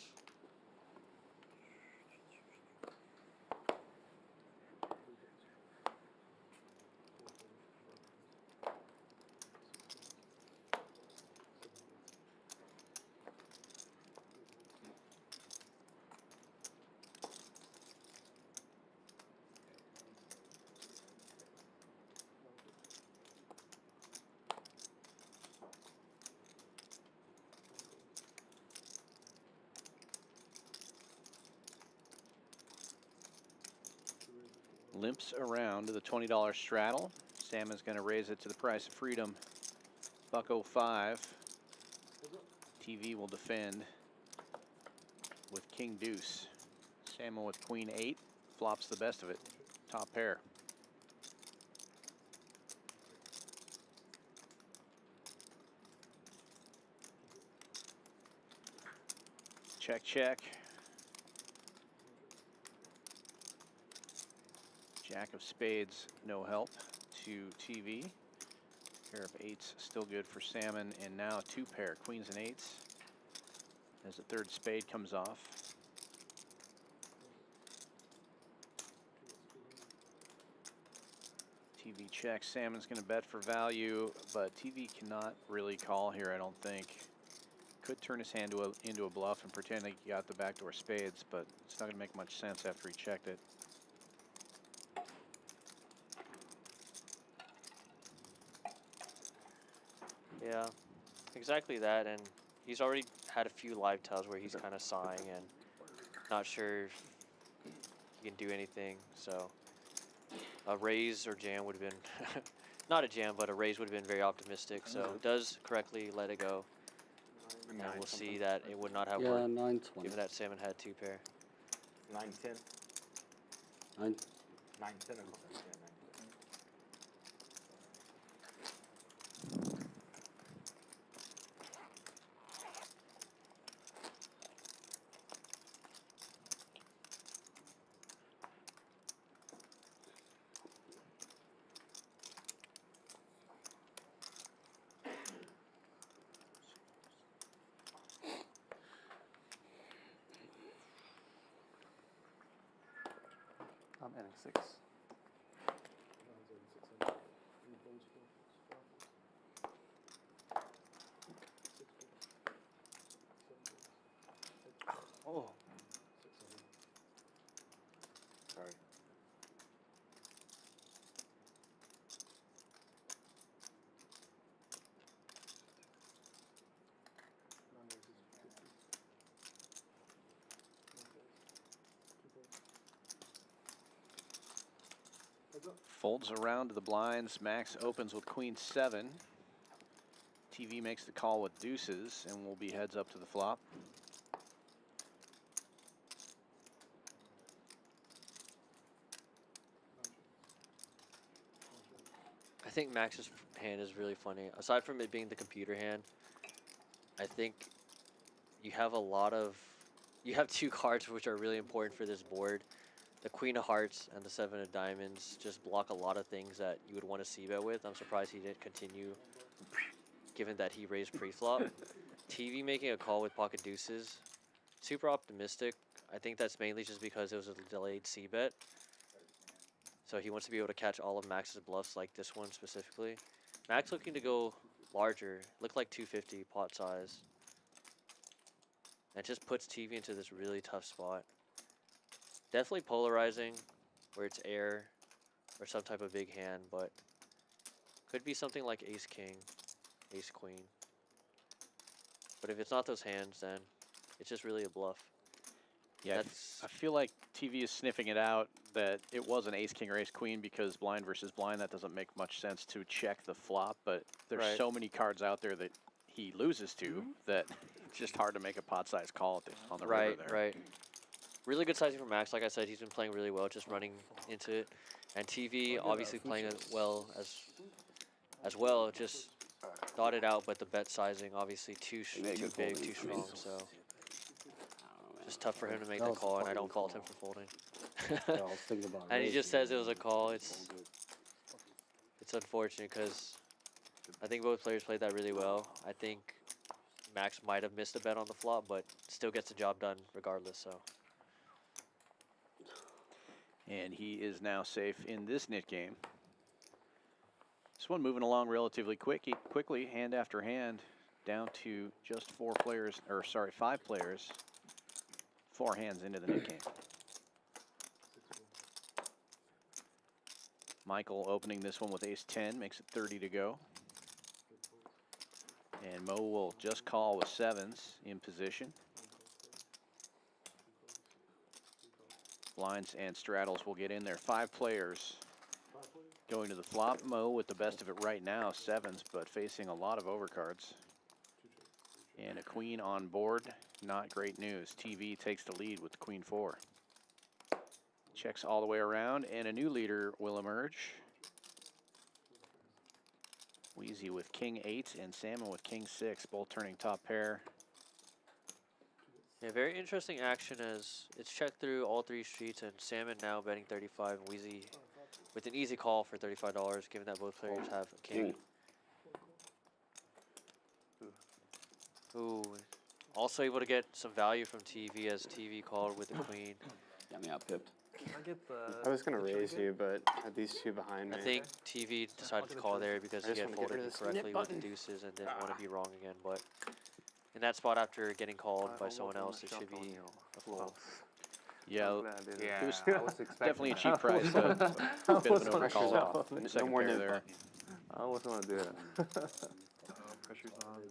Limps around to the $20 straddle. Salmon's going to raise it to the price of freedom. $1.05. TV will defend with king deuce. Salmon with queen 8. Flops the best of it. Top pair. Check, check. Jack of spades, no help to TV. Pair of 8s, still good for Salmon, and now a 2 pair, queens and 8s. As the third spade comes off. TV checks, Salmon's gonna bet for value, but TV cannot really call here, I don't think. Could turn his hand into a bluff and pretend like he got the backdoor spades, but it's not gonna make much sense after he checked it. Yeah, exactly that, and he's already had a few live tells where he's kind of sighing and not sure if he can do anything, so a raise or jam would have been, not a jam, but a raise would have been very optimistic, so does correctly let it go, and we'll see that it would not have Yeah, worked, 920. given that Salmon had 2 pair. 9-10. 9. 9-10. I'm adding 6. Oh. Sorry. Folds around to the blinds. Max opens with queen 7. TV makes the call with deuces and will be heads up to the flop. I think Max's hand is really funny. Aside from it being the computer hand, I think you have two cards which are really important for this board. The Queen of Hearts and the Seven of Diamonds just block a lot of things that you would want to c-bet with. I'm surprised he didn't continue, given that he raised pre-flop. TV making a call with pocket deuces, super optimistic. I think that's mainly just because it was a delayed c-bet. So he wants to be able to catch all of Max's bluffs, like this one specifically. Max looking to go larger, looked like 250 pot size. And just puts TV into this really tough spot. Definitely polarizing, where it's air or some type of big hand, but could be something like ace king, ace queen. But if it's not those hands, then it's just really a bluff. Yeah, I feel like TV is sniffing it out that it was an ace king or ace queen because blind versus blind, that doesn't make much sense to check the flop, but there's so many cards out there that he loses to that it's just hard to make a pot size call on the river there. Right. Really good sizing for Max. Like I said, he's been playing really well, just running into it. And TV obviously playing as well, just thought it out, but the bet sizing obviously too big, too strong, so just tough for him to make the call, and I don't fault him for folding. And he just says it was a call. It's unfortunate because I think both players played that really well. I think Max might have missed a bet on the flop, but still gets the job done regardless. So. And he is now safe in this nit game. This one moving along relatively quickly, hand after hand, down to just 5 players, 4 hands into the nit game. Michael opening this one with ace-10, makes it 30 to go. And Mo will just call with 7s in position. Blinds and straddles will get in there. 5 players going to the flop. Mo with the best of it right now, 7s, but facing a lot of overcards. And a queen on board, not great news. TV takes the lead with the queen 4. Checks all the way around, and a new leader will emerge. Wheezy with king 8 and Salmon with king 6, both turning top pair. Yeah, very interesting action as it's checked through all 3 streets, and Salmon now betting 35, and Wheezy with an easy call for $35, given that both players have a king. Ooh, also able to get some value from TV as TV called with the queen. Got me out pipped. I was going to raise you, but had these 2 behind me. I think TV decided to call there because he had folded incorrectly with the deuces and didn't want to be wrong again, but in that spot after getting called by someone else, it should be a fold. Yeah, Yeah, it was I was definitely a expecting cheap price, but a bit of an overcall off. No Second more pair new there. buttons. I almost want to do it. Pressure's on.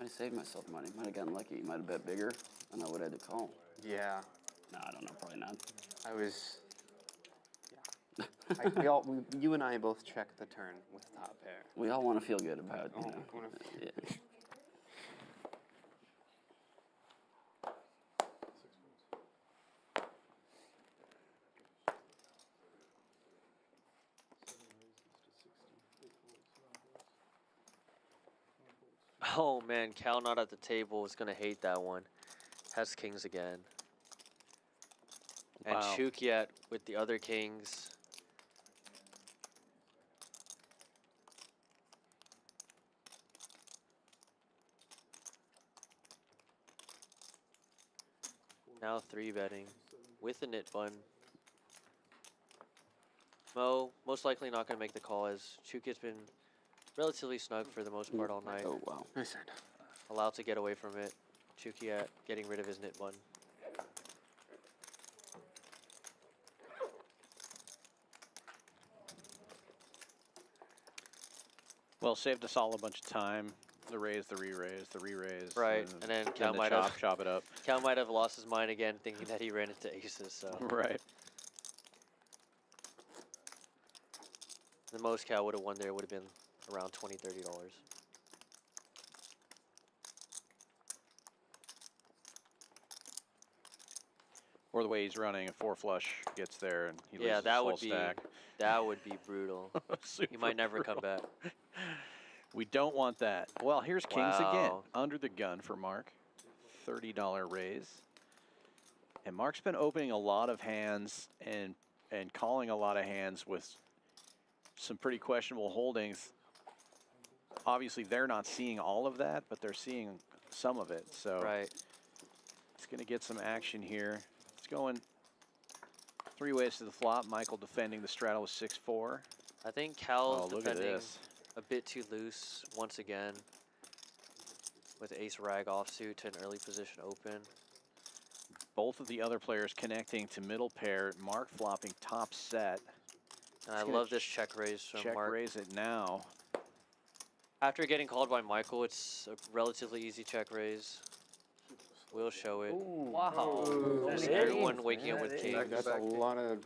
I saved myself money. Might have gotten lucky. Might have bet bigger, and I would have had to call. Yeah. No, I don't know. Probably not. I was. Yeah. You and I both checked the turn with top pair. We all want to feel good about, you Oh, know. Yeah. Oh man, Cal not at the table is gonna hate that one. Has kings again. And Wow. Chukyat with the other kings. Now 3-betting with the nit bun. Mo most likely not gonna make the call as Chukyat's been relatively snug for the most part all night. Oh, wow. Nice turn. Allowed to get away from it. Chukyat getting rid of his nit bun. Well, saved us all a bunch of time. The raise, the re-raise, the re-raise. Right, and then Cal might have chop it up. Cal might have lost his mind again, thinking that he ran into aces. So Right. the most Cal would have won there would have been around $20, $30. Or the way he's running, a 4 flush gets there and he Yeah, loses that his would whole be stack. that would be brutal. He might never come back. We don't want that. Well, here's Kings again, Wow. under the gun for Mark. $30 raise. And Mark's been opening a lot of hands and calling a lot of hands with some pretty questionable holdings. Obviously, they're not seeing all of that, but they're seeing some of it. So Right. it's going to get some action here. It's going 3 ways to the flop. Michael defending the straddle with 6-4. I think Cal's look at defending this. a bit too loose once again with ace rag offsuit to an early position open. Both of the other players connecting to middle pair. Mark flopping top set. And I love this check raise from Check Mark. raise it now. After getting called by Michael, it's a relatively easy check raise. We'll show it. Wow. Just everyone waking up with kings. That's a lot of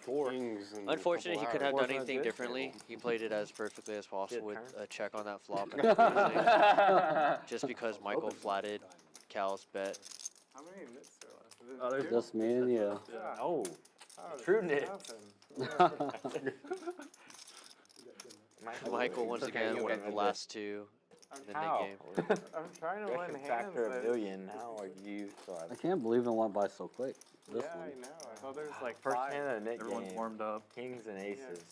kings. And Unfortunately, he couple couldn't have hours. done anything differently. He played it as perfectly as possible with a check on that flop. Just because Michael flatted Cal's bet. How many nits are left? Oh, there's Just me and you. Oh, Oh, true this nits. happened. Michael once again one of the last two in the How? game. I'm trying to You win can hands. factor but- a million. How are you? So I can't believe it went by so quick. This Yeah, I one. know. I thought there was like first 5. hand of the net Everyone's game. warmed up. Kings and aces.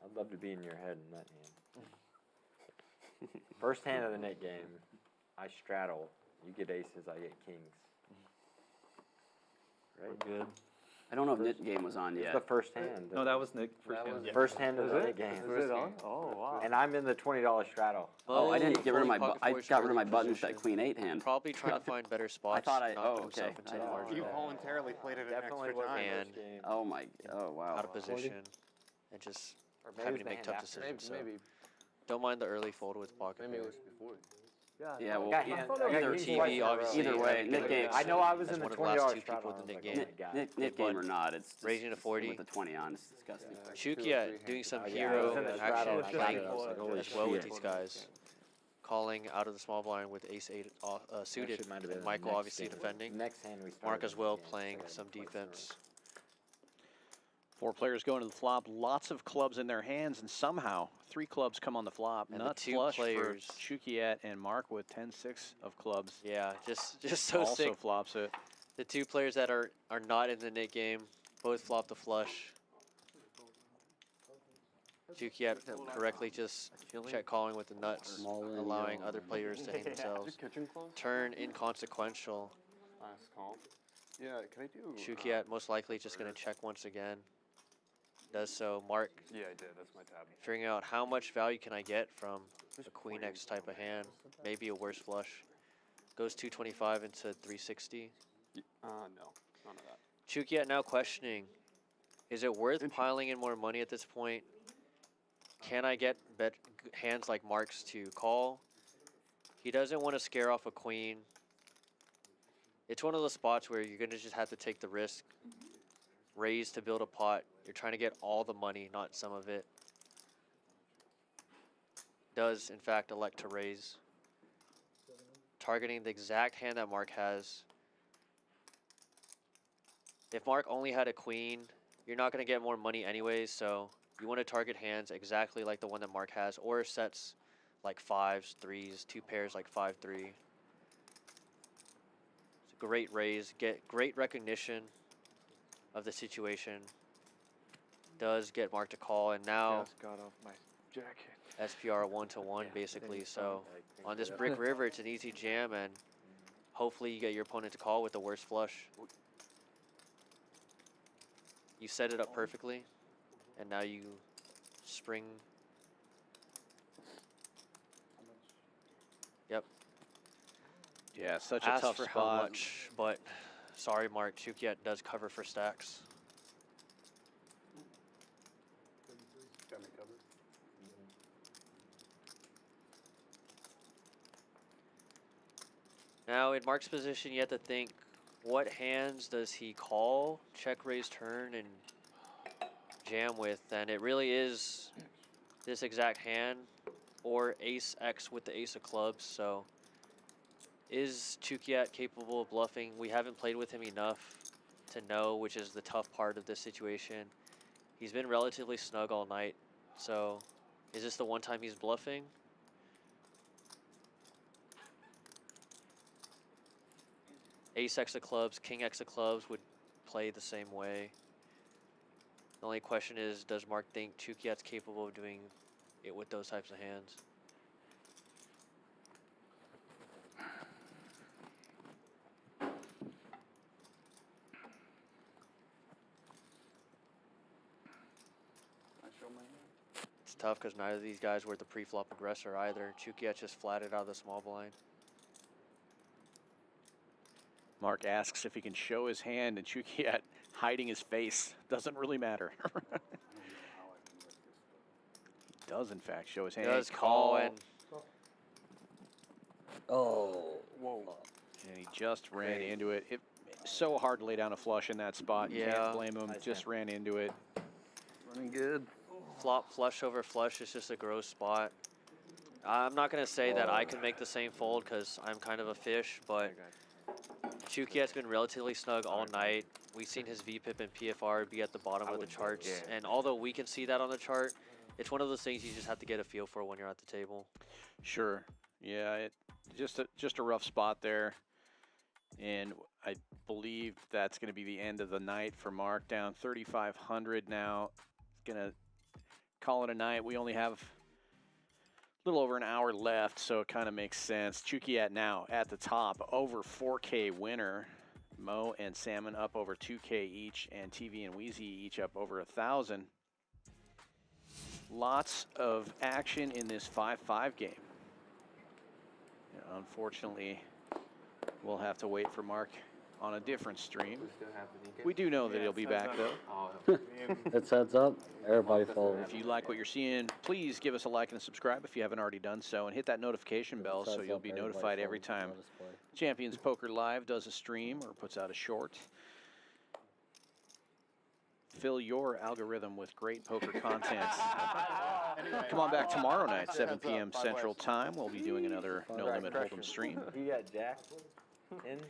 I'd love to be in your head in that hand. First hand of the net game, I straddle. You get aces, I get kings. Right? Good. I don't know if Knit Game was on It's yet. the first hand. No, that was Nick. First hand. First hand of the net game. Is it on? Oh, wow. And I'm in the $20 straddle. Oh, I didn't get rid of my. Pocket I fours got rid of early my button with that position. Queen 8 hand. Probably trying to find better spots. thought I- not oh, put himself okay. into I the know. margin. You voluntarily played it an Definitely extra wasn't time. And- first game. Oh my. Oh wow. Out of position and just Or maybe having it's to the make hand tough after. decisions. So Maybe. don't mind the early fold with pocket pair. before. Yeah. Well, Got either, hand- I got Either kings TV, twice in a row. obviously. Either way, having Nick good game. mix I know I was as in the one of the last $20 two straddle. people I with was the like, Nick oh my game. God. Knit Game or not, it's just, Raising to 40. with the 20 on. It's disgusting. Chukia doing some I was hero in the straddle action and I got playing it. I was like, holy as well with shit. these guys. Calling out of the small blind with ace 8 suited. Actually, might have been And the Michael next obviously game. defending. Next hand we started Mark as in well the game, playing so some quite defense. 4 players going to the flop. Lots of clubs in their hands, and somehow 3 clubs come on the flop. And the Nuts 2 flush players- for Chukiat and Mark with 10-6 of clubs. Yeah, just so Also sick. flops it. The 2 players that are not in the Nick game both flop the flush. Chukiat correctly just check calling with the nuts, Small in, allowing yeah. other players to hang themselves. Kitchen close? Turn inconsequential. Last call. Yeah, can I do? Chukiat most likely just going to check once again. Does so. Mark Yeah, I did. That's my tab. figuring out how much value can I get from a Queen X type of hand. Maybe a worse flush. Goes 225 into 360. No, none of that. Chukiat now questioning, is it worth piling in more money at this point? Can I get hands like Mark's to call? He doesn't want to scare off a queen. It's one of those spots where you're going to just have to take the risk. Raise to build a pot. You're trying to get all the money, not some of it. Does, in fact, elect to raise. Targeting the exact hand that Mark has. If Mark only had a queen, you're not going to get more money anyways, so you want to target hands exactly like the one that Mark has, or sets like 5s, 3s, 2 pairs like 5-3. It's a great raise, get great recognition of the situation. Does get Mark to call, and now Just got off my jacket. SPR 1-1 basically. So on this brick river, it's an easy jam, and hopefully you get your opponent to call with the worst flush. You set it up perfectly, and now you spring. Yep. Yeah, such a Asked tough for spot. how much, but sorry, Mark. Chukiat does cover for stacks. Got me covered. Now in Mark's position, you have to think, what hands does he call, check, raise, turn, and jam with? And it really is this exact hand, or ace X with the ace of clubs. So Is Chukiat capable of bluffing? We haven't played with him enough to know, which is the tough part of this situation. He's been relatively snug all night, so is this the one time he's bluffing? Ace X of clubs, King X of clubs would play the same way. The only question is, does Mark think Chukiat's capable of doing it with those types of hands? It's tough because neither of these guys were the pre-flop aggressor either. Chukiat just flatted out of the small blind. Mark asks if he can show his hand, and Chukiat hiding his face. Doesn't really matter. He does, in fact, show his hand. Does call and Oh. Whoa. And he just ran into it. It's so hard to lay down a flush in that spot. You Yeah. can't blame him. Just ran into it. Running good. flop flush over flush is just a gross spot. I'm not going to say that I can make the same fold because I'm kind of a fish, but Chukiat's been relatively snug all night. We've seen his VPIP and PFR be at the bottom of the charts, and although we can see that on the chart, it's one of those things you just have to get a feel for when you're at the table. Sure. Yeah, just a rough spot there. And I believe that's going to be the end of the night for Mark. Down 3,500 now. Going to call it a night. We only have a little over an hour left, so it kind of makes sense. Chukiat now at the top, over 4K winner. Mo and Salmon up over 2K each, and TV and Wheezy each up over 1,000. Lots of action in this 5-5 game. Unfortunately, we'll have to wait for Mark on a different stream. We do know that he'll be back, though. It sets up. Everybody follows. If you like what you're seeing, please give us a like and a subscribe if you haven't already done so, and hit that notification bell so you'll be notified every time Champions Poker Live does a stream or puts out a short. Fill your algorithm with great poker content. Come on back tomorrow night, 7 p.m. Central Time. We'll be doing another No Limit Hold'em stream. You got Jack ins?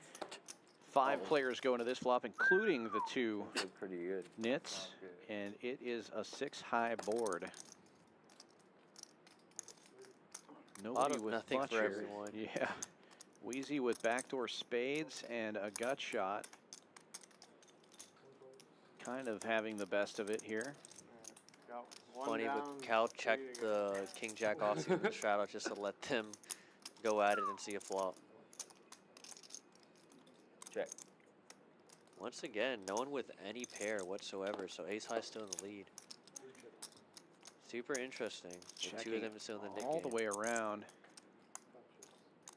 5 players go into this flop, including the 2 pretty good. nits, and it is a 6-high board. Nobody with nothing much for here. everyone. Yeah. Wheezy with backdoor spades and a gut shot. Kind of having the best of it here. Funny, but Cal checked the King Jack offsuit in the straddle just to let them go at it and see a flop. Check. Once again, no one with any pair whatsoever, so ace high still in the lead. Super interesting. The 2 of them still in the nick all game. the way around.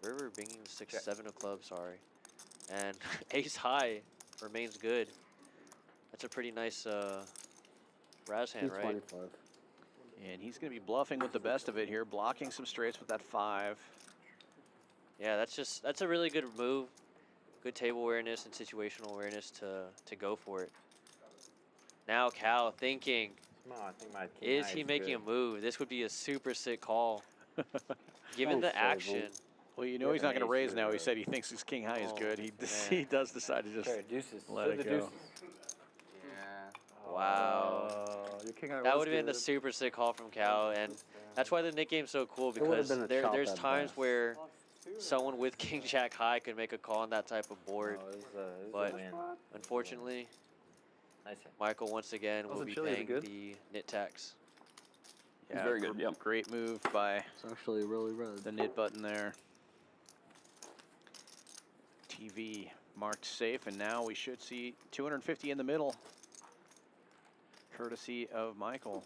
River bringing 6-7 of clubs, sorry. And ace high remains good. That's a pretty nice Raz hand, right? 25. And he's going to be bluffing with the best of it here, blocking some straights with that 5. Yeah, that's a really good move. Good table awareness and situational awareness to go for it. Now Cal thinking, I think my king is high he is making good. a move? This would be a super sick call. Given the action. Well, you know he's not going to raise now. He said he thinks his king high is good. He does decide to just Sorry, deuces. let it go. Yeah. Wow. Your king high That was would have been a good. super sick call from Cal, and that's why the nick game's so cool, would've because been a chop there's at times best. where someone with King Jack high could make a call on that type of board. Oh, it was But a win. unfortunately, Nice hand. Michael once again will Wasn't be Chile paying good? the nit tax. Yeah, very good, yep. Great move by It's actually really red. the nit button there. TV marked safe, and now we should see 250 in the middle, courtesy of Michael.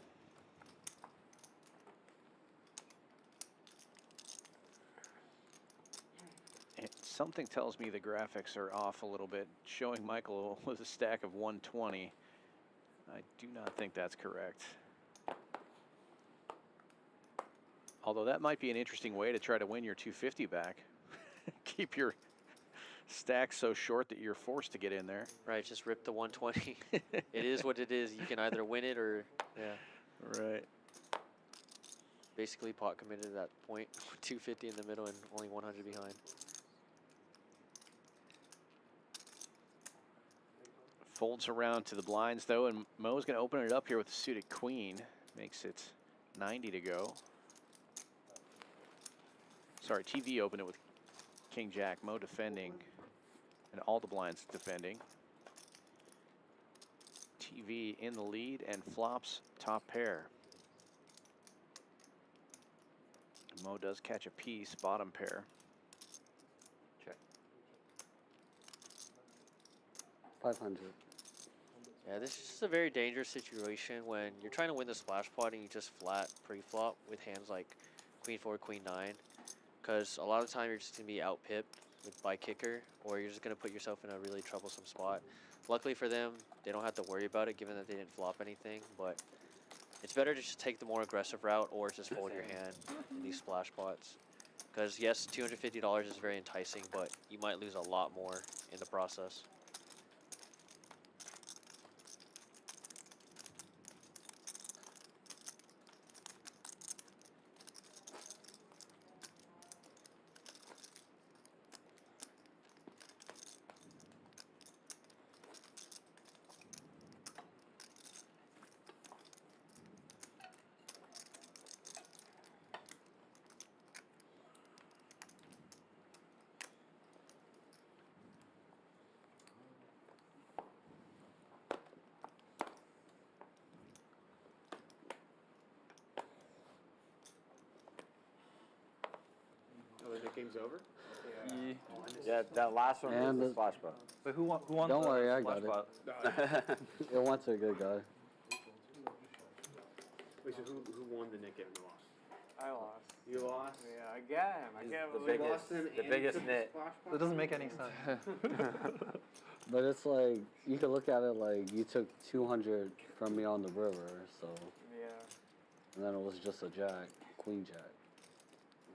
And something tells me the graphics are off a little bit, showing Michael with a stack of 120. I do not think that's correct. Although that might be an interesting way to try to win your 250 back. Keep your stack so short that you're forced to get in there. Right, just rip the 120. It is what it is. You can either win it or, yeah. Right. Basically pot committed at that point. 250 in the middle and only 100 behind. Folds around to the blinds, though, and Mo's going to open it up here with the suited queen. Makes it 90 to go. Sorry, TV opened it with King Jack. Mo defending, and all the blinds defending. TV in the lead and flops top pair. Mo does catch a piece, bottom pair. Check. 500. Yeah, this is just a very dangerous situation when you're trying to win the splash pot and you just flat pre-flop with hands like Queen 4, Queen 9. Because a lot of the time you're just going to be out-pipped by kicker, or you're just going to put yourself in a really troublesome spot. Luckily for them, they don't have to worry about it given that they didn't flop anything, but it's better to just take the more aggressive route or just fold your hand in these splash pots. Because yes, $250 is very enticing, but you might lose a lot more in the process. Oh, the game's over? Yeah, that last one And was the the- splash button. But who won Don't the worry, I splash got pot? It went to a good guy. Wait, so who won the Nick and lost? I lost. You lost? Yeah, again. I can't The believe biggest, the biggest nit. That doesn't make any sense. But it's like, you could look at it like you took 200 from me on the river, so. Yeah. And then it was just a jack, queen jack.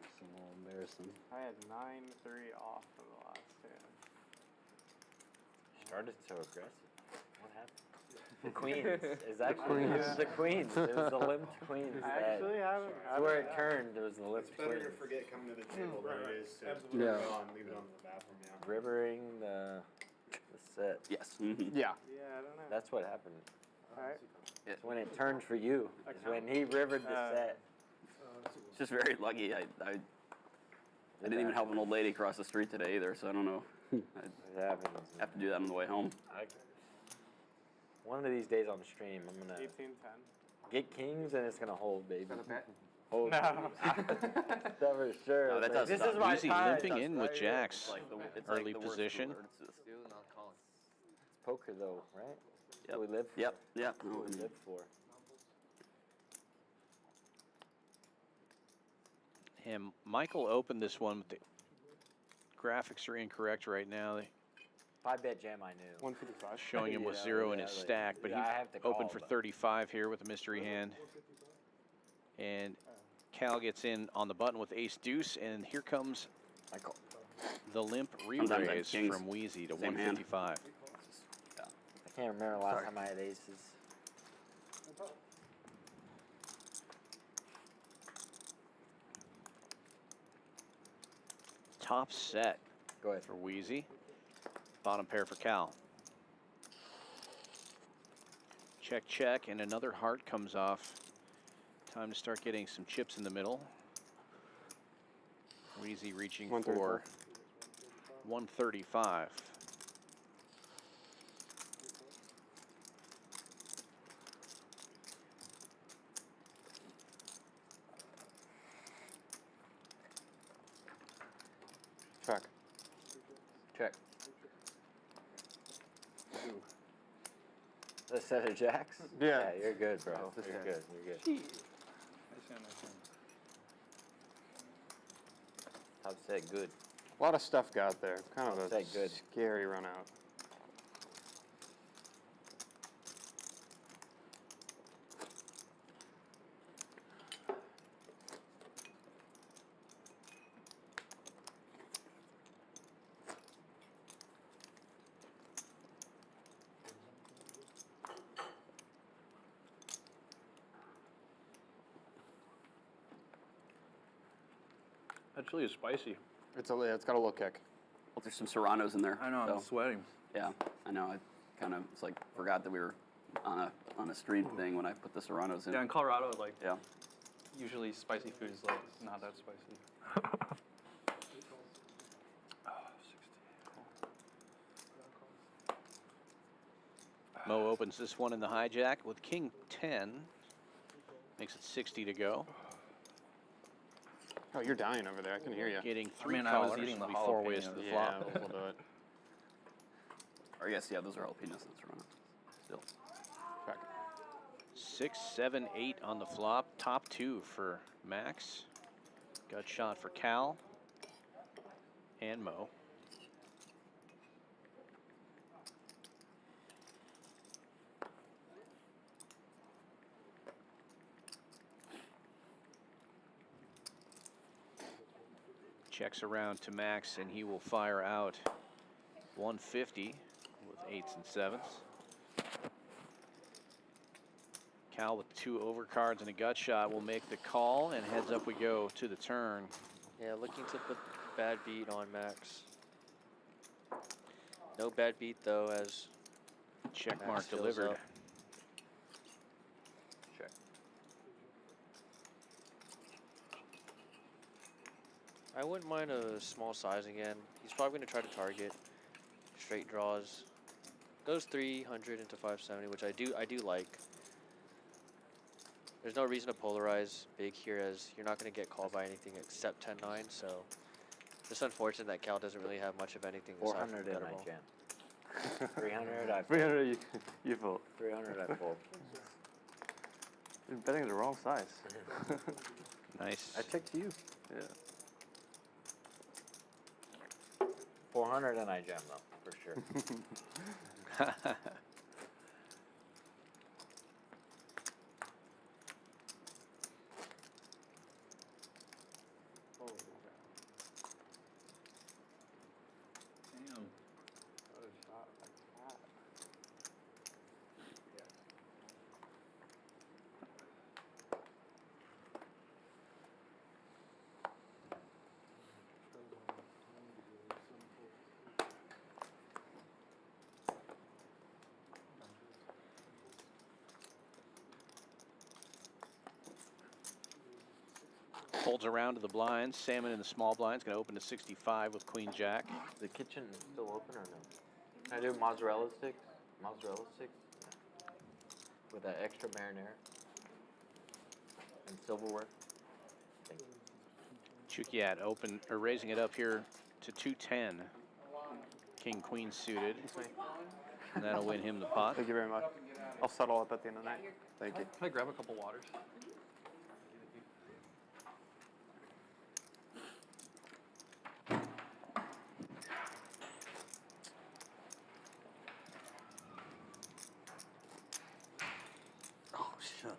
It's a little embarrassing. I had 9-3 off for the last hand. Started so aggressive. What happened? The queens. Is actually it was the queens. It was the limped queens. I actually haven't. That's where it turned. It was the limped It's better to queens. forget coming to the table than it is to Yeah. leave it on the bathroom, yeah. Rivering the set. Yes. Yeah. Yeah, I don't know. That's what happened. Alright. It's when it turned for you. It's when he rivered the set. It's just very lucky. I didn't even help an old lady cross the street today either, so I don't know. I It happens. have to do that on the way home. One of these days on stream, I'm gonna 18-10. get kings and it's gonna hold, baby. Gonna bet? Hold. No. That for sure. No, that Like, does this suck. is my Easy time. limping in with Right? jacks. It's like it's Early like the worst position. of the worst. It's poker though, right? That's Yep. what we live for. Yep. That's what we live for. And Michael opened this one, but the graphics are incorrect right now. They 5-bet jam, I knew. 155. showing him with Yeah, 0 in yeah, his like, stack, but yeah, I he have to opened call, for but- 35 here with a mystery hand. And Cal gets in on the button with ace deuce, and here comes I call. the limp Sometimes I have re-raise kings. from Wheezy to Same hand. 155. I can't remember the last time I had aces. Top set Go ahead. for Wheezy. Bottom pair for Cal. Check, check, and another heart comes off. Time to start getting some chips in the middle. Wheezy reaching for 135. Check. Check. The set of jacks? Yeah. You're good, bro. That's the You're set. good. You're good. Top set, good. A lot of stuff got there. Kind of a That's good. scary run out. That chili is spicy. It's got a little kick. Well, there's some serranos in there. I know, I'm so, sweating. yeah, I know. kind of it's like forgot that we were on a stream thing when I put the Serranos in. Yeah, in Colorado, like Yeah. usually spicy food is like not that spicy. Mo opens this one in the hijack with king 10. Makes it 60 to go. Oh, you're dying over there. I can hear you. Getting three mean, I was callers. eating the It'll be 4 ways to jalapeno. the Yeah, flop. we'll do it. Or yes, yeah, those are jalapenos in the Serrano. Still. Check. 6, 7, 8 on the flop. Top 2 for Max. Gut shot for Cal and Mo. Checks around to Max, and he will fire out 150 with 8s and 7s. Cal with 2 overcards and a gut shot will make the call, and heads up we go to the turn. Yeah, looking to put bad beat on Max. No bad beat though, as Check Max mark fills delivered. up. Check. I wouldn't mind a small size again. He's probably going to try to target straight draws. Goes 300 into 570, which I do like. There's no reason to polarize big here, as you're not going to get called by anything except 10-9. So it's unfortunate that Cal doesn't really have much of anything aside from 400 and I guttable. jam. 300 I fold. 300 you fold. 300 I fold. You're betting the wrong size. Nice. I checked you. Yeah. 400 and I jam though, for sure. Damn. Folds around to the blinds. Salmon in the small blinds. Going to open to 65 with Queen Jack. The kitchen is still open or no? Can I do mozzarella sticks? Mozzarella sticks? With that extra marinara? And silverware? Thank you. Chukiat open or raising it up here to 210. King Queen suited. And that'll win him the pot. Thank you very much. I'll settle up at the end of the night. Thank you. Can I grab a couple waters? Oh, shit.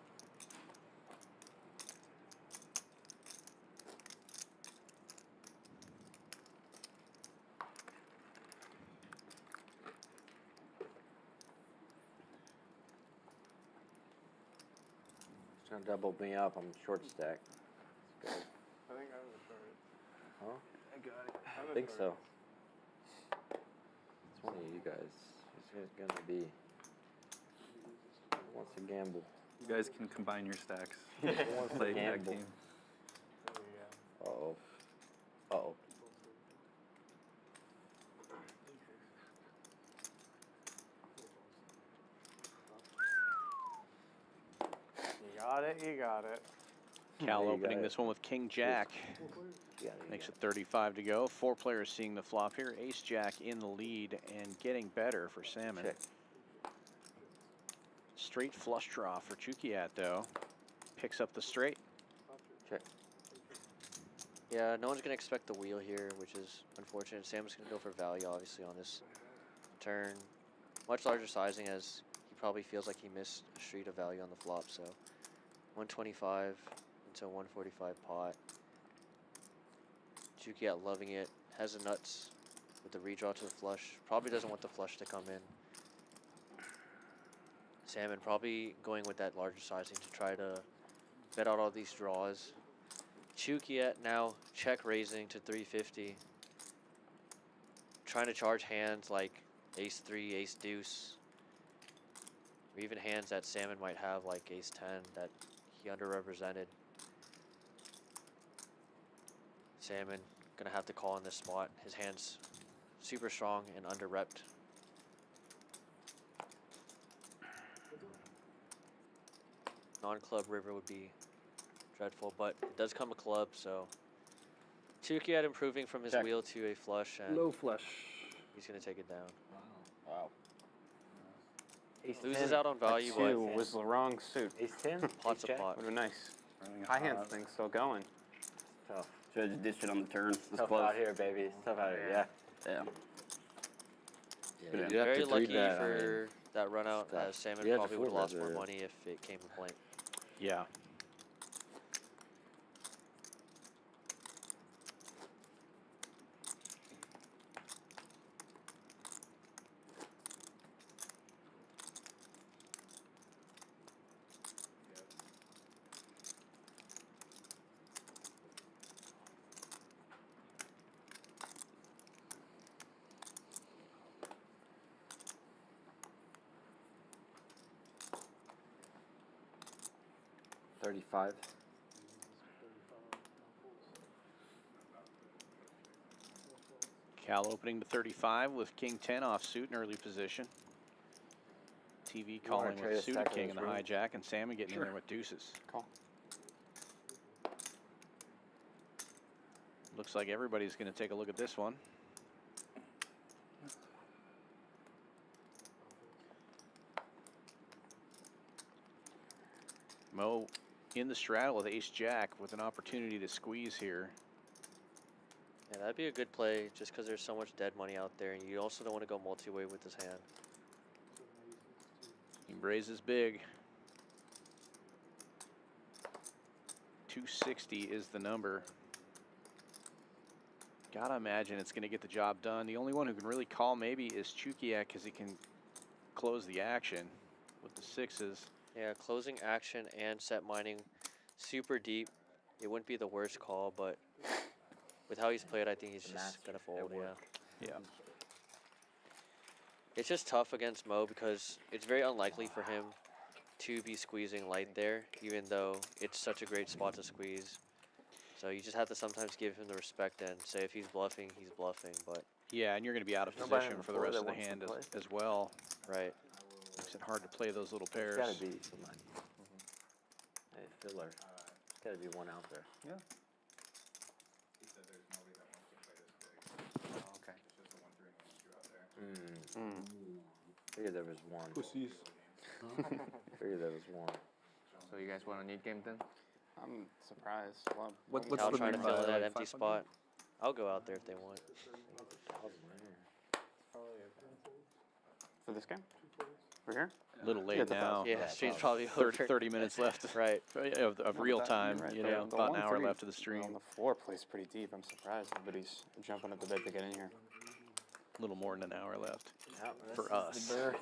It's gonna double me up. I'm short stack. Good. I think I was short. Huh? I got it. I think so. It's one of you guys. It's gonna be. Who wants to gamble? You guys can combine your stacks. Who wants to Play tag gamble? team. Uh-oh. Uh-oh. You got it, you got it. Cal There you opening got this one with King Jack. Yeah, Makes it 35 to go. 4 players seeing the flop here. Ace Jack in the lead and getting better for Salmon. Check. Straight flush draw for Chukiat though. Picks up the straight. Check. Yeah, no one's going to expect the wheel here, which is unfortunate. Sam's going to go for value, obviously, on this turn. Much larger sizing, as he probably feels like he missed a street of value on the flop, so 125 into 145 pot. Chukiat loving it. Has the nuts with the redraw to the flush. Probably doesn't want the flush to come in. Salmon probably going with that larger sizing to try to bet out all these draws. Chukiat now check raising to 350. Trying to charge hands like ace 3, ace deuce. or even hands that Salmon might have, like ace 10, that he underrepresented. Salmon gonna have to call in this spot. His hand's super strong and under-repped. Non-club river would be dreadful, but it does come a club, so Pkwy improving from his wheel to a flush, and Low flush. he's gonna take it down. Wow. Ace Loses 10. out on value, Two but was the wrong suit. Ace 10? pot's a pot. Would have been nice. High hand thing's still going. Tough. Should have just ditched it on the turn. That's Tough close. out here, baby. It's tough out here, yeah. Yeah. Yeah, Very lucky for that run out, as Salmon You have to probably would have flip lost it, more yeah. money if it came in blank. Yeah. $35. Cal opening to 35 with king 10 off suit in early position. TV calling trade with a suited stack of king in those the rooms? hijack, and Salmon getting in there with deuces. Call. Looks like everybody's going to take a look at this one. Mo in the straddle with ace jack with an opportunity to squeeze here. Yeah, that'd be a good play just because there's so much dead money out there, and you also don't want to go multi-way with this hand. He raises big. 260 is the number. Gotta imagine it's gonna get the job done. The only one who can really call maybe is Pkwy, because he can close the action with the sixes. Yeah, closing action and set mining super deep. It wouldn't be the worst call, but with how he's played, I think he's just gonna fold. Yeah. Yeah. It's just tough against Mo because it's very unlikely for him to be squeezing light there, even though it's such a great spot to squeeze. So you just have to sometimes give him the respect and say if he's bluffing, he's bluffing. But Yeah, and you're going to be out of Nobody position on for the the floor rest of that the wants to hand play? as well. right, Makes it hard to play those little pairs. There's gotta be somebody. Hey, filler. There's gotta be one out there. Yeah. Figured there was one. Pussies. Figured there was one. So you guys want a neat game then? I'm surprised. Well, What's Cal the trying to minimum? fill in that Like empty 500? spot. I'll go out there if they want. for this game? We're here? A little late Yeah, it's now. 1,000. Yeah, stream's probably 30 minutes left. Right. Of real time, Right, you but know, the about an hour 1-3 left of the stream. On the floor plays pretty deep. I'm surprised nobody's jumping at the bit to get in here. A little more than an hour left Yep, this for is us. the birth.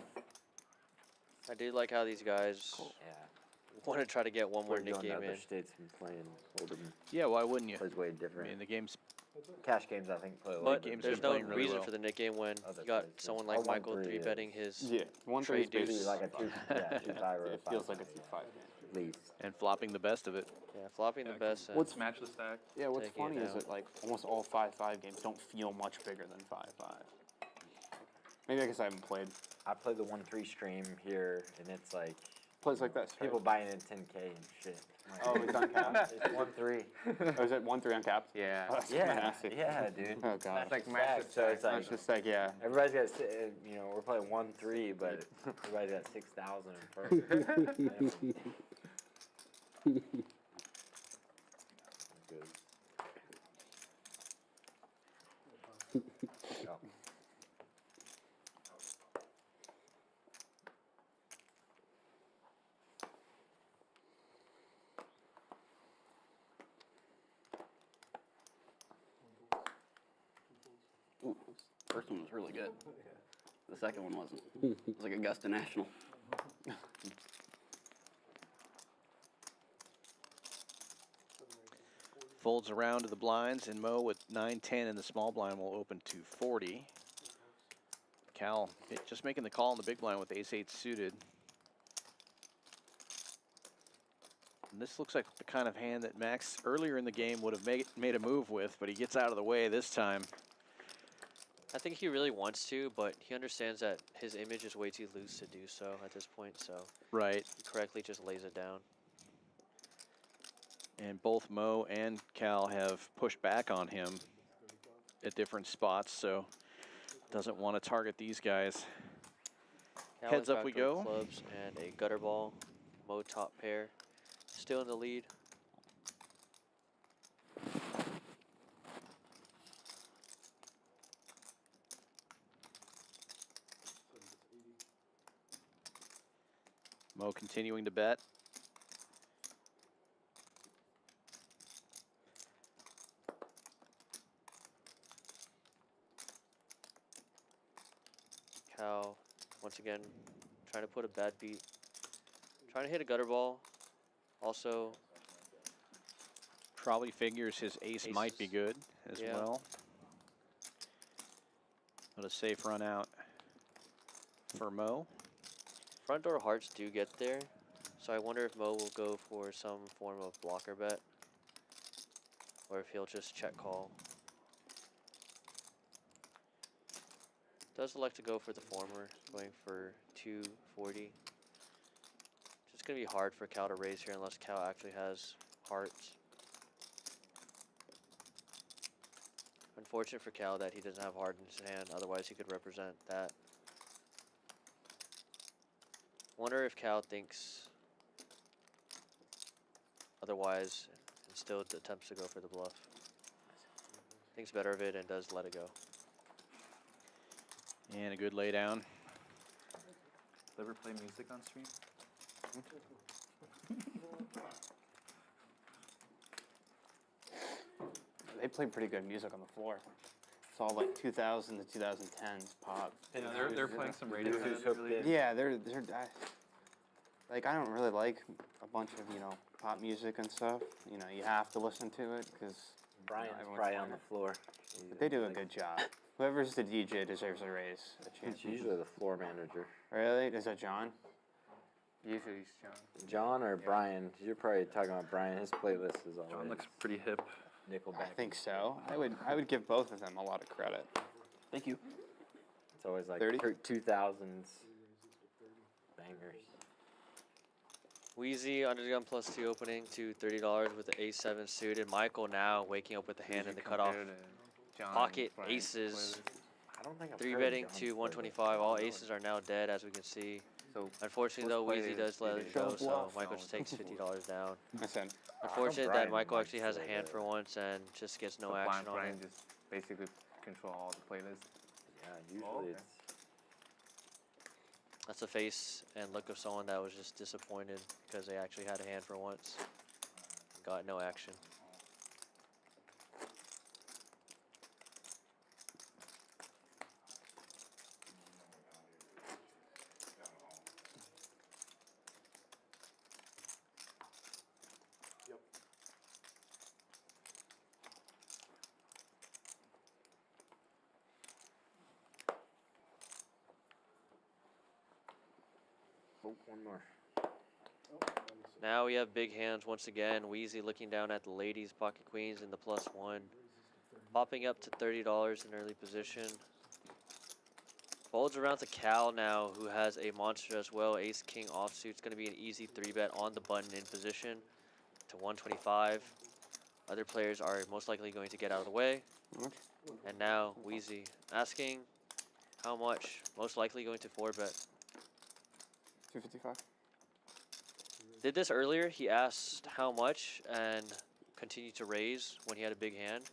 I do like how these guys Yeah. want to try to get one more We're Nick going to game other in. states and playing Hold'em. Yeah, why wouldn't you? Plays way I different. mean, the game's Cash games, I think, play a little But bit game's there's been no playing really reason well. for the Nick game when Other you got places. someone Or like Michael 1-3 3-betting is- his Yeah, 1-3 is trade basically deuce. Like a 2-5 or a It feels like 5-5 a 2-5 game. at least. and flopping the best of it. Yeah, flopping the best. And What's Match the stack. Yeah, what's Taking it funny is down. that like almost all 5-5 games don't feel much bigger than 5-5. Maybe I guess I haven't played. I play the 1-3 stream here, and it's like Plays like this. people buying in 10K and shit. Oh, it's uncapped. It's 1-3. Oh, is it 1-3 uncapped? Yeah. Oh, that's Yeah, nasty. yeah, dude. Oh god. That's like Stack, match the so it's stack. like It's just like yeah. everybody's got, you know, we're playing 1-3, but everybody's got 6,000 in first. Good. Yeah. Ooh, first one was really good. The second one wasn't. It was like Augusta National. Folds around to the blinds, and Mo with 9-10 in the small blind will open to 40. Cal just making the call in the big blind with ace-8 suited. And this looks like the kind of hand that Max earlier in the game would have made a move with, but he gets out of the way this time. I think he really wants to, but he understands that his image is way too loose to do so at this point, so Right. he correctly just lays it down. And both Mo and Cal have pushed back on him at different spots, so doesn't want to target these guys. Cal Heads is up we backdoor go. Clubs and a gutter ball. Mo top pair. Still in the lead. Mo continuing to bet. Cal, once again, trying to put a bad beat. Trying to hit a gutter ball. Also, Probably figures his ace might be good as Yeah. well. But a safe run out for Mo. front door hearts do get there. So I wonder if Mo will go for some form of blocker bet. Or if he'll just check call. Does elect to go for the former, going for 240. Just gonna be hard for Cal to raise here unless Cal actually has hearts. Unfortunate for Cal that he doesn't have heart in his hand, otherwise he could represent that. Wonder if Cal thinks otherwise and still attempts to go for the bluff. Thinks better of it and does let it go. And a good lay down. Ever play music on stream? They play pretty good music on the floor. It's all like 2000 to 2010s pop. Yeah, they're playing some radio. Yeah, like I don't really like a bunch of pop music and stuff. You have to listen to it because Brian's everyone's probably playing on the it. floor. But they do a good job. Whoever's the DJ deserves a raise. It's usually the floor manager. Really? Is that John? Usually it's John. John or Brian? You're probably talking about Brian. His playlist is always John looks pretty hip. Nickelback. I think so. I would give both of them a lot of credit. Thank you. It's always like 30? 2000s bangers. Wheezy under the gun plus 2 opening to $30 with the A7 suited. Michael now waking up with the hand in the cutoff. Pocket aces. I don't think I've 3 heard betting John's to playlist. 125. All aces are now dead, as we can see. So Unfortunately, though, Wheezy does let it go, so Michael just takes $50 down. Listen, Unfortunate that Brian Michael likes actually has a the- hand for once and just gets no action on it. just basically control all the playlists. Yeah, usually it's. That's the face and look of someone that was just disappointed because they actually had a hand for once. Got no action. Oh, one more. Now we have big hands once again. Wheezy looking down at the ladies, pocket queens in the +1. Popping up to $30 in early position. Folds around to Cal now, who has a monster as well. Ace king offsuit. It's going to be an easy 3-bet on the button in position to 125. Other players are most likely going to get out of the way. And now Wheezy asking how much. Most likely going to 4-bet. 255. Did this earlier. He asked how much and continued to raise when he had a big hand.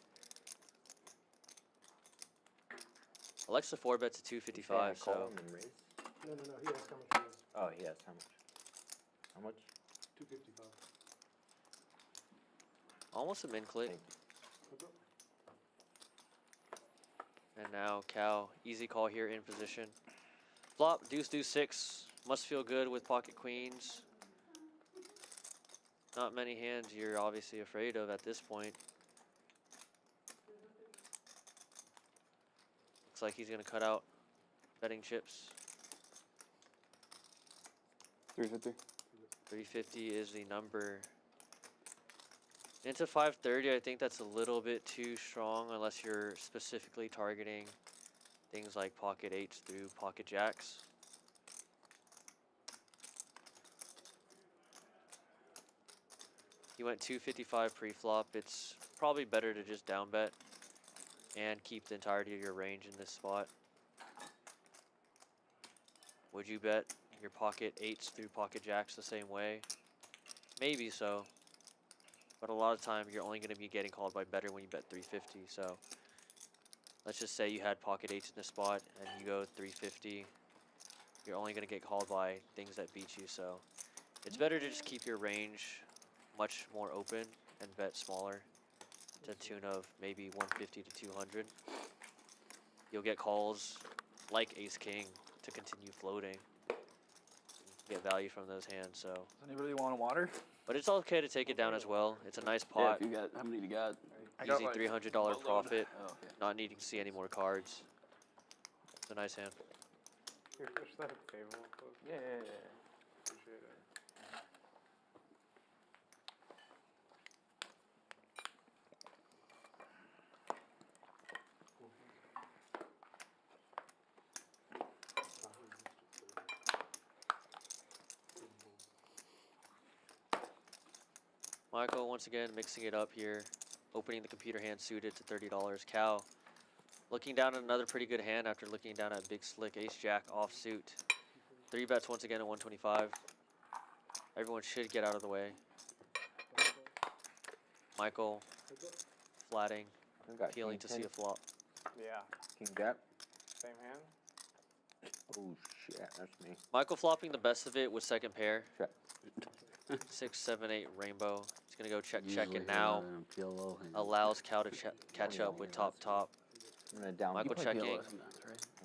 Alexa 4-bet to 255. So No, he asked how much it was. Oh, he has how much? How much? 255. almost a min click. Thank And now Cal, easy call here in position. Flop, deuce, deuce, 6. Must feel good with pocket queens. Not many hands you're obviously afraid of at this point. Looks like he's gonna cut out betting chips. 350. 350 is the number. Into 530, I think that's a little bit too strong unless you're specifically targeting things like pocket 8s through pocket jacks. He went 255 pre-flop. It's probably better to just down bet and keep the entirety of your range in this spot. Would you bet your pocket 8s through pocket jacks the same way? Maybe so. But a lot of time you're only going to be getting called by better when you bet 350. So let's just say you had pocket 8s in the spot and you go 350. You're only going to get called by things that beat you. So it's better to just keep your range much more open and bet smaller to the tune of maybe 150 to 200. You'll get calls like ace king to continue floating. Get value from those hands. So Does anybody want water? but it's okay to take it down as well. It's a nice pot. Yeah, if you got, how many do you got? Easy $300 profit. Not needing to see any more cards. It's a nice hand. Can you push that table? Yeah. Appreciate it. Michael, once again, mixing it up here. Opening the computer hand suited to $30. Cal, looking down at another pretty good hand after looking down at big slick ace-jack offsuit. 3 bets once again at 125. Everyone should get out of the way. Michael, flatting, appealing to see a flop. Yeah. King Jack. Same hand? Oh shit, that's me. Michael flopping the best of it with second pair. Check. 6, 7, 8 rainbow. He's gonna go check, Usually and now in a PLO hand. allows Cal to catch up with top. I'm gonna down. Michael checking.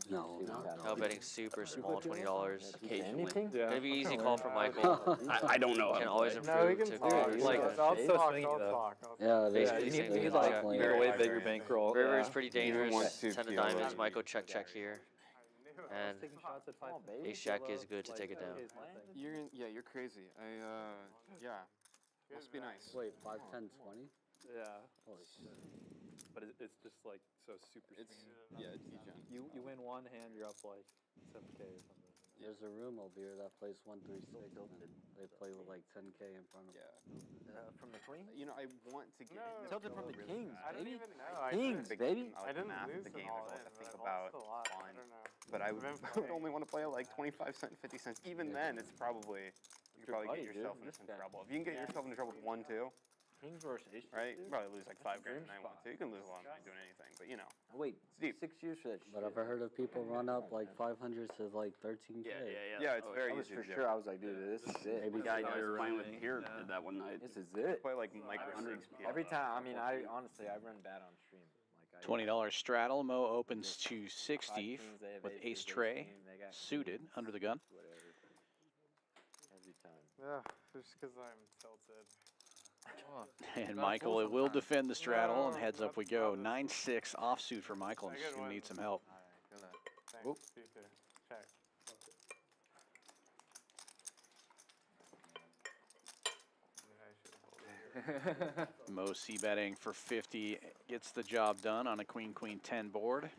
No, Cal betting super small, $20. Anything? Gonna be easy call for Michael. I don't know. Can always No, improve we to can call. do it. Like, I'll it's so talk, swingy, I'll though. talk. Yeah, Basically, you same need, thing you as need like check. you need a way bigger bankroll. River Yeah. is pretty You want dangerous. to 10 of PLO. diamonds. Michael check here. And Taking shots at 5. ace jack is good to take it down. You're crazy. Yeah. Must be nice. Wait, 5, 10, 20? Yeah. Holy shit. But it's just like so super It's swingy. yeah, it's degen. You win one hand, you're up like 7K or something. There's a room over here that plays 136, and they play with like 10K in front of them. Yeah. From the queen? You know, I want to get No, Tilted from the really kings, bad. I didn't baby. even know. Kings, baby. I didn't math lose the them game. all I in, have to but think I've about lost a lot. I fun. don't know. But I I've would been would playing. only want to play at like 25 cents, 50 cents. Even then, it's probably you could probably buddy, get yourself dude. into some This guy. trouble. If you can get yourself into trouble with 1, 2, Kings versus ace. right? You dude. probably lose like 5 grand dream night 1, spot. 2. You can lose a lot of money doing anything, but you know. Oh, wait, It's deep. 6 years for that shit. But I've heard of people run up like 500 to like 13K. Yeah, it's very I was easy for to do. sure. I was like, dude, this is it. Maybe The guy guys I was playing with running, here yeah. did that one night. This is it. Play like micro 6 Every time, I mean, I honestly, I run bad on stream. Like, $20 straddle. Mo opens to 60 kings, they have with aces, ace ace tray king, they got suited kings, under the gun. Whatever. Every time. Yeah, just because I'm tilted. And Michael it will defend the straddle, and No, heads up we that's go. not this 9-6 offsuit for Michael, and I he's could going to win. need some help. Alright, good luck. Thanks. You too. Check. Mo C betting for 50 gets the job done on a queen 10 board.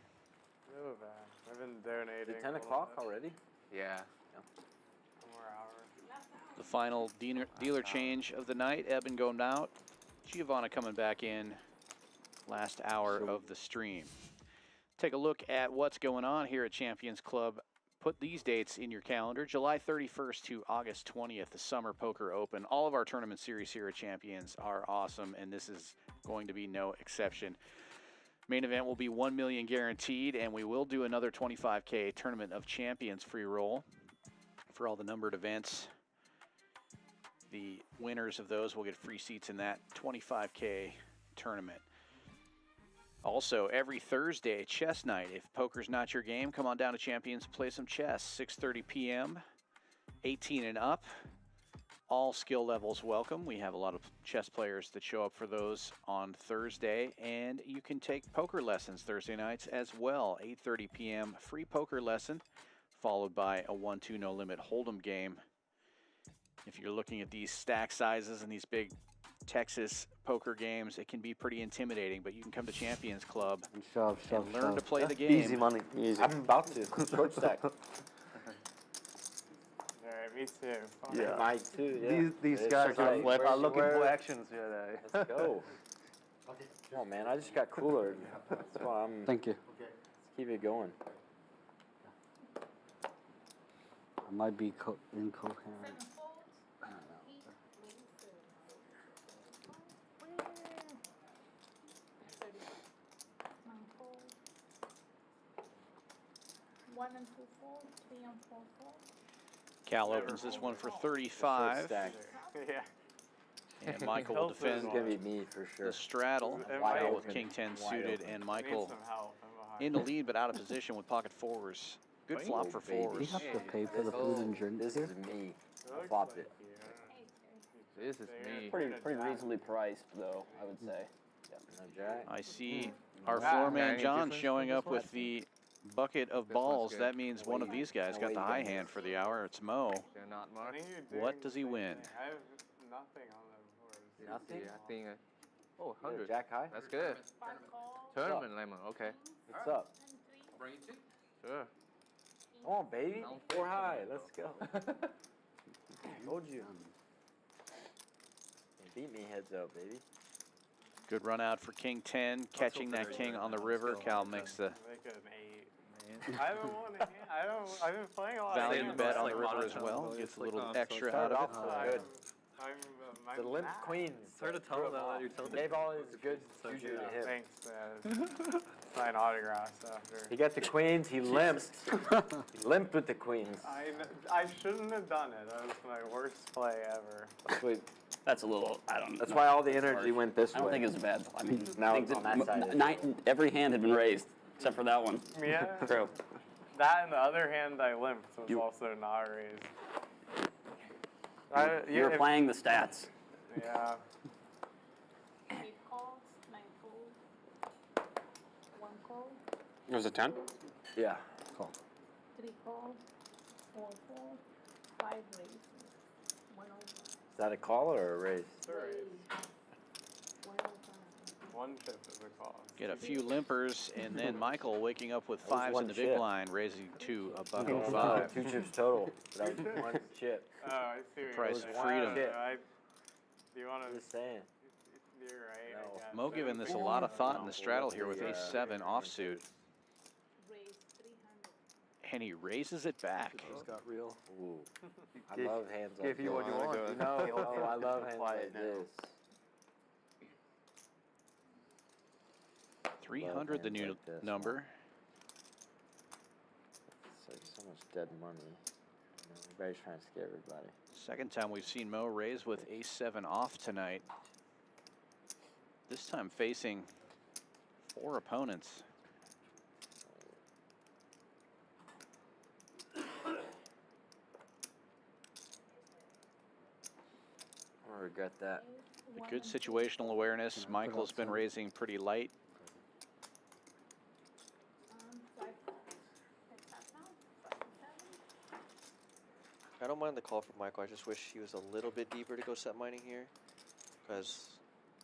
Really bad. I've been donating. Is it 10 a little o'clock bit. already? Yeah. One more hour. The final dealer change of the night. Eben going out. Giovanna coming back in last hour of the stream. Take a look at what's going on here at Champions Club. Put these dates in your calendar. July 31st to August 20th, the Summer Poker Open. All of our tournament series here at Champions are awesome, and this is going to be no exception. Main event will be 1 million guaranteed, and we will do another 25K Tournament of Champions free roll for all the numbered events. The winners of those will get free seats in that 25K tournament. Also, every Thursday, chess night. If poker's not your game, come on down to Champions, play some chess. 6:30 p.m., 18 and up. All skill levels welcome. We have a lot of chess players that show up for those on Thursday, and you can take poker lessons Thursday nights as well. 8:30 p.m., free poker lesson, followed by a 1-2 no limit hold'em game. If you're looking at these stack sizes and these big Texas poker games, it can be pretty intimidating, but you can come to Champions Club And shove, shove, and learn to shove. play the game. Easy money. Easy. I'm about to. Short stack. Yeah, me too. Yeah. Mike too. Yeah. These It's guys okay. are looking for Where- actions here. Let's go. Come on, man. I just got cooler. That's why I'm. Thank you. Let's keep it going. I might be incoherent. One and two fold, 3 and 4 fold. Cal opens this one for 35, Stack. Yeah. and Michael will It's gonna defend be me for sure. the straddle. Wide Cal with open. King 10 Wide suited, open. and Need Michael some help. I'm behind. in the lead but out of position with pocket fours. Good flop for baby. Do you fours. have to pay for the food and drink This here? is me. I Looks flopped like it. you. This is me. Pretty reasonably priced, though, I would say. No jack. I see our Ah, floor man any John difference showing from up this with the bucket of This one's balls. good. That means one of these guys got the high hand for the hour. It's Mo. They're not I marked. think you're doing What does he the same win? thing. I have nothing on the board. Nothing? Yeah, I think. Oh, Yeah, 100. jack high. That's good. 5 calls, Tournament lemon. Okay. What's up? and 3. Bring it to. Sure. Come on, baby. 4 high. Let's go. Told you. Beat me heads up, baby. Good run out for King 10, catching that king on the river. Cal makes the Make it an 8. I haven't won a hand. I've been playing a lot value of games. bet on like the river as monotone, well. though. Gets It's a like little console. extra Started out of it. off good. I'm The limp mad. queens. It's hard to tell that you're tilted. Gave all his good juju to him. Thanks, man. Sign autographs after. He got the queens. He limped. He limped with the queens. I shouldn't have done it. That was my worst play ever. Sweet. That's a little, I don't know. That's why all the energy went this way. I don't think it's a bad. I mean, Now things on that side is- every hand had been raised except for that one. Yeah. True. That and the other hand I limped was also not raised. You were playing the stats. Yeah. 8 calls, 9 fold, 1 call, It was a 10? Yeah. 3 calls, 4 fold, 5 raises, 1 over. Is that a call or a raise? Raise, 1 over. 1 chip is a call. Get a few limpers, and then Michael waking up with That was 5s in one the big chip. blind, raising to a buck Oh, 05. 2 chips total. That was 1 chip. Oh, I see what Price you're of saying. freedom. Do you want to? Just saying. You're right. No. I guess. Mo giving this a lot of thought in the straddle here with ace-7 offsuit, Raise 300. and he raises it back. Just got real. Ooh. I love hands like Give you what you this. want. You know, oh, I love hands Apply like it now. this. 300, the new like this, number. It's like so much dead money. You know, everybody's trying to scare everybody. Second time we've seen Mo raise with ace-7 off tonight. This time facing 4 opponents. I regret that. A good situational awareness. Michael's been raising pretty light. 5 calls. That's that now. 5 and 7. I don't mind the call from Michael. I just wish he was a little bit deeper to go set mining here, because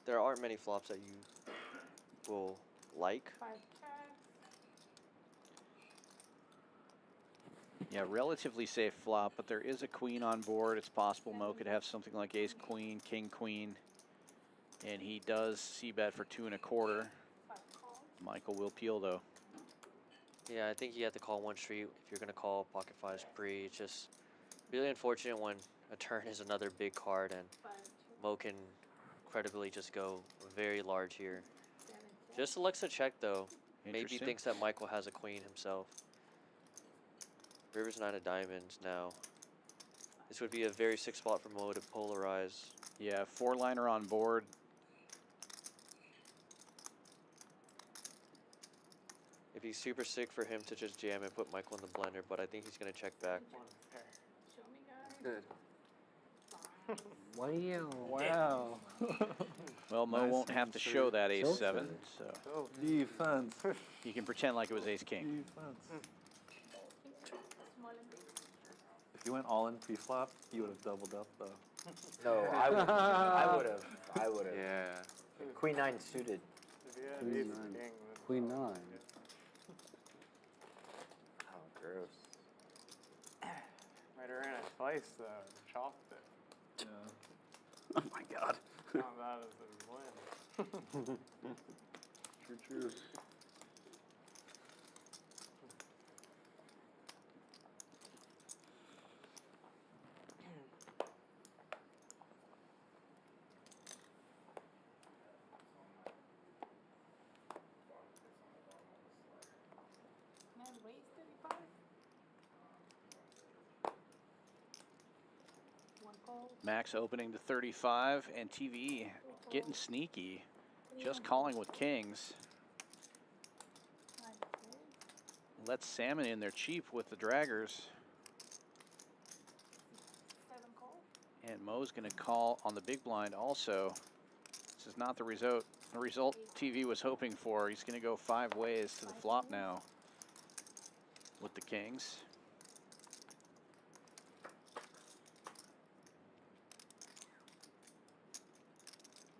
there aren't many flops that you will like. 5 checks. Yeah, relatively safe flop, but there is a queen on board. It's possible Mo could have something like ace-queen, king-queen, and he does c-bet for 2 1/4. 5 calls. Michael will peel though. Yeah, I think you have to call one street if you're gonna call pocket fives pre. It's just really unfortunate when a turn is another big card and 5 Mo can credibly just go very large here. 7 check. Just selects a check though. Maybe Interesting. thinks that Michael has a queen himself. River's 9 of diamonds now. This would be a very sick spot for Mo to polarize. Yeah, 4-liner on board. It'd be super sick for him to just jam and put Michael in the blender, but I think he's gonna check back. Show me, guys. Good. Wow. Well, Mo Nice won't have to show that ace-7, so Oh, defense. he can pretend like it was ace-king. Defense. Small and big. If you went all in pre-flop, you would have doubled up though. No, I would have. Yeah. Queen 9 suited. Queen 9. Queen 9. Oh, gross. Might have ran a slice though, chopped it. Yeah. Oh my god. Not bad as a win. True. Man, raise 35. One call. Max opening to 35, and TV getting sneaky. Just calling with kings. Nine fold. Let's Salmon in there cheap with the draggers. 7 call. And Mo's going to call on the big blind also. This is not the result TV was hoping for. He's going to go 5 ways to the flop now with the kings.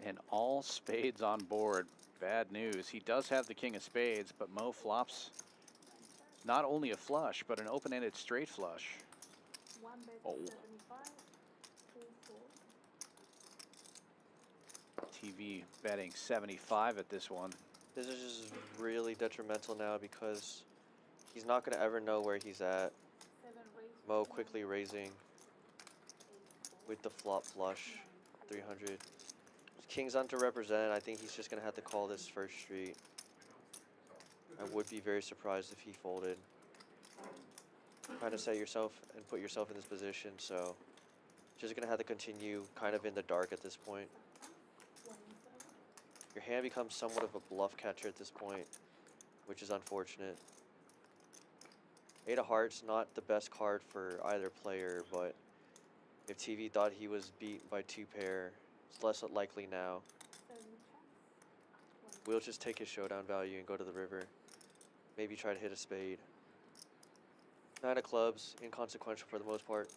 And all spades on board. Bad news. He does have the king of spades, but Mo flops not only a flush, but an open-ended straight flush. One bet Oh. 75. Full fold. TV betting 75 at this one. This is just really detrimental now because he's not going to ever know where he's at. 7 raise. Mo quickly raising with the flop flush, 300. King's underrepresented. I think he's just going to have to call this first street. I would be very surprised if he folded. Trying to set yourself and put yourself in this position, so just going to have to continue kind of in the dark at this point. Your hand becomes somewhat of a bluff catcher at this point, which is unfortunate. 8 of hearts, not the best card for either player, but if TV thought he was beat by 2 pair, it's less likely now. 7 chance. We'll just take his showdown value and go to the river. Maybe try to hit a spade. 9 of clubs, inconsequential for the most part.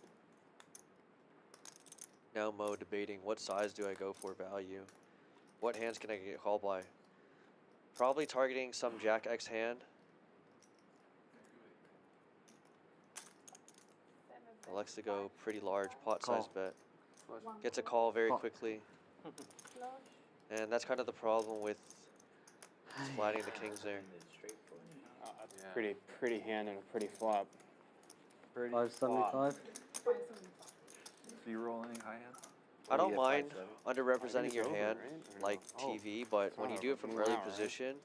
Now Mo debating what size do I go for value? What hands can I get called by? Probably targeting some Jack X hand. Elects to go pretty large pot size bet. Gets a call very quickly. Flush. And that's kind of the problem with flatting the kings there. That's a pretty hand and a pretty flop. 575. 575. So you rolling high hand? I don't mind 5-7. underrepresenting your over, hand right? Or like no? TV, but when you do it from early position,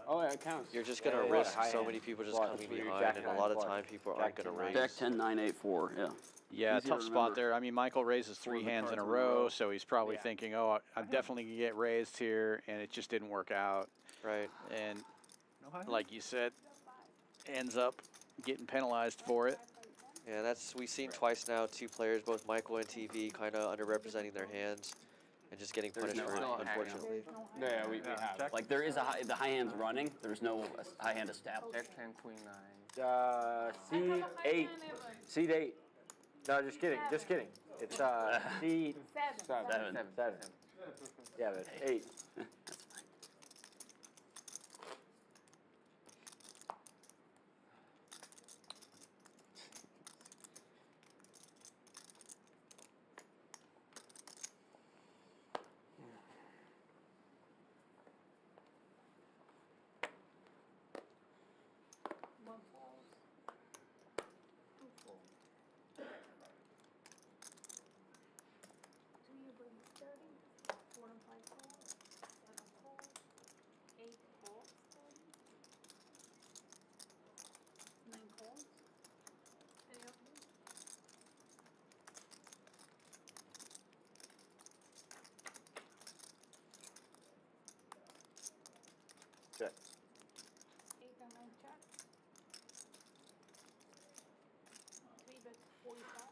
Oh, yeah, it counts. you're just gonna Yeah, risk high so hand. many people just Flush. coming That's where your behind, jack and a nine lot of flush. time people Jack aren't gonna 10-9. raise. Jack 10, 9, 8, 4. Yeah. Yeah, Easy to tough spot remember. there. I mean, Michael raises 3 the hands in a cards in a row, row. so he's probably Yeah. thinking, oh, I'm definitely going to get raised here, and it just didn't work out. Right. And No high hand? like you said, ends up getting penalized for it. Yeah, that's we've seen twice now. 2 players, both Michael and TV, kind of underrepresenting their hands and just getting punished no for high it, hand. unfortunately. Yeah, we have. Jack- Like there is the high hand's running. There's no high hand established. Jack 10, Queen 9. Seed 8. Seed 8. No, just kidding. Just kidding. It's seed 7. 7. Yeah, but 8. One falls. 2 fold. 2 you bring 30. 4 and 5 falls. 7 falls. 8 falls. 30. 9 falls. Any of you? Check. 8 and 9 check. 3 bet 45.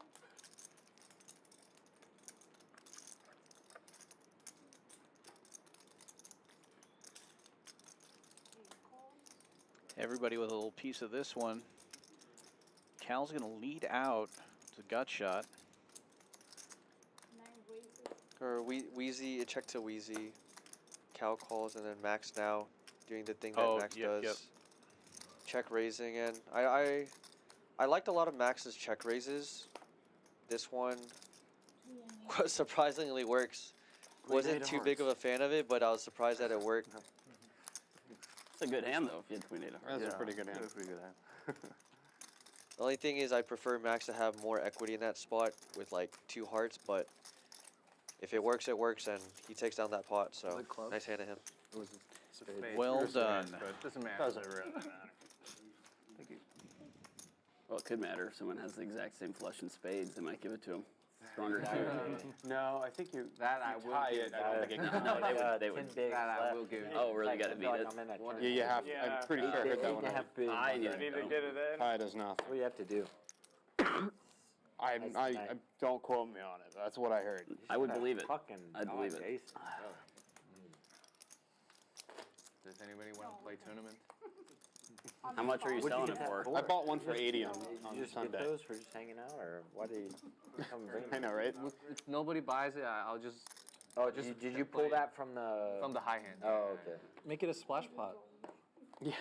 Everybody with a little piece of this one. Cal's going to lead out to gut shot. Or Wheezy, it checked to Wheezy. Cow calls, and then Max now doing the thing that Max does. Yep. Check raising, and I liked a lot of Max's check raises. This one surprisingly works. Wasn't too big of a fan of it, but I was surprised that it worked. It's a good hand though. If you had Queen 8 of hearts. That's a pretty good hand. That's a pretty good hand. The only thing is I prefer Max to have more equity in that spot with like 2 hearts, but if it works, and he takes down that pot, so nice hand of him. It was a spade. Well First hand, done. but doesn't matter. Doesn't really matter. Thank you. Well, it could matter if someone has the exact same flush and spades. They might give it to him. Stronger tie. No, I think you. That I you will tie give it. I don't think it No, counts. they would. Big That I left. will give you. Oh, really? Got to beat I feel it. like I'm in that Yeah, you have. Yeah. I'm pretty sure I heard that one. to have big. I need Need to it. get it in. Tie does nothing. What do you have to do? I don't quote me on it. That's what I heard. I would believe it. Fucking. I'd believe it. Ace. Does anybody want to play tournament? How much are you selling it for? I bought one for 80 on Did you just get Sunday. those for just hanging out, or why do you come bring I know, right? If nobody buys it, I'll just. Oh, Just did you pull play that from the? From the high hand. Oh, okay. Make it a splash pot. Yeah.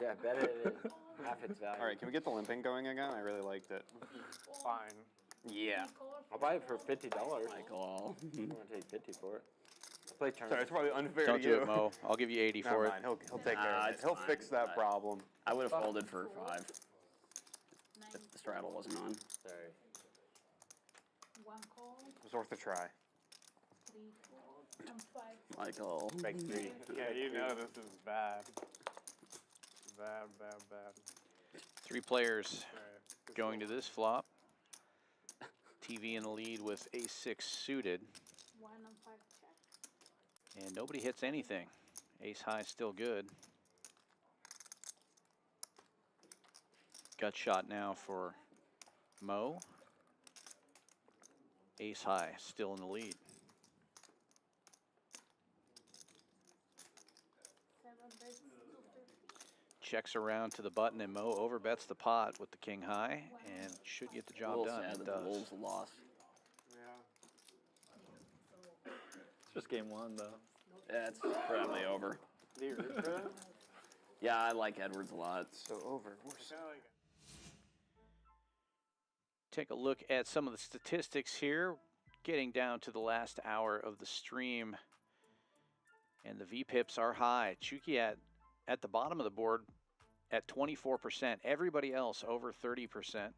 Yeah, bet it is half its value. All right, can we get the limping going again? I really liked it. Fine. Yeah. I'll buy it for $50. Michael. I'm gonna take 50 for it. I'll play Sorry, tournament. it's probably unfair Don't to do you. it, Mo. I'll give you 80 Never for it. mind. He'll take care Nah, of it. it's He'll fine. fix that problem. I would have folded for 5 if the straddle wasn't on. Sorry. 1 call, It was worth a try. 3, 4, and 5. Michael. Break 3. Yeah, you know this is bad. Bad, bad, bad. 3 players Alright. going to this flop. TV in the lead with ace-6 suited, 1 and 5 check. and nobody hits anything. Ace high still good. Gut shot now for Mo. Ace high still in the lead. 7 bets, 250. Checks around to the button, and Mo overbets the pot with the king high and should get the A job little done. sad It that the does. Wolves lost. Yeah. It's just game 1 though. Yeah, it's probably over. Do you root for them? Yeah, I like Edwards a lot. So over. Kinda like Take a look at some of the statistics here, getting down to the last hour of the stream. And the VPIPs are high. Chukiat at the bottom of the board at 24%. Everybody else over 30%.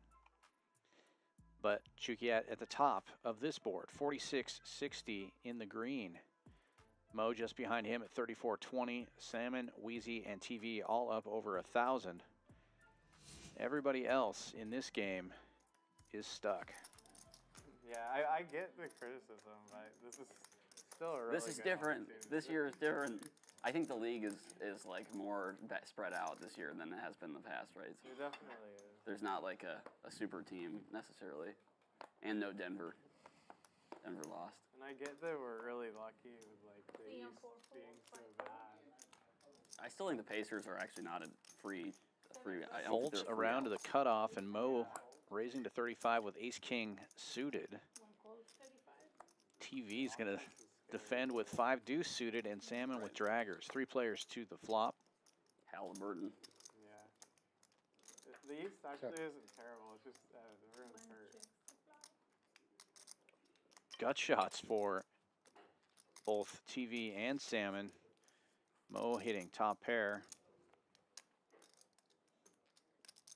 But Chukiat at the top of this board, 46.60 in the green. Mo just behind him at 34.20. Salmon, Wheezy, and TV all up over 1,000. Everybody else in this game is stuck. Yeah, I get the criticism, but this is still a really This is good different. opportunity. This year is different. I think the league is like more spread out this year than it has been in the past, right? So It definitely is. there's not like a super team necessarily, and no Denver. Denver lost. And I get that we're really lucky with like the 3 and East 4, 4, being so 5, bad. I still think the Pacers are actually not a free. I don't think Folds they're a free around to out. the cutoff, and Mo raising to 35 with ace-king suited. 1 call, 35. TV's going to defend with 5 deuce suited, and Salmon with draggers. 3 players to the flop. Halliburton. Yeah. The East actually isn't terrible. It's just everyone's 1 hurt. checks the flop. Gut shots for both TV and Salmon. Mo hitting top pair.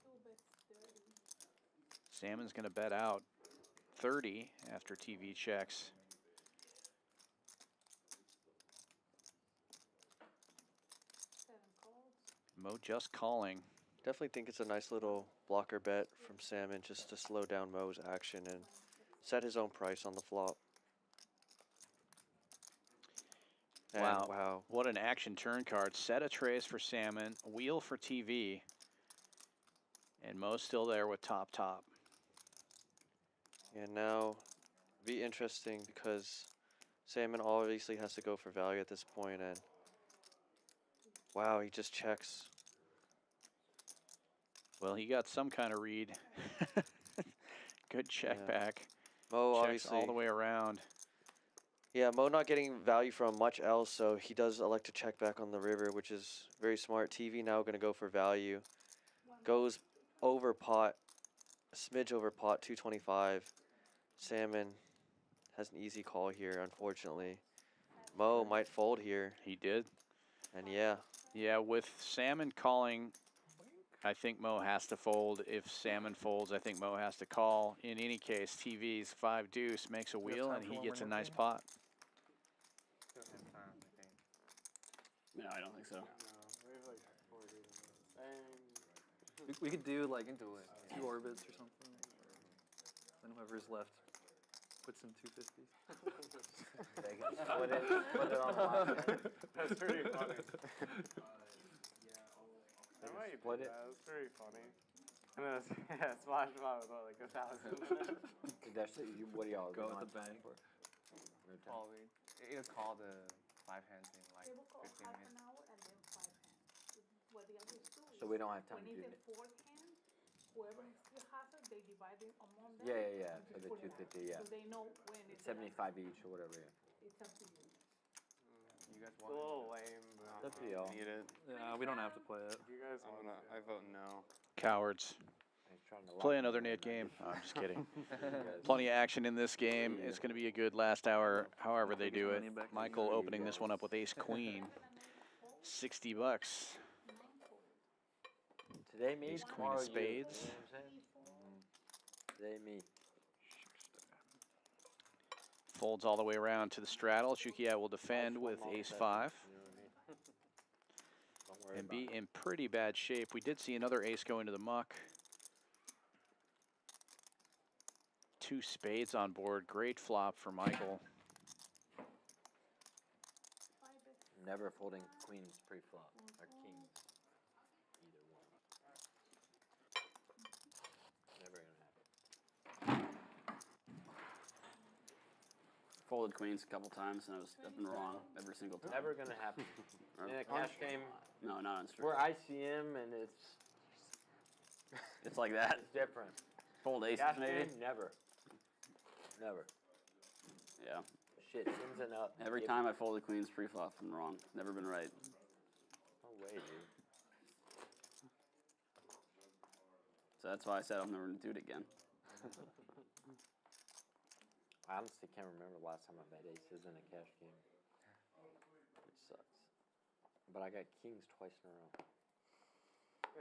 2 bets, 30. Salmon's going to bet out 30 after TV checks. Mo just calling. Definitely think it's a nice little blocker bet from Salmon just to slow down Mo's action and set his own price on the flop. And Wow. wow. What an action turn card. Set a trace for Salmon, wheel for TV, and Mo's still there with top. And now, be interesting because Salmon obviously has to go for value at this point, and wow, he just checks. Well, he got some kind of read. Good check Yeah. back. Mo Checks obviously all the way around. Yeah, Mo not getting value from much else, so he does elect to check back on the river, which is very smart. TV now going to go for value. Goes over pot, a smidge over pot, 225. Salmon has an easy call here, unfortunately. Mo might fold here. He did. And yeah. Yeah, with Salmon calling, I think Mo has to fold. If Salmon folds, I think Mo has to call. In any case, TV's 5 deuce makes a wheel, and he gets a nice pot. No, I don't think so. No, we have like 4 dudes in this. We could do like 2 orbits or something. Then whoever's left puts in 250s. They can split it on. That's pretty funny. That might Split be, it. That's pretty funny. And then it's, yeah, splash bot with what, like 1,000. What do y'all Go want with the bank. for? No time. Call it'll call the 5 hands in like They will call 15 half minutes. an hour and then 5 hands. What the others do So we don't have time when to do it's that. a 4th hand, whoever still has it, they divide it among them. Yeah. and For the just put it 250, yeah. So they know when it's 75 each or whatever. Yeah. It's up to you. You guys It's a want little lame, but It's up to y'all. Need it. Yeah, we don't have to play it. if you guys want to. I vote no. Cowards. He's trying to Play lock another me in net game. on I'm just kidding. that. Plenty of action in this game. It's going to be a good last hour, however they do it. Michael opening this one up with ace queen. $60. Today me, Ace queen tomorrow of you. spades. You know what I'm saying? Today me. Folds all the way around to the straddle. Shukiat will defend One with long ace session, 5 you know what I mean? Don't worry and about be it. in pretty bad shape. We did see another ace go into the muck. 2 spades on board. Great flop for Michael. Never folding queens pre-flop or kings. Either one. Never gonna happen. Folded queens a couple times and I've been wrong every single time. Never gonna happen. In a cash game, No, not on stream. we're ICM and it's It's like that. it's different. Fold aces Cash maybe. game, never. Never. Yeah. Shit, kings and up. Every Give- time I folded queens pre-flop, I'm wrong. Never been right. No way, dude. So that's why I said I'm never gonna do it again. I honestly can't remember the last time I bet aces in a cash game. Which sucks. But I got kings twice in a row.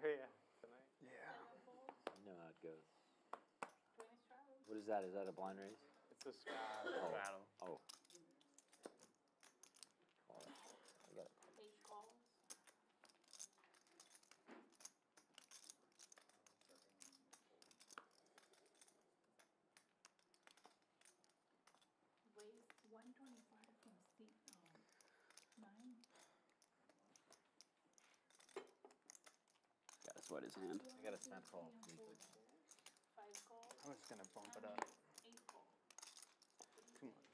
Yeah, tonight. You know how it goes. What is that? Is that a blind raise? It's a straddle. Oh. Call it. I got it. Ace calls. Raise 125 from seat 9. Gotta sweat his hand. I got a snap call. 5 calls. I'm just gonna bump it up. 8 calls.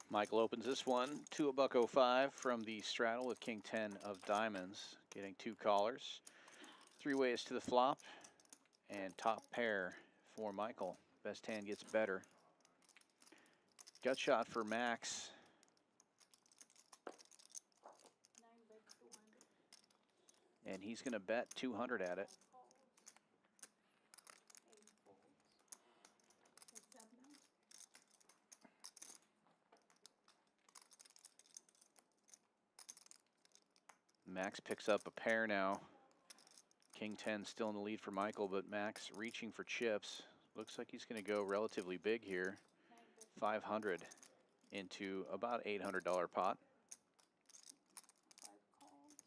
Michael opens this one to a $1.05 from the straddle with king 10 of diamonds, getting 2 callers. 3 ways to the flop and top pair for Michael. Best hand gets better. Gut shot for Max. 9 bets 200. And he's going to bet 200 at it. Calls. 8 folds. What's up now? Max picks up a pair now. King 10 still in the lead for Michael, but Max reaching for chips. Looks like he's going to go relatively big here. 500 into about $800 pot. 5 calls.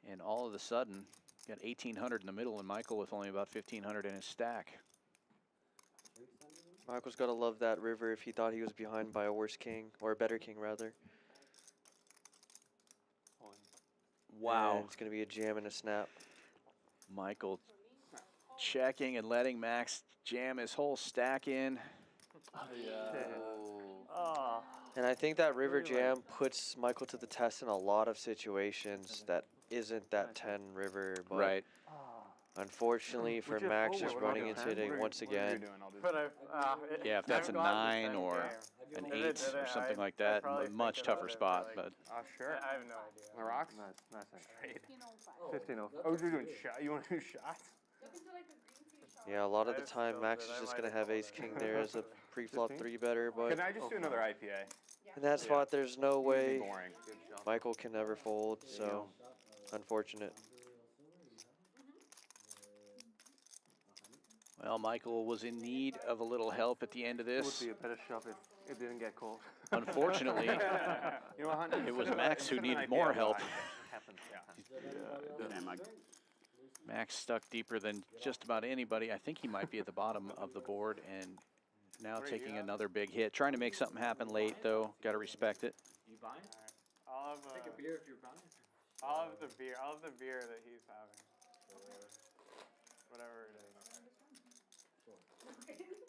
And all of a sudden, got 1,800 in the middle, and Michael with only about 1,500 in his stack. Michael's got to love that river if he thought he was behind by a worse king, or a better king, rather. Wow. And it's going to be a jam and a snap. Michael checking and letting Max jam his whole stack in. And I think that river jam puts Michael to the test in a lot of situations that isn't that 10 river. But Right. Unfortunately for Max, just running into it once again. But Yeah, if that's a 9 or an 8 or something like that, a much tougher spot. But Sure. I have no idea. The rocks? Nice, nice. 1505. 1505. Oh, you're doing shot. You want to do shots? Look into like the green tea shop. Yeah, a lot of I the just time felt Max that is I just might going to have have ace called king there as a pre-flop 3 better, Can but I just do another IPA? in that spot there's no way Boring. Michael can never fold, so unfortunate. well, Michael was in need of a little help at the end of It would this. be a better shot if it didn't get called. Unfortunately, You know what, it was Max who needed more help. Happens. And like, Max stuck deeper than just about anybody. I think he might be at the bottom of the board and now taking another big hit. Trying to make something happen late, though. Got to respect it. You buying? I'll have Take a beer if you're buying. I'll have the beer. I'll have the beer that he's having. Whatever it is.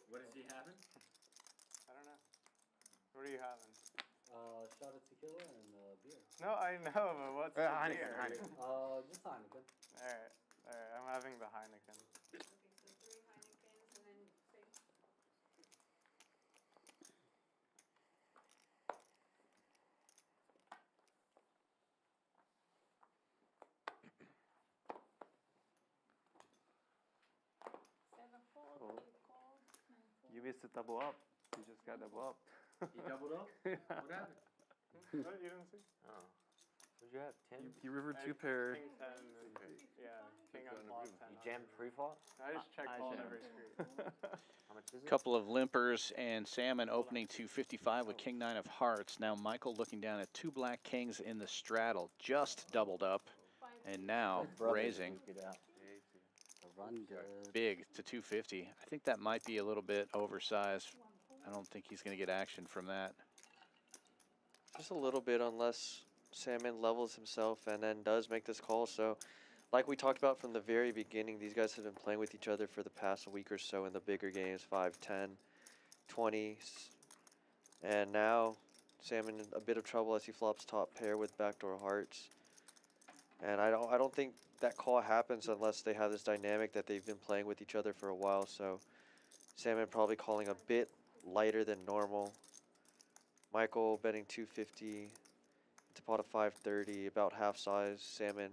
What is he having? I don't know. What are you having? Shot of tequila and beer. No, I know, but what's the Heineken, beer? Heineken. Just Heineken. Alright, I'm having the Heineken. Okay, so 3 Heinekens and then 6. Seven fold, Oh. 8 call, 9 fold. You missed the double up. You just got double up. You doubled up? What happened? What? You didn't see? Oh. What'd you have? 10? You river 2 pair. King 10, yeah, king on flop 10. You jammed pre-flop? I just check call every street. How much is it? Couple of limpers and Salmon opening to 55 with king 9 of hearts. Now Michael looking down at 2 black kings in the straddle, just doubled up, and now raising Run good. big to 250. I think that might be a little bit oversized. I don't think he's going to get action from that. Just a little bit, unless Salmon levels himself and then does make this call. So, like we talked about from the very beginning, these guys have been playing with each other for the past week or so in the bigger games, 5, 10, 20. And now Salmon in a bit of trouble as he flops top pair with backdoor hearts. And I don't think that call happens unless they have this dynamic that they've been playing with each other for a while. So Salmon probably calling a bit lighter than normal. Michael betting 250 to pot of 530, about half size. Salmon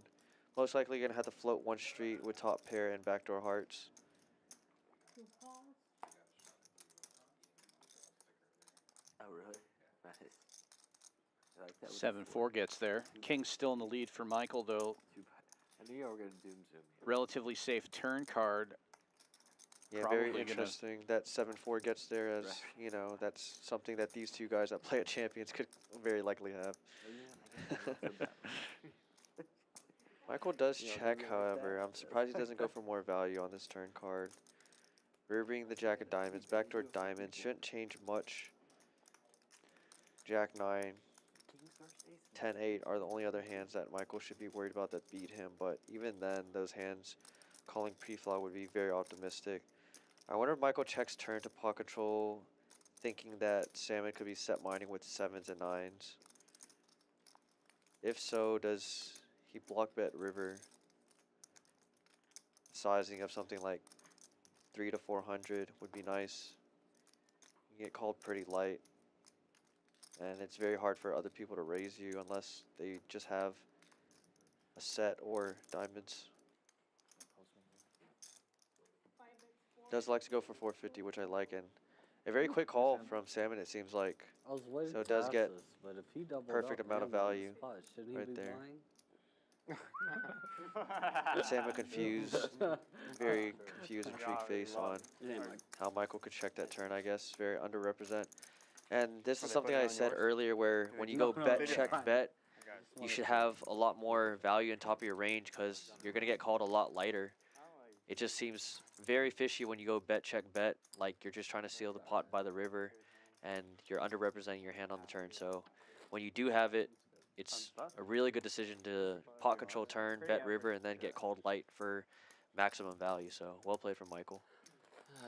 most likely going to have to float 1 street with top pair and backdoor hearts. 2 calls. oh really? Nice. I like that. 7-4 gets there. King's still in the lead for Michael, though. I knew you were gonna doom zoom. Relatively safe turn card. Yeah, Probably very gonna- interesting that 7-4 gets there, as you know, that's something that these 2 guys that play at Champions could very likely have. Michael does check, however. I'm surprised he doesn't go for more value on this turn card. Rivering the Jack of Diamonds, backdoor Diamonds, shouldn't change much. Jack 9, 10-8 are the only other hands that Michael should be worried about that beat him, but even then, those hands calling pre-flop would be very optimistic. I wonder if Michael checks turn to pot control, thinking that Salmon could be set mining with 7s and 9s. If so, does he block bet river? Sizing of something like 300 to 400 would be nice. You get called pretty light, and it's very hard for other people to raise you unless they just have a set or diamonds. 5 bets, 4. Does like to go for 450, which I like, and a very quick call from Salmon, it seems like. I was waiting So it to does ask get this, but if he doubled perfect up amount of and on the value spot, shouldn't he right be there. buying? Salmon confused, very confused and freak face on how Michael could check that turn, I guess. Very underrepresent. And this is something I said earlier, where when you go bet, check, bet, you should have a lot more value on top of your range because you're going to get called a lot lighter. It just seems very fishy when you go bet, check, bet, like you're just trying to seal the pot by the river and you're underrepresenting your hand on the turn. So when you do have it, it's a really good decision to pot control turn, bet river, and then get called light for maximum value. So well played from Michael.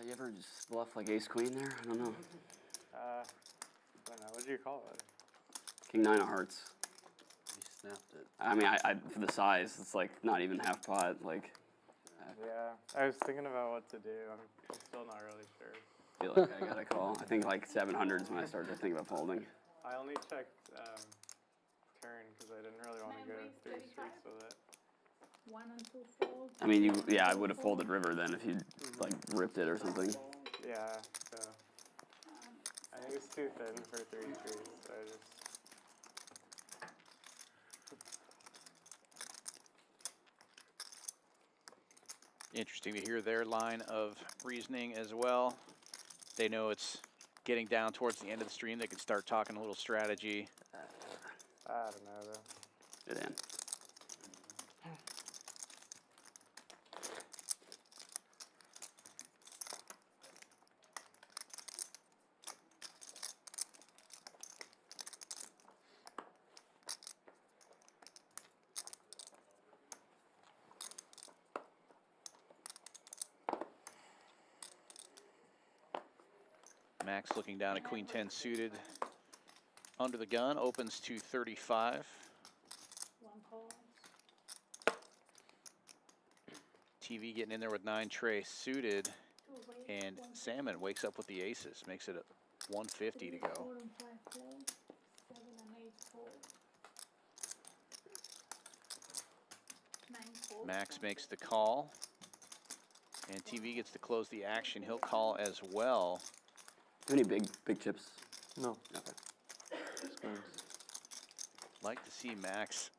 You ever just bluff like ace queen there? I don't know. I don't know. What do you call it? King 9 of hearts. He snapped it. I mean, I for the size, it's like not even half pot. Like, back. Yeah, I was thinking about what to do. I'm still not really sure. I feel like I gotta call. I think like 700 is when I started to think about folding. I only checked turn because I didn't really want to go 3 streets with it. 1 and 2 fold. I mean, yeah, I would have folded river then if you like ripped it or something. Yeah, so I think it's too thin for 3 streets, so I just. Interesting to hear their line of reasoning as well. They know it's getting down towards the end of the stream. They can start talking a little strategy. I don't know though. Good hand. Max looking down at Queen 10 suited. Under the gun, opens to 35. 1 call. TV getting in there with 9 trace suited. 2 raise, And 1 Salmon wakes up with the aces, makes it a 150 to go. 4 and 5 fold. 7 and 8 fold. 9 fold. Max makes the call. And TV gets to close the action. He'll call as well. Any big chips? No. Okay. Like to see Max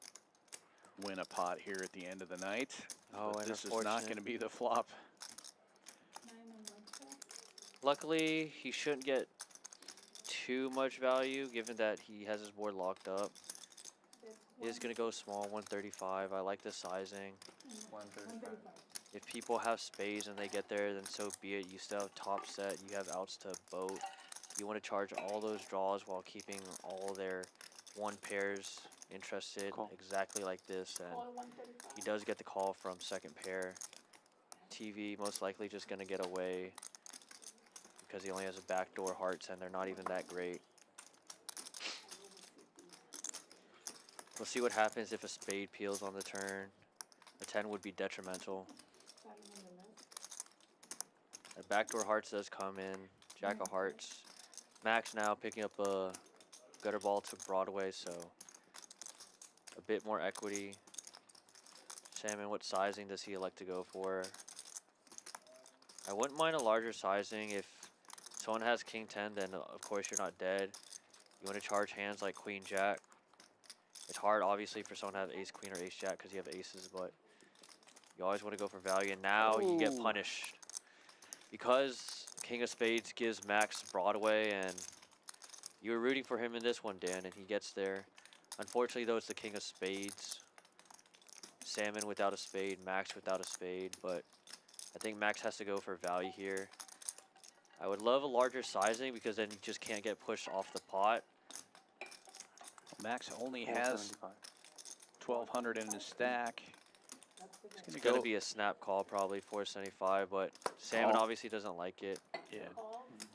win a pot here at the end of the night. Oh, but and this is not going to be the flop. 9 and 1 fold. Luckily, he shouldn't get too much value given that he has his board locked up. That's He is going to go small, 135. I like the sizing. 135. If people have spades and they get there, then so be it. You still have top set. You have outs to boat. You want to charge all those draws while keeping all their 1 pairs interested, exactly like this. And Call 135. he does get the call from second pair. TV most likely just going to get away because he only has a backdoor hearts and they're not even that great. We'll see what happens if a spade peels on the turn. A 10 would be detrimental. 5 on the left. A backdoor hearts does come in. Jack of hearts. Max now picking up a gutter ball to Broadway, so a bit more equity. Salmon, what sizing does he elect to go for? I wouldn't mind a larger sizing. If someone has king 10, then of course you're not dead. You want to charge hands like queen jack. It's hard obviously for someone to have ace queen or ace jack because you have aces, but you always want to go for value, and now you get punished. Because king of spades gives Max Broadway, and you were rooting for him in this one, Dan, and he gets there. Unfortunately, though, it's the king of spades. Salmon without a spade, Max without a spade, but I think Max has to go for value here. I would love a larger sizing because then you just can't get pushed off the pot. Max only has 1,200 in his stack. It's going to be a snap call probably, 475, but Salmon obviously doesn't like it. Yeah.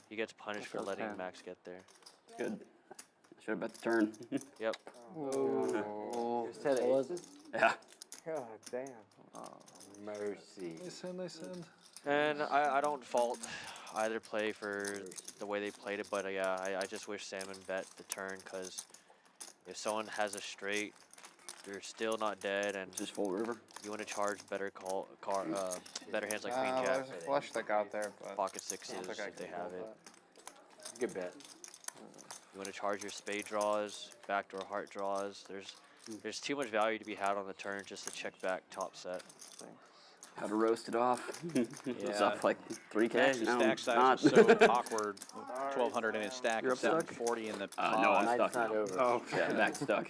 He gets punished for letting Max get there. Good. Should have bet the turn. Yep. Oh. You said aces? Yeah. God damn. Oh, mercy. Nice hand. And I don't fault either play for the way they played it, but yeah, I just wish Salmon bet the turn because if someone has a straight, you're still not dead, and just full river. You want to charge better better hands like queen jack. There's a flush stick out there, but pocket sixes I don't think I if they can have fold it. Good bet. You want to charge your spade draws, backdoor heart draws. There's too much value to be had on the turn just to check back top set. How to roast it off. It's Yeah. up like 3K. Max, his No, stack it's size not. was so awkward. 1,200 in his stack You're and up stuck? 740 in the pot. No, I'm Night's stuck not now. over. Oh, yeah, Max stuck.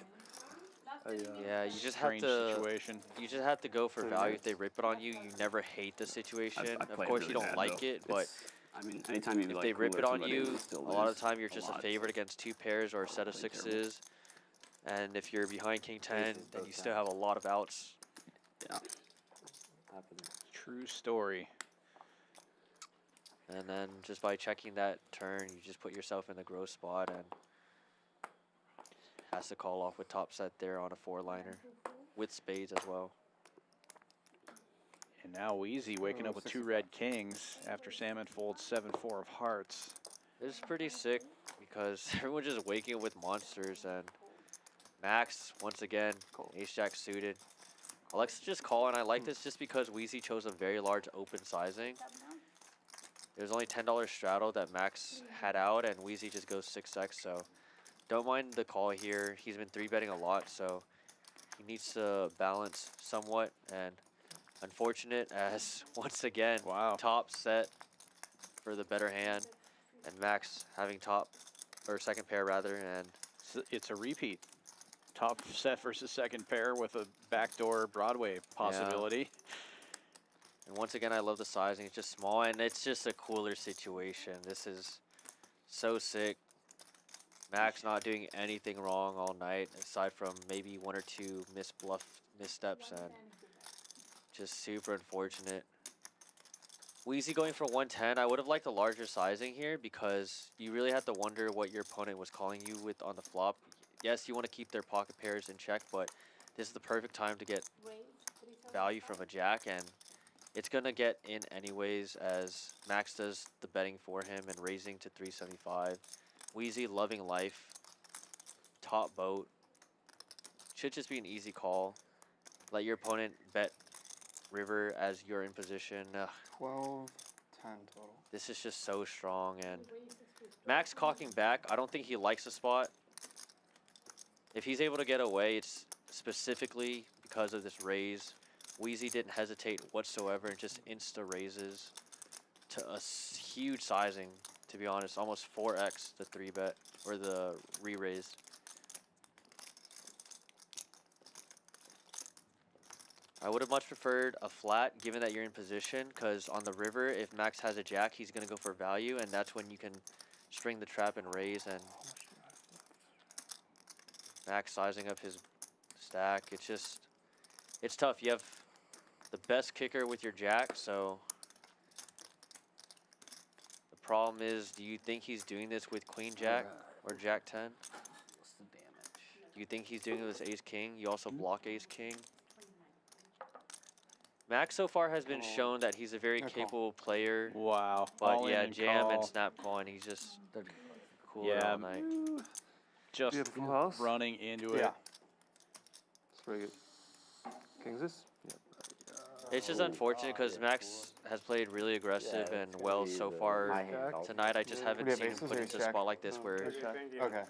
Yeah, you just have Strange to. situation. You just have to go for value. If they rip it on you, you never hate the situation. I Of played course, really you don't bad, like though. it, but I mean, anytime you if like they rip cooler it on somebody, you, still a lot of lose the time you're a just a lot. favorite against 2 pairs or a set of Played terrible. sixes. And if you're behind king 10, Aces then both you still have a lot of outs. Yeah. True story. And then just by checking that turn, you just put yourself in the gross spot and has to call off with top set there on a 4-liner with spades as well. And now Wheezy waking up with 2 red kings after Salmon folds 7-4 of hearts. This is pretty sick because everyone's just waking up with monsters, and Max, once again, ace-jack suited. Alexa just call, and I like this just because Wheezy chose a very large open sizing. There's only $10 straddle that Max had out, and Wheezy just goes 6x, so don't mind the call here. He's been 3-betting a lot, so he needs to balance somewhat, and unfortunate as, once again, top set for the better hand, and Max having top, or second pair rather, and it's a repeat. Top set versus second pair with a backdoor Broadway possibility. Yeah. And once again, I love the sizing. It's just small, and it's just a cooler situation. This is so sick. Max not doing anything wrong all night, aside from maybe 1 or 2 missteps, and just super unfortunate. Wheezy going for 110. I would have liked a larger sizing here because you really have to wonder what your opponent was calling you with on the flop. Yes, you want to keep their pocket pairs in check, but this is the perfect time to get value from a jack, and it's going to get in anyways as Max does the betting for him and raising to 375. Wheezy loving life. Top boat. Should just be an easy call. Let your opponent bet river as you're in position. 12, 10 total. This is just so strong, and Max cocking back. I don't think he likes the spot. If he's able to get away, it's specifically because of this raise. Wheezy didn't hesitate whatsoever and just insta raises to a huge sizing, to be honest, almost 4x the 3-bet or the re-raise. I would have much preferred a flat, given that you're in position, because on the river, if Max has a jack, he's going to go for value, and that's when you can string the trap and raise, and Max sizing up his stack. It's just, it's tough. You have the best kicker with your jack, so the problem is, do you think he's doing this with queen jack or jack 10? What's the damage? Do you think he's doing it with ace king? You also block ace king. Max so far has been shown that he's a very capable player. Wow. But All in yeah, and jam call. and snap call, and he's just cool Yeah, all night. Just Beautiful house. running into it. Yeah. It's very good. Kings is? It's just unfortunate because Max has played really aggressive and well so far tonight. I just haven't seen him put into a spot like this where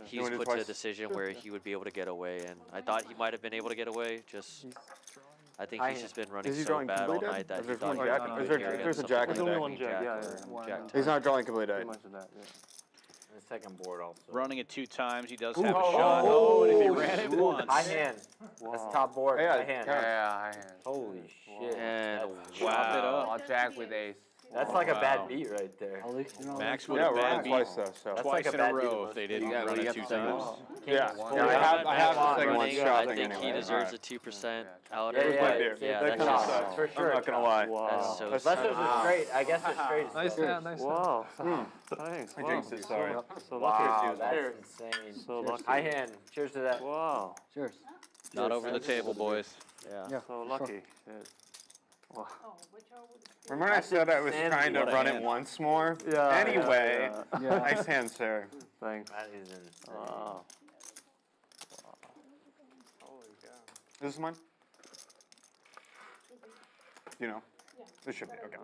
he's put to a decision where he would be able to get away. And I thought he might have been able to get away. Just, I think he's just been running so bad all night that he thought he Is would there's a jack in the deck? one jack, yeah. He's not drawing complete You dead. mentioned that, yeah. The second board also. Running it 2 times. He does have a shot. Oh, and if he ran it once. High hand. That's top board. Yeah, high hand. Yeah, high hand. Holy shit. And Chop it up. I'll jack with ace. That's like a bad beat right there. At least you know. Max would Yeah, have we're bad on beat twice though, so. That's twice like a in a bad beat row to if they most didn't people. run it 2 times. Yeah, Well, I have the second one running, shot I thing think he anyway. deserves a 2% out. Yeah, yeah, beer. Yeah, they're that's tough, just, for sure. I'm not gonna lie. that's so That's- Unless sick. there's a straight, I guess the straight is Nice still- hand, nice hand. Wow. Thanks. I jinxed it, sorry. So lucky. Wow, that's insane. So lucky. High hand. Cheers to that. Wow. Cheers. Not over the table, boys. Yeah. Yeah. So lucky. Shit. Wow. Remember when I said I was trying to What a run it hand. once more? Yeah. Anyway, Yeah. nice hand, sir. Thanks. That is insane. Wow. Is this mine? You know? This should be, okay.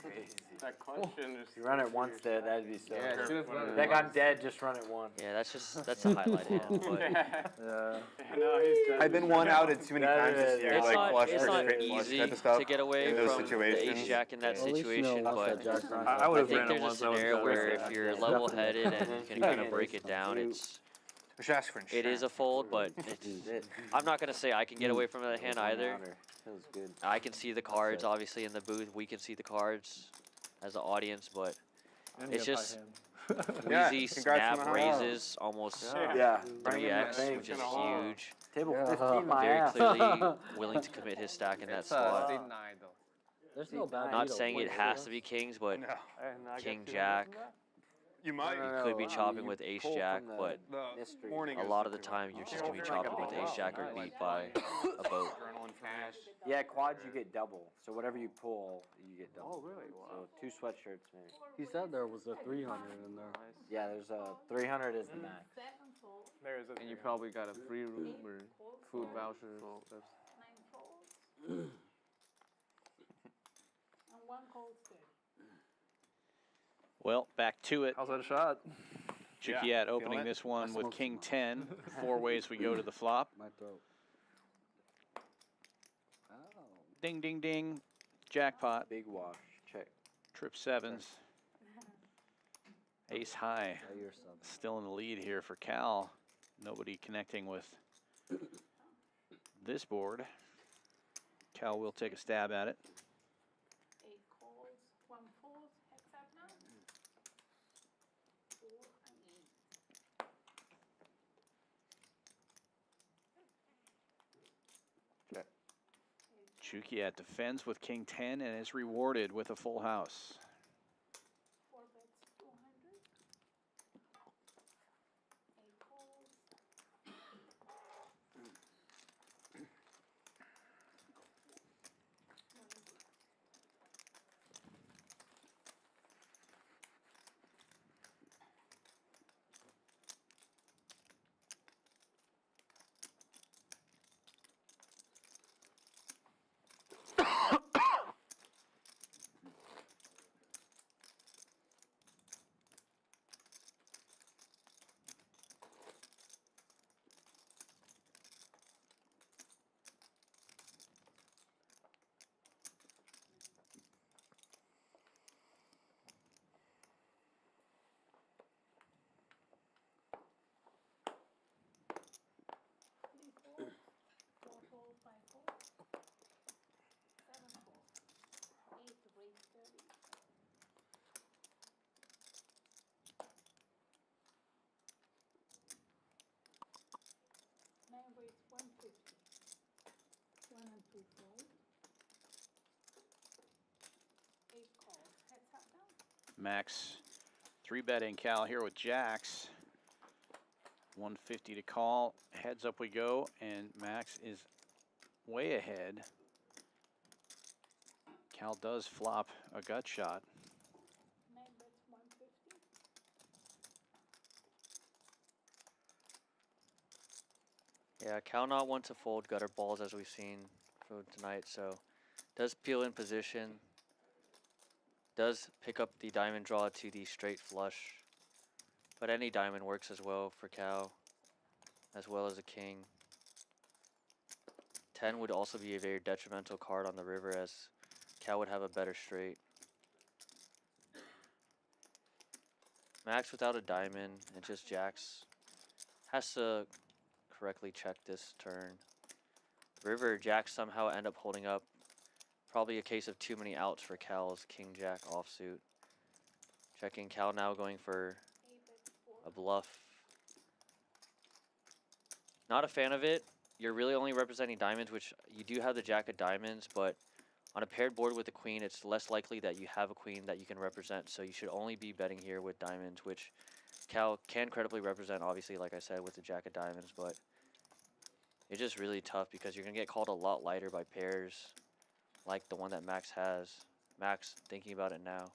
Crazy. That question is. If you run it once there, that'd be so. Yeah, should've run it That got dead, just run it once. Yeah, that's a highlight hand. But Yeah. I've been one outed too many That times this is- year, it's like not, flush it's or not straight flush easy type of stuff. to get away in those from the situations. ace jack in that At least you know situation, once but that jack's not I I would've think ran it there's a once. That was scenario better. where if you're level-headed and you can kind of break it down, We should ask for it insurance. is a fold, but it's, I'm not going to say I can get away from that hand either. Feels good. I can see the cards, obviously, in the booth. We can see the cards as an audience, but And it's you have just Yeah, Wheezy congrats snap on the house. raises almost Yeah. 3x, which is huge. Table Yeah. 15, my Very ass. clearly willing to commit his stack in that spot. There's no bad Not beat saying over it here. has to be kings, but No. king jack. You might. You could be chopping with ace jack, but Morning a is lot of the looking time you're just gonna be chopping with ace jack or beat by a boat. Adrenaline for me. Yeah, quads you get double. So whatever you pull, you get double. Oh, really? Wow. So 2 sweatshirts maybe. He said there was a 300 in there. Yeah, there's a 300 is the max. Seven fold, There is a And you 300. probably got a free room or food voucher. nine folds, and one cold steady. Well, back to it. How's that a shot? Chukiat Yeah, opening feeling it? this one I with smoked King some. 10. 4 ways we go to the flop. My throat. Oh. Ding, ding, ding. Jackpot. Big wash. Check. Trip 7s. Ace high. Yeah, you're something. Still in the lead here for Cal. Nobody connecting with this board. Cal will take a stab at it. 8 calls, 1 fold, heads up now. 4 and 8. Check. Chukiat defends with King 10 and is rewarded with a full house. 4 bets, 200. 8 calls. Three fold, 4 fold, 5 fold, 7 fold, 8 raise 30. Nine raise 150. 1 and 2 fold. 8 calls. Heads up now. Max 3 betting Cal here with jacks. 150 to call. Heads up we go, and Max is way ahead. Cal does flop a gut shot. 9 bets 150. Yeah, Cal not one to fold gutter balls as we've seen from tonight, so does peel in position. Does pick up the diamond draw to the straight flush. But any diamond works as well for Cal, as well as a king. 10 would also be a very detrimental card on the river, as Cal would have a better straight. Max without a diamond and just jacks has to correctly check this turn. River, jacks somehow end up holding up. Probably a case of too many outs for Cal's king jack offsuit. Checking Cal now going for 8 bets 4. a bluff. Not a fan of it. You're really only representing diamonds, which you do have the jack of diamonds, but on a paired board with the queen, it's less likely that you have a queen that you can represent, so you should only be betting here with diamonds, which Cal can credibly represent, obviously, like I said, with the jack of diamonds, but it's just really tough because you're going to get called a lot lighter by pairs like the one that Max has. Max, thinking about it now,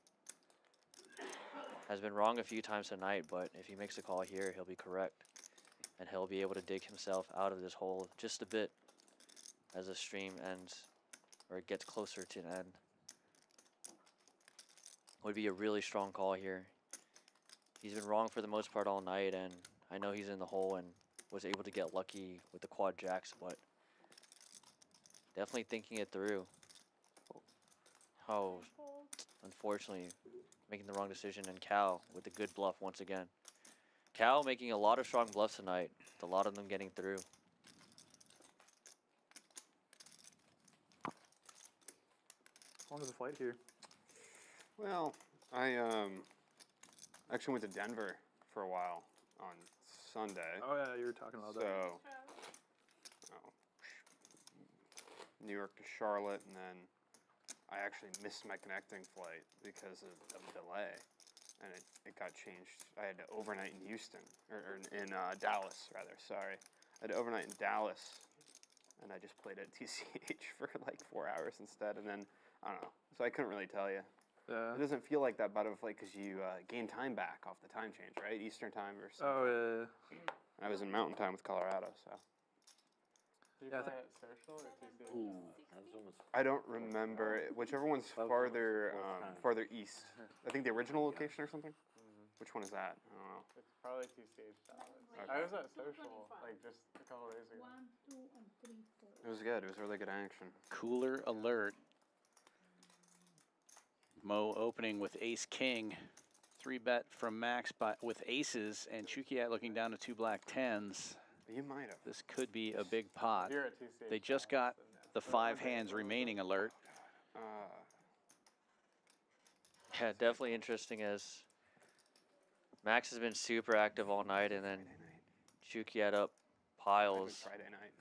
has been wrong a few times tonight, but if he makes a call here, he'll be correct. And he'll be able to dig himself out of this hole just a bit as the stream ends, or it gets closer to an end. Would be a really strong call here. He's been wrong for the most part all night, and I know he's in the hole and was able to get lucky with the quad jacks, but definitely thinking it through. Oh, unfortunately, making the wrong decision, and Cal with the good bluff once again. Cal making a lot of strong bluffs tonight, with a lot of them getting through. How long is the flight here? Well, I actually went to Denver for a while on Sunday. Oh yeah, you were talking about that. So, New York to Charlotte, and then I actually missed my connecting flight because of a delay. and it got changed. I had to overnight in Houston, or in Dallas, rather, sorry. I had to overnight in Dallas, and I just played at TCH for like 4 hours instead, and then, I don't know, so I couldn't really tell you. It doesn't feel like that, but because you gain time back off the time change, right? Eastern time versus. Oh, yeah. I was in Mountain Time with Colorado, so. Do you play at social or TCH? I don't remember. Whichever one's farther east. I think the original location or something. Which one is that? I don't know. It's probably TCH Dallas. Okay. I was at social like just a couple days ago. 1, 2, and 3, 4. It was good. It was really good action. Cooler alert. Mo opening with ace king. 3-bet from Max with aces, and Chukiat looking down to 2 black 10s. You might have. This could be a big pot. You're at TCH They just got the 5 hands remaining alert. Yeah, definitely interesting as Max has been super active all night, and then Chukiat up piles. Friday night.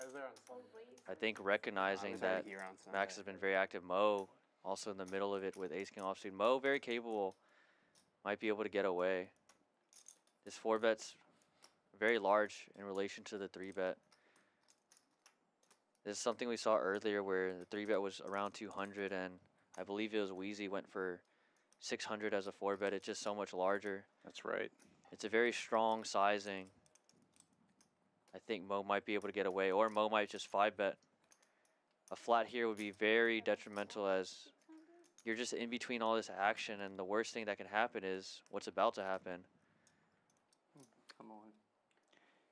I was there on Sunday. I think recognizing that Max has been very active. Mo also in the middle of it with ace king offsuit. Mo very capable, might be able to get away. This 4-bet's very large in relation to the 3-bet. This is something we saw earlier where the 3-bet was around 200, and I believe it was Wheezy went for 600 as a 4-bet. It's just so much larger. That's right. It's a very strong sizing. I think Mo might be able to get away, or Mo might just 5-bet. A flat here would be very detrimental as you're just in between all this action, and the worst thing that can happen is what's about to happen. Come on.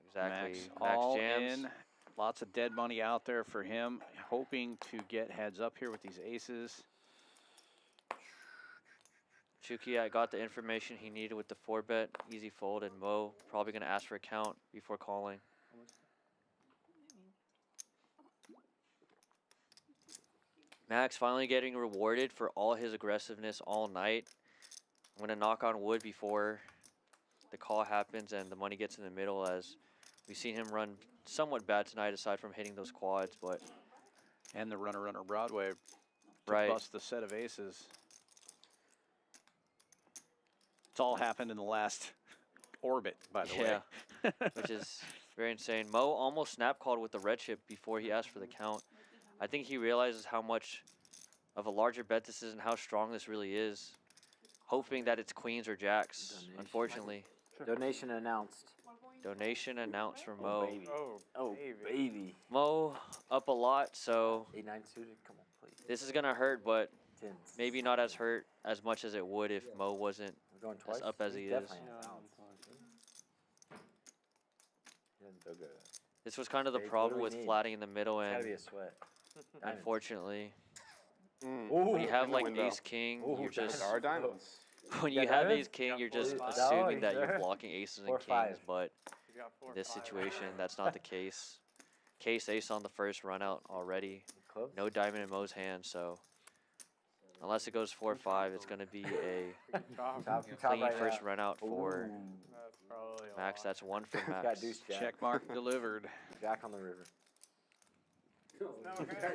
Exactly. Max Max all jams. in. Lots of dead money out there for him, hoping to get heads up here with these aces. Chukiat got the information he needed with the 4-bet. Easy fold, and Mo probably going to ask for a count before calling. Max finally getting rewarded for all his aggressiveness all night. I'm going to knock on wood before the call happens and the money gets in the middle, as we've seen him run somewhat bad tonight aside from hitting those quads, but... And the runner Broadway to Right. bust the set of aces. It's all happened in the last orbit, by the way. Yeah, which is very insane. Mo almost snap called with the red chip before he asked for the count. I think he realizes how much of a larger bet this is and how strong this really is, hoping that it's queens or jacks, unfortunately. Donation announced. Donation announced from Oh, Mo. baby. Oh, Baby. Mo up a lot, so 8-9 suited, come on, please. this is going to hurt, but Tens. maybe not as hurt as much as it would if Mo wasn't We're going twice? as up as he He's is. definitely announced. He doesn't feel good. This was kind of the Dave, what problem do we with need? flatting in the middle, It's gotta be and a sweat. unfortunately, Mm. when you have In the like window. ace king, Ooh, you're there's just Our diamonds. when Yeah, you have diamonds? ace king, you're just Please. assuming No, that you're sir. blocking aces and 4 or kings, 5. but He's got 4 in this 5. situation, that's not the case. Case ace on the first run out already. Close? No diamond in Mo's hand, so unless it goes 4-5, it's going to be a Top clean right first now. run out for Ooh. That's probably a Max. lot. That's 1 for Got Max. deuce jack. Check mark delivered. Jack on the river. No, okay.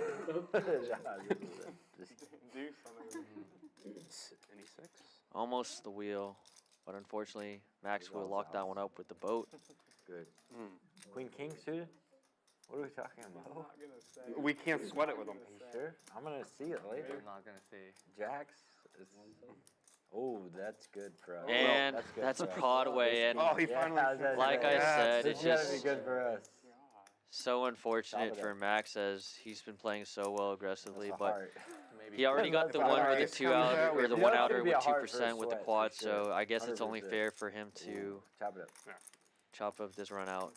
Deuce on the Any 6? Almost the wheel, but unfortunately, Max will lock that one up with the boat. Good. Queen king suited? What are we talking I'm about? not gonna say. We can't sweat it with them. Are you sure? I'm gonna see it later. I'm not gonna say. Jacks. Oh, that's good for us. And good that's for us. Broadway, and Oh, he finally. like I said, this it's gotta just be good for us. so unfortunate Top of for it. Max as he's been playing so well aggressively, That's a but heart. he already got the That's a one or heart. the Ace 2 comes out out or with- the You 1 know, it's outer gonna be with a heart for a 2% with the sweat, quad, for sure. so I guess it's only 100%. fair for him to Chop it up. chop up this run out.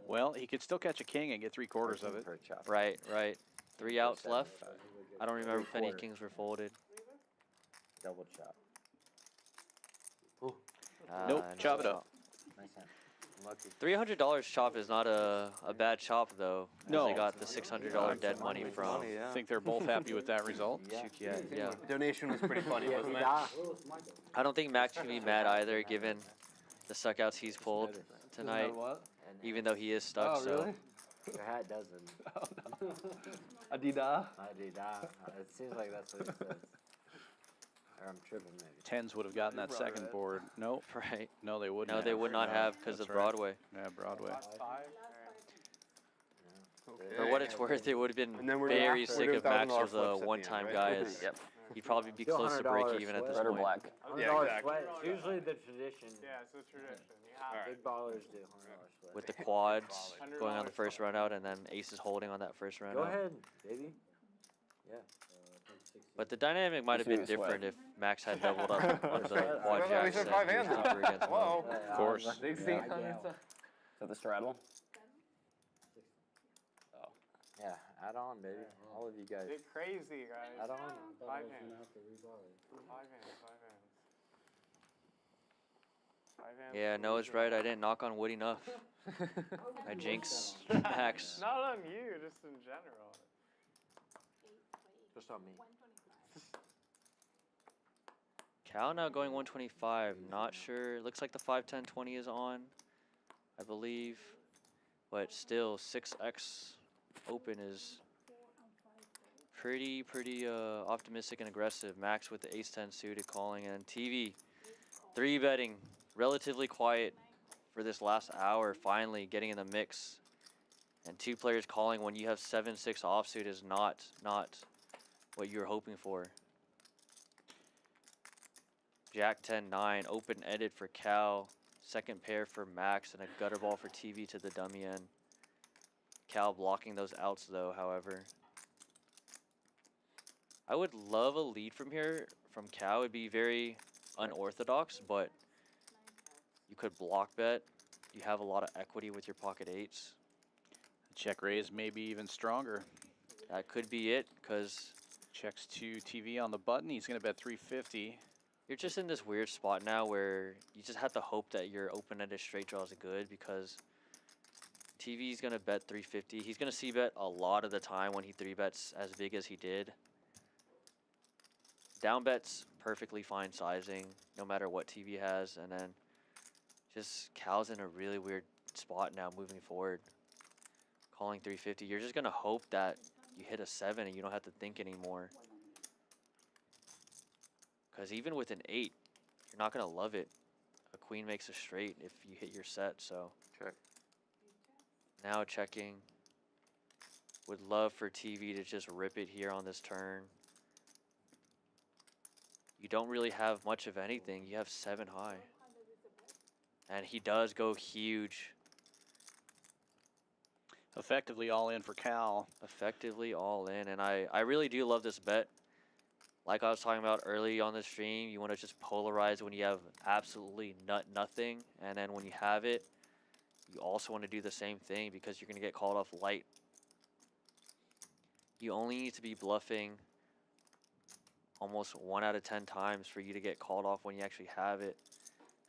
Well, he could still catch a king and get 3/4 of it. For a chop. Right. 3 outs left. 75. I don't remember if any 3/4. kings were folded. Double chop. Nope, no chop it up. Nice hand. Lucky. $300 chop is not a bad chop though. As No. they got the $600 dead money from I think they're both happy with that result. Chukiat. Yeah. Donation was pretty funny, wasn't it? I don't think Max can be mad either, given the suckouts he's pulled tonight. Even though he is stuck. So Your hat doesn't. Adidas. It seems like that's what it says. Or I'm tripping maybe. Tens would have gotten that second board. Nope. Right. No, they wouldn't. No, they would not have because That's of right. Broadway. Yeah, Broadway. Last 5? For what it's worth, it would have been And then we're very doing sick if Max $1,000 was flips at a the one-time end, guy. right? As Yep. he'd probably be Still close to $100 break even at this Red or point. black? Yeah, $100 exactly. sweat. It's usually the tradition. Yeah, it's a tradition. You have Alright. Big ballers do $100 sweat. With the quads $100 going on the first run out and then aces holding on that first run Go out. ahead, baby. Yeah. But the dynamic might have been Just need a sweat. different if Max had doubled up with the quad We jacks said and 5 he was hands. deeper against Whoa. one. Of course. 1600. Is that the straddle? Yeah, add on, baby. All of you guys. Get crazy, guys. Add on. 5 hands. 5 hands. 5 hands. Yeah, Noah's right. I didn't knock on wood enough. I jinx Max. Not on you, just in general. Just on me. Cal now going 125. Not sure. Looks like the 5, 10, 20 is on, I believe. But still, 6x open is pretty optimistic and aggressive. Max with the ace-10 suited calling, and TV 3-betting, relatively quiet for this last hour, finally getting in the mix. And 2 players calling when you have 7-6 offsuit is not what you were hoping for. Jack 10-9, open-ended for Cal, second pair for Max, and a gutter ball for TV to the dummy end. Cal blocking those outs though, however. I would love a lead from here from Cal. It'd be very unorthodox, but you could block bet. You have a lot of equity with your pocket eights. Check raise maybe even stronger. That could be it, because Checks to TV on the button. He's going to bet 350. you're just in this weird spot now where you just have to hope that your open-ended straight draw is good, because TV's going to bet 350. He's going to c-bet a lot of the time when he 3-bets as big as he did. Down bet's perfectly fine sizing, no matter what TV has. And then just Cal's in a really weird spot now moving forward. Calling 350. You're just going to hope that you hit a 7 and you don't have to think anymore. Because even with an 8, you're not going to love it. A queen makes a straight if you hit your set, so. Check. Now checking. Would love for TV to just rip it here on this turn. You don't really have much of anything. You have 7 high. And he does go huge. Effectively all in for Cal. Effectively all in. And I really do love this bet. Like I was talking about early on the stream, you want to just polarize when you have absolutely nothing. And then when you have it, you also want to do the same thing, because you're going to get called off light. You only need to be bluffing almost 1 out of 10 times for you to get called off when you actually have it.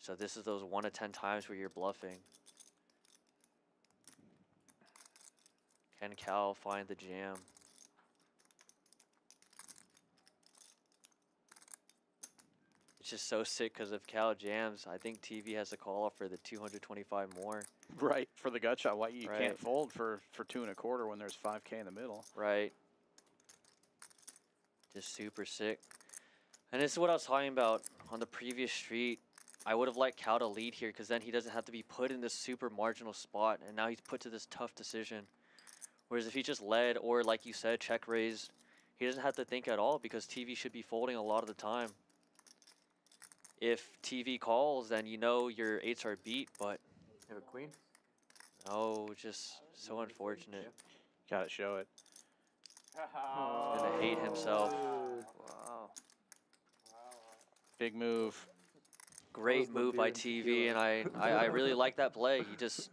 So this is those 1 to 10 times where you're bluffing. Can Cal find the jam? It's just so sick, because if Cal jams, I think TV has to call off for the 225 more. Right, for the gut shot. Why you Right. can't fold for 2 1/4 when there's 5K in the middle. Right. Just super sick. And this is what I was talking about on the previous street. I would have liked Cal to lead here, because then he doesn't have to be put in this super marginal spot, and now he's put to this tough decision. Whereas if he just led, or like you said, check raised, he doesn't have to think at all, because TV should be folding a lot of the time. If TV calls, then you know your 8s are beat, but You have a queen? no, just so unfortunate. Gotta show it. Gonna hate himself. Wow. Big move. Great move by TV, and I really like that play. He just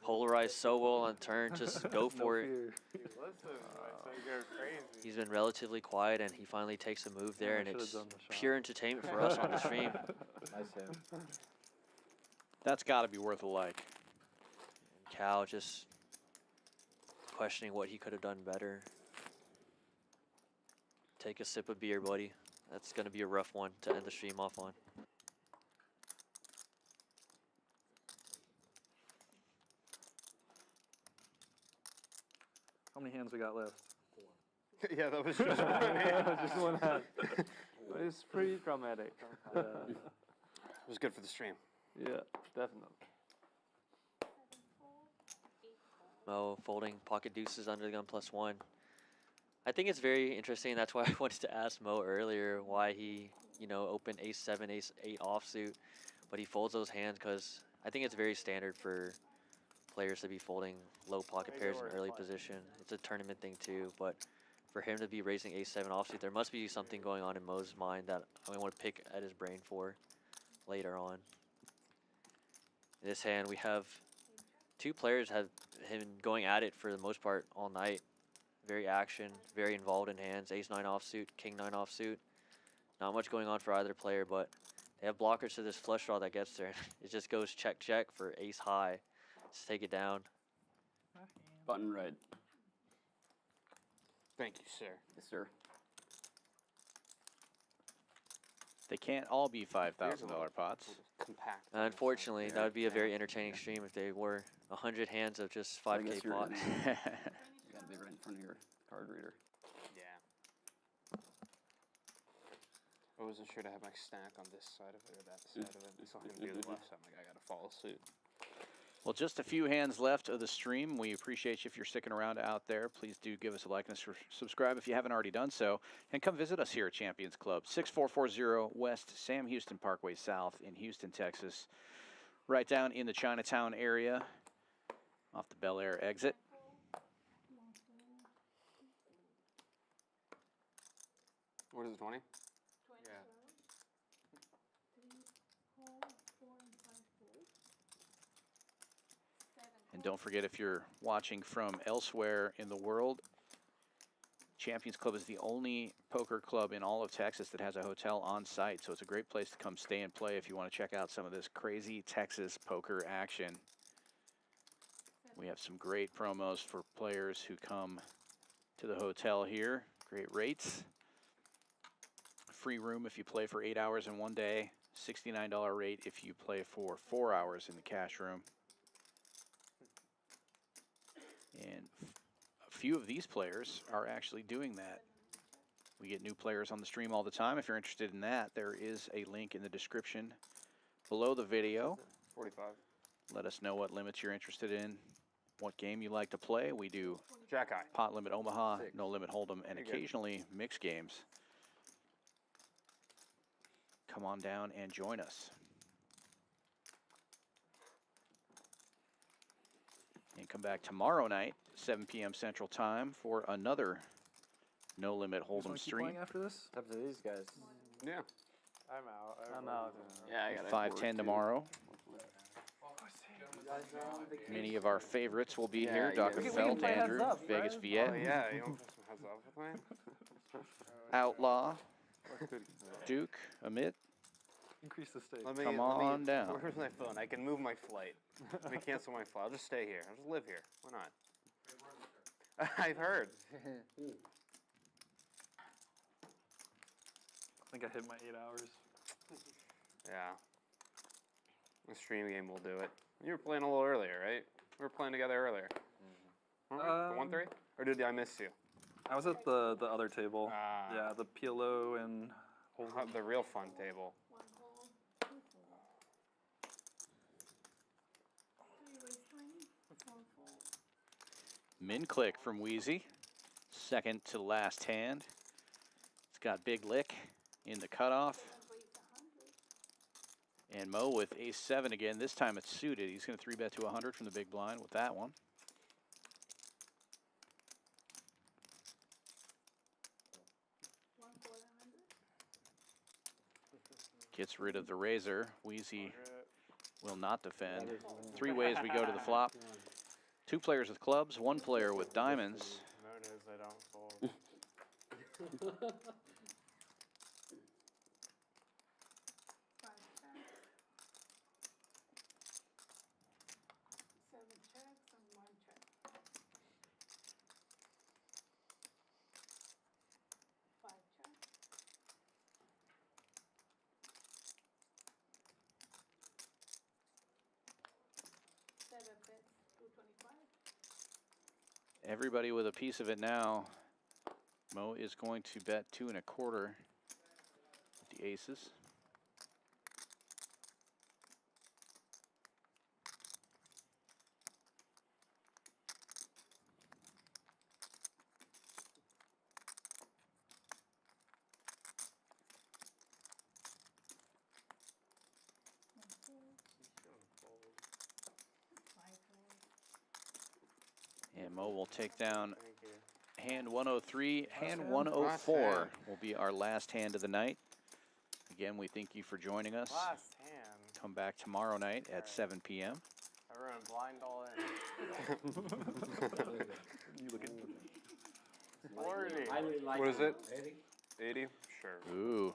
polarized so well on turn. Just go for it. Listen, I said go crazy. He's been relatively quiet, and he finally takes a move there, and should've it's done the shot. pure entertainment for us on the stream. Nice hit. That's got to be worth a like. Cal just questioning what he could have done better. Take a sip of beer, buddy. That's going to be a rough one to end the stream off on. How many hands we got left? Yeah, that was just one hand. Just one hand. But it's pretty dramatic. It was good for the stream. Yeah, definitely. Mo folding pocket deuces under the gun +1. I think it's very interesting. That's why I wanted to ask Mo earlier why he, you know, opened ace-7, ace-8 offsuit, but he folds those hands because I think it's very standard for players to be folding low pocket pairs in early position. It's a tournament thing too, but for him to be raising ace-7 offsuit, there must be something going on in Mo's mind that I want to pick at his brain for later on. In this hand, we have two players have him going at it for the most part all night. Very action, very involved in hands. Ace-9 offsuit, King-9 offsuit. Not much going on for either player, but they have blockers to this flush draw that gets there. It just goes check-check for ace-high. Just take it down. Button red. Thank you, sir. Yes, sir. They can't all be $5,000 pots. Compact. Unfortunately, that would be a very entertaining stream if they were 100 hands of just 5K pots. You gotta be right in front of your card reader. Yeah. I wasn't sure to have my stack on this side of it or that side of it. So I'm going to do the left side. I'm like, I got to follow suit. Well, just a few hands left of the stream. We appreciate you if you're sticking around out there. Please do give us a like and subscribe if you haven't already done so. And come visit us here at Champions Club, 6440 West Sam Houston Parkway South in Houston, Texas. Right down in the Chinatown area off the Bel Air exit. What is it, 20? Yeah. 3, 4, 4, and 5, 4. And don't forget, if you're watching from elsewhere in the world, Champions Club is the only poker club in all of Texas that has a hotel on site. So it's a great place to come stay and play if you want to check out some of this crazy Texas poker action. We have some great promos for players who come to the hotel here. Great rates. Free room if you play for 8 hours in one day. $69 rate if you play for 4 hours in the cash room. And a few of these players are actually doing that. We get new players on the stream all the time. If you're interested in that, there is a link in the description below the video. 45. Let us know what limits you're interested in, what game you like to play. We do Jack Eye. Pot Limit Omaha, No Limit Hold'em, and occasionally mixed games. Come on down and join us. And come back tomorrow night, 7 p.m. Central Time, for another No Limit Hold'em stream. After this? It's up to these guys. Yeah. I'm out. I'm out. Yeah, I got 5:10 tomorrow. Many of our favorites will be here. Dr. Felt, Andrew, Vegas Viet, Oh, yeah. You want to put some heads up with me? Outlaw, Duke, Amit. Increase the stake. Come on down. Where's my phone? I can move my flight. Let me cancel my flight. I'll just stay here. I'll just live here. Why not? I've heard. I think I hit my 8 hours. Yeah. The stream game will do it. You were playing a little earlier, right? We were playing together earlier. The 1-3? Or did I miss you? I was at the other table. Ah. Yeah, the PLO and The real fun table. 1 hold, 2 fold. 3 raise 20, 4 fold. Min click from Wheezy. Second to last hand. It's got big lick in the cutoff. And Mo with ace-7 again. This time it's suited. He's going to 3-bet to 100 from the big blind with that one. Gets rid of the razor. Wheezy will not defend. 3 ways we go to the flop. 2 players with clubs, 1 player with diamonds. Notice I don't fold. 5 checks. 7 checks and 1 check. 5 checks. 7 bets, 225. Everybody with a piece of it now. Mo is going to bet 2 1/4. weak aces. And Mo will take down hand 103. Hand 104 will be our last hand of the night. Again, we thank you for joining us. Last hand. Come back tomorrow night at 7 p.m. Everyone blind all in. You look at 40. What is it? 80? Sure. Ooh,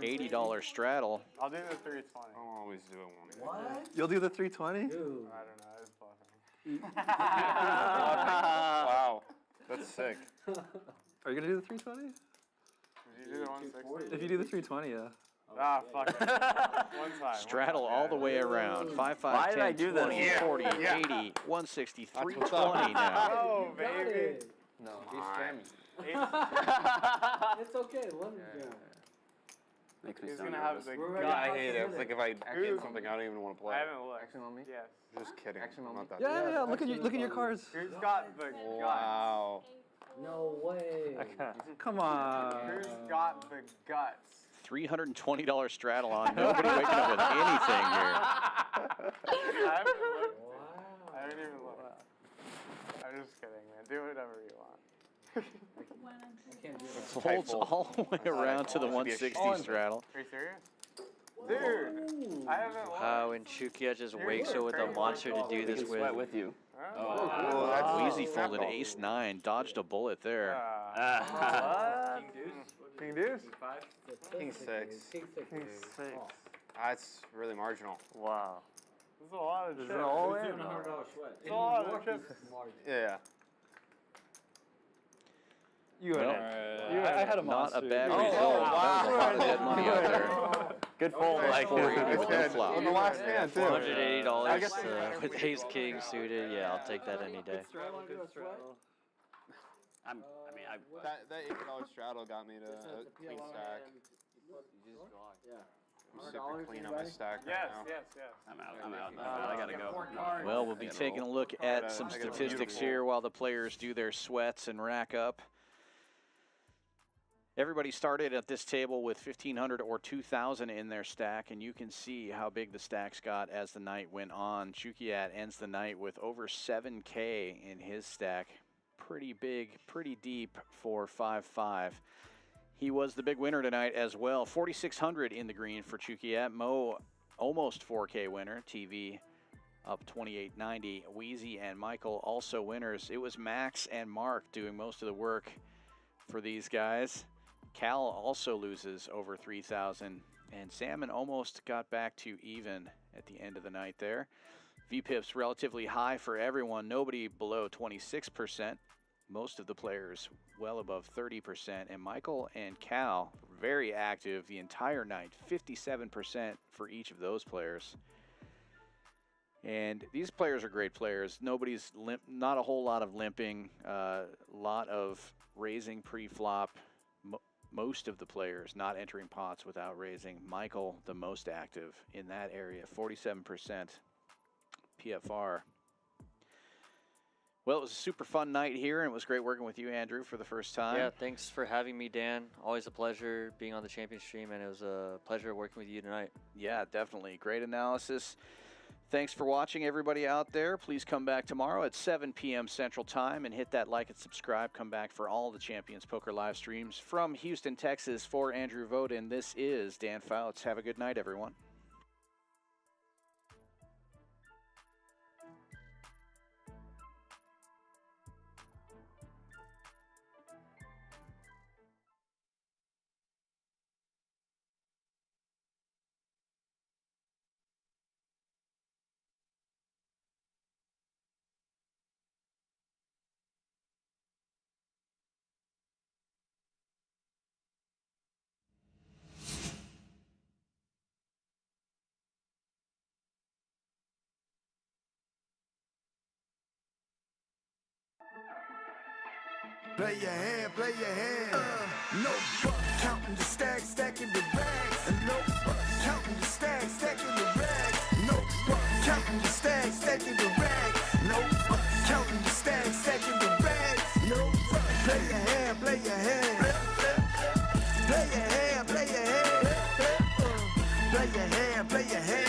$80 straddle. I'll do the 320. I'll always do it one. What? You'll do the 320? Dude. I don't know. I was bluffing. Wow, that's sick. Are you gonna do the 320? Did you do the 160? If you do the 320, yeah. Ah, fuck it. One time. Straddle all the way around. 5, 5, Why did I 10, do this? 20, 40, 80, 160, 320 now. Oh, baby. No, he's scamming. It's okay. Let me go. Makes me He's so gonna have nervous. the We're God, I hate it. Action It's like if I get something, I don't even want to play. I haven't looked. Action on me? Yes. Just kidding. Action I'm on not me? that. Yeah, yeah. Look at your cards. Who's got the guts? Wow. No way. Come on. Who's got the guts? $320 straddle on. Nobody waking up with anything here. I haven't looked. Wow. I haven't even looked. I'm just kidding, man. Do whatever you want. I can't do that. Folds all the way around to the 160 straddle. Are you serious? Dude, I haven't looked. How and Chukia just wakes up with a monster to do We this can sweat with. with you. Oh, that's Wheezy folded ace-9. Dodged a bullet there. What? King deuce? King 6. King 6. King 6. That's really marginal. Wow. This is a lot of chips. Is it all in? $100 sweat. It's a lot of chips. Yeah. You Well, I had a Not monster. a bad Oh, result. wow. That was a lot of dead money out there. Good fold, like Four it. with no flop. On the last hand, too. $180 with ace king suited. Yeah, I'll take that any day. I mean, That $8 straddle got me to clean stack. Yeah. I'm super clean on my stack right Yes, now. yes, yes. I'm out. I gotta go. Well, we'll be taking a look at some statistics here while the players do their sweats and rack up. Everybody started at this table with 1,500 or 2,000 in their stack, and you can see how big the stacks got as the night went on. Chukiat ends the night with over 7K in his stack. Pretty big, pretty deep for 5-5. He was the big winner tonight as well. 4,600 in the green for Chukiat. Mo, almost 4K winner. TV up 28.90. Wheezy and Michael also winners. It was Max and Mark doing most of the work for these guys. Cal also loses over 3,000, and Salmon almost got back to even at the end of the night there. VPIP's relatively high for everyone, nobody below 26%. Most of the players well above 30%, and Michael and Cal very active the entire night, 57% for each of those players. And these players are great players. Nobody's not a whole lot of limping, a lot of raising pre-flop. Most of the players not entering pots without raising. Michael, the most active in that area, 47% PFR. Well, it was a super fun night here, and it was great working with you, Andrew, for the first time. Yeah, thanks for having me, Dan. Always a pleasure being on the Champions stream, and it was a pleasure working with you tonight. Yeah, definitely. Great analysis. Thanks for watching, everybody out there. Please come back tomorrow at 7 p.m. Central Time and hit that like and subscribe. Come back for all the Champions Poker live streams from Houston, Texas. For Andrew Voden, this is Dan Fouts. Have a good night, everyone. Play your hand, play your hand. No fuck, counting the stacks, stacking the bags. Play your hand, play your hand. Play your hand, play your hand.